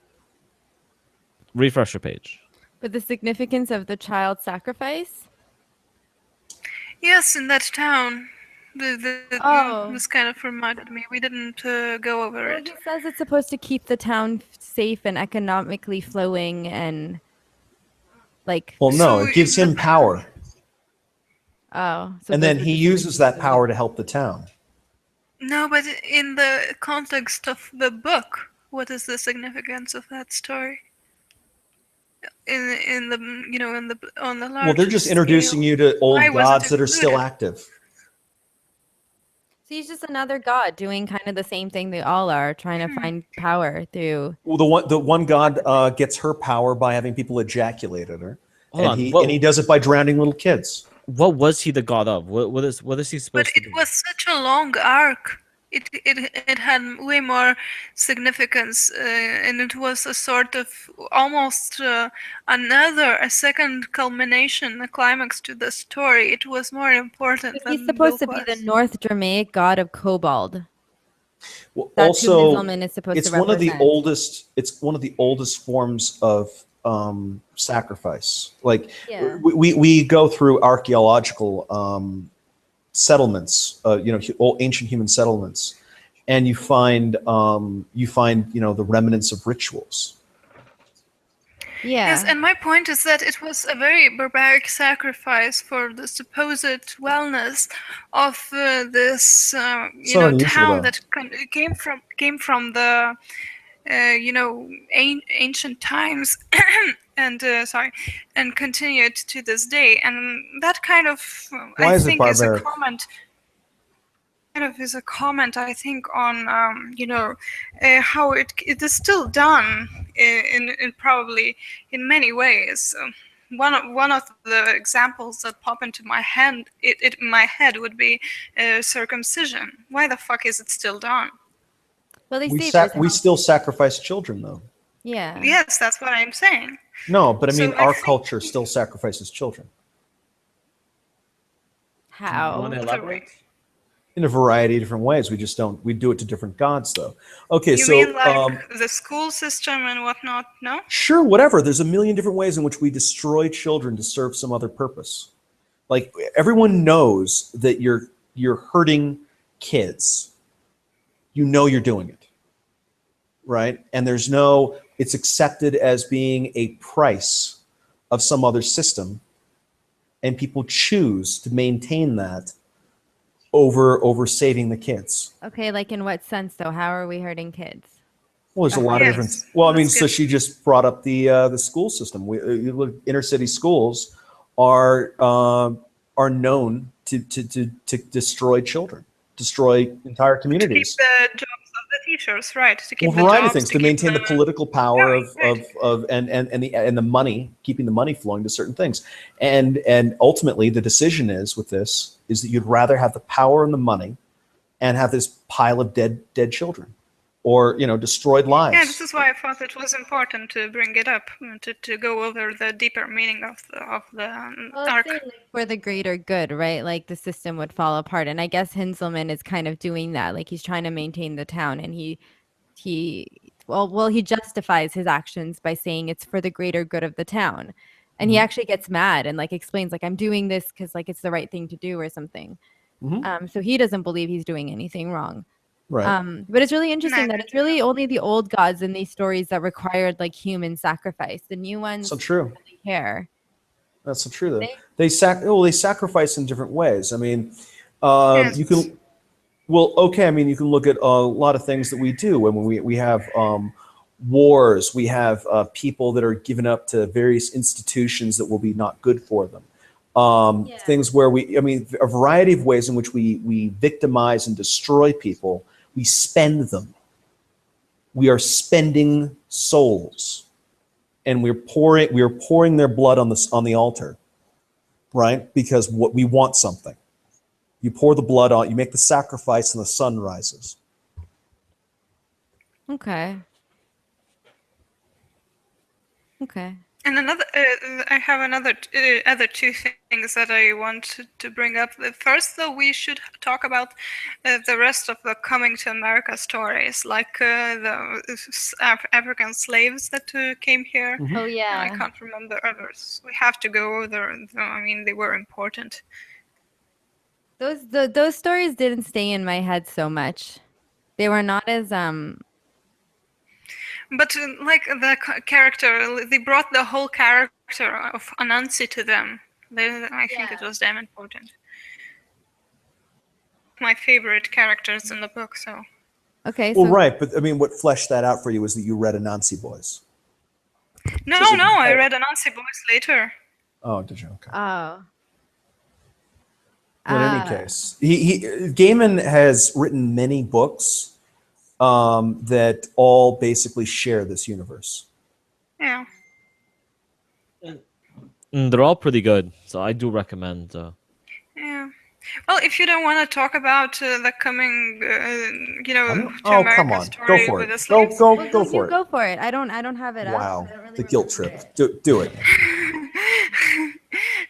Refresh your page. But the significance of the child sacrifice? Yes, in that town. Oh. This kind of reminded me. We didn't go over Well, it. he says it's supposed to keep the town safe and economically flowing and like. Well, no, So it gives in him power. Oh, so And those then are he the uses that significances. power to help the town. No, but in the context of the book, what is the significance of that story? in the in the on the large Well, they're just introducing scale, you to why old wasn't gods that are still included? active. So he's just another god doing kind of the same thing they all are, trying to find power through. Well, the one god gets her power by having people ejaculate at her, Hold on. and he does it by drowning little kids. What was he the god of? What is he But supposed to it be? was such a long arc. It had way more significance, and it was a sort of almost a second culmination, a climax to the story. It was more important But he's than supposed to Bilk be the was. North Germanic god of Kobold. Well, That's who also, Hinzelman is supposed to it's one of the represent. oldest. It's one of the oldest forms of sacrifice. Like Yeah. we go through archaeological settlements, old ancient human settlements, and you find the remnants of rituals. Yeah. Yes, and my point is that it was a very barbaric sacrifice for the supposed wellness of this, It's not unusual town though. that came from the, ancient times, and sorry, and continued to this day. And that kind of, Why I is it think, is a barbaric? comment. Kind of is a comment, I think, on how it is still done in probably in many ways. One of the examples that pop into my head would be circumcision. Why the fuck is it still done? Well, they We say there's we still sacrifice children though. yeah. Yes, that's what I'm saying. No, but I mean, So I our think culture still sacrifices children Do you want How? to other way. elaborate? in a variety of different ways. We just don't. We do it to different gods, though. Okay, You mean so like the school system and whatnot? No. sure, whatever. There's a million different ways in which we destroy children to serve some other purpose. Like everyone knows that you're hurting kids. You know you're doing it, right? And it's accepted as being a price of some other system, and people choose to maintain that over saving the kids. Okay, like in what sense though? How are we hurting kids? Well, there's a lot of different. Yes, Well, I mean, that's so good. she just brought up the school system. You look, inner city schools are known to destroy children, destroy entire To keep communities. the jobs of the teachers, right? To Well, keep a the variety of jobs, things to to keep maintain the the political power yeah, right. of and the money, keeping the money flowing to certain things, and ultimately the decision with this is that you'd rather have the power and the money, and have this pile of dead children, or destroyed Yeah, this lives. is why I thought it was important to bring it up, to go over the deeper meaning of the Well, it's arc. saying like for the greater good, right? Like the system would fall apart. And I guess Hinzelman is kind of doing that. Like he's trying to maintain the town and he he justifies his actions by saying it's for the greater good of the town. And he Mhm. actually gets mad and like explains like I'm doing this because like it's the right thing to do or something. Mhm. So he doesn't believe he's doing anything wrong. Right. But it's really interesting Neither that it's do I. really only the old gods in these stories that required like human sacrifice. The new So ones true. really care. That's so true. Though They they sacrifice in different ways. I mean, you Yes. can. Well, okay. I mean, you can look at a lot of things that we do when we have wars. We have people that are given up to various institutions that will be not good for them. Things where I mean, a variety of ways in which we victimize and destroy people. We spend them. We are spending souls, and we are pouring their blood on the altar, right? Because what we want something. You pour the blood on. You make the sacrifice, and the sun rises. okay. Okay. And I have other two things that I want to bring up. First, though, we should talk about the rest of the coming to America stories, like the African slaves that came here. Oh I yeah. can't remember others. We have to go over. I mean, they were important. Those stories didn't stay in my head so much. They were not as But like the character, they brought the whole character of Anansi to them. I think it was damn important. My favorite characters in the book. So okay, Well, so right, but I mean, what fleshed that out for you was that you read Anansi Boys. No, Says it- no, I oh, read Anansi Boys later. oh, did you? Okay. Oh. Well, in any Uh, case, Gaiman has written many books that all basically share this universe. Yeah. They're all pretty good, so I do recommend. Yeah. Well, if you don't want to talk about the coming, to Oh, come America on, go story for with it. the Go, slaves. go, well, go you for it. go for it. I don't have it up. Wow, I don't really the guilt remember trip. it. Do it.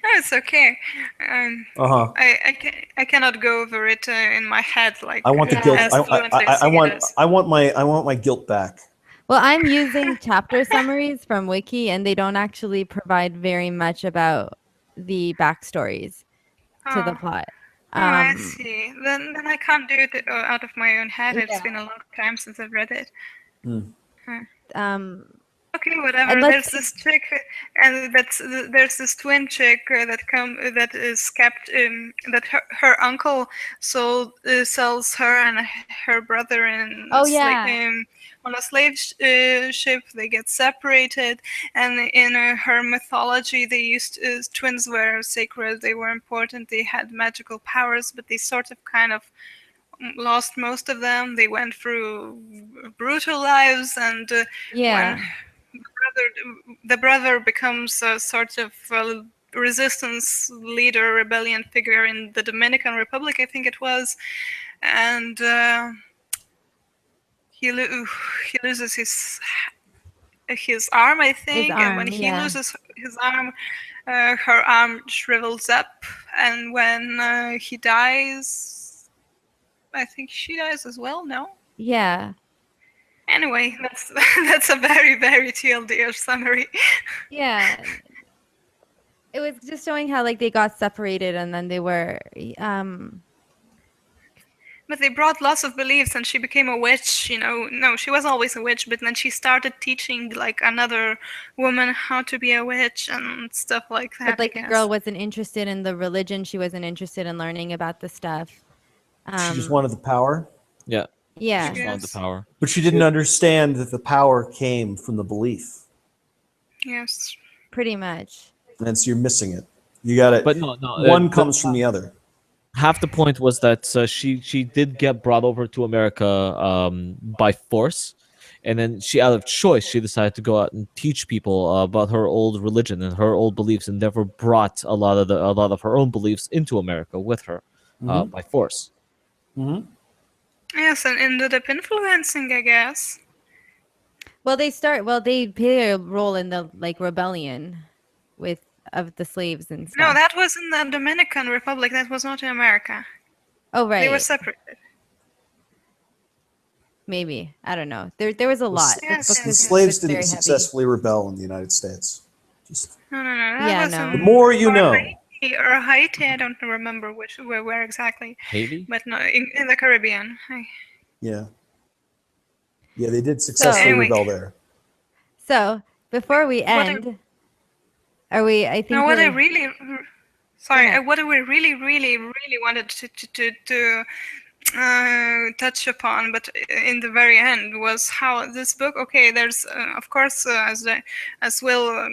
No, it's okay. Uh huh. I cannot go over it in my head like I want the guilt. as fluently as he does. I want my guilt back. Well, I'm using chapter summaries from Wiki, and they don't actually provide very much about the backstories to the Oh, plot. oh, I Um, see. Then I can't do it out of my own head. It's yeah. been a long time since I've read it. Hmm. Huh. Um, Okay, and whatever. let's There's this chick, and there's this twin chick that is kept that her uncle sells her and her brother in Oh yeah, on a ship. They get separated, and in her mythology, they used twins were sacred. They were important. They had magical powers, but they sort of kind of lost most of them. They went through brutal lives, and when yeah, the brother becomes a sort of resistance leader, rebellion figure in the Dominican Republic, I think it was, and he loses his arm, I his think, and when arm. he Yeah, loses his arm, her arm shrivels up, and when he dies, I think she dies as well. No. yeah, Anyway, that's that's a very very TLDR summary. yeah. It was just showing how like they got separated, and then they were. But they brought lots of beliefs, and she became a witch. No, she was always a witch, but then she started teaching like another woman how to be a witch and stuff like But that, I like the girl guess. wasn't interested in the religion. She wasn't interested in learning about the stuff. She just wanted the power, Yeah, she I Yeah, just wanted the guess. power. but she didn't understand that the power came from the belief, Yes. pretty much. and so you're missing it. You got it. But no, no. One comes from the other. Half the point was that she did get brought over to America by force, and then she, out of choice, she decided to go out and teach people about her old religion and her old beliefs, and therefore brought a lot of her own beliefs into America with her Mm-hmm. by force. Mm-hmm. Yes, and ended up influencing, I guess. Well, they play a role in the like rebellion with of the slaves and No, stuff. that was in the Dominican Republic. That was not in America. Oh, They were right. separated. Maybe. I don't know. There was a lot. This Yes, book The yes, is slaves yes. didn't very heavy. successfully rebel in the United States. Just No. That Yeah, was no. the more you or know. Haiti. I don't remember where exactly, Haiti? but no, in the Caribbean. Yeah. Yeah, they did So, successfully Anyway, rebel there. so before we what I end, are we I no, think what I we're really go sorry, ahead. what I really wanted to touch upon, but in the very end, was how this book. Okay, there's of course as Will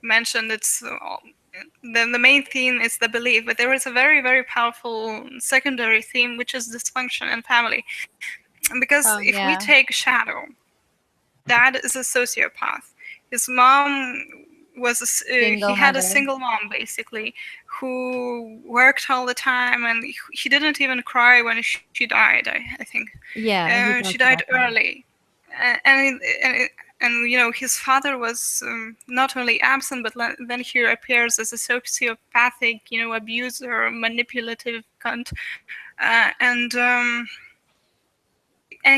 mentioned, it's the main theme is the belief, but there is a very very powerful secondary theme, which is dysfunction and family. Because Oh, if we yeah. take Shadow, dad is a sociopath. His mom he Single had a mother. single mom basically, who worked all the time, and he didn't even cry when she died. I think Yeah, he she talked died about that. early. And his father was not only absent, but then he appears as a sociopathic, abuser, manipulative cunt, and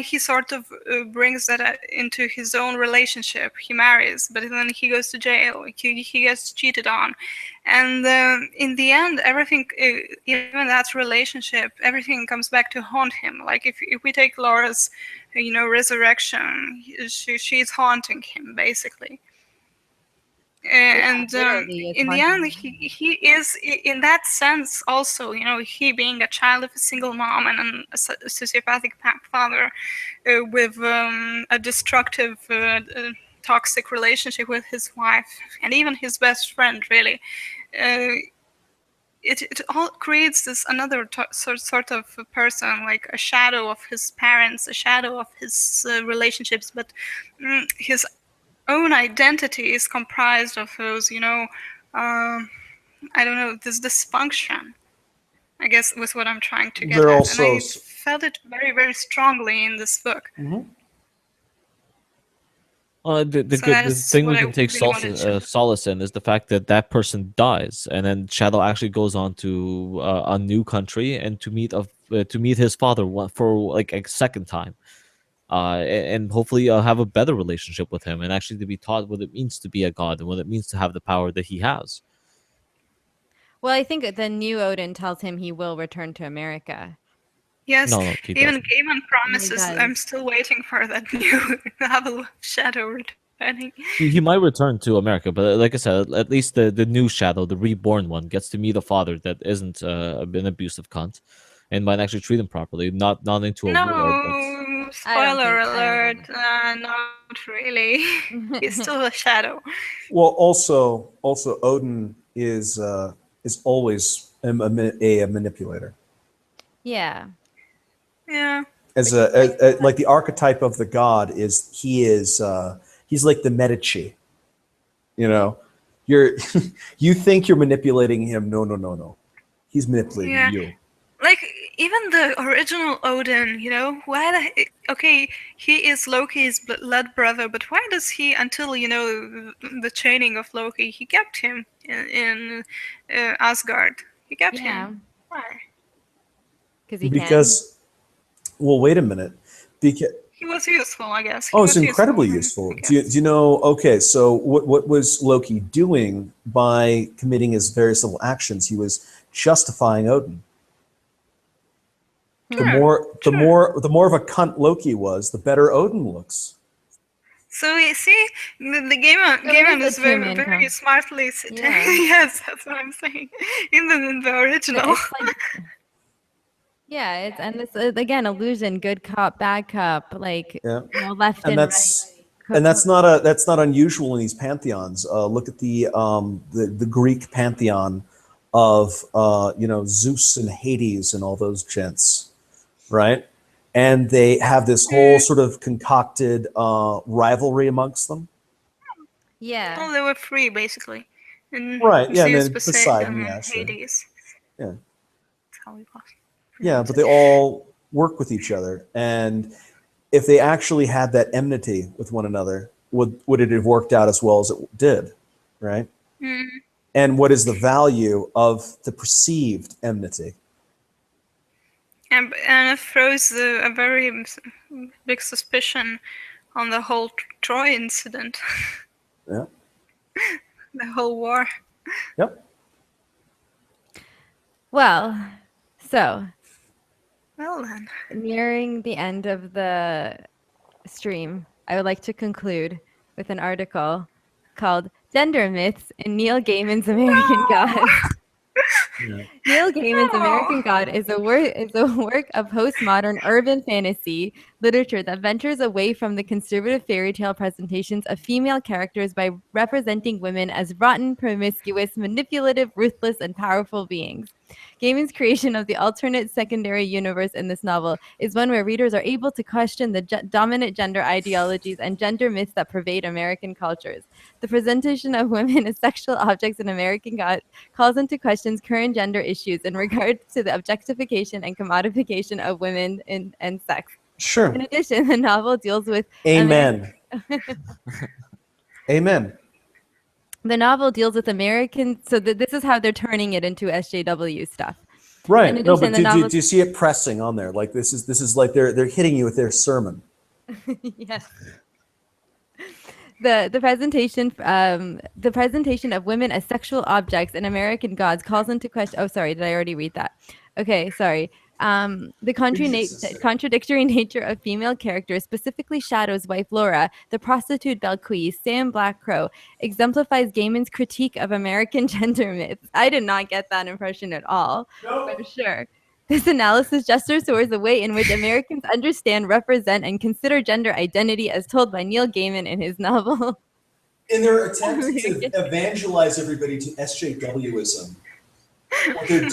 he sort of brings that into his own relationship. He marries, but then he goes to jail. He gets cheated on, and in the end, everything, even that relationship, everything comes back to haunt him. Like if we take Laura's, resurrection, she's haunting him basically. Yeah, And literally it's in the haunting end, him. he is in that sense also, he being a child of a single mom and a sociopathic father with a destructive toxic relationship with his wife and even his best friend, really. It all creates this another sort of a person, like a shadow of his parents, a shadow of his relationships, but his own identity is comprised of those, I don't know, this dysfunction, I guess was what I'm trying to get They're at. And also I felt it very, very strongly in this book. Mhm. So that The is thing what we I can take really wanted to. solace in is the fact that that person dies, and then Shadow actually goes on to a new country and to meet his father for like a second time, and hopefully have a better relationship with him, and actually to be taught what it means to be a god and what it means to have the power that he has. Well, I think the new Odin tells him he will return to America. Yes, No, he even doesn't. Gaiman Yeah, he promises. I'm does. still waiting for that new novel of Shadow returning. He might return to America, but like I said, at least the new Shadow, the reborn one, gets to meet a father that isn't an abusive cunt, and might actually treat him properly. Not into a war, but No, I spoiler don't alert. think Not really. He's still so. a shadow. Well, also Odin is always a manipulator. Yeah. Yeah. As like the archetype of the god is he's like the Medici. You know, you're you think you're manipulating him. No, no, no, no. He's manipulating Yeah. you. Like even the original Odin, why okay, he is Loki's blood brother, but why does he, until the chaining of Loki, he kept him in Asgard? He kept Yeah. him. Why? Because he can. Because well, wait a minute. Because He was useful, I guess. He oh, it's was useful incredibly and useful. he Do kept. you know? Okay, so what was Loki doing by committing his various little actions? He was justifying Odin. The Hmm. True, more the true. more the more of a cunt Loki was, the better Odin looks. So you see, the So it Gaiman is a is very, two-man very com. smartly Yeah. yes, that's what I'm saying. Even in the original. It's like, yeah, it's and it's again illusion, good cop, bad cop, like Yeah, left and and right. that's not unusual in these pantheons. Look at the Greek pantheon of Zeus and Hades and all those gents, right? And they have this whole Mm, sort of concocted rivalry amongst them, Yeah. well, they were free basically. And right? Yeah, and Zeus, then Poseidon, Poseidon, and yeah, sure, Hades. yeah, That's how we yeah, pronounce but it. they all work with each other, and if they actually had that enmity with one another, would it have worked out as well as it did, right? Mm. And what is the value of the perceived enmity? And it throws a very big suspicion on the whole Troy incident, Yeah. the whole war. Yep. Well, so Well then. nearing the end of the stream, I would like to conclude with an article called Gender Myths in Neil Gaiman's American No! Gods. Yeah. Neil Gaiman's No! American God is a work of postmodern urban fantasy literature that ventures away from the conservative fairy tale presentations of female characters by representing women as rotten, promiscuous, manipulative, ruthless, and powerful beings. Gaiman's creation of the alternate secondary universe in this novel is one where readers are able to question the dominant gender ideologies and gender myths that pervade American cultures. The presentation of women as sexual objects in American God calls into questions current gender issues in regard to the objectification and commodification of women and sex. In Sure. addition, the novel deals with Amen. Amen. the novel deals with American. So this is how they're turning it into SJW stuff. In Right. No, addition, but the novel. do you see it pressing on there? Like this is like they're hitting you with their sermon. Yes. The presentation of women as sexual objects in American Gods calls into question. Oh, sorry, did I already read that? Okay, sorry. The contradictory nature of female characters, specifically Shadow's wife Laura, the prostitute Belquise, Sam Blackcrow, exemplifies Gaiman's critique of American gender myths. I did not get that impression at all, for sure. This analysis gestures towards a way in which Americans understand, represent, and consider gender identity as told by Neil Gaiman in his novel. In their attempt to evangelize everybody to SJWism, what they're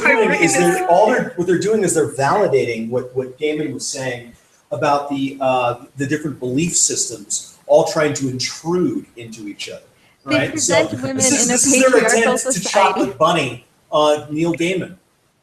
doing is they're validating what Gaiman was saying about the different belief systems all trying to intrude into each other. They Right? present So women this in a is their patriarchal attempt to society. chocolate bunny Neil Gaiman.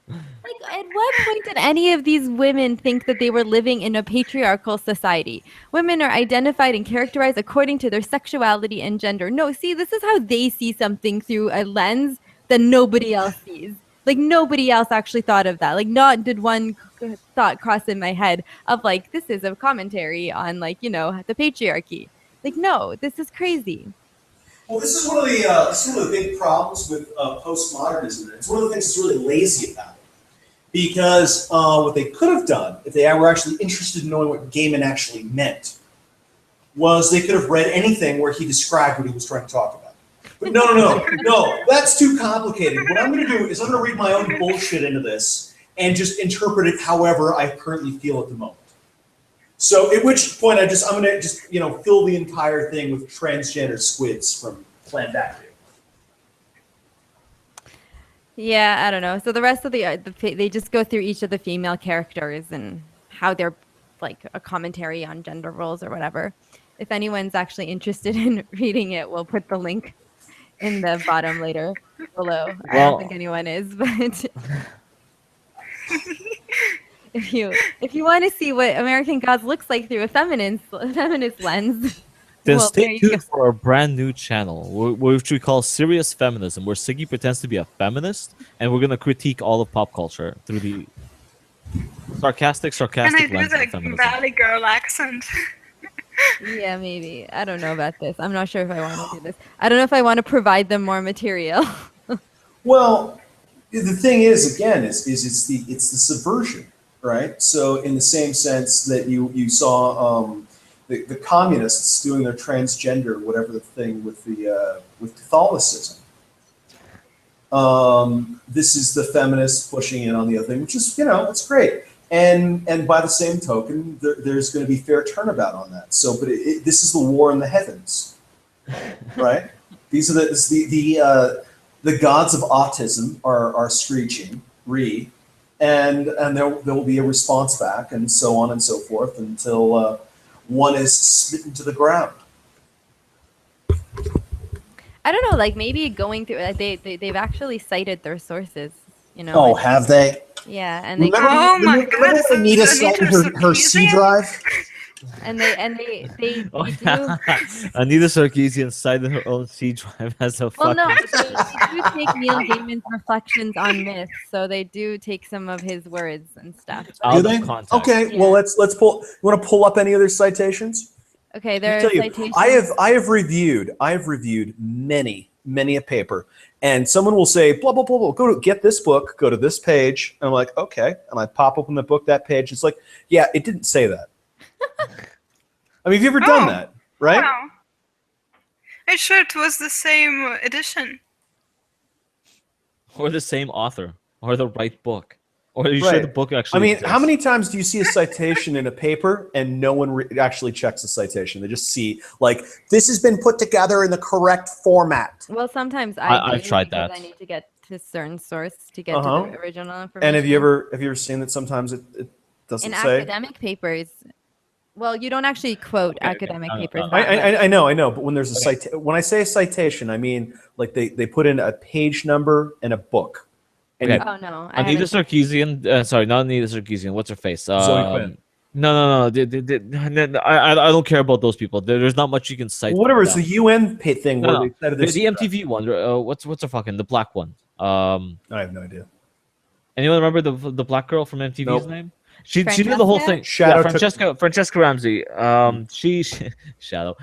Like, at what point did any of these women think that they were living in a patriarchal society? Women are identified and characterized according to their sexuality and gender. No, see, this is how they see something through a lens that nobody else sees. Like, nobody else actually thought of that. Like, not did one thought cross in my head of, like, this is a commentary on, like, you know, the patriarchy. Like, no, this is crazy. Well, this is one of the big problems with postmodernism. It's one of the things that's really lazy about it. Because what they could have done, if they were actually interested in knowing what Gaiman actually meant, was they could have read anything where he described what he was trying to talk about. But no, that's too complicated. What I'm going to do is I'm going to read my own bullshit into this and just interpret it however I currently feel at the moment. So at which point I'm going to just fill the entire thing with transgender squids from Clandactyl. Yeah, I don't know. So the rest of they just go through each of the female characters and how they're like a commentary on gender roles or whatever. If anyone's actually interested in reading it, we'll put the link in the bottom later below. I don't think anyone is, but if you want to see what American Gods looks like through a feminist lens, then well, stay tuned for our brand new channel, which we call Serious Feminism, where Siggy pretends to be a feminist, and we're going to critique all of pop culture through the sarcastic Can I do lens of the feminism. Valley Girl accent? Yeah, maybe. I don't know about this. I'm not sure if I want to do this. I don't know if I want to provide them more material. Well, the thing is, again, is it's the subversion, right? So in the same sense that you saw the communists doing their transgender, whatever the thing with Catholicism. This is the feminists pushing in on the other thing, which is it's great. And by the same token, there's going to be fair turnabout on that. So, but this is the war in the heavens, right? These are the gods of autism are screeching, and there will be a response back, and so on and so forth until one is smitten to the ground. I don't know, like maybe going through they've actually cited their sources, Oh, have they? Yeah, and they remember Anita cited her C drive? And they do. Anita Sarkeesian cited her own C drive as a Well, no, fucking. they do take Neil Gaiman's reflections on myth, so they do take some of his words and stuff. Do they? Okay, well let's pull. You want to pull up any other citations? Okay, there are citations. I have reviewed many a paper, and someone will say blah blah blah blah. Go to get this book. Go to this page. And I'm like, okay, and I pop open the book, that page. It's like, yeah, it didn't say that. I mean, have you ever done that, right? Wow. I'm sure it was the same edition. Or the same author, or the right book, or are you sure the book actually? I mean, exists? how many times do you see a citation in a paper and no one actually checks the citation? They just see like this has been put together in the correct format. Well, sometimes I've tried that. I need to get to a certain source to get to the original information. And have you ever seen that sometimes it doesn't in say? academic papers? Well, you don't actually quote academic papers. I know, but when there's a when I say a citation, I mean like they put in a page number and a book. And oh no, Anita Sarkeesian. Sorry, not Anita Sarkeesian. What's her face? Zoe Quinn. No. I don't care about those people. There's not much you can cite. Whatever. It's the UN thing where they said the MTV one. What's her fucking the black one? I have no idea. Anyone remember the black girl from MTV's name? She knew the whole thing. Shadow Francesca Ramsey. She Shadow.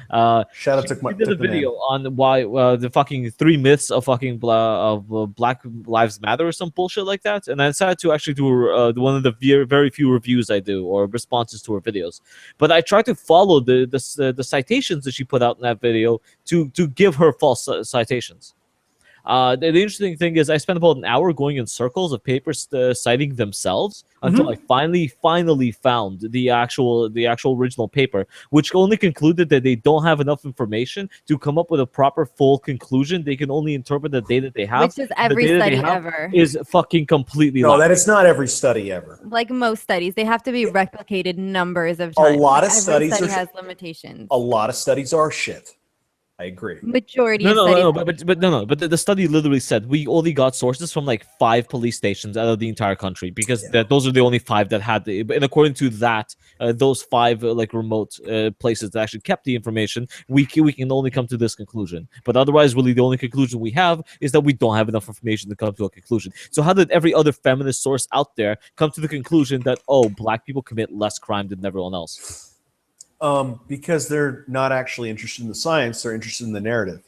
Shadow she took did a video on why the fucking 3 myths of fucking Black Lives Matter or some bullshit like that. And I decided to actually do one of the very few reviews I do or responses to her videos. But I tried to follow the citations that she put out in that video to give her false citations. The interesting thing is, I spent about an hour going in circles of papers citing themselves until I finally found the actual original paper, which only concluded that they don't have enough information to come up with a proper full conclusion. They can only interpret the data they have. Which is The every data they study have ever. is fucking completely No, that lacking. is not every study ever. Like most studies, they have to be replicated numbers of A times. lot Like, of every studies study are has limitations. a lot of studies are shit. I agree. Majority No, of no, studies. no, but no, no. But the study literally said we only got sources from like 5 police stations out of the entire country because those are the only 5 that had the. And according to that, those 5 like remote places that actually kept the information, we can only come to this conclusion. But otherwise, really, the only conclusion we have is that we don't have enough information to come to a conclusion. So how did every other feminist source out there come to the conclusion that black people commit less crime than everyone else? Because they're not actually interested in the science; they're interested in the narrative.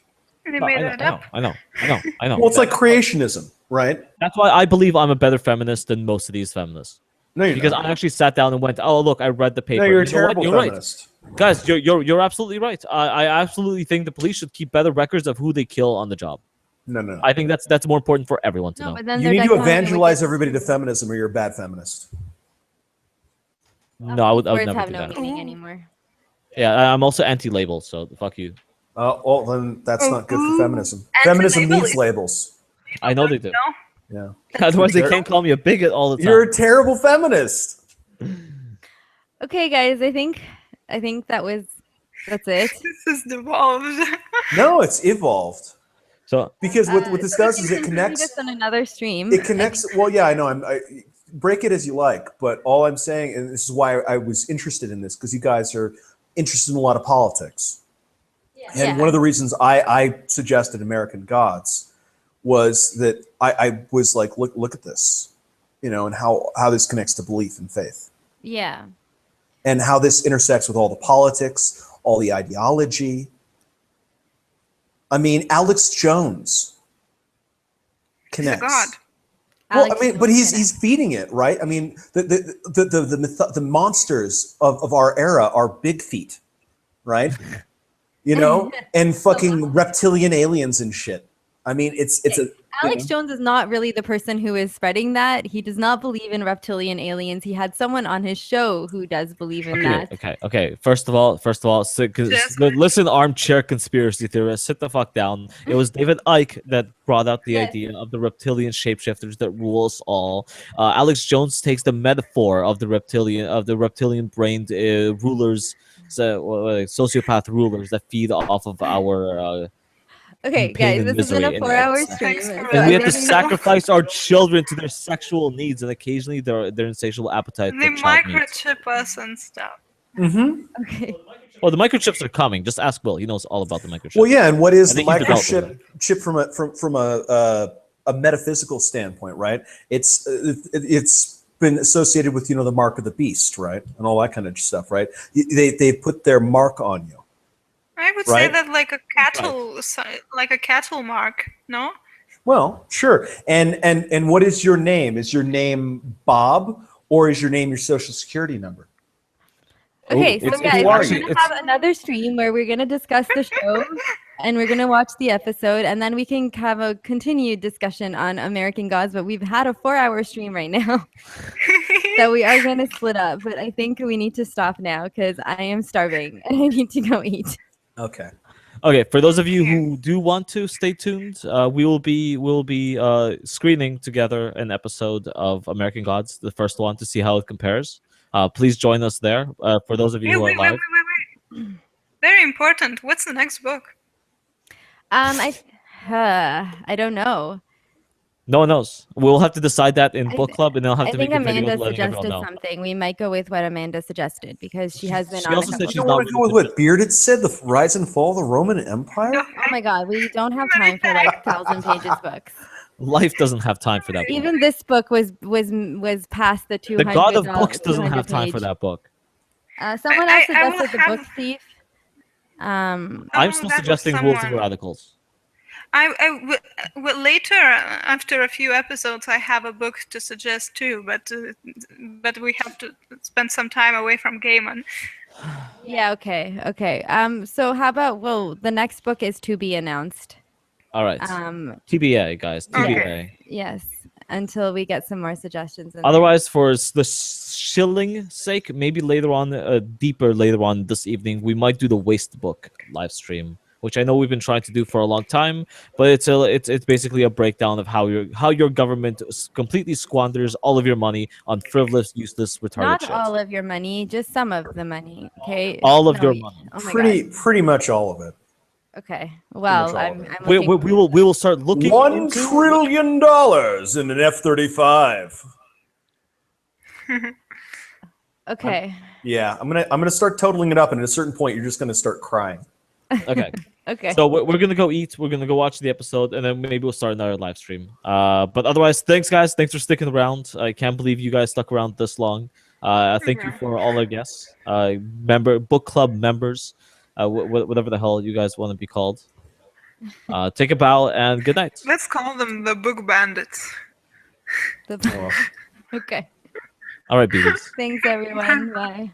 They No, made I know, it I know, up. I know, I know, I know. Well, it's like creationism, right? That's why I believe I'm a better feminist than most of these feminists. No, you're Because not. I actually sat down and went, "Oh, look, I read the paper." No, you're a You know what? terrible You're right, feminist. guys. You're absolutely right. I absolutely think the police should keep better records of who they kill on the job. No, no, no. I think that's more important for everyone to No, know. but then You they're need to dichotomy with evangelize this- everybody to feminism, or you're a bad feminist. No, I would Words never have do no that. meaning Ooh. anymore. Yeah, I'm also anti-label, so fuck you. Well, then that's not good for feminism. Feminism Anti-label needs is- labels. I know they do. No, Yeah. Otherwise, they You're- can't call me a bigot all the time. You're a terrible feminist. Okay, guys, I think that's it. this is devolved. No, it's evolved. So Because what this does is it Continue connects. this on another stream. It connects. Well, yeah, I know. Break it as you like, but all I'm saying, and this is why I was interested in this, because you guys are interested in a lot of politics. And one of the reasons I suggested American Gods was that I was like, look at this, and how this connects to belief and faith, Yeah. and how this intersects with all the politics, all the ideology. I mean, Alex Jones He's a connects. god. Well, Alex I mean, but Jones he's feeding it, right? I mean, the monsters of our era are big feet, right? And fucking reptilian aliens and shit. I mean, it's a Alex Jones is not really the person who is spreading that. He does not believe in reptilian aliens. He had someone on his show who does believe in that. Okay. First of all, listen, armchair conspiracy theorist, sit the fuck down. It was David Icke that brought out the idea of the reptilian shapeshifters that rule us all. Alex Jones takes the metaphor of the reptilian-brained rulers, sociopath rulers that feed off of our Okay, pain guys, and this has been a misery, 4-hour and stream. Thanks for so and I we have to think sacrifice our children to their sexual needs and occasionally their insatiable appetite They for child meat. microchip us and stuff. Okay. Well, the microchips are coming. Just ask Will. He knows all about the microchips. well, yeah. And what is I the think he's developing microchip from a metaphysical standpoint, right? It's been associated with the mark of the beast, right, and all that kind of stuff, right? They put their mark on you. I would say Right? that like a cattle mark. No. Well, sure. And what is your name? Is your name Bob, or is your name your social security number? Okay, Oh, so it's- guys, it's we're actually- going to it's- have another stream where we're going to discuss the show and we're going to watch the episode and then we can have a continued discussion on American Gods. But we've had a 4-hour stream right now. So we are going to split up. But I think we need to stop now because I am starving and I need to go eat. Okay. Okay, for those of you who do want to stay tuned, we'll be screening together an episode of American Gods, the first one, to see how it compares. Please join us there. For those of you Hey, who are wait. live, Very important. What's the next book? I don't know. no one knows. We'll have to decide that in I book th- club, and they'll have I to think make a video Amanda letting everyone suggested know. something. We might go with what Amanda suggested because she has been She on. also a said couple she's You not want to go with what Bearded said? The rise and fall of the Roman Empire? No, Oh my god, we don't have time for like 1,000 pages books. Life doesn't have time for that book. Even this book was past the 200. The God of Books doesn't have time for page. that book. Someone I- else I will suggested the have- book thief. I'm still that was suggesting Rules of someone. Radicals. Later, after a few episodes, I have a book to suggest too, but we have to spend some time away from Gaiman. Yeah. Okay. So how about the next book is to be announced. All right. TBA, guys. Okay. TBA. Yes, until we get some more suggestions. In there. Otherwise, for the shilling sake, maybe later on, deeper later on this evening, we might do the waste book live stream, which I know we've been trying to do for a long time. But it's basically a breakdown of how your government completely squanders all of your money on frivolous, useless, retarded Not shit. all of your money, just some of the money. Okay. All of No, your money. Oh my Pretty much all of it. god. Okay. Well, all I'm. of it. I'm We looking. we will start looking $1 into trillion in an F-35. Okay. Yeah, I'm gonna start totaling it up, and at a certain point, you're just gonna start crying. Okay. Okay. So we're gonna go eat. We're gonna go watch the episode, and then maybe we'll start another live stream. But otherwise, thanks guys. Thanks for sticking around. I can't believe you guys stuck around this long. Thank you for all our guests, book club members, whatever the hell you guys want to be called. Take a bow and good night. Let's call them the book bandits. The- okay. All right, BBs. Thanks, everyone. Bye.